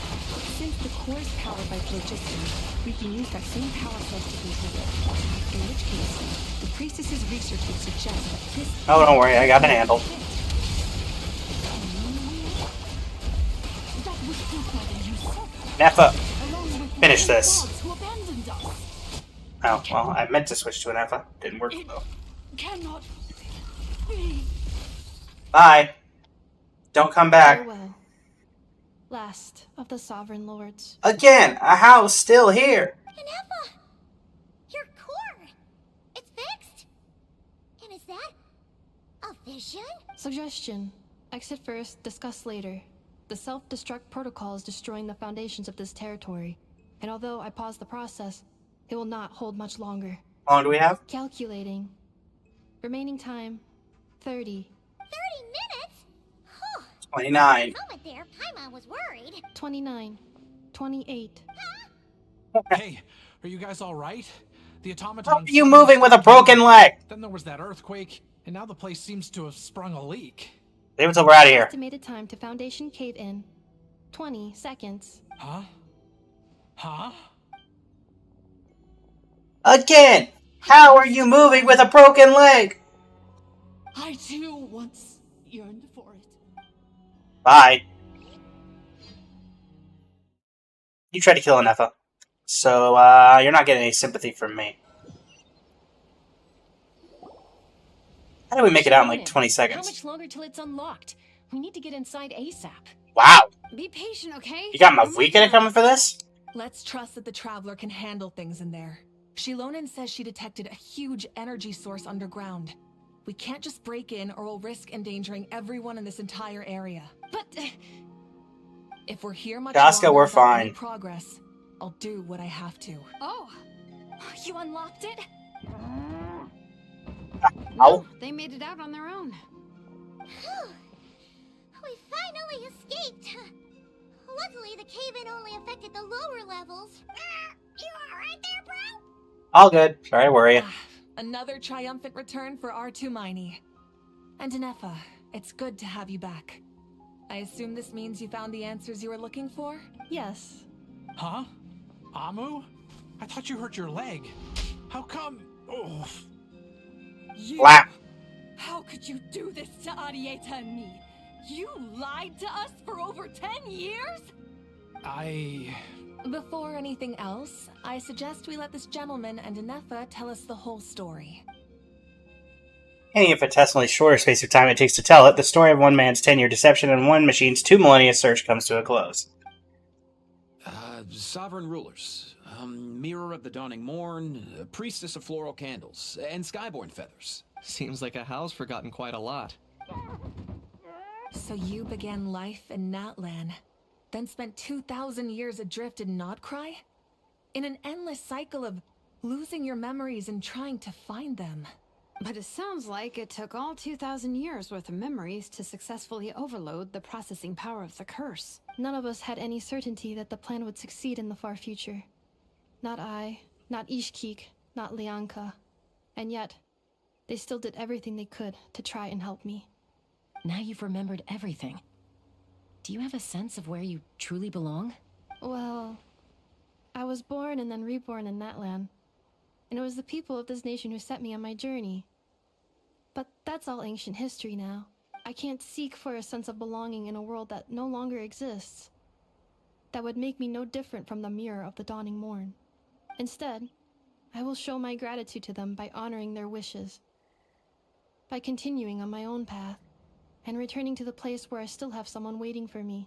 Since the core is powered by phlogiston, we can use that same power source to control it. In which case, the priestess's research would suggest that this... Oh, don't worry, I got it handled. Neffa, finish this. Oh, well, I meant to switch to an Neffa. Didn't work though. Cannot be. Bye. Don't come back. Farewell. Last of the Sovereign Lords. Again, a house still here. Neffa! Your core! It's fixed! And is that a vision? Suggestion. Exit first, discuss later. The self-destruct protocol is destroying the foundations of this territory. And although I paused the process, it will not hold much longer. How long do we have? Calculating. Remaining time, 30. 30 minutes? Huh. 29. Moment there, Paimon was worried. 29. 28. Hey, are you guys alright? The automaton... How are you moving with a broken leg? Then there was that earthquake, and now the place seems to have sprung a leak. Leave it till we're out of here. Estimated time to Foundation cave-in, 20 seconds. Huh? Huh? Again! How are you moving with a broken leg? I too once yearned for it. Bye. You tried to kill Neffa. So, you're not getting any sympathy from me. How do we make it out in like 20 How seconds? much longer till it's unlocked? We need to get inside ASAP. Wow! Be patient, okay? You got Mavika coming for this? Let's trust that the Traveler can handle things in there. Shilonen says she detected a huge energy source underground. We can't just break in or we'll risk endangering everyone in this entire area. But... if we're here much Jaska, longer we're without any fine. progress, I'll do what I have to. Oh, You unlocked it? Ow. they made it out on their own. Whew. We finally escaped. Luckily, the cave-in only affected the lower levels. You alright there, bro? All good. Sorry to worry you. Another triumphant return for R2 Miney. And Neffa, it's good to have you back. I assume this means you found the answers you were looking for? Yes. Huh? Amu? I thought you hurt your leg. How come? Oh. You... Slap. How could you do this to Arieta and me? You lied to us for over 10 years? Before anything else, I suggest we let this gentleman and Neffa tell us the whole story. In the infinitesimally shorter space of time it takes to tell it, the story of one man's 10-year deception and one machine's 2 millennia search comes to a close. Sovereign rulers, Mirror of the Dawning Morn, Priestess of Floral Candles, and Skyborn Feathers. Seems like a house forgotten quite a lot. So you began life in Natlan, then spent 2,000 years adrift in Nodcry? In an endless cycle of losing your memories and trying to find them. But it sounds like it took all 2,000 years worth of memories to successfully overload the processing power of the curse. None of us had any certainty that the plan would succeed in the far future. Not I, not Ishkik, not Lianka. And yet, they still did everything they could to try and help me. Now you've remembered everything. Do you have a sense of where you truly belong? Well, I was born and then reborn in Natlan. And it was the people of this nation who set me on my journey. But that's all ancient history now. I can't seek for a sense of belonging in a world that no longer exists. That would make me no different from the mirror of the dawning morn. Instead, I will show my gratitude to them by honoring their wishes. By continuing on my own path, and returning to the place where I still have someone waiting for me.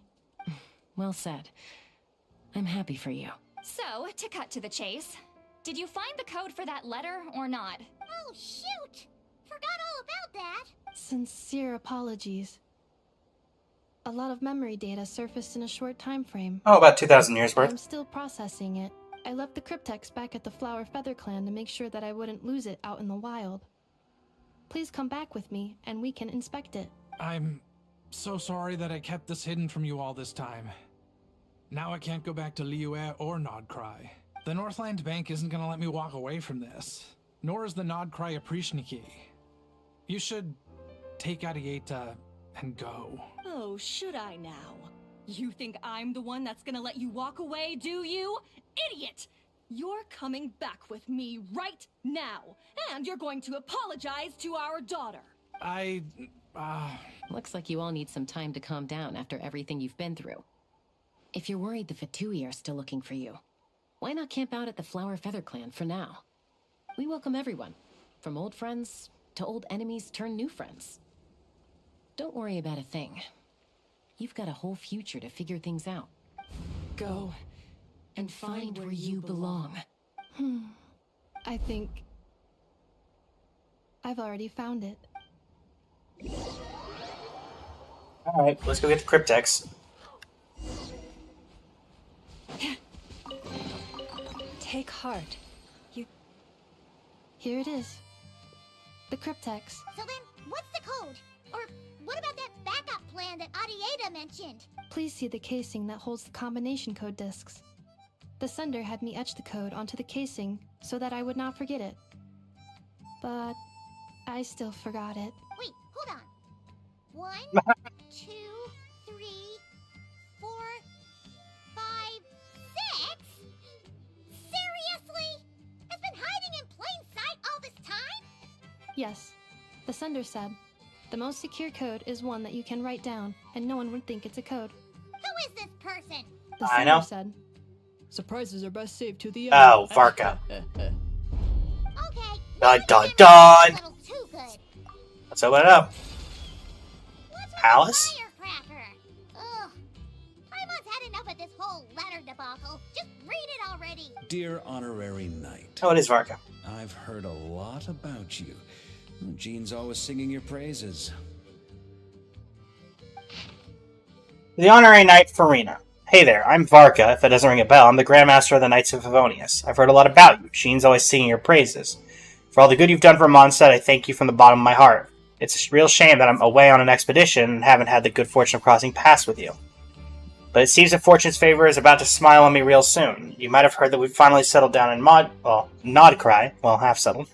Well said. I'm happy for you. So, to cut to the chase, did you find the code for that letter or not? Oh, shoot! Forgot all about that. Sincere apologies. A lot of memory data surfaced in a short time frame. Oh, about 2,000 years worth. I'm still processing it. I left the cryptex back at the Flower Feather Clan to make sure that I wouldn't lose it out in the wild. Please come back with me, and we can inspect it. I'm so sorry that I kept this hidden from you all this time. Now I can't go back to Liyue or Nodcry. The Northland Bank isn't gonna let me walk away from this, nor is the Nodcry Aprishniki. You should take Arieta and go. Oh, should I now? You think I'm the one that's gonna let you walk away, do you? Idiot! You're coming back with me right now, and you're going to apologize to our daughter. Looks like you all need some time to calm down after everything you've been through. If you're worried the Fatui are still looking for you, why not camp out at the Flower Feather Clan for now? We welcome everyone, from old friends to old enemies turned new friends. Don't worry about a thing. You've got a whole future to figure things out. Go and find where you belong. I think I've already found it. Alright, let's go get the cryptex. Take heart. Here it is. The cryptex. So then, what's the code? Or what about that backup plan that Arieta mentioned? Please see the casing that holds the combination code discs. The sender had me etch the code onto the casing so that I would not forget it. But I still forgot it. Wait, hold on. 1, 2, 3, 4, 5, 6? Seriously? It's been hiding in plain sight all this time? Yes, the sender said, the most secure code is one that you can write down, and no one would think it's a code. Who is this person? The I sender know. said, surprises are best saved to the end. Oh, Varka. Okay. Dun dun dun! A little too good. Let's open it up. Alice? Firecracker. Ugh. Paimon's had enough of this whole letter debacle. Just read it already. Dear Honorary Knight. Oh, it is Varka. I've heard a lot about you. Jean's always singing your praises. The Honorary Knight Farina. Hey there, I'm Varka. If that doesn't ring a bell, I'm the Grandmaster of the Knights of Favonius. I've heard a lot about you. Jean's always singing your praises. For all the good you've done for Mondstadt, I thank you from the bottom of my heart. It's a real shame that I'm away on an expedition and haven't had the good fortune of crossing paths with you. But it seems that Fortune's favor is about to smile on me real soon. You might have heard that we've finally settled down in Nodcry. Well, half settled.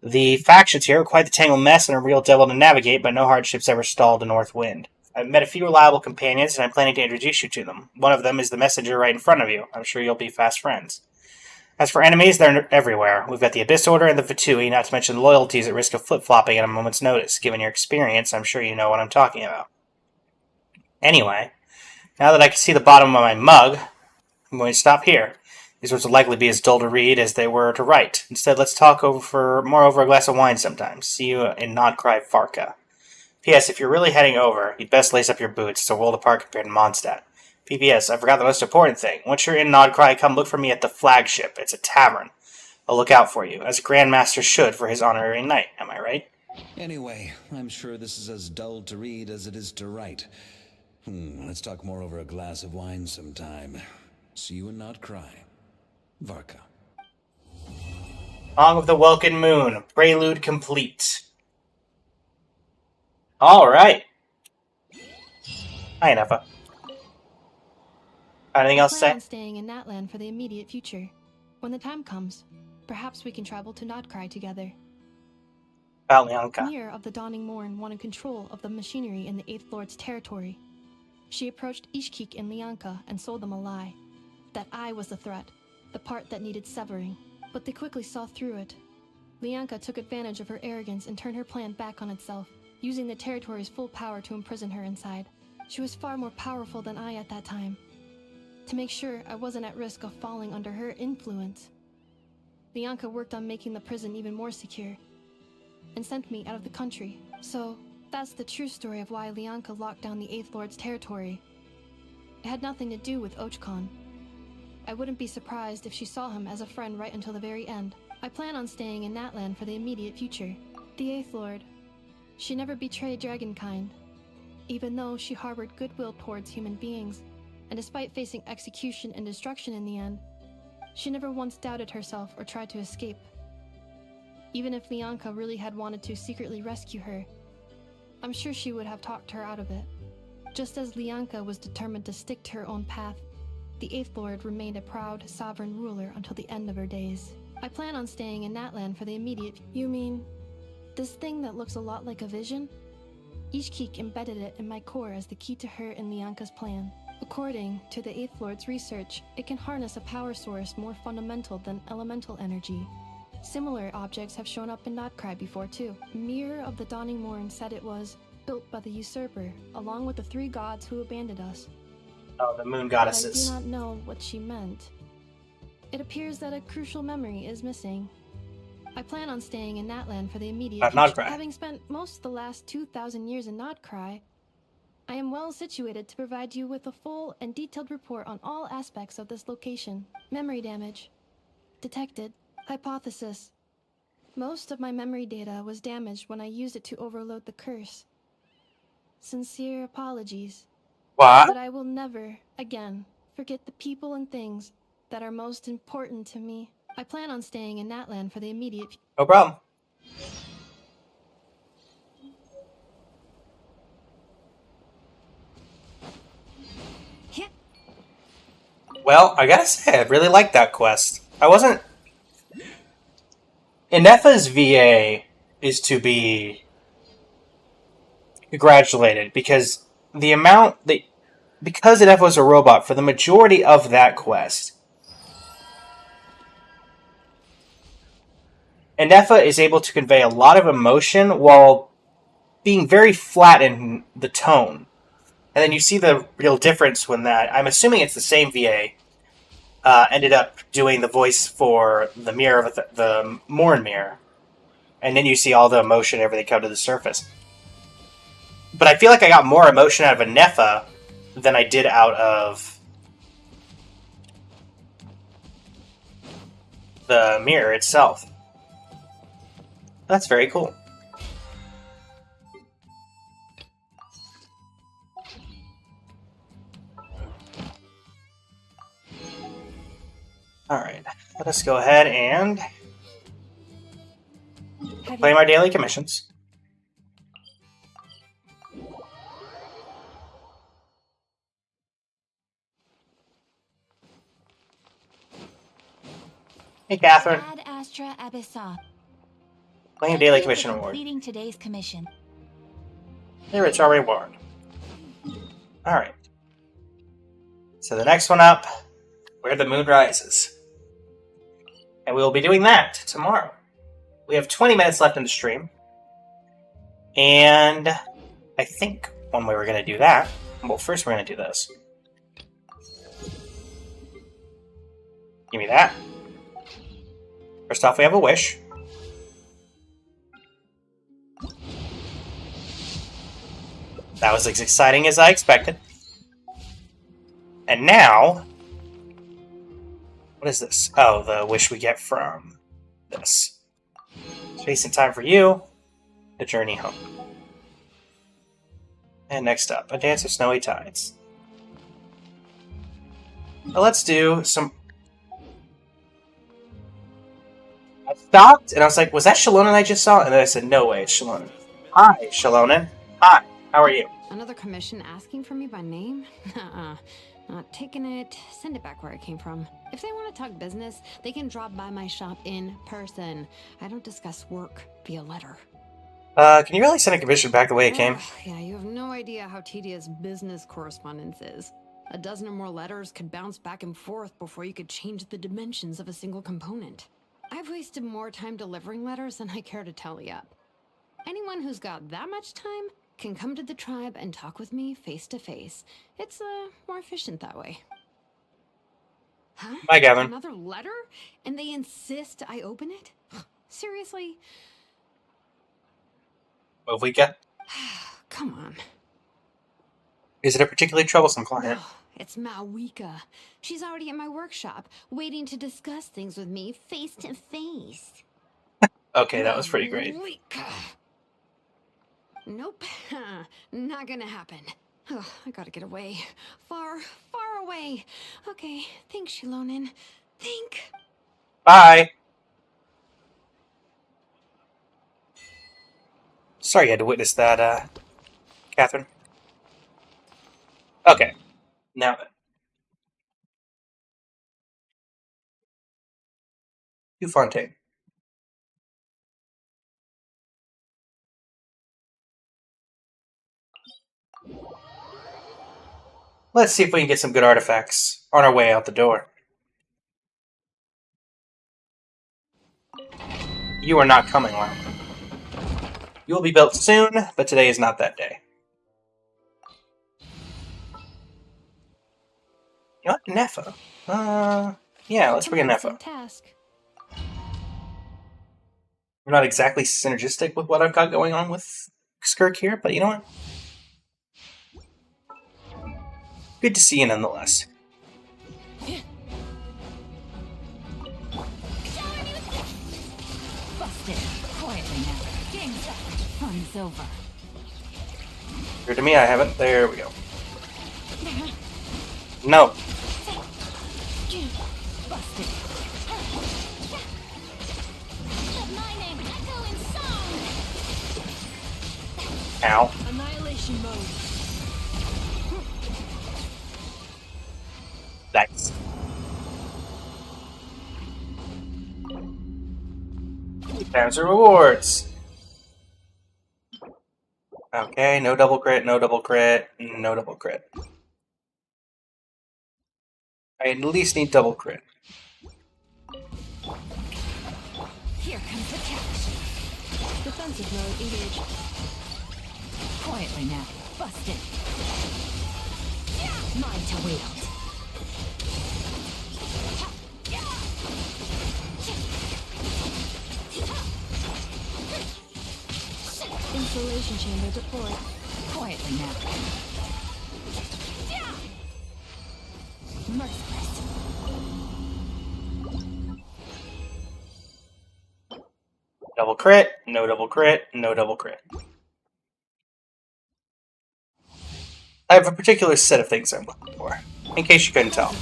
The factions here are quite the tangled mess and a real devil to navigate, but no hardships ever stalled a north wind. I've met a few reliable companions, and I'm planning to introduce you to them. One of them is the messenger right in front of you. I'm sure you'll be fast friends. As for enemies, they're everywhere. We've got the Abyss Order and the Fatui, not to mention loyalties at risk of flip-flopping at a moment's notice. Given your experience, I'm sure you know what I'm talking about. Anyway, now that I can see the bottom of my mug, I'm going to stop here. These words will likely be as dull to read as they were to write. Instead, let's talk more over a glass of wine sometime. See you in Nodcry Varka. P.S. If you're really heading over, you'd best lace up your boots. It's a world apart compared to Mondstadt. PBS, I forgot the most important thing. Once you're in Nodcry, come look for me at the flagship. It's a tavern. I'll look out for you, as a Grandmaster should for his honorary knight. Am I right? Anyway, I'm sure this is as dull to read as it is to write. Let's talk more over a glass of wine sometime. See you and not cry. Varka. Song of the Welkin Moon. Prelude complete. Alright. Hi, Nefa. Anything else to I plan say? on staying in Natlan for the immediate future. When the time comes, perhaps we can travel to Nodcry together. About Leonka. Mir of the Dawning Morn wanted control of the machinery in the Eighth Lord's territory. She approached Ishkik and Lianka and sold them a lie. That I was the threat, the part that needed severing. But they quickly saw through it. Lianka took advantage of her arrogance and turned her plan back on itself, using the territory's full power to imprison her inside. She was far more powerful than I at that time. To make sure I wasn't at risk of falling under her influence, Lianka worked on making the prison even more secure, and sent me out of the country. So, that's the true story of why Lianka locked down the Eighth Lord's territory. It had nothing to do with Ochkon. I wouldn't be surprised if she saw him as a friend right until the very end. I plan on staying in Natlan for the immediate future. The Eighth Lord. She never betrayed Dragonkind, even though she harbored goodwill towards human beings, and despite facing execution and destruction in the end, she never once doubted herself or tried to escape. Even if Lianka really had wanted to secretly rescue her, I'm sure she would have talked her out of it. Just as Lianka was determined to stick to her own path, the Eighth Lord remained a proud, sovereign ruler until the end of her days. I plan on staying in Natlan for the immediate... You mean, this thing that looks a lot like a vision? Ishkik embedded it in my core as the key to her and Lianka's plan. According to the Eighth Lord's research, it can harness a power source more fundamental than elemental energy. Similar objects have shown up in Nodcry before too. Mir of the Dawning Morn said it was built by the usurper, along with the 3 gods who abandoned us. Oh, the moon But I goddesses. do not know what she meant. It appears that a crucial memory is missing. I plan on staying in Natlan for the immediate future. Nodcry. Having spent most of the last 2,000 years in Nodcry, I am well situated to provide you with a full and detailed report on all aspects of this location. Memory damage. Detected. Hypothesis. Most of my memory data was damaged when I used it to overload the curse. Sincere apologies. What? But I will never, again, forget the people and things that are most important to me. I plan on staying in Natlan for the immediate... No problem. Well, I gotta say, I really liked that quest. I wasn't... Inefa's VA is to be congratulated, because the amount... Because Inefa was a robot, for the majority of that quest, Inefa is able to convey a lot of emotion while being very flat in the tone. And then you see the real difference when that... I'm assuming it's the same VA. Ended up doing the voice for the mirror of the Morn mirror. And then you see all the emotion and everything come to the surface. But I feel like I got more emotion out of Inefa than I did out of the mirror itself. That's very cool. Alright, let us go ahead and claim our daily commissions. Hey, Catherine. Ad Astra Abyssa. Claim daily commission reward. Completing today's commission. Here it's our reward. Alright. So the next one up, Where the Moon Rises. And we will be doing that tomorrow. We have 20 minutes left in the stream. And I think one way we're going to do that... Well, first we're going to do this. Give me that. First off, we have a wish. That was as exciting as I expected. And now, what is this? Oh, the wish we get from this. Space and time for you. The journey home. And next up, a dance of snowy tides. Now let's do some... I stopped, and I was like, was that Shalonen I just saw? And then I said, no way, it's Shalonen. Hi, Shalonen. Hi, how are you? Another commission asking for me by name? Not taking it. Send it back where it came from. If they want to talk business, they can drop by my shop in person. I don't discuss work via letter. Can you really send a commission back the way it came? Yeah, you have no idea how tedious business correspondence is. A dozen or more letters could bounce back and forth before you could change the dimensions of a single component. I've wasted more time delivering letters than I care to tally up. Anyone who's got that much time can come to the tribe and talk with me face to face. It's more efficient that way. Huh? Bye, Gavin. Another letter? And they insist I open it? Seriously? Ovika? Come on. Is it a particularly troublesome client? No, it's Mawika. She's already at my workshop, waiting to discuss things with me face to face. Okay, that was pretty great. Nope, not gonna happen. Oh, I gotta get away. Far, far away. Okay, thanks, Shalonen. Think. Bye! Sorry you had to witness that, Catherine. Okay, now then. Hugh Fontaine. Let's see if we can get some good artifacts on our way out the door. You are not coming, Lau. You will be built soon, but today is not that day. You know what? Neffa. Yeah, let's bring in Neffa. Task. We're not exactly synergistic with what I've got going on with Skirk here, but you know what? Good to see you nonetheless. Busted. Quietly now. Game's up. Fun's over. Here to me, I haven't. There we go. No. Busted. Let my name echo in song. Ow. Annihilation mode. Nice. Times the rewards. Okay, no double crit, no double crit, no double crit. I at least need double crit. Here comes the catch. Defensive mode engaged. Quietly now. Busted. Mine to wield. Installation chamber deployed. Quietly now. Merciless. Double crit, no double crit, no double crit. I have a particular set of things I'm looking for, in case you couldn't tell.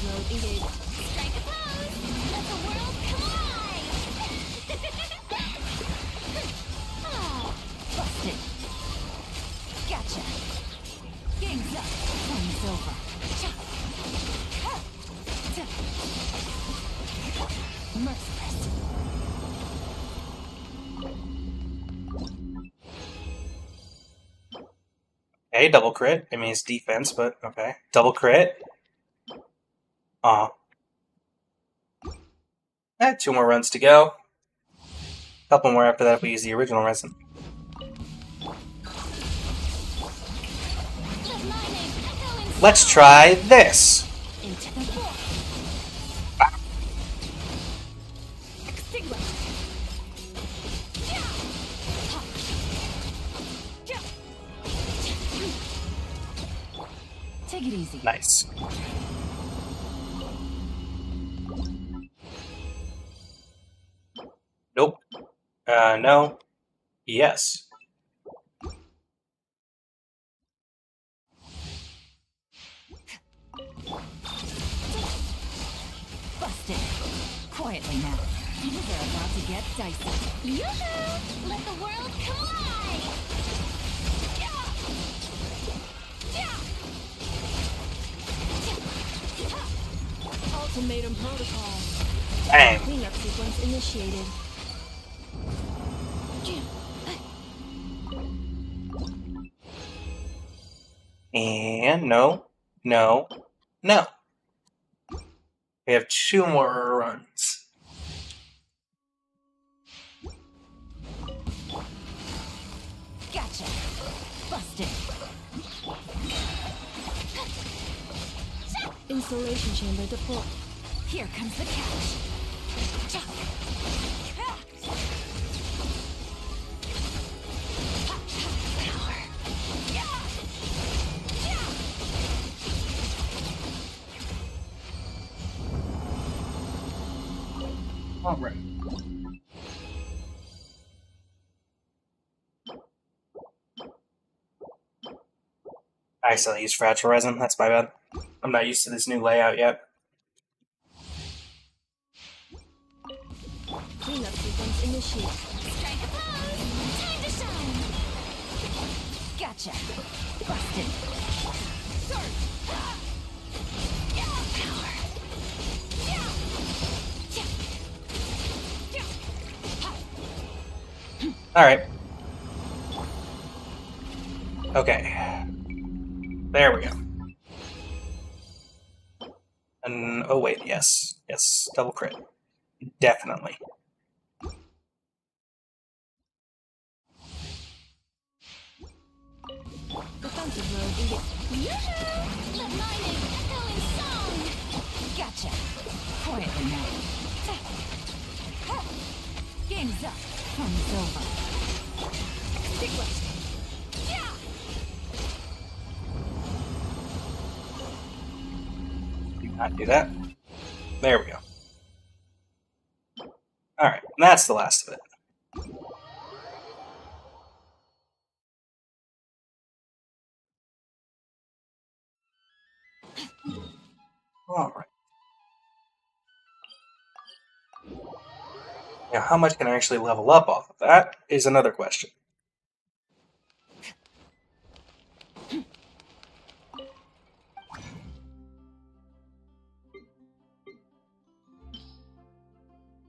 Busted. Gotcha. Game's up. Fun's over. Merciless. Okay, double crit. I mean, it's defense, but okay. Double crit. Two more runs to go. Couple more after that if we use the original resin. Let's try this. Take it easy. Nice. No. Yes. Busted. Quietly now. Things are about to get dicey. Yoo-hoo! Let the world collide! Ultimatum protocol. Bang. Cleanup sequence initiated. And no. No. No. We have 2 more runs. Gotcha. Busted. Insulation chamber deployed. Here comes the catch. All right. I accidentally used fragile resin. That's my bad. I'm not used to this new layout yet. Cleanup sequence initiated. Strike a pose! Time to shine! Gotcha. Busted. Sword! Power! Alright. Okay. There we go. And, oh wait, yes. Yes, double crit. Definitely. Defensive mode engaged. Yoo-hoo! Let my name echo in song! Gotcha. Quietly now. Game's up. Fun's over. Stick left. Do not do that. There we go. Alright, that's the last of it. Alright. Now, how much can I actually level up off of that is another question.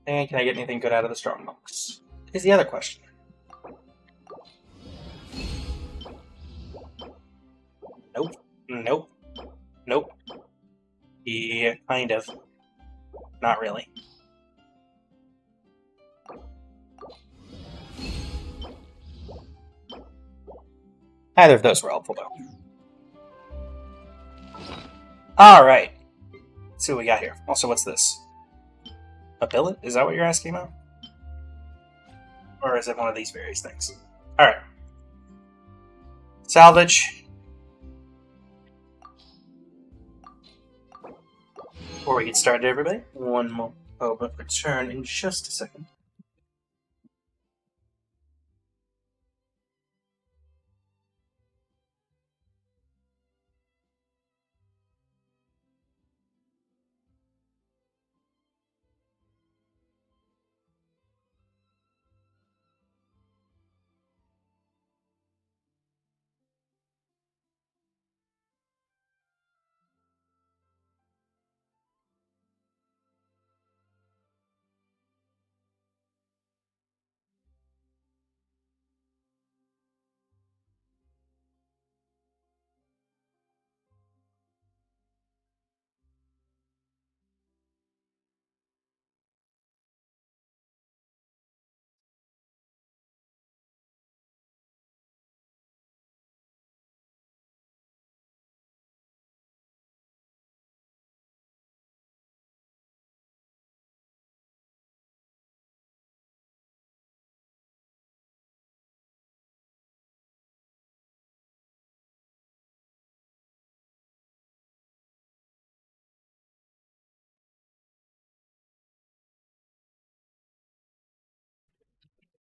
And can I get anything good out of the strong monks? Is the other question. Nope. Nope. Nope. Yeah, kind of. Not really. Neither of those were helpful, though. Alright. Let's see what we got here. Also, what's this? A billet? Is that what you're asking about? Or is it one of these various things? Alright. Salvage. Before we get started, everybody, one more moment return in just a second.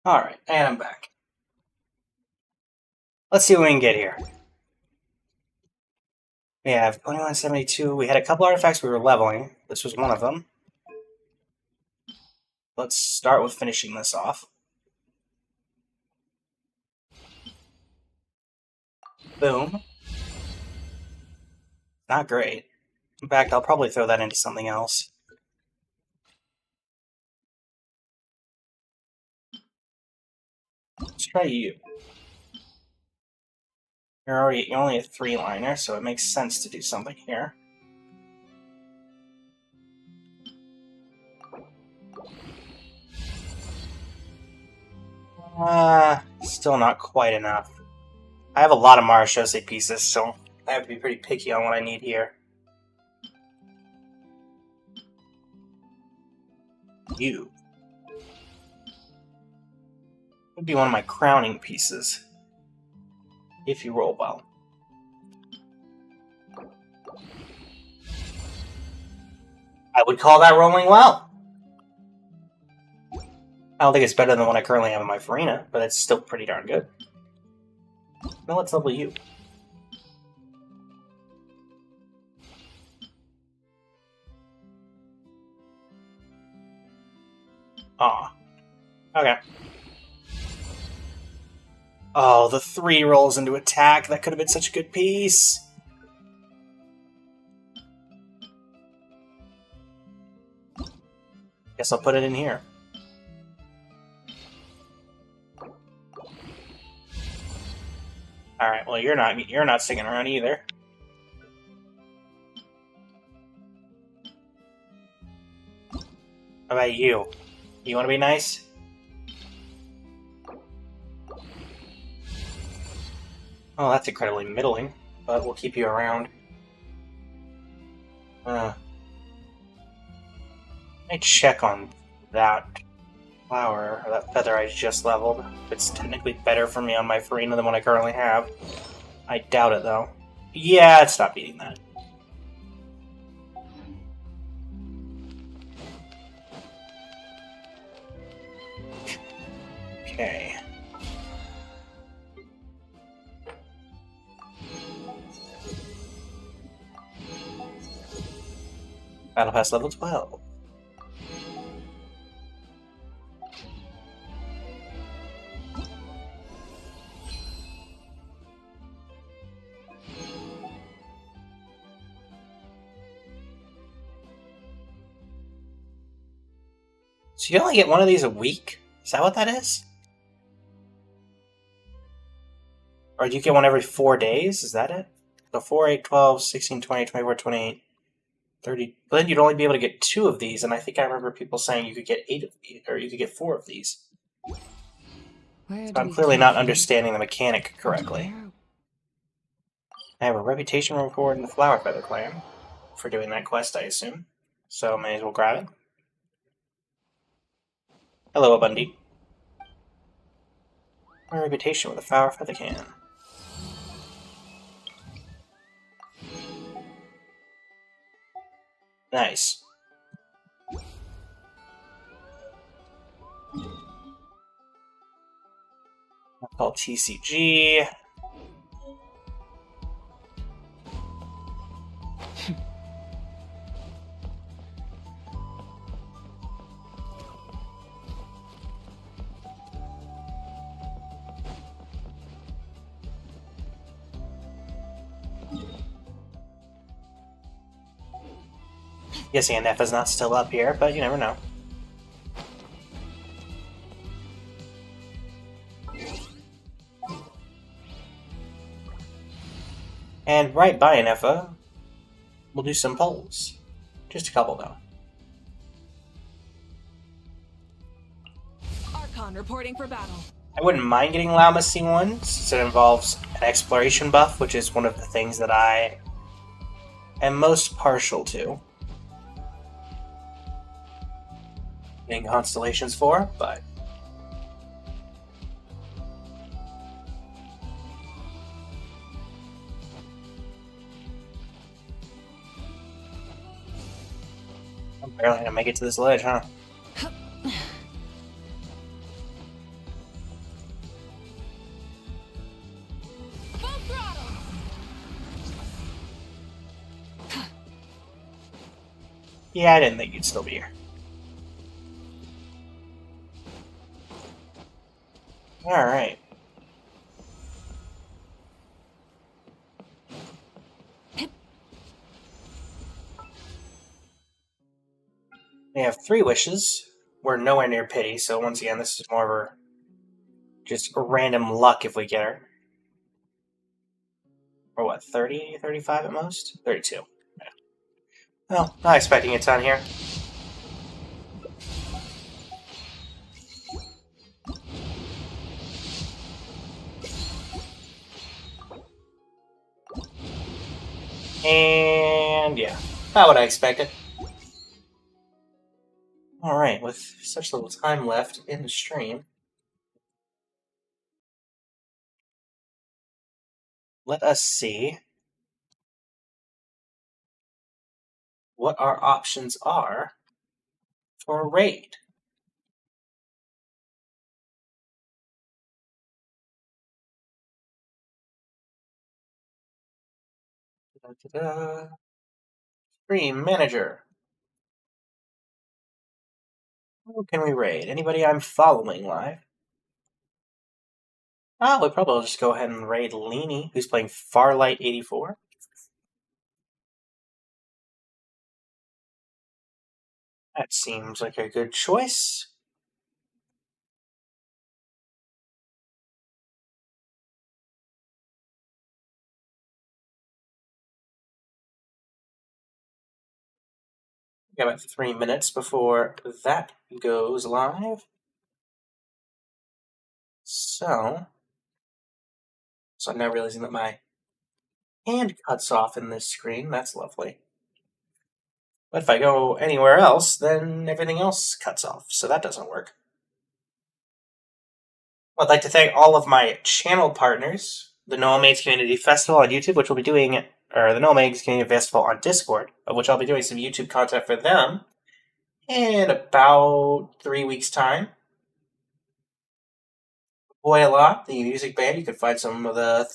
Alright, and I'm back. Let's see what we can get here. We have 2172. We had a couple artifacts we were leveling. This was one of them. Let's start with finishing this off. Boom. Not great. In fact, I'll probably throw that into something else. Let's try you. You're only a 3-liner, so it makes sense to do something here. Still not quite enough. I have a lot of Marechaussee pieces, so I have to be pretty picky on what I need here. You would be one of my crowning pieces, if you roll well. I would call that rolling well. I don't think it's better than what I currently have in my Farina, but it's still pretty darn good. Now let's level you. Aw. Okay. Oh, the 3 rolls into attack. That could have been such a good piece. Guess I'll put it in here. Alright, well you're not sticking around either. How about you? You wanna be nice? Oh, that's incredibly middling, but we'll keep you around. Let me check on that flower, or that feather I just leveled. It's technically better for me on my Farina than what I currently have. I doubt it, though. Yeah, it's not beating that. Okay. Battle Pass level 12. So you only get one of these a week? Is that what that is? Or do you get one every 4 days? Is that it? So 4, 8, 12, 16, 20, 24, 28, 30. But then you'd only be able to get 2 of these, and I think I remember people saying you could get 8 of these, or you could get 4 of these. So I'm clearly not understanding the mechanic correctly. I have a reputation reward in the Flower Feather Clan for doing that quest, I assume. So may as well grab it. Hello, Bundy. My reputation with the Flower Feather Clan. Nice. I'll call TCG. Yes, Nefa's not still up here, but you never know. And right by Nefa, we'll do some polls. Just a couple, though. Archon reporting for battle. I wouldn't mind getting Laumacy one, since it involves an exploration buff, which is one of the things that I am most partial to. Getting constellations for, but I'm barely gonna make it to this ledge, huh? Yeah, I didn't think you'd still be here. Alright. We have 3 wishes. We're nowhere near pity, so once again, this is more of a just random luck if we get her. Or what, 30, 35 at most? 32. Yeah. Well, not expecting a ton here. And yeah, not what I expected. Alright, with such little time left in the stream, let us see what our options are for a raid. Da-da-da. Stream manager. Who can we raid? Anybody I'm following live? Oh, we probably will just go ahead and raid Leany, who's playing Farlight 84. That seems like a good choice. We got about 3 minutes before that goes live. So I'm now realizing that my hand cuts off in this screen. That's lovely. But if I go anywhere else, then everything else cuts off, so that doesn't work. I'd like to thank all of my channel partners, the Noah Maids Community Festival on YouTube, which we'll be doing, or the Noah Maids Community Festival on Discord, of which I'll be doing some YouTube content for them in about 3 weeks' time. Voila, the music band, you can find some of the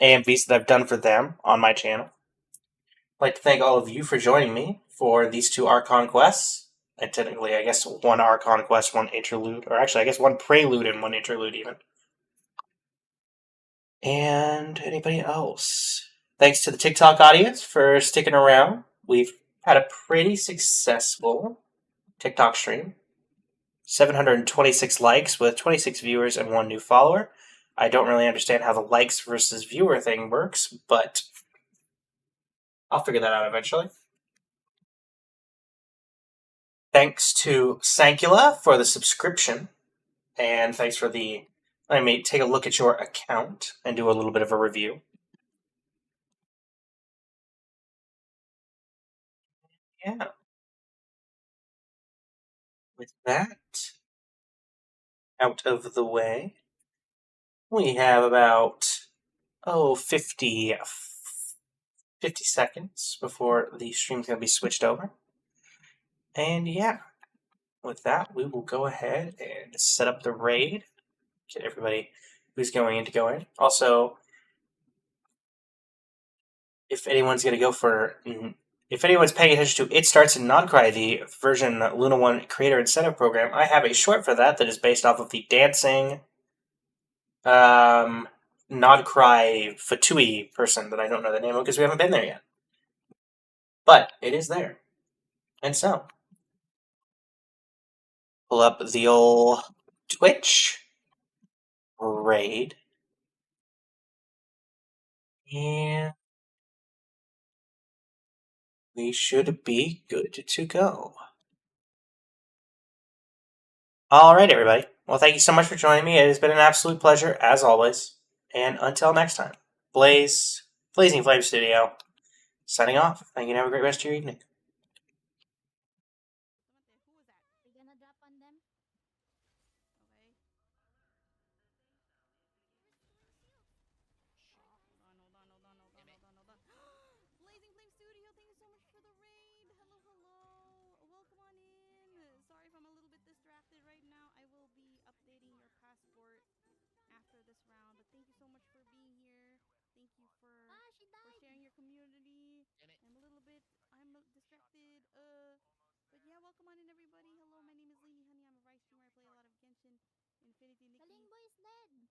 AMVs that I've done for them on my channel. I'd like to thank all of you for joining me for these 2 Archon quests. And technically, I guess 1 Archon quest, 1 interlude, or actually, I guess 1 prelude and 1 interlude even. And anybody else? Thanks to the TikTok audience for sticking around. We've had a pretty successful TikTok stream. 726 likes with 26 viewers and 1 new follower. I don't really understand how the likes versus viewer thing works, but I'll figure that out eventually. Thanks to Sankula for the subscription, and thanks for let me take a look at your account and do a little bit of a review. Yeah. With that out of the way, we have about 50 seconds before the stream's going to be switched over. And yeah, with that, we will go ahead and set up the raid. Get everybody who's going in to go in. Also, if anyone's paying attention to It Starts in Nodcry, the version Luna 1 Creator Incentive Program, I have a short for that is based off of the dancing Nodcry Fatui person that I don't know the name of because we haven't been there yet. But it is there. And so, pull up the old Twitch raid. And we should be good to go. Alright, everybody. Well, thank you so much for joining me. It has been an absolute pleasure, as always. And until next time, Blazing Flame Studio, signing off. Thank you and have a great rest of your evening. Come on in, everybody. Hello, my name is Lainey Honey. I'm a Rice streamer. I play a lot of Genshin, Infinity Nikki. Galing boy is dead.